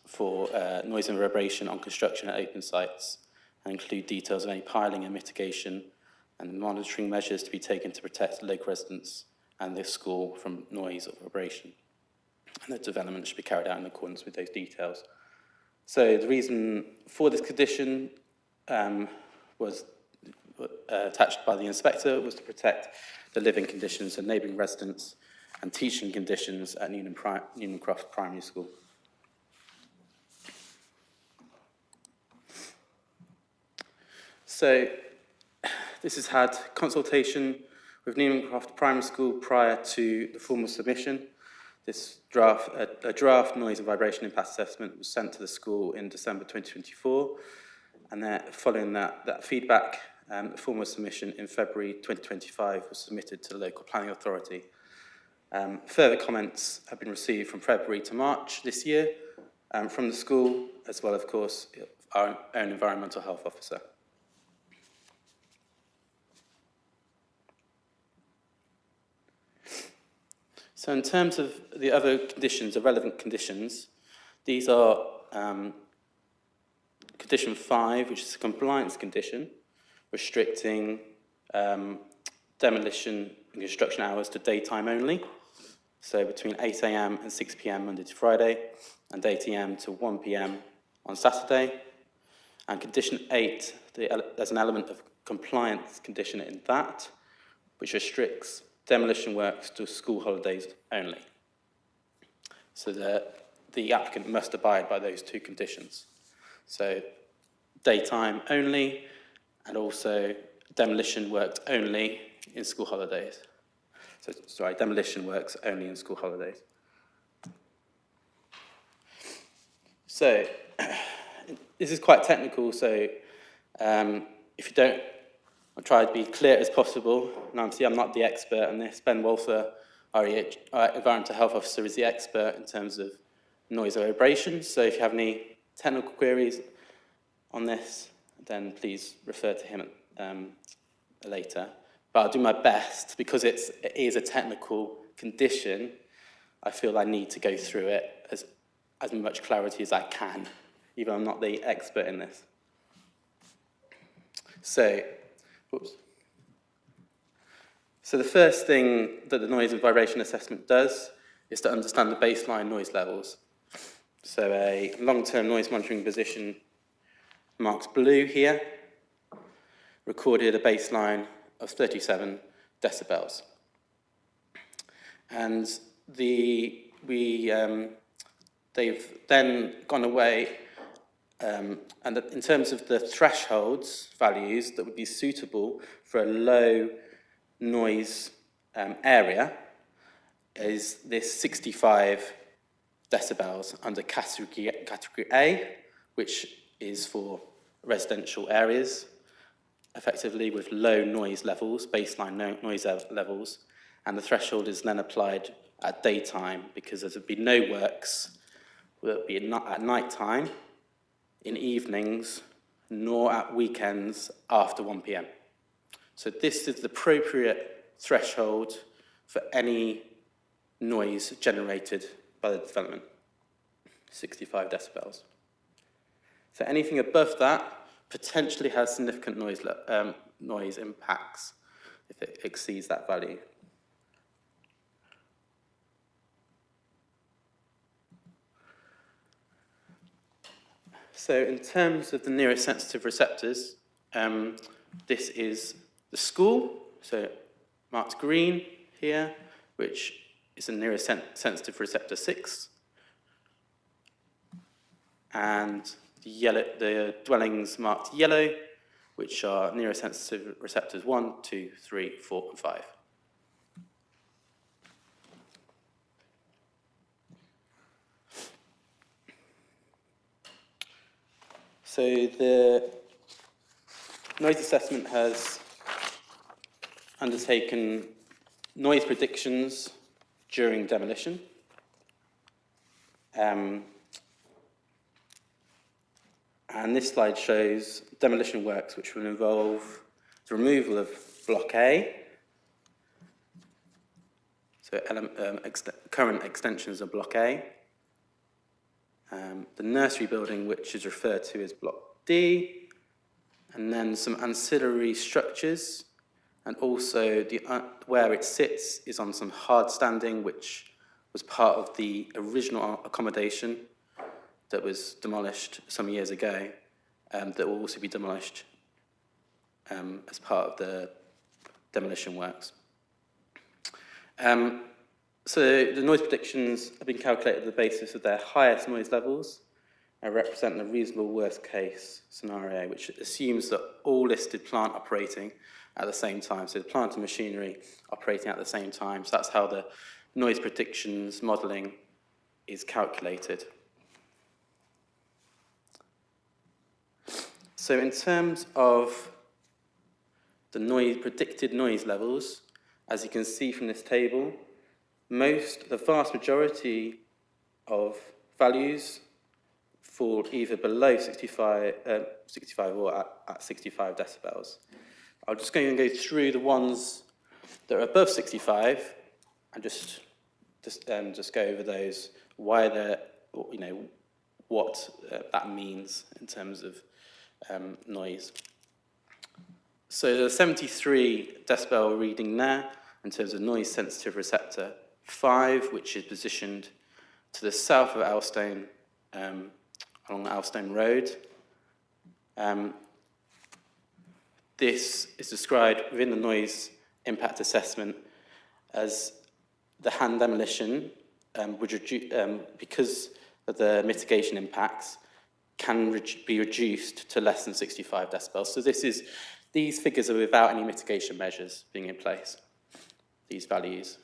for noise and reverberation on construction at open sites, and include details of any piling and mitigation and monitoring measures to be taken to protect local residents and the school from noise or vibration. And the development should be carried out in accordance with those details. So the reason for this condition was attached by the inspector was to protect the living conditions of neighbouring residents and teaching conditions at Newnham Croft Primary School. So this has had consultation with Newnham Croft Primary School prior to the formal submission. This draft, a draft noise and vibration impact assessment was sent to the school in December 2024, and following that feedback, the formal submission in February 2025 was submitted to the local planning authority. Further comments have been received from February to March this year from the school, as well, of course, our own environmental health officer. So in terms of the other conditions, the relevant conditions, these are condition 5, which is a compliance condition, restricting demolition and construction hours to daytime only, so between 8 AM and 6 PM Monday to Friday, and 8 AM to 1 PM on Saturday. And condition 8, there's an element of compliance condition in that, which restricts demolition works to school holidays only. So the applicant must abide by those two conditions. So daytime only, and also demolition works only in school holidays. So, sorry, demolition works only in school holidays. So this is quite technical, so if you don't, I'll try to be clear as possible. And obviously, I'm not the expert on this. Ben Walther, our Environmental Health Officer, is the expert in terms of noise and vibration. So if you have any technical queries on this, then please refer to him later. But I'll do my best, because it is a technical condition. I feel I need to go through it as much clarity as I can, even though I'm not the expert in this. So the first thing that the noise and vibration assessment does is to understand the baseline noise levels. So a long-term noise monitoring position marked blue here recorded a baseline of 37 decibels. And they've then gone away and in terms of the thresholds values that would be suitable for a low noise area is this 65 decibels under category A, which is for residential areas, effectively with low noise levels, baseline noise levels, and the threshold is then applied at daytime because there would be no works, will be at night time, in evenings, nor at weekends after 1 PM. So this is the appropriate threshold for any noise generated by the development, 65 decibels. So anything above that potentially has significant noise impacts if it exceeds that value. So in terms of the nearest sensitive receptors, this is the school, so marked green here, which is the nearest sensitive receptor 6. And the dwellings marked yellow, which are nearest sensitive receptors 1, 2, 3, 4, and 5. So the noise assessment has undertaken noise predictions, during demolition. And this slide shows demolition works which will involve the removal of Block A, so current extensions of Block A, the nursery building, which is referred to as Block D, and then some ancillary structures, and also where it sits is on some hard standing, which was part of the original accommodation that was demolished some years ago, that will also be demolished as part of the demolition works. So the noise predictions have been calculated on the basis of their highest noise levels and represent the reasonable worst case scenario, which assumes that all listed plant operating at the same time, so the plant and machinery operating at the same time. So that's how the noise predictions modelling is calculated. So in terms of the predicted noise levels, as you can see from this table, the vast majority of values fall either below 65 or at 65 decibels. I'm just going to go through the ones that are above 65 and just go over those, why they're, what that means in terms of noise. So the 73 decibel reading there in terms of noise sensitive receptor 5, which is positioned to the south of Elstone, along Elstone Road. This is described within the noise impact assessment as the hand demolition, because of the mitigation impacts, can be reduced to less than 65 decibels. So these figures are without any mitigation measures being in place, these values.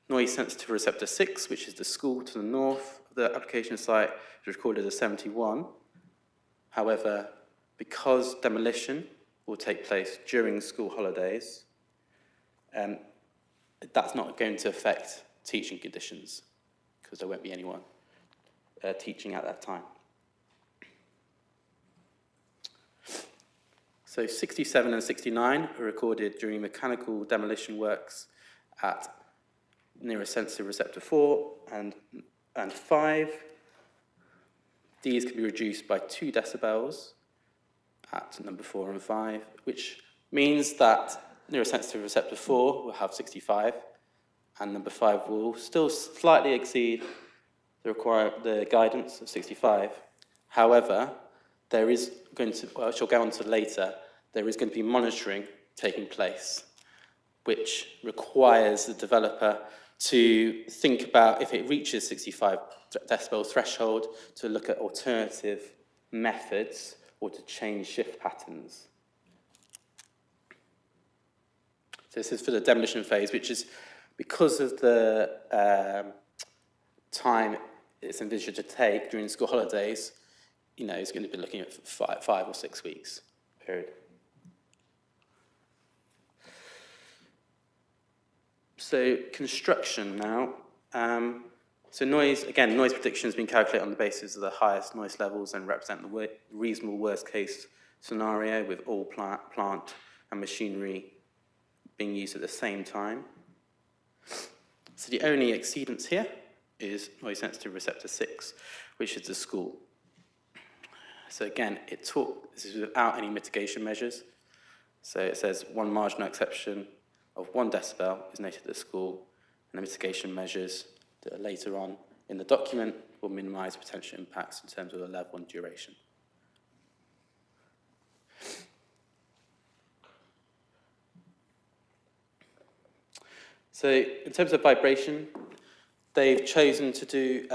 Noise sensitive receptor 6, which is the school to the north of the application site, is recorded as 71. However, because demolition will take place during school holidays, that's not going to affect teaching conditions because there won't be anyone teaching at that time. So 67 and 69 are recorded during mechanical demolition works at nearest sensitive receptor 4 and 5. These can be reduced by 2 decibels at number 4 and 5, which means that nearest sensitive receptor 4 will have 65, and number 5 will still slightly exceed the guidance of 65. However, there is going to, which I'll go on to later, there is going to be monitoring taking place, which requires the developer to think about, if it reaches 65 decibel threshold, to look at alternative methods or to change shift patterns. So this is for the demolition phase, which is because of the time it's envisioned to take during school holidays, it's going to be looking at 5 or 6 weeks period. So construction now. So noise prediction has been calculated on the basis of the highest noise levels and represent the reasonable worst case scenario with all plant and machinery being used at the same time. So the only exceedance here is noise sensitive receptor 6, which is the school. So again, this is without any mitigation measures. So it says one marginal exception of 1 decibel is noted at the school, and the mitigation measures that are later on in the document will minimise potential impacts in terms of the level and duration. So in terms of vibration, they've chosen to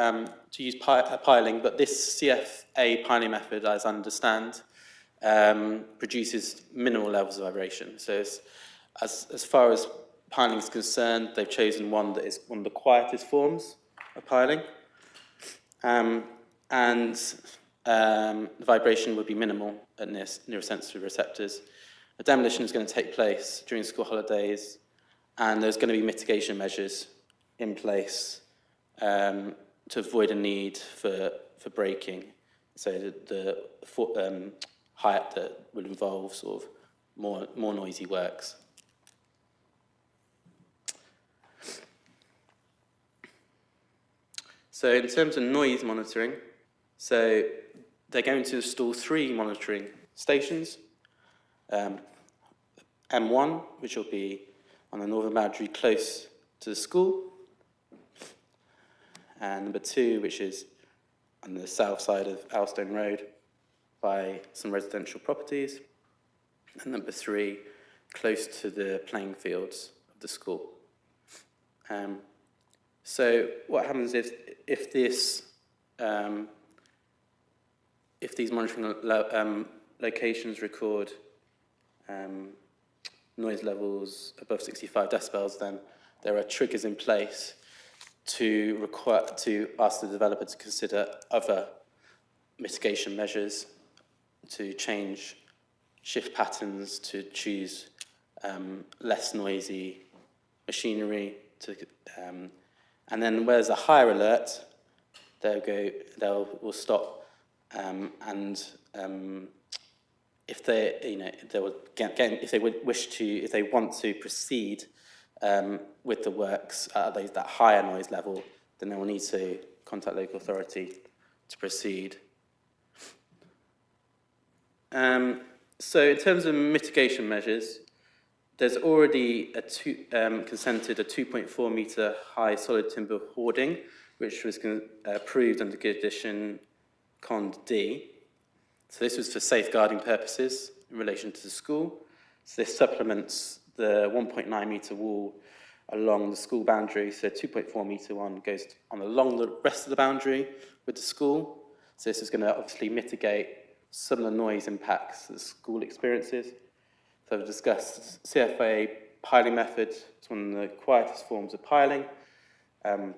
use piling, but this CFA piling method, as I understand, produces minimal levels of vibration. So as far as piling is concerned, they've chosen one that is one of the quietest forms of piling. The vibration would be minimal at near sensitive receptors. The demolition is going to take place during school holidays, and there's going to be mitigation measures in place to avoid a need for braking. So the height that will involve sort of more noisy works. So in terms of noise monitoring, so they're going to install 3 monitoring stations. M1, which will be on the northern boundary close to the school. And number 2, which is on the south side of Alstone Road by some residential properties. And number 3, close to the playing fields of the school. So what happens if these monitoring locations record noise levels above 65 decibels, then there are triggers in place to ask the developer to consider other mitigation measures, to change shift patterns, to choose less noisy machinery, and then where there's a higher alert, we'll stop, and if they want to proceed with the works at that higher noise level, then they will need to contact local authority to proceed. So in terms of mitigation measures, there's already consented a 2.4 metre high solid timber hoarding, which was approved under condition Cond D. So this was for safeguarding purposes in relation to the school. So this supplements the 1.9 metre wall along the school boundary. So 2.4 metre one goes along the rest of the boundary with the school. So this is going to obviously mitigate some of the noise impacts that the school experiences. So we've discussed CFA piling method. It's one of the quietest forms of piling. And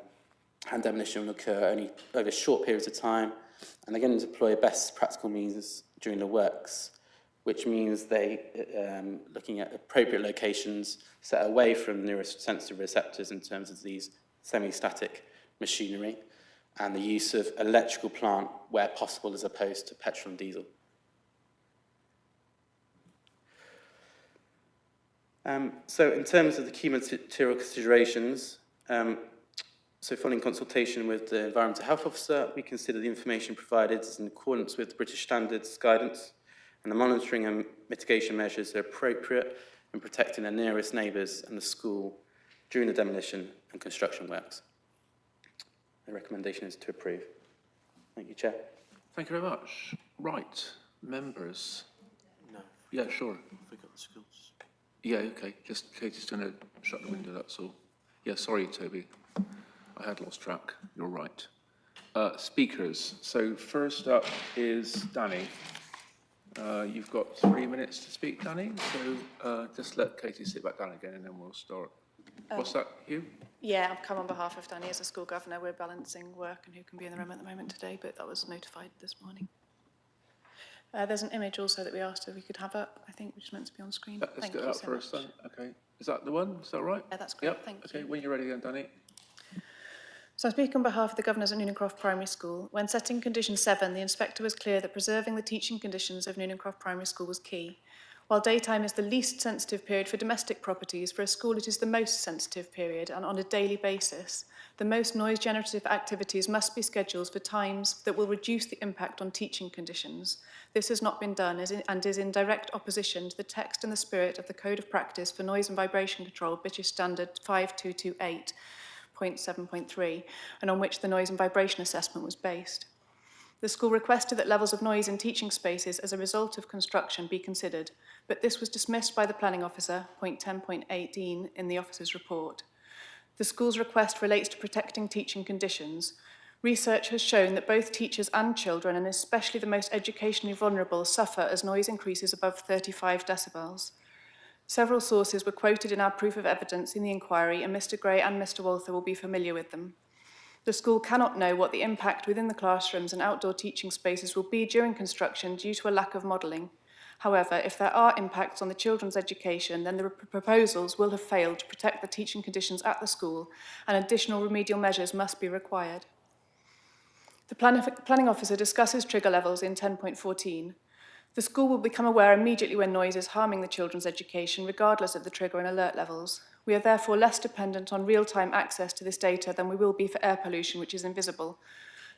demolition will occur only over short periods of time. And they're going to deploy best practical means during the works, which means they looking at appropriate locations set away from nearest sensitive receptors in terms of these semi-static machinery, and the use of electrical plant where possible as opposed to petrol and diesel. So in terms of the key material considerations, so following consultation with the Environmental Health Officer, we consider the information provided is in accordance with British Standards guidance, and the monitoring and mitigation measures are appropriate in protecting the nearest neighbours and the school during the demolition and construction works. The recommendation is to approve. Thank you, Chair. Thank you very much. Right, members. No. Yeah, sure. I forgot the schools. Yeah, okay. Just Katie's going to shut the window, that's all. Yeah, sorry, Toby. I had lost track. You're right. Speakers. So first up is Danny. You've got 3 minutes to speak, Danny. So just let Katie sit back down again and then we'll start. What's that, you? Yeah, I've come on behalf of Danny as a school governor. We're balancing work and who can be in the room at the moment today, but that was notified this morning. There's an image also that we asked if we could have up, I think, which is meant to be on screen. Let's get that first then. Okay. Is that the one? Is that right? Yeah, that's great. Yep. Thank you. Okay, when you're ready then, Danny. So I speak on behalf of the governors at Newnancroft Primary School. When setting condition 7, the inspector was clear that preserving the teaching conditions of Newnancroft Primary School was key. While daytime is the least sensitive period for domestic properties, for a school it is the most sensitive period, and on a daily basis. The most noise-generative activities must be scheduled for times that will reduce the impact on teaching conditions. This has not been done and is in direct opposition to the text and the spirit of the Code of Practice for Noise and Vibration Control, British Standard 5228.7.3, and on which the noise and vibration assessment was based. The school requested that levels of noise in teaching spaces as a result of construction be considered, but this was dismissed by the planning officer, point 10.18, in the officer's report. The school's request relates to protecting teaching conditions. Research has shown that both teachers and children, and especially the most educationally vulnerable, suffer as noise increases above 35 decibels. Several sources were quoted in our proof of evidence in the inquiry, and Mr. Gray and Mr. Walther will be familiar with them. The school cannot know what the impact within the classrooms and outdoor teaching spaces will be during construction due to a lack of modelling. However, if there are impacts on the children's education, then the proposals will have failed to protect the teaching conditions at the school, and additional remedial measures must be required. The planning officer discusses trigger levels in 10.14. The school will become aware immediately when noise is harming the children's education, regardless of the trigger and alert levels. We are therefore less dependent on real-time access to this data than we will be for air pollution, which is invisible.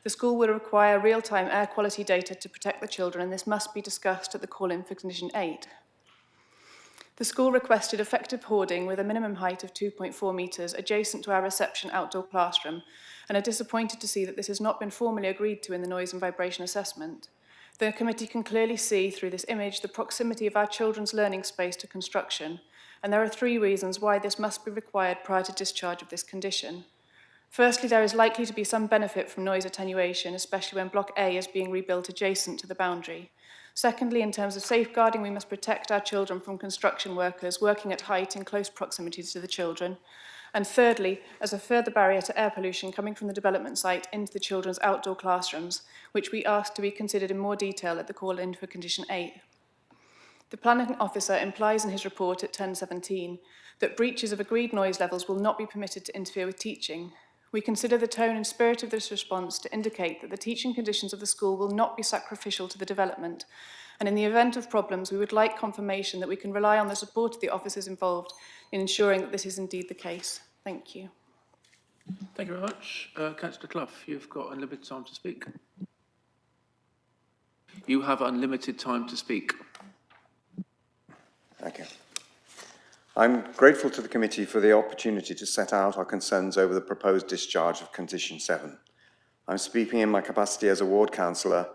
The school will require real-time air quality data to protect the children, and this must be discussed at the call-in for Condition 8. The school requested effective hoarding with a minimum height of 2.4 metres adjacent to our reception outdoor classroom, and are disappointed to see that this has not been formally agreed to in the noise and vibration assessment. The committee can clearly see through this image the proximity of our children's learning space to construction, and there are 3 reasons why this must be required prior to discharge of this condition. Firstly, there is likely to be some benefit from noise attenuation, especially when Block A is being rebuilt adjacent to the boundary. Secondly, in terms of safeguarding, we must protect our children from construction workers working at height in close proximity to the children. And thirdly, as a further barrier to air pollution coming from the development site into the children's outdoor classrooms, which we asked to be considered in more detail at the call-in for Condition 8. The planning officer implies in his report at 10.17 that breaches of agreed noise levels will not be permitted to interfere with teaching. We consider the tone and spirit of this response to indicate that the teaching conditions of the school will not be sacrificial to the development, and in the event of problems, we would like confirmation that we can rely on the support of the officers involved in ensuring that this is indeed the case. Thank you. Thank you very much. Councillor Clough, you've got unlimited time to speak. You have unlimited time to speak. Thank you. I'm grateful to the committee for the opportunity to set out our concerns over the proposed discharge of Condition 7. I'm speaking in my capacity as a ward councillor,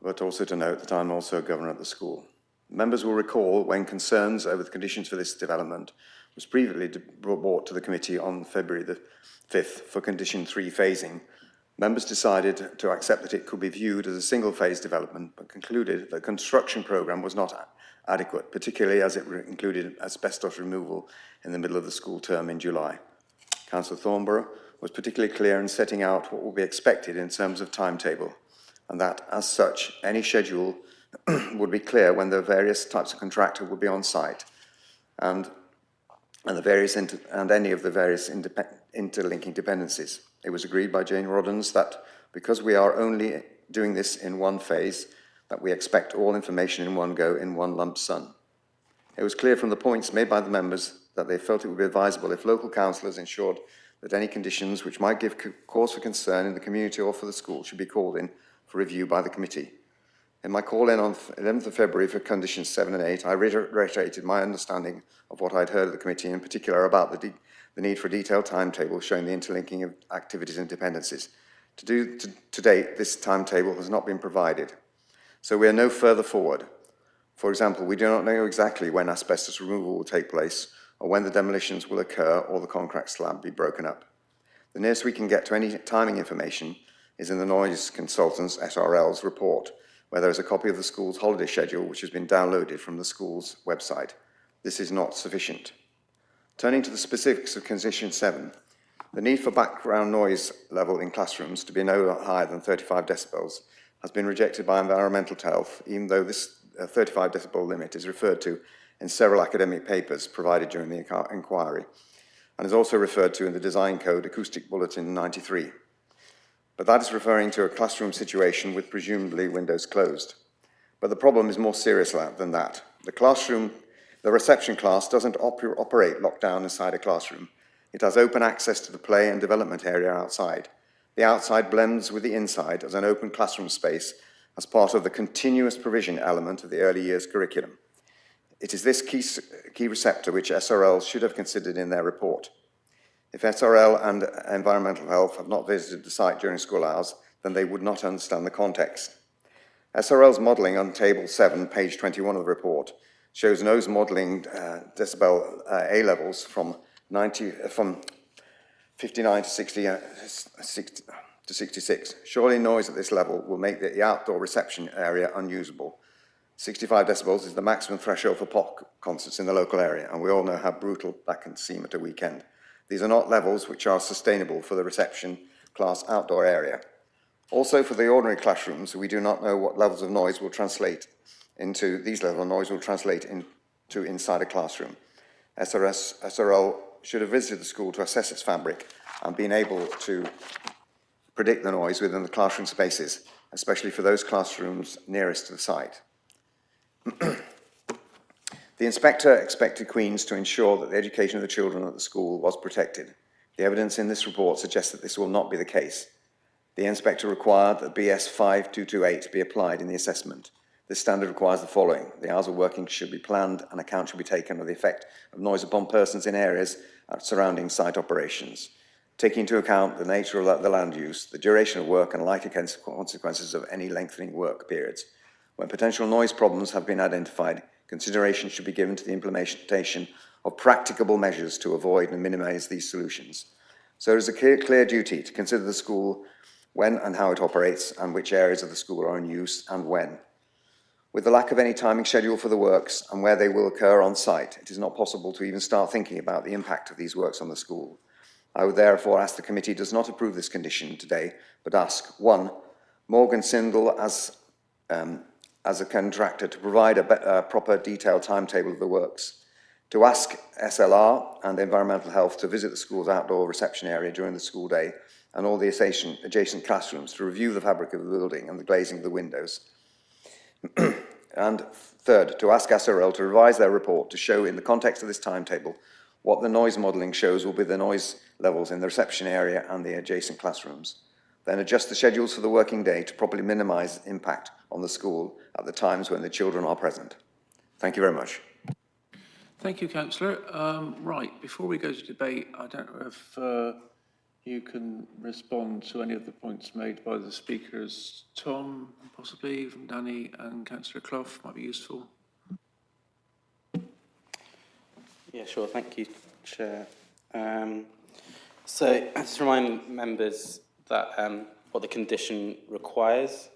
but also to note that I'm also a governor at the school. Members will recall when concerns over the conditions for this development was previously brought to the committee on February the 5th for Condition 3 phasing. Members decided to accept that it could be viewed as a single-phase development, but concluded that the construction programme was not adequate, particularly as it included asbestos removal in the middle of the school term in July. Councillor Thornborough was particularly clear in setting out what will be expected in terms of timetable, and that, as such, any schedule would be clear when the various types of contractor would be on site, and any of the various interlinking dependencies. It was agreed by Jane Roddens that because we are only doing this in one phase, that we expect all information in one go in one lump sum. It was clear from the points made by the members that they felt it would be advisable if local councillors ensured that any conditions which might give cause for concern in the community or for the school should be called in for review by the committee. In my call-in on 11th of February for Conditions 7 and 8, I reiterated my understanding of what I'd heard of the committee, in particular about the need for a detailed timetable showing the interlinking of activities and dependencies. To date, this timetable has not been provided. So we are no further forward. For example, we do not know exactly when asbestos removal will take place, or when the demolitions will occur or the concrete slab be broken up. The nearest we can get to any timing information is in the noise consultant's, SRL's, report, where there is a copy of the school's holiday schedule which has been downloaded from the school's website. This is not sufficient. Turning to the specifics of Condition 7, the need for background noise level in classrooms to be no higher than 35 decibels has been rejected by Environmental Health, even though this 35 decibel limit is referred to in several academic papers provided during the inquiry, and is also referred to in the Design Code Acoustic Bulletin 93. But that is referring to a classroom situation with presumably windows closed. But the problem is more serious than that. The reception class doesn't operate locked down inside a classroom. It has open access to the play and development area outside. The outside blends with the inside as an open classroom space as part of the continuous provision element of the early years curriculum. It is this key receptor which SRL should have considered in their report. If SRL and Environmental Health have not visited the site during school hours, then they would not understand the context. SRL's modelling on Table 7, page 21 of the report, shows noise modelling decibel A levels from 59 to 66. Surely noise at this level will make the outdoor reception area unusable. 65 decibels is the maximum threshold for pop concerts in the local area, and we all know how brutal that can seem at a weekend. These are not levels which are sustainable for the reception class outdoor area. Also, for the ordinary classrooms, we do not know what levels of noise will translate into these level of noise will translate into inside a classroom. SRL should have visited the school to assess its fabric and been able to predict the noise within the classroom spaces, especially for those classrooms nearest to the site. The inspector expected Queen's to ensure that the education of the children at the school was protected. The evidence in this report suggests that this will not be the case. The inspector required that BS 5228 be applied in the assessment. This standard requires the following. The hours of working should be planned and account should be taken of the effect of noise upon persons in areas surrounding site operations, taking into account the nature of the land use, the duration of work and likely consequences of any lengthening work periods. When potential noise problems have been identified, consideration should be given to the implementation of practicable measures to avoid and minimise these solutions. So there is a clear duty to consider the school when and how it operates and which areas of the school are in use and when. With the lack of any timing schedule for the works and where they will occur on site, it is not possible to even start thinking about the impact of these works on the school. I would therefore ask the committee does not approve this condition today, but ask, 1, Morgan Sindel as a contractor to provide a proper detailed timetable of the works, to ask SLR and Environmental Health to visit the school's outdoor reception area during the school day and all the adjacent classrooms to review the fabric of the building and the glazing of the windows. And third, to ask SRL to revise their report to show in the context of this timetable what the noise modelling shows will be the noise levels in the reception area and the adjacent classrooms. Then adjust the schedules for the working day to properly minimise impact on the school at the times when the children are present. Thank you very much. Thank you, Councillor. Right, before we go to debate, I don't know if you can respond to any of the points made by the speakers. Tom, possibly, from Danny and Councillor Clough, might be useful. Yeah, sure. Thank you, Chair. So I just remind members that what the condition requires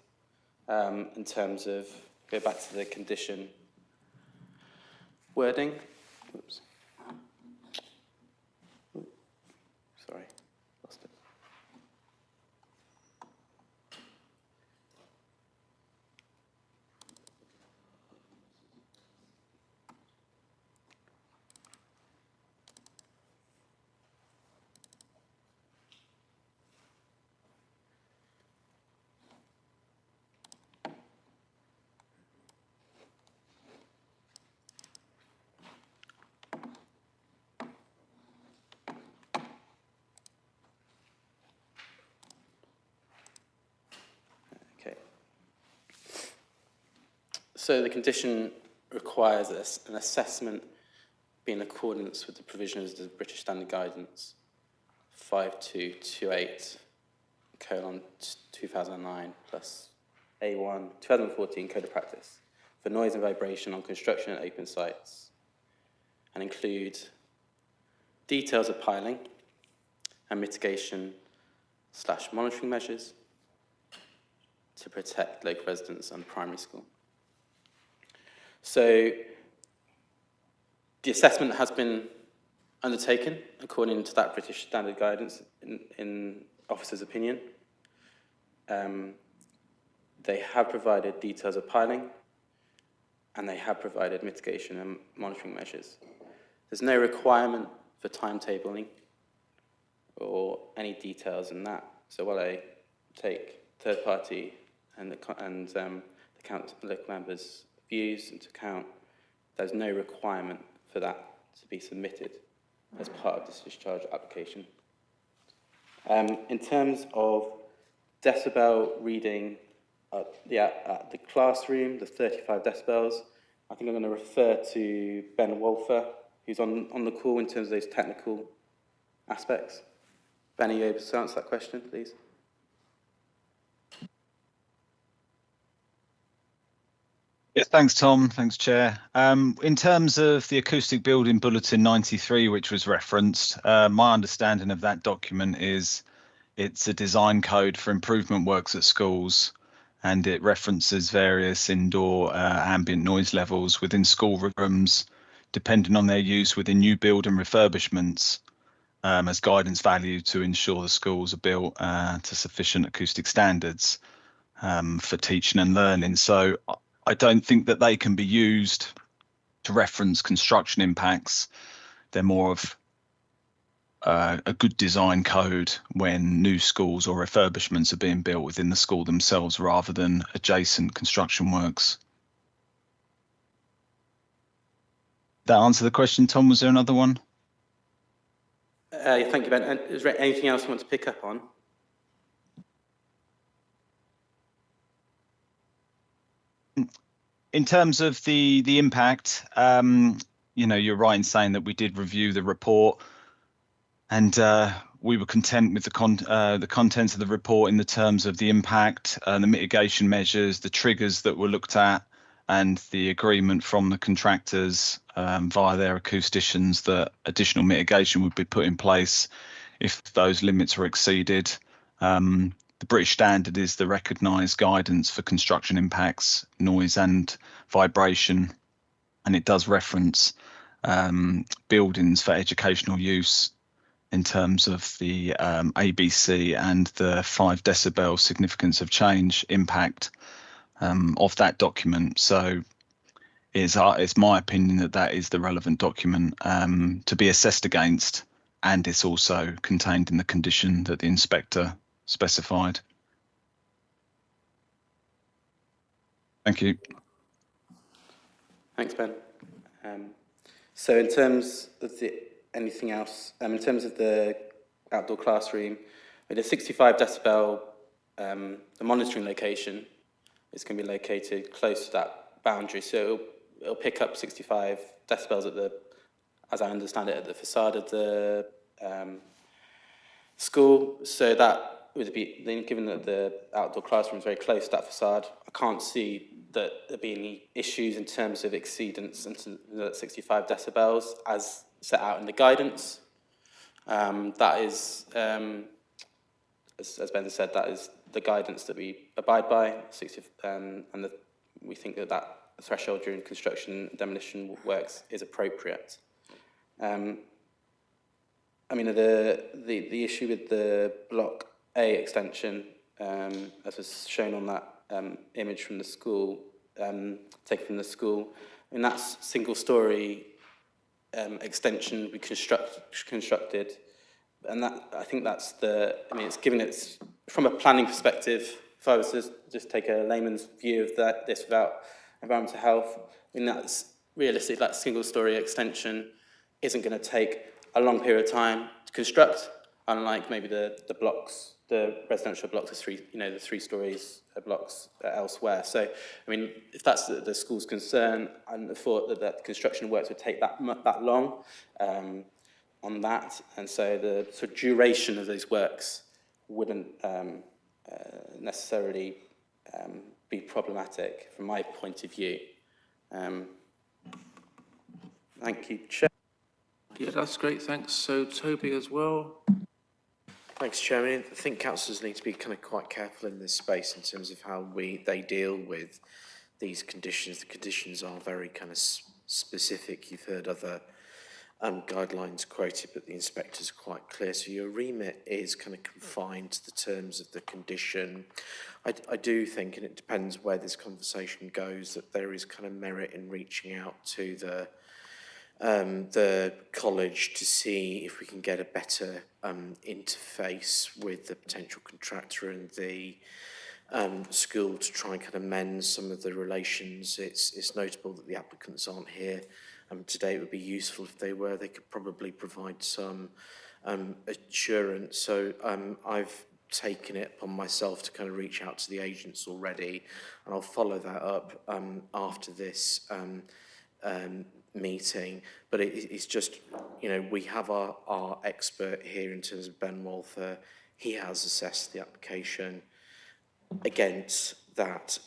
in terms of, go back to the condition wording. Oops. Sorry, lost it. So the condition requires an assessment be in accordance with the provisions of the British Standard Guidance 5228:2009 plus A1 2014 Code of Practice for noise and vibration on construction and open sites, and include details of piling and mitigation / monitoring measures to protect local residents and primary school. So the assessment has been undertaken according to that British Standard Guidance in officer's opinion. They have provided details of piling and they have provided mitigation and monitoring measures. There's no requirement for timetabling or any details in that. So while I take third party and the local members' views into account, there's no requirement for that to be submitted as part of this discharge application. In terms of decibel reading at the classroom, the 35 decibels, I think I'm going to refer to Ben Wolfer, who's on the call in terms of those technical aspects. Ben, are you able to answer that question, please? Yeah, thanks, Tom. Thanks, Chair. In terms of the Acoustic Building Bulletin 93, which was referenced, my understanding of that document is it's a design code for improvement works at schools, and it references various indoor ambient noise levels within school rooms, depending on their use within new build and refurbishments, as guidance value to ensure the schools are built to sufficient acoustic standards for teaching and learning. So I don't think that they can be used to reference construction impacts. They're more of a good design code when new schools or refurbishments are being built within the school themselves rather than adjacent construction works. That answer the question, Tom? Was there another one? Thank you, Ben. And is there anything else you want to pick up on? In terms of the impact, you know, you're right in saying that we did review the report, and we were content with the contents of the report in the terms of the impact, the mitigation measures, the triggers that were looked at, and the agreement from the contractors via their acousticians that additional mitigation would be put in place if those limits were exceeded. The British standard is the recognised guidance for construction impacts, noise and vibration, and it does reference buildings for educational use in terms of the ABC and the 5 decibel significance of change impact of that document. So it's my opinion that that is the relevant document to be assessed against, and it's also contained in the condition that the inspector specified. Thank you. Thanks, Ben. So in terms of anything else, in terms of the outdoor classroom, with a 65 decibel, the monitoring location is going to be located close to that boundary. So it'll pick up 65 decibels at the, as I understand it, at the facade of the school. So that would be, given that the outdoor classroom is very close to that facade, I can't see that there'd be any issues in terms of exceedance into the 65 decibels as set out in the guidance. That is, as Ben said, that is the guidance that we abide by, we think that that threshold during construction and demolition works is appropriate. I mean, the issue with the Block A extension, as was shown on that image from the school, taken from the school, I mean, that's single-storey extension we constructed, and that, I think that's the, I mean, it's given it's, from a planning perspective, if I was to just take a layman's view of this without environmental health, I mean, that's realistic, that single-storey extension isn't going to take a long period of time to construct, unlike maybe the blocks, the residential blocks, the 3 stories blocks elsewhere. So, I mean, if that's the school's concern, I thought that construction works would take that long on that, and so the sort of duration of those works wouldn't necessarily be problematic from my point of view. Thank you, Chair. Yeah, that's great. Thanks. So Toby as well. Thanks, Chairman. I think councillors need to be kind of quite careful in this space in terms of how they deal with these conditions. The conditions are very kind of specific. You've heard other guidelines quoted, but the inspector's quite clear. So your remit is kind of confined to the terms of the condition. I do think, and it depends where this conversation goes, that there is kind of merit in reaching out to the college to see if we can get a better interface with the potential contractor and the school to try and kind of mend some of the relations. It's notable that the applicants aren't here today. It would be useful if they were. They could probably provide some assurance. So I've taken it upon myself to kind of reach out to the agents already, and I'll follow that up after this meeting. But it's just, you know, we have our expert here in terms of Ben Walther. He has assessed the application against that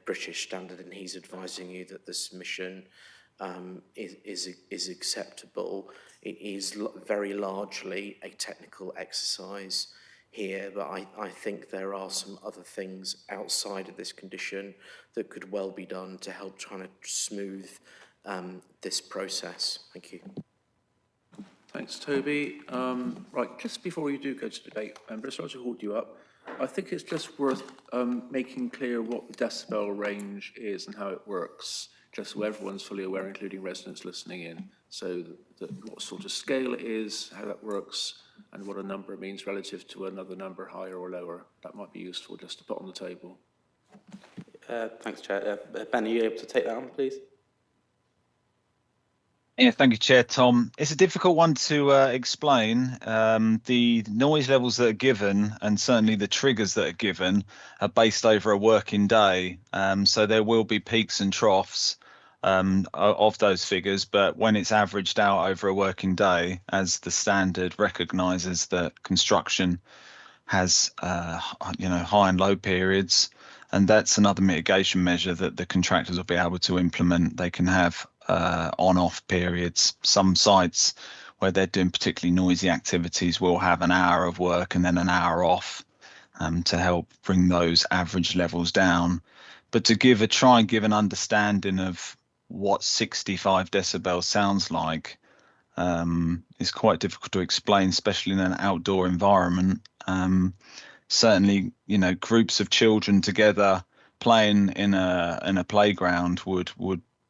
British standard, and he's advising you that the submission is acceptable. It is very largely a technical exercise here, but I think there are some other things outside of this condition that could well be done to help trying to smooth this process. Thank you. Thanks, Toby. Right, just before you do go to debate, sorry to hold you up. I think it's just worth making clear what the decibel range is and how it works, just so everyone's fully aware, including residents listening in. So that what sort of scale it is, how that works, and what a number means relative to another number, higher or lower. That might be useful just to put on the table. Thanks, Chair. Ben, are you able to take that on, please? Yeah, thank you, Chair Tom. It's a difficult one to explain. The noise levels that are given, and certainly the triggers that are given, are based over a working day. So there will be peaks and troughs of those figures, but when it's averaged out over a working day, as the standard recognises that construction has high and low periods, and that's another mitigation measure that the contractors will be able to implement. They can have on-off periods. Some sites where they're doing particularly noisy activities will have an hour of work and then an hour off to help bring those average levels down. But to try and give an understanding of what 65 decibels sounds like is quite difficult to explain, especially in an outdoor environment. Certainly, groups of children together playing in a playground would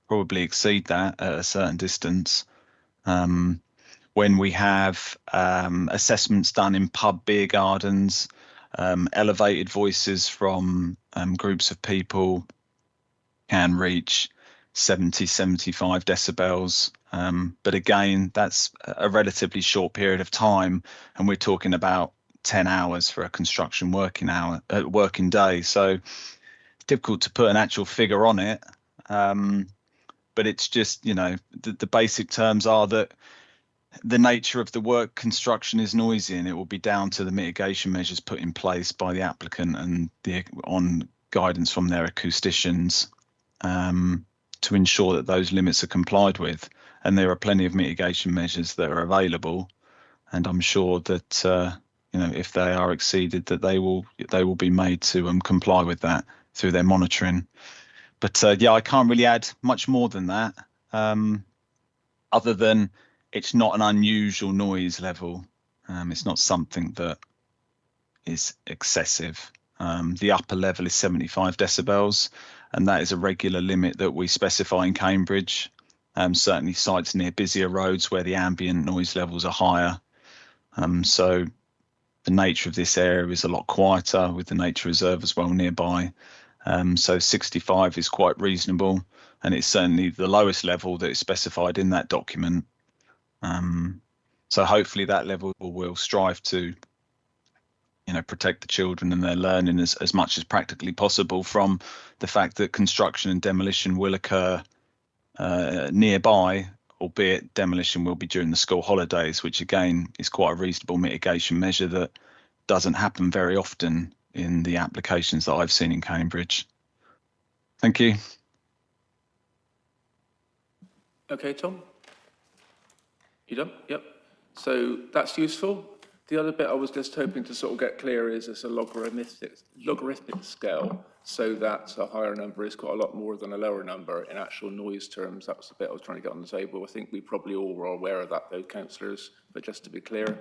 probably exceed that at a certain distance. When we have assessments done in pub beer gardens, elevated voices from groups of people can reach 70, 75 decibels. But again, that's a relatively short period of time, and we're talking about 10 hours for a construction working day. So it's difficult to put an actual figure on it. But it's just, the basic terms are that the nature of the work construction is noisy, and it will be down to the mitigation measures put in place by the applicant and on guidance from their acousticians to ensure that those limits are complied with. And there are plenty of mitigation measures that are available, and I'm sure that if they are exceeded, that they will be made to comply with that through their monitoring. But I can't really add much more than that, other than it's not an unusual noise level. It's not something that is excessive. The upper level is 75 decibels, and that is a regular limit that we specify in Cambridge. Certainly sites near busier roads where the ambient noise levels are higher. So the nature of this area is a lot quieter, with the nature reserve as well nearby. So 65 is quite reasonable, and it's certainly the lowest level that is specified in that document. So hopefully that level will strive to protect the children and their learning as much as practically possible from the fact that construction and demolition will occur nearby, albeit demolition will be during the school holidays, which again is quite a reasonable mitigation measure that doesn't happen very often in the applications that I've seen in Cambridge. Thank you. Okay, Tom? You done? Yep. So that's useful. The other bit I was just hoping to sort of get clear is it's a logarithmic scale, so that a higher number is quite a lot more than a lower number in actual noise terms. That was the bit I was trying to get on the table. I think we probably all were aware of that, though, councillors, but just to be clear.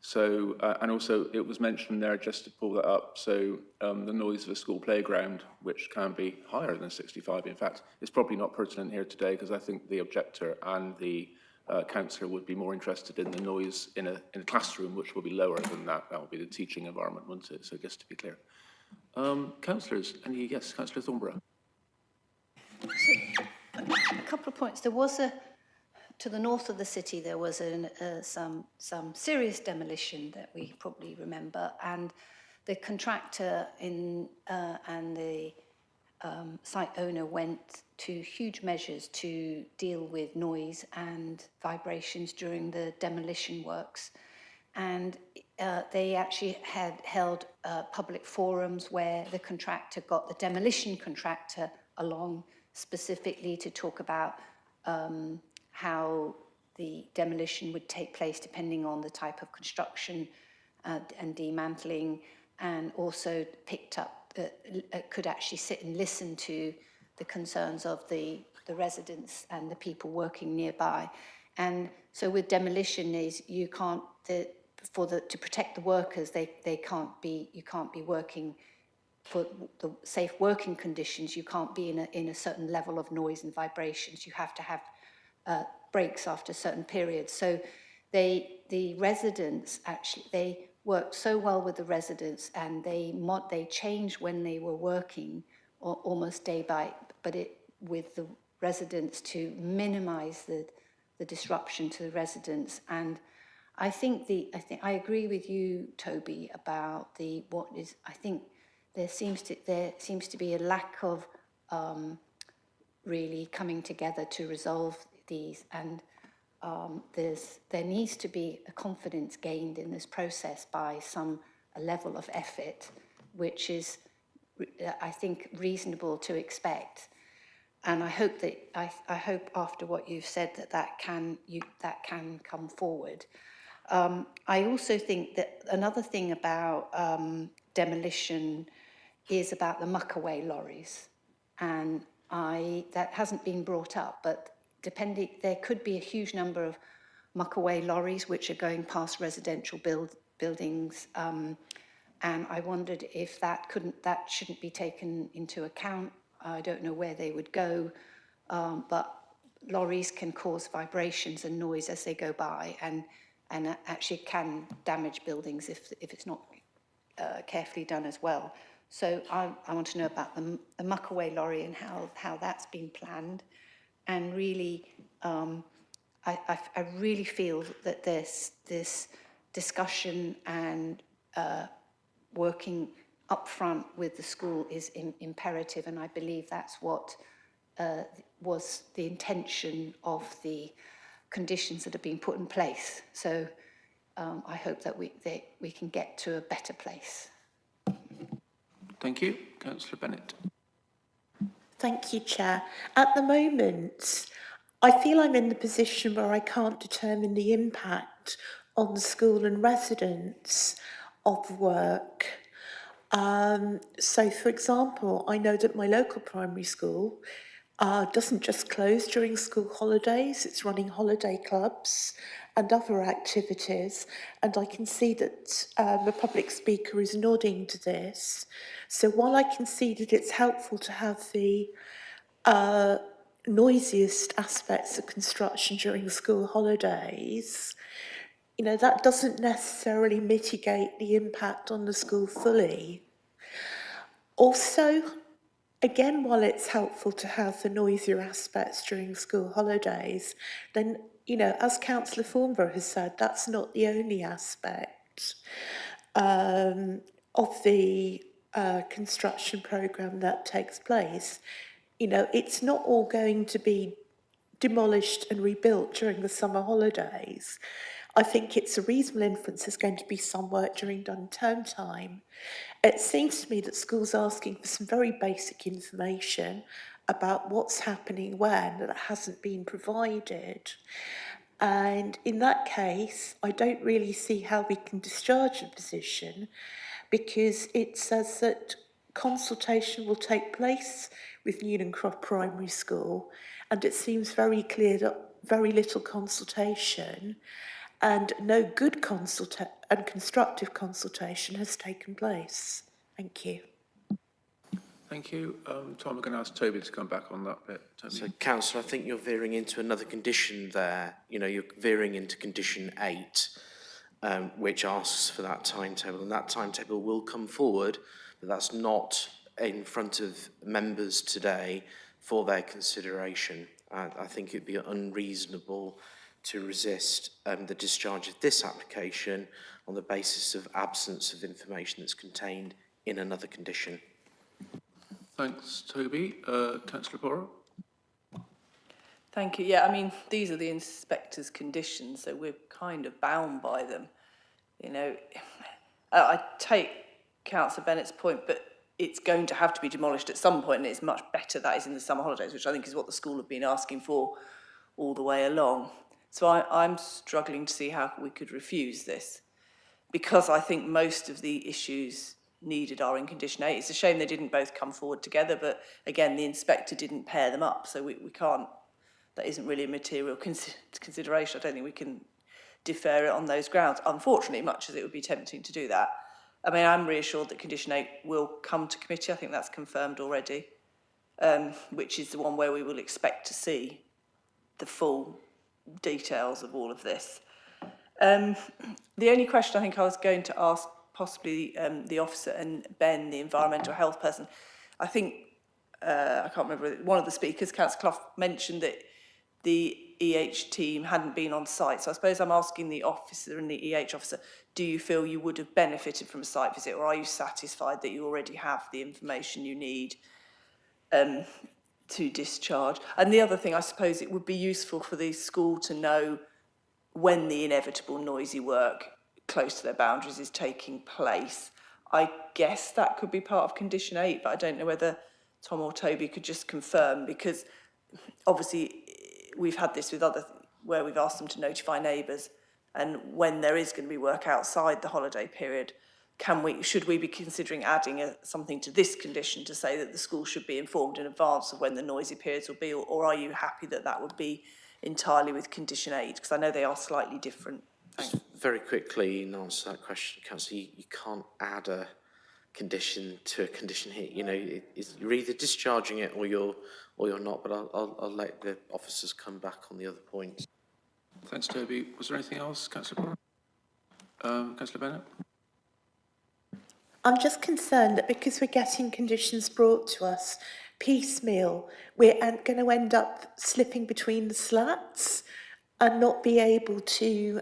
So, and also it was mentioned there, just to pull that up, so the noise of a school playground, which can be higher than 65, in fact, is probably not pertinent here today, because I think the objector and the councillor would be more interested in the noise in a classroom, which will be lower than that. That will be the teaching environment, won't it? So just to be clear. Councillors, any yes, Councillor Thornborough. A couple of points. There was to the north of the city, there was some serious demolition that we probably remember, and the contractor and the site owner went to huge measures to deal with noise and vibrations during the demolition works. And they actually had held public forums where the contractor got the demolition contractor along specifically to talk about how the demolition would take place depending on the type of construction and dismantling, and also picked up could actually sit and listen to the concerns of the residents and the people working nearby. And so with demolition is you can't, to protect the workers, you can't be working for the safe working conditions. You can't be in a certain level of noise and vibrations. You have to have breaks after certain periods. So the residents actually, they worked so well with the residents, and they changed when they were working almost day by, with the residents to minimise the disruption to the residents. And I think I agree with you, Toby, about I think there seems to be a lack of really coming together to resolve these, and there needs to be a confidence gained in this process by a level of effort, which is, I think, reasonable to expect. And I hope hope after what you've said that can come forward. I also think that another thing about demolition is about the muck-away lorries, and that hasn't been brought up, but there could be a huge number of muck-away lorries which are going past residential buildings, and I wondered if that shouldn't be taken into account. I don't know where they would go, but lorries can cause vibrations and noise as they go by, and actually can damage buildings if it's not carefully done as well. So I want to know about the muck-away lorry and how that's been planned. And really, I really feel that this discussion and working upfront with the school is imperative, and I believe that's what was the intention of the conditions that have been put in place. So I hope that we can get to a better place. Thank you. Councillor Bennett. Thank you, Chair. At the moment, I feel I'm in the position where I can't determine the impact on the school and residents of work. So, for example, I know that my local primary school doesn't just close during school holidays, it's running holiday clubs and other activities, and I can see that the public speaker is nodding to this. So while I can see that it's helpful to have the noisiest aspects of construction during school holidays, that doesn't necessarily mitigate the impact on the school fully. Also, again, while it's helpful to have the noisier aspects during school holidays, then, as Councillor Thornborough has said, that's not the only aspect of the construction programme that takes place. It's not all going to be demolished and rebuilt during the summer holidays. I think it's a reasonable inference there's going to be some work during term time. It seems to me that schools are asking for some very basic information about what's happening when that hasn't been provided. And in that case, I don't really see how we can discharge the position, because it says that consultation will take place with Newnan Croft Primary School, and it seems very clear that very little consultation and no good and constructive consultation has taken place. Thank you. Thank you. Tom, I'm going to ask Toby to come back on that bit. Toby. So, Councillor, I think you're veering into another condition there. You're veering into condition 8, which asks for that timetable, and that timetable will come forward, but that's not in front of members today for their consideration. I think it'd be unreasonable to resist the discharge of this application on the basis of absence of information that's contained in another condition. Thanks, Toby. Councillor Borough. Thank you. Yeah, I mean, these are the inspector's conditions, so we're kind of bound by them. I take Councillor Bennett's point, but it's going to have to be demolished at some point, and it's much better that is in the summer holidays, which I think is what the school have been asking for all the way along. So I'm struggling to see how we could refuse this, because I think most of the issues needed are in condition 8. It's a shame they didn't both come forward together, but again, the inspector didn't pair them up, so we can't, that isn't really a material consideration. I don't think we can defer it on those grounds, unfortunately, much as it would be tempting to do that. I mean, I'm reassured that condition 8 will come to committee. I think that's confirmed already, which is the one where we will expect to see the full details of all of this. The only question I think I was going to ask, possibly the officer and Ben, the environmental health person, I think, I can't remember, one of the speakers, Councillor Clough, mentioned that the EH team hadn't been on site. So I suppose I'm asking the officer and the EH officer, do you feel you would have benefited from a site visit, or are you satisfied that you already have the information you need to discharge? And the other thing, I suppose it would be useful for the school to know when the inevitable noisy work close to their boundaries is taking place. I guess that could be part of condition 8, but I don't know whether Tom or Toby could just confirm, because obviously we've had this with where we've asked them to notify neighbours, and when there is going to be work outside the holiday period, should we be considering adding something to this condition to say that the school should be informed in advance of when the noisy periods will be, or are you happy that that would be entirely with condition 8? Because I know they are slightly different. Just very quickly, in answer to that question, Councillor, you can't add a condition to a condition here. You know, you're either discharging it or you're not. But I'll let the officers come back on the other points. Thanks, Toby. Was there anything else, Councillor? Councillor Bennett? I'm just concerned that because we're getting conditions brought to us piecemeal, we're going to end up slipping between the slats and not be able to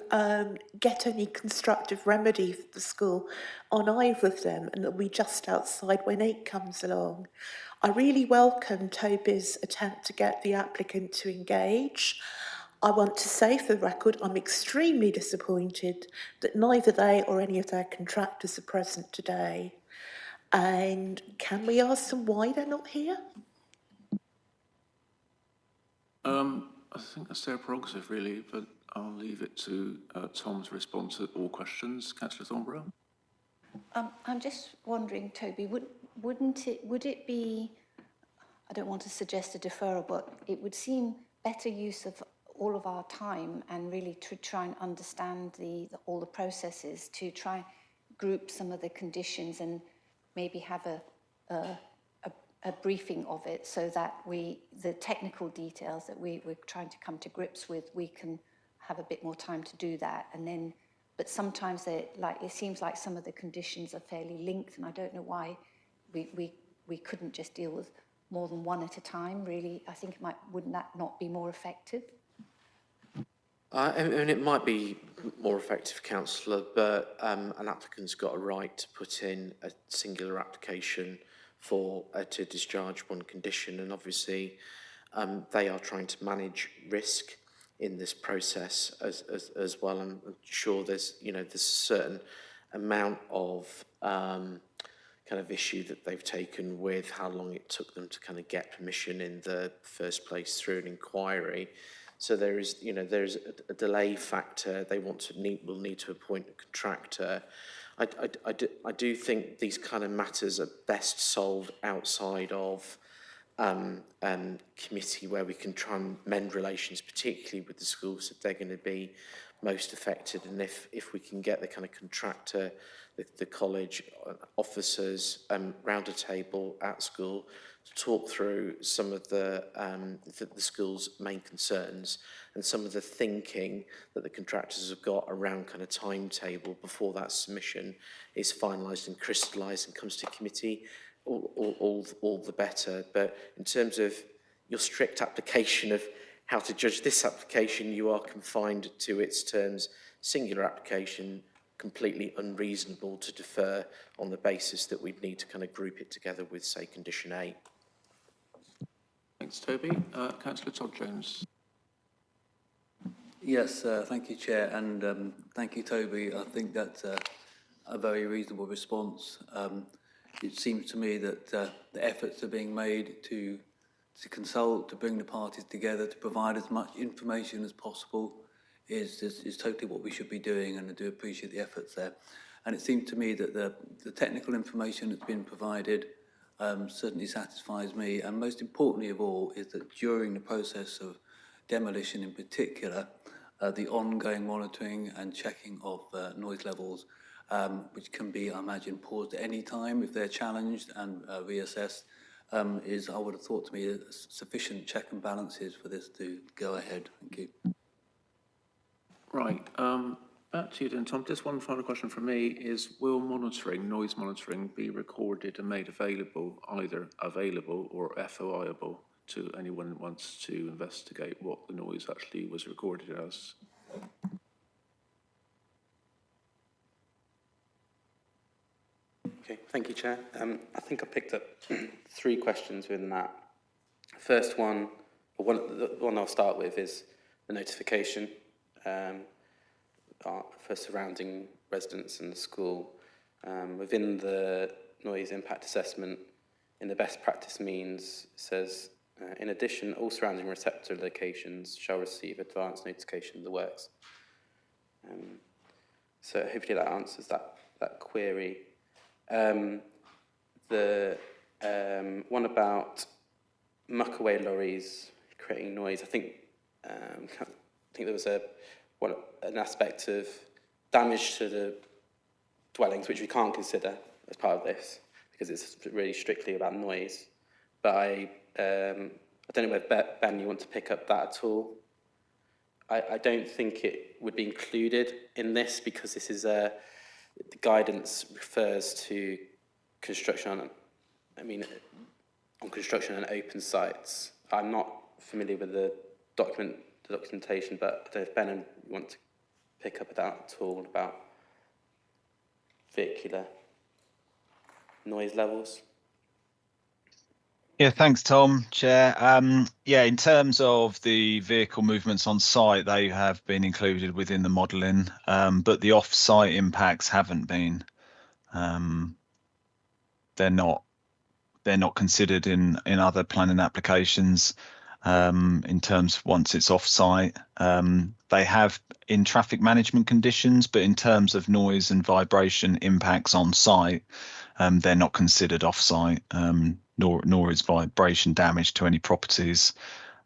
get any constructive remedy for the school on either of them, and that we'll be just outside when 8 comes along. I really welcome Toby's attempt to get the applicant to engage. I want to say for the record, I'm extremely disappointed that neither they or any of their contractors are present today. And can we ask them why they're not here? I think that's their prerogative, really, but I'll leave it to Tom to respond to all questions. Councillor Thornborough? I'm just wondering, Toby, would it be, I don't want to suggest a deferral, but it would seem better use of all of our time and really to try and understand all the processes, to try group some of the conditions and maybe have a briefing of it, so that the technical details that we're trying to come to grips with, we can have a bit more time to do that. And then, but sometimes it seems like some of the conditions are fairly linked, and I don't know why we couldn't just deal with more than one at a time, really. I think wouldn't that not be more effective? I mean, it might be more effective, Councillor, but an applicant's got a right to put in a singular application to discharge one condition, and obviously they are trying to manage risk in this process as well. I'm sure there's a certain amount of kind of issue that they've taken with how long it took them to kind of get permission in the first place through an inquiry. So there is, there's a delay factor. They will need to appoint a contractor. I do think these kind of matters are best solved outside of committee, where we can try and mend relations, particularly with the schools that they're going to be most affected. And if we can get the kind of contractor, the college officers round a table at school to talk through some of the school's main concerns and some of the thinking that the contractors have got around kind of timetable before that submission is finalised and crystallised and comes to committee, all the better. But in terms of your strict application of how to judge this application, you are confined to its terms, singular application, completely unreasonable to defer on the basis that we'd need to kind of group it together with, say, condition 8. Thanks, Toby. Councillor Todd Jones. Yes, thank you, Chair, and thank you, Toby. I think that's a very reasonable response. It seems to me that the efforts are being made to consult, to bring the parties together, to provide as much information as possible is totally what we should be doing, and I do appreciate the efforts there. And it seems to me that the technical information that's been provided certainly satisfies me, and most importantly of all is that during the process of demolition in particular, the ongoing monitoring and checking of noise levels, which can be, I imagine, paused at any time if they're challenged and reassessed, is, I would have thought to me, sufficient check and balances for this to go ahead. Thank you. Right, back to you then, Tom. Just one final question from me is, will noise monitoring be recorded and made available, either available or FOIable to anyone who wants to investigate what the noise actually was recorded as? Okay, thank you, Chair. I think I picked up 3 questions within that. First one, the one I'll start with is the notification for surrounding residents and the school. Within the noise impact assessment, in the best practice means, it says, in addition, all surrounding receptor locations shall receive advance notification of the works. So hopefully that answers that query. The one about muckaway lorries creating noise, I think there was an aspect of damage to the dwellings, which we can't consider as part of this, because it's really strictly about noise. But I don't know whether, Ben, you want to pick up that at all? I don't think it would be included in this, because this is the guidance refers to construction on construction on open sites. I'm not familiar with the documentation, but I don't know if Ben, you want to pick up that at all about vehicular noise levels. Yeah, thanks, Tom, Chair. In terms of the vehicle movements on site, they have been included within the modelling, but the off-site impacts haven't been. They're not considered in other planning applications. In terms once it's off-site, they have in traffic management conditions, but in terms of noise and vibration impacts on site, they're not considered off-site. Nor is vibration damage to any properties.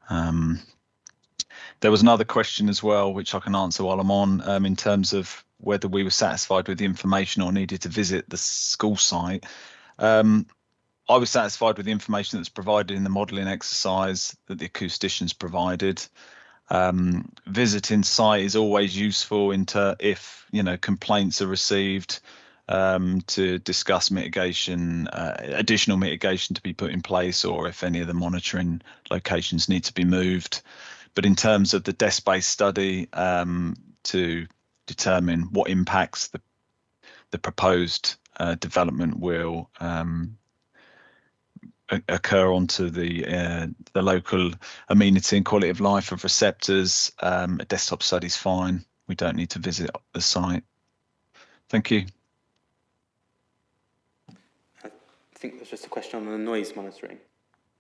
There was another question as well, which I can answer while I'm on, in terms of whether we were satisfied with the information or needed to visit the school site. I was satisfied with the information that's provided in the modelling exercise that the acousticians provided. Visiting site is always useful if complaints are received, to discuss mitigation, additional mitigation to be put in place, or if any of the monitoring locations need to be moved. But in terms of the desk-based study, to determine what impacts the proposed development will occur onto the local amenity and quality of life of receptors, a desktop study is fine. We don't need to visit the site. Thank you. I think there's just a question on the noise monitoring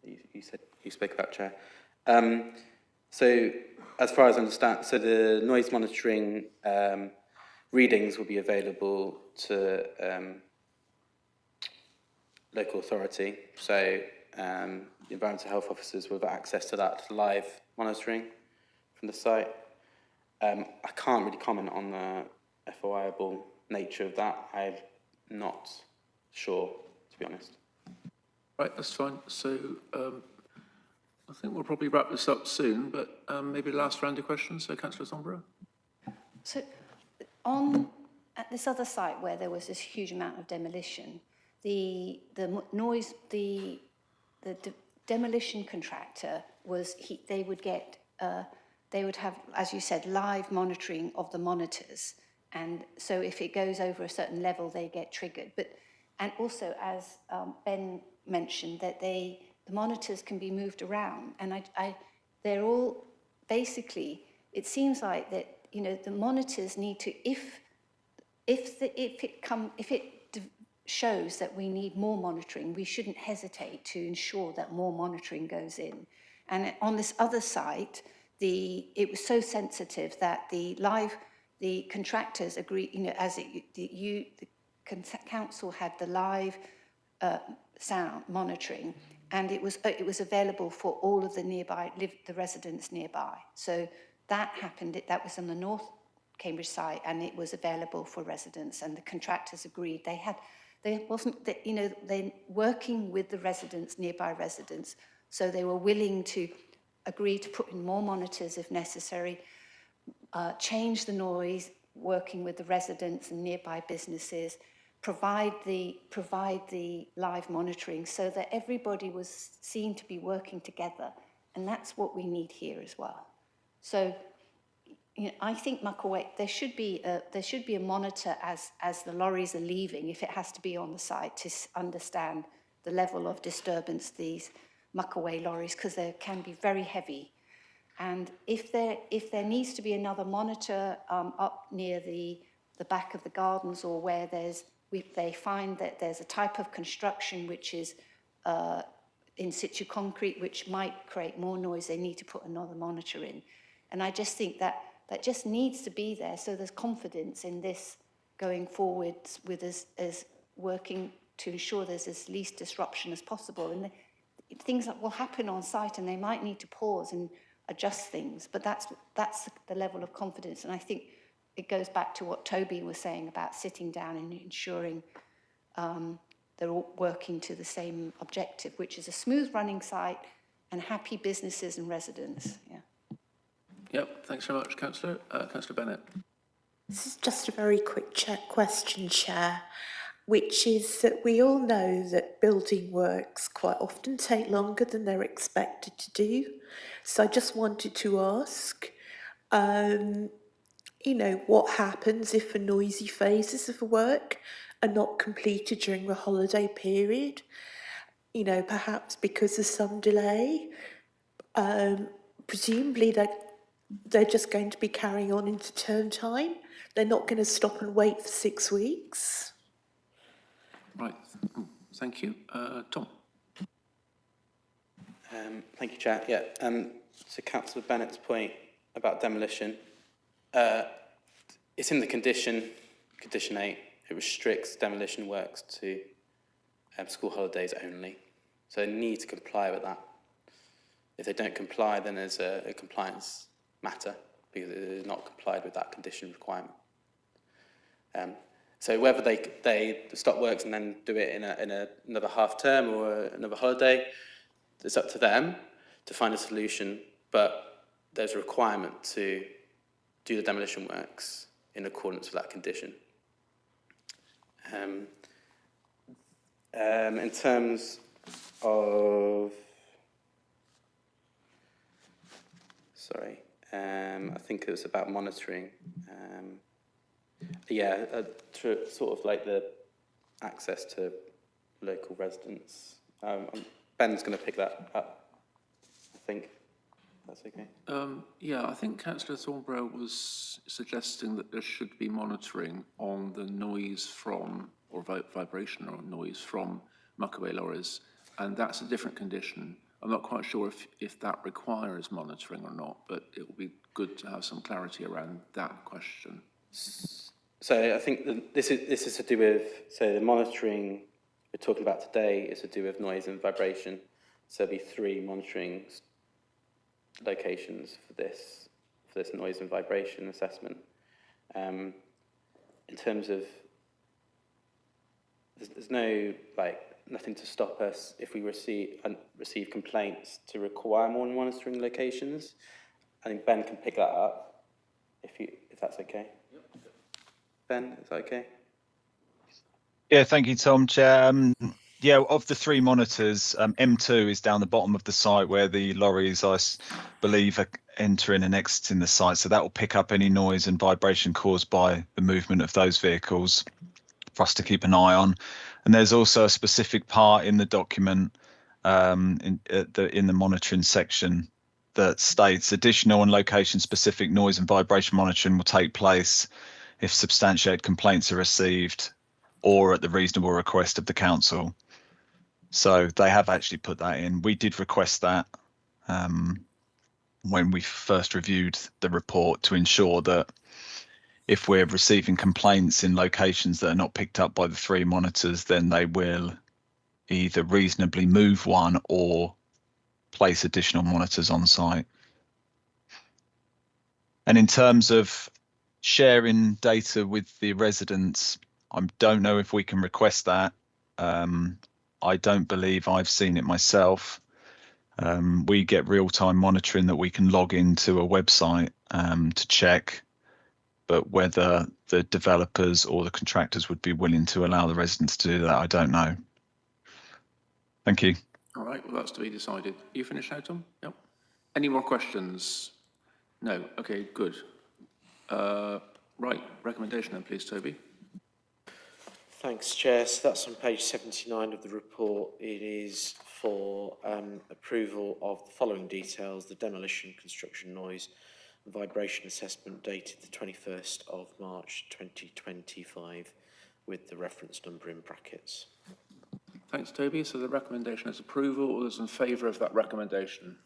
you spoke about, Chair. So as far as I understand, so the noise monitoring readings will be available to local authority. So the environmental health officers will have access to that live monitoring from the site. I can't really comment on the FOIable nature of that. I'm not sure, to be honest. Right, that's fine. So I think we'll probably wrap this up soon, but maybe last round of questions. So Councillor Thornborough. So at this other site where there was this huge amount of demolition, the noise, the demolition contractor was, they would have, as you said, live monitoring of the monitors. And so if it goes over a certain level, they get triggered. And also, as Ben mentioned, that the monitors can be moved around. And they're all, basically, it seems like that, the monitors need to, if it shows that we need more monitoring, we shouldn't hesitate to ensure that more monitoring goes in. And on this other site, it was so sensitive that the contractors agreed, the council had the live sound monitoring, and it was available for all of the residents nearby. So that happened, that was on the North Cambridge site, and it was available for residents, and the contractors agreed. They're working with the residents, nearby residents, so they were willing to agree to put in more monitors if necessary, change the noise, working with the residents and nearby businesses, provide the live monitoring so that everybody was seen to be working together. And that's what we need here as well. So, I think Muckaway, there should be a monitor as the lorries are leaving, if it has to be on the site, to understand the level of disturbance these Muckaway lorries, because they can be very heavy. And if there needs to be another monitor up near the back of the gardens, or where they find that there's a type of construction which is in situ concrete, which might create more noise, they need to put another monitor in. And I just think that just needs to be there, so there's confidence in this going forward with us as working to ensure there's as least disruption as possible. And things that will happen on site, and they might need to pause and adjust things, but that's the level of confidence. And I think it goes back to what Toby was saying about sitting down and ensuring they're all working to the same objective, which is a smooth running site and happy businesses and residents. Yeah. Yep, thanks very much, Councillor. Councillor Bennett. This is just a very quick question, Chair, which is that we all know that building works quite often take longer than they're expected to do. So I just wanted to ask, what happens if the noisy phases of the work are not completed during the holiday period? Perhaps because of some delay. Presumably they're just going to be carrying on into term time. They're not going to stop and wait for 6 weeks. Right, thank you. Tom. Thank you, Chair. Yeah, to Councillor Bennett's point about demolition, it's in the condition 8, it restricts demolition works to school holidays only. So they need to comply with that. If they don't comply, then there's a compliance matter, because it is not complied with that condition requirement. So whether they stop works and then do it in another half term or another holiday, it's up to them to find a solution, but there's a requirement to do the demolition works in accordance with that condition. In terms of, I think it was about monitoring. Sort of like the access to local residents. Ben's going to pick that up, I think. That's okay. I think Councillor Thornborough was suggesting that there should be monitoring on the noise from, or vibration or noise from Muckaway lorries, and that's a different condition. I'm not quite sure if that requires monitoring or not, but it will be good to have some clarity around that question. So I think this is to do with, so the monitoring we're talking about today is to do with noise and vibration. So there'll be 3 monitoring locations for this noise and vibration assessment. In terms of, there's no nothing to stop us if we receive complaints to require more monitoring locations. I think Ben can pick that up if that's okay. Yep. Ben, is that okay? Yeah, thank you, Tom. Chair. Of the 3 monitors, M2 is down the bottom of the site where the lorries, I believe, are entering and exiting the site. So that will pick up any noise and vibration caused by the movement of those vehicles for us to keep an eye on. And there's also a specific part in the document in the monitoring section that states additional and location-specific noise and vibration monitoring will take place if substantiated complaints are received or at the reasonable request of the council. So they have actually put that in. We did request that when we first reviewed the report to ensure that if we're receiving complaints in locations that are not picked up by the 3 monitors, then they will either reasonably move one or place additional monitors on site. And in terms of sharing data with the residents, I don't know if we can request that. I don't believe I've seen it myself. We get real-time monitoring that we can log into a website to check, but whether the developers or the contractors would be willing to allow the residents to do that, I don't know. Thank you. All right, well, that's to be decided. You finished now, Tom? Yep. Any more questions? No. Okay, good. Right, recommendation then, please, Toby. Thanks, Chair. So that's on page 79 of the report. It is for approval of the following details: the demolition, construction, noise and vibration assessment dated the 21st of March 2025 with the reference number in brackets. Thanks, Toby. So the recommendation is approval. All those in favour of that recommendation?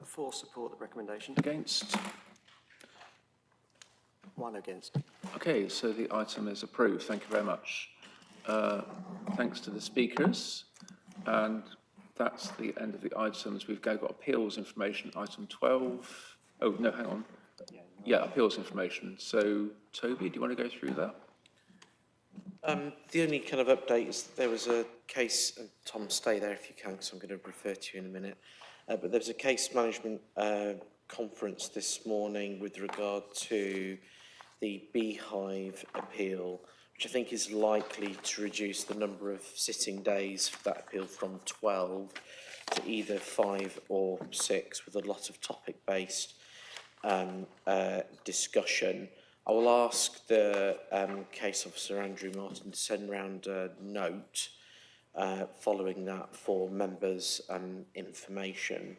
For support the recommendation. Against? 1 against. Okay, so the item is approved. Thank you very much. Thanks to the speakers. And that's the end of the items. We've got appeals information, item 12. Oh, no, hang on. Yeah, appeals information. So, Toby, do you want to go through that? The only kind of update is there was a case, and Tom, stay there if you can, because I'm going to refer to you in a minute. But there was a case management conference this morning with regard to the Beehive appeal, which I think is likely to reduce the number of sitting days for that appeal from 12 to either 5 or 6, with a lot of topic-based discussion. I will ask the case officer, Andrew Martin, to send round a note following that for members' information.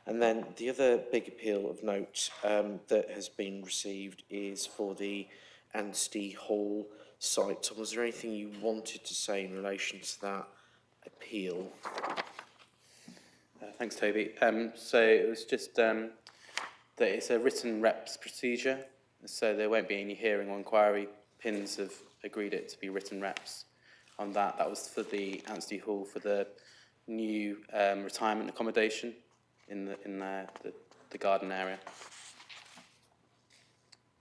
And then the other big appeal of note that has been received is for the Anstey Hall site. Tom, was there anything you wanted to say in relation to that appeal? Thanks, Toby. So it was just that it's a written reps procedure, so there won't be any hearing or inquiry. PINs have agreed it to be written reps on that. That was for the Anstey Hall, for the new retirement accommodation in the garden area.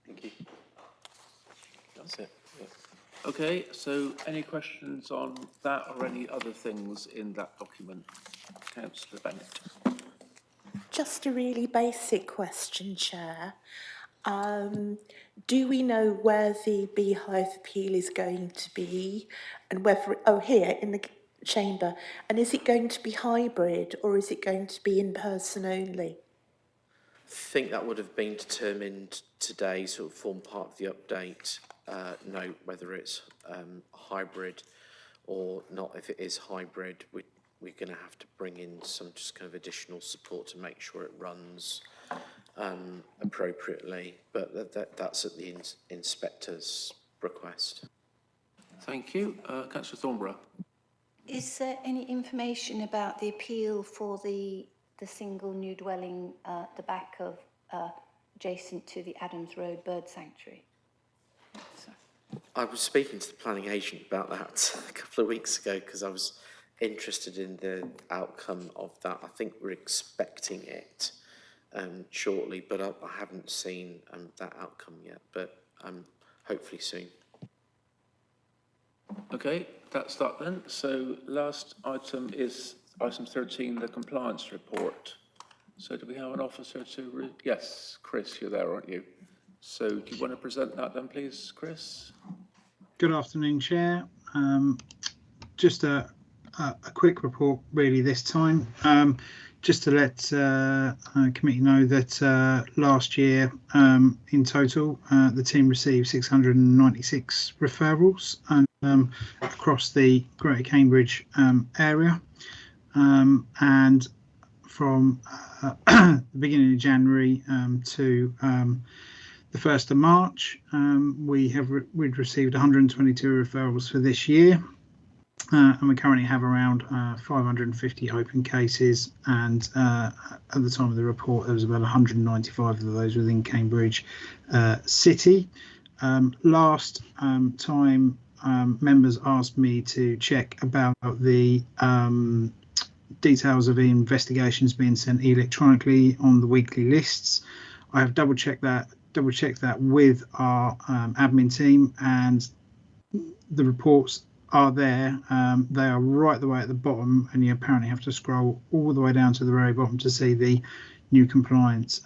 Thank you. That's it. Yeah. Okay, so any questions on that or any other things in that document? Councillor Bennett. Just a really basic question, Chair. Do we know where the Beehive appeal is going to be and whether, here in the chamber, and is it going to be hybrid or is it going to be in person only? I think that would have been determined today, sort of form part of the update note, whether it's hybrid or not. If it is hybrid, we're going to have to bring in some just kind of additional support to make sure it runs appropriately, but that's at the inspector's request. Thank you. Councillor Thornborough. Is there any information about the appeal for the single new dwelling at the back of adjacent to the Adams Road Bird Sanctuary? I was speaking to the planning agent about that a couple of weeks ago because I was interested in the outcome of that. I think we're expecting it shortly, but I haven't seen that outcome yet, but hopefully soon. Okay, that's that then. So last item is item 13, the compliance report. So do we have an officer to... Yes, Chris, you're there, aren't you? So do you want to present that then, please, Chris? Good afternoon, Chair. Just a quick report really this time. Just to let committee know that last year in total the team received 696 referrals and across the Greater Cambridge area, and from the beginning of January to the 1st of March, we'd received 122 referrals for this year. And we currently have around 550 open cases, and at the time of the report there was about 195 of those within Cambridge City. Last time members asked me to check about the details of the investigations being sent electronically on the weekly lists. I have double checked that with our admin team, and the reports are there. They are right the way at the bottom, and you apparently have to scroll all the way down to the very bottom to see the new compliance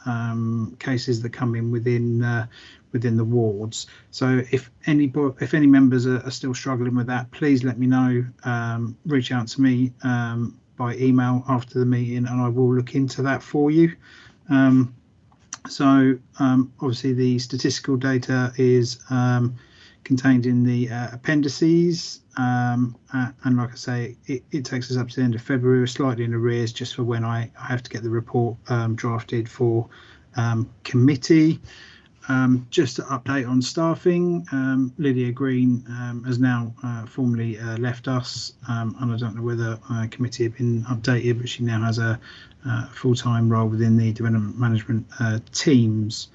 cases that come in within the wards. So if any members are still struggling with that, please let me know. Reach out to me by email after the meeting, and I will look into that for you. Obviously the statistical data is contained in the appendices, and like I say, it takes us up to the end of February. We're slightly in arrears just for when I have to get the report drafted for committee. Just to update on staffing, Lydia Green has now formally left us, and I don't know whether committee have been updated, but she now has a full-time role within the development management teams.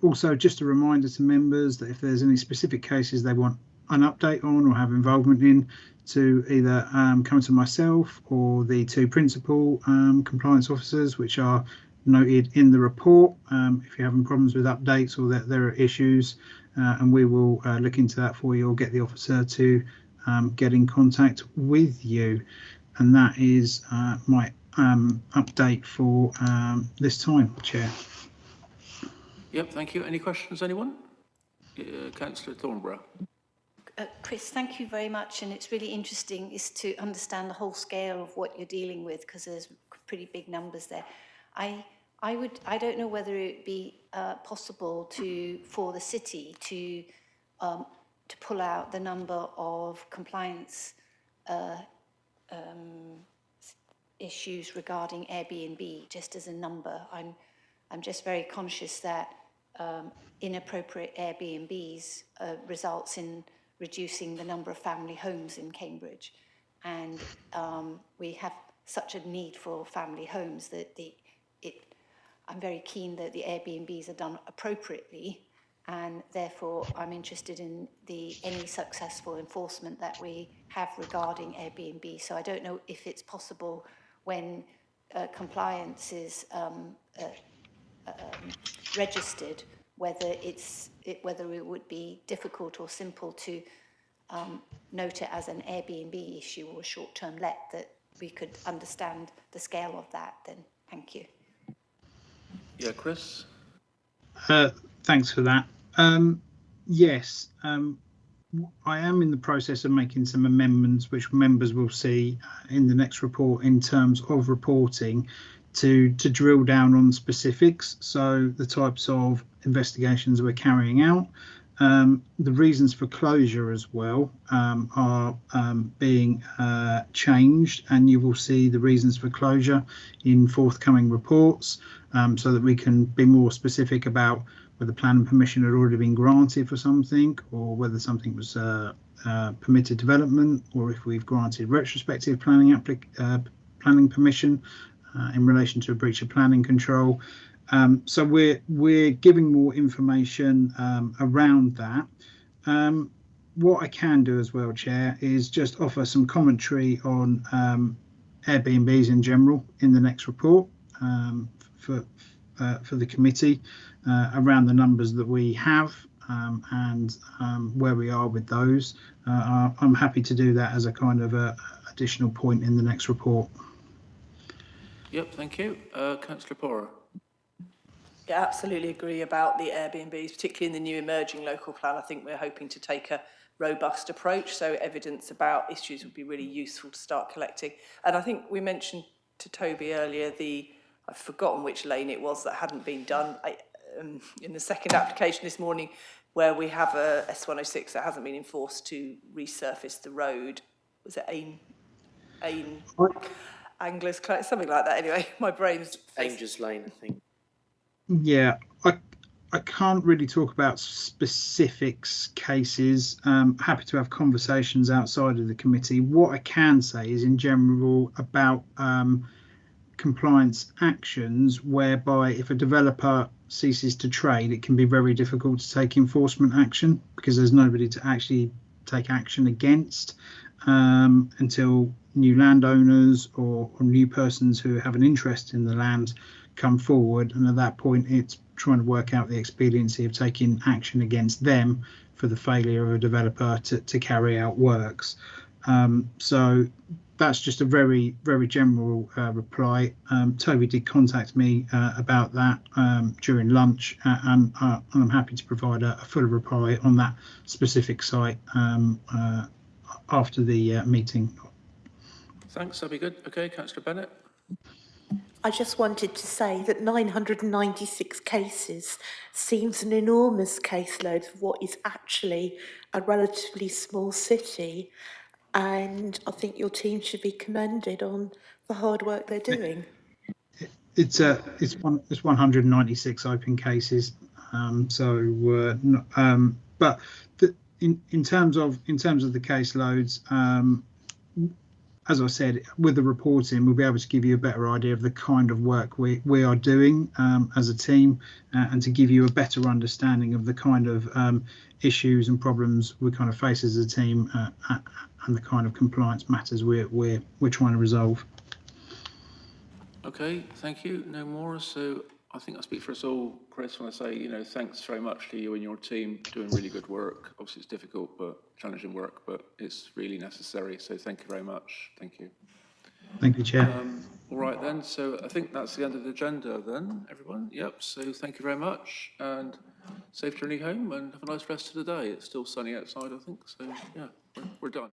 Also, just a reminder to members that if there's any specific cases they want an update on or have involvement in, to either come to myself or the two principal compliance officers, which are noted in the report, if you're having problems with updates or that there are issues, and we will look into that for you or get the officer to get in contact with you. And that is my update for this time, Chair. Yep, thank you. Any questions, anyone? Councillor Thornborough. Chris, thank you very much, and it's really interesting is to understand the whole scale of what you're dealing with, because there's pretty big numbers there. I don't know whether it would be possible for the city to pull out the number of compliance issues regarding Airbnb just as a number. I'm just very conscious that inappropriate Airbnbs results in reducing the number of family homes in Cambridge, and we have such a need for family homes that I'm very keen that the Airbnbs are done appropriately, and therefore I'm interested in any successful enforcement that we have regarding Airbnb. So I don't know if it's possible when compliance is registered, whether it would be difficult or simple to note it as an Airbnb issue or a short-term let, that we could understand the scale of that. Then thank you. Yeah, Chris? Thanks for that. Yes, I am in the process of making some amendments which members will see in the next report in terms of reporting to drill down on specifics. So the types of investigations we're carrying out, the reasons for closure as well are being changed, and you will see the reasons for closure in forthcoming reports, so that we can be more specific about whether planning permission had already been granted for something, or whether something was permitted development, or if we've granted retrospective planning permission in relation to a breach of planning control. So we're giving more information around that. What I can do as well, Chair, is just offer some commentary on Airbnbs in general in the next report for the committee around the numbers that we have and where we are with those. I'm happy to do that as a kind of additional point in the next report. Yep, thank you. Councillor Pora. Yeah, absolutely agree about the Airbnbs, particularly in the new emerging local plan. I think we're hoping to take a robust approach, so evidence about issues would be really useful to start collecting. And I think we mentioned to Toby earlier I've forgotten which lane it was that hadn't been done. In the second application this morning, where we have a S106 that hasn't been enforced to resurface the road. Was it Anglers, something like that. Anyway, my brain's... Angels Lane, I think. Yeah, I can't really talk about specifics cases. Happy to have conversations outside of the committee. What I can say is in general about compliance actions, whereby if a developer ceases to trade, it can be very difficult to take enforcement action because there's nobody to actually take action against until new landowners or new persons who have an interest in the land come forward, and at that point it's trying to work out the expediency of taking action against them for the failure of a developer to carry out works. So that's just a very, very general reply. Toby did contact me about that during lunch, and I'm happy to provide a full reply on that specific site after the meeting. Thanks, that'd be good. Okay, Councillor Bennett. I just wanted to say that 996 cases seems an enormous caseload for what is actually a relatively small city, and I think your team should be commended on the hard work they're doing. It's 196 open cases. But in terms of the caseloads, as I said, with the reporting, we'll be able to give you a better idea of the kind of work we are doing as a team, and to give you a better understanding of the kind of issues and problems we kind of face as a team, and the kind of compliance matters we're trying to resolve. Okay, thank you. No more. So I think I speak for us all, Chris, when I say, thanks very much to you and your team doing really good work. Obviously, it's difficult, but challenging work, but it's really necessary. So thank you very much. Thank you. Thank you, Chair. All right then. So I think that's the end of the agenda then, everyone. Yep. So thank you very much, and safe journey home, and have a nice rest of the day. It's still sunny outside, I think. So yeah, we're done.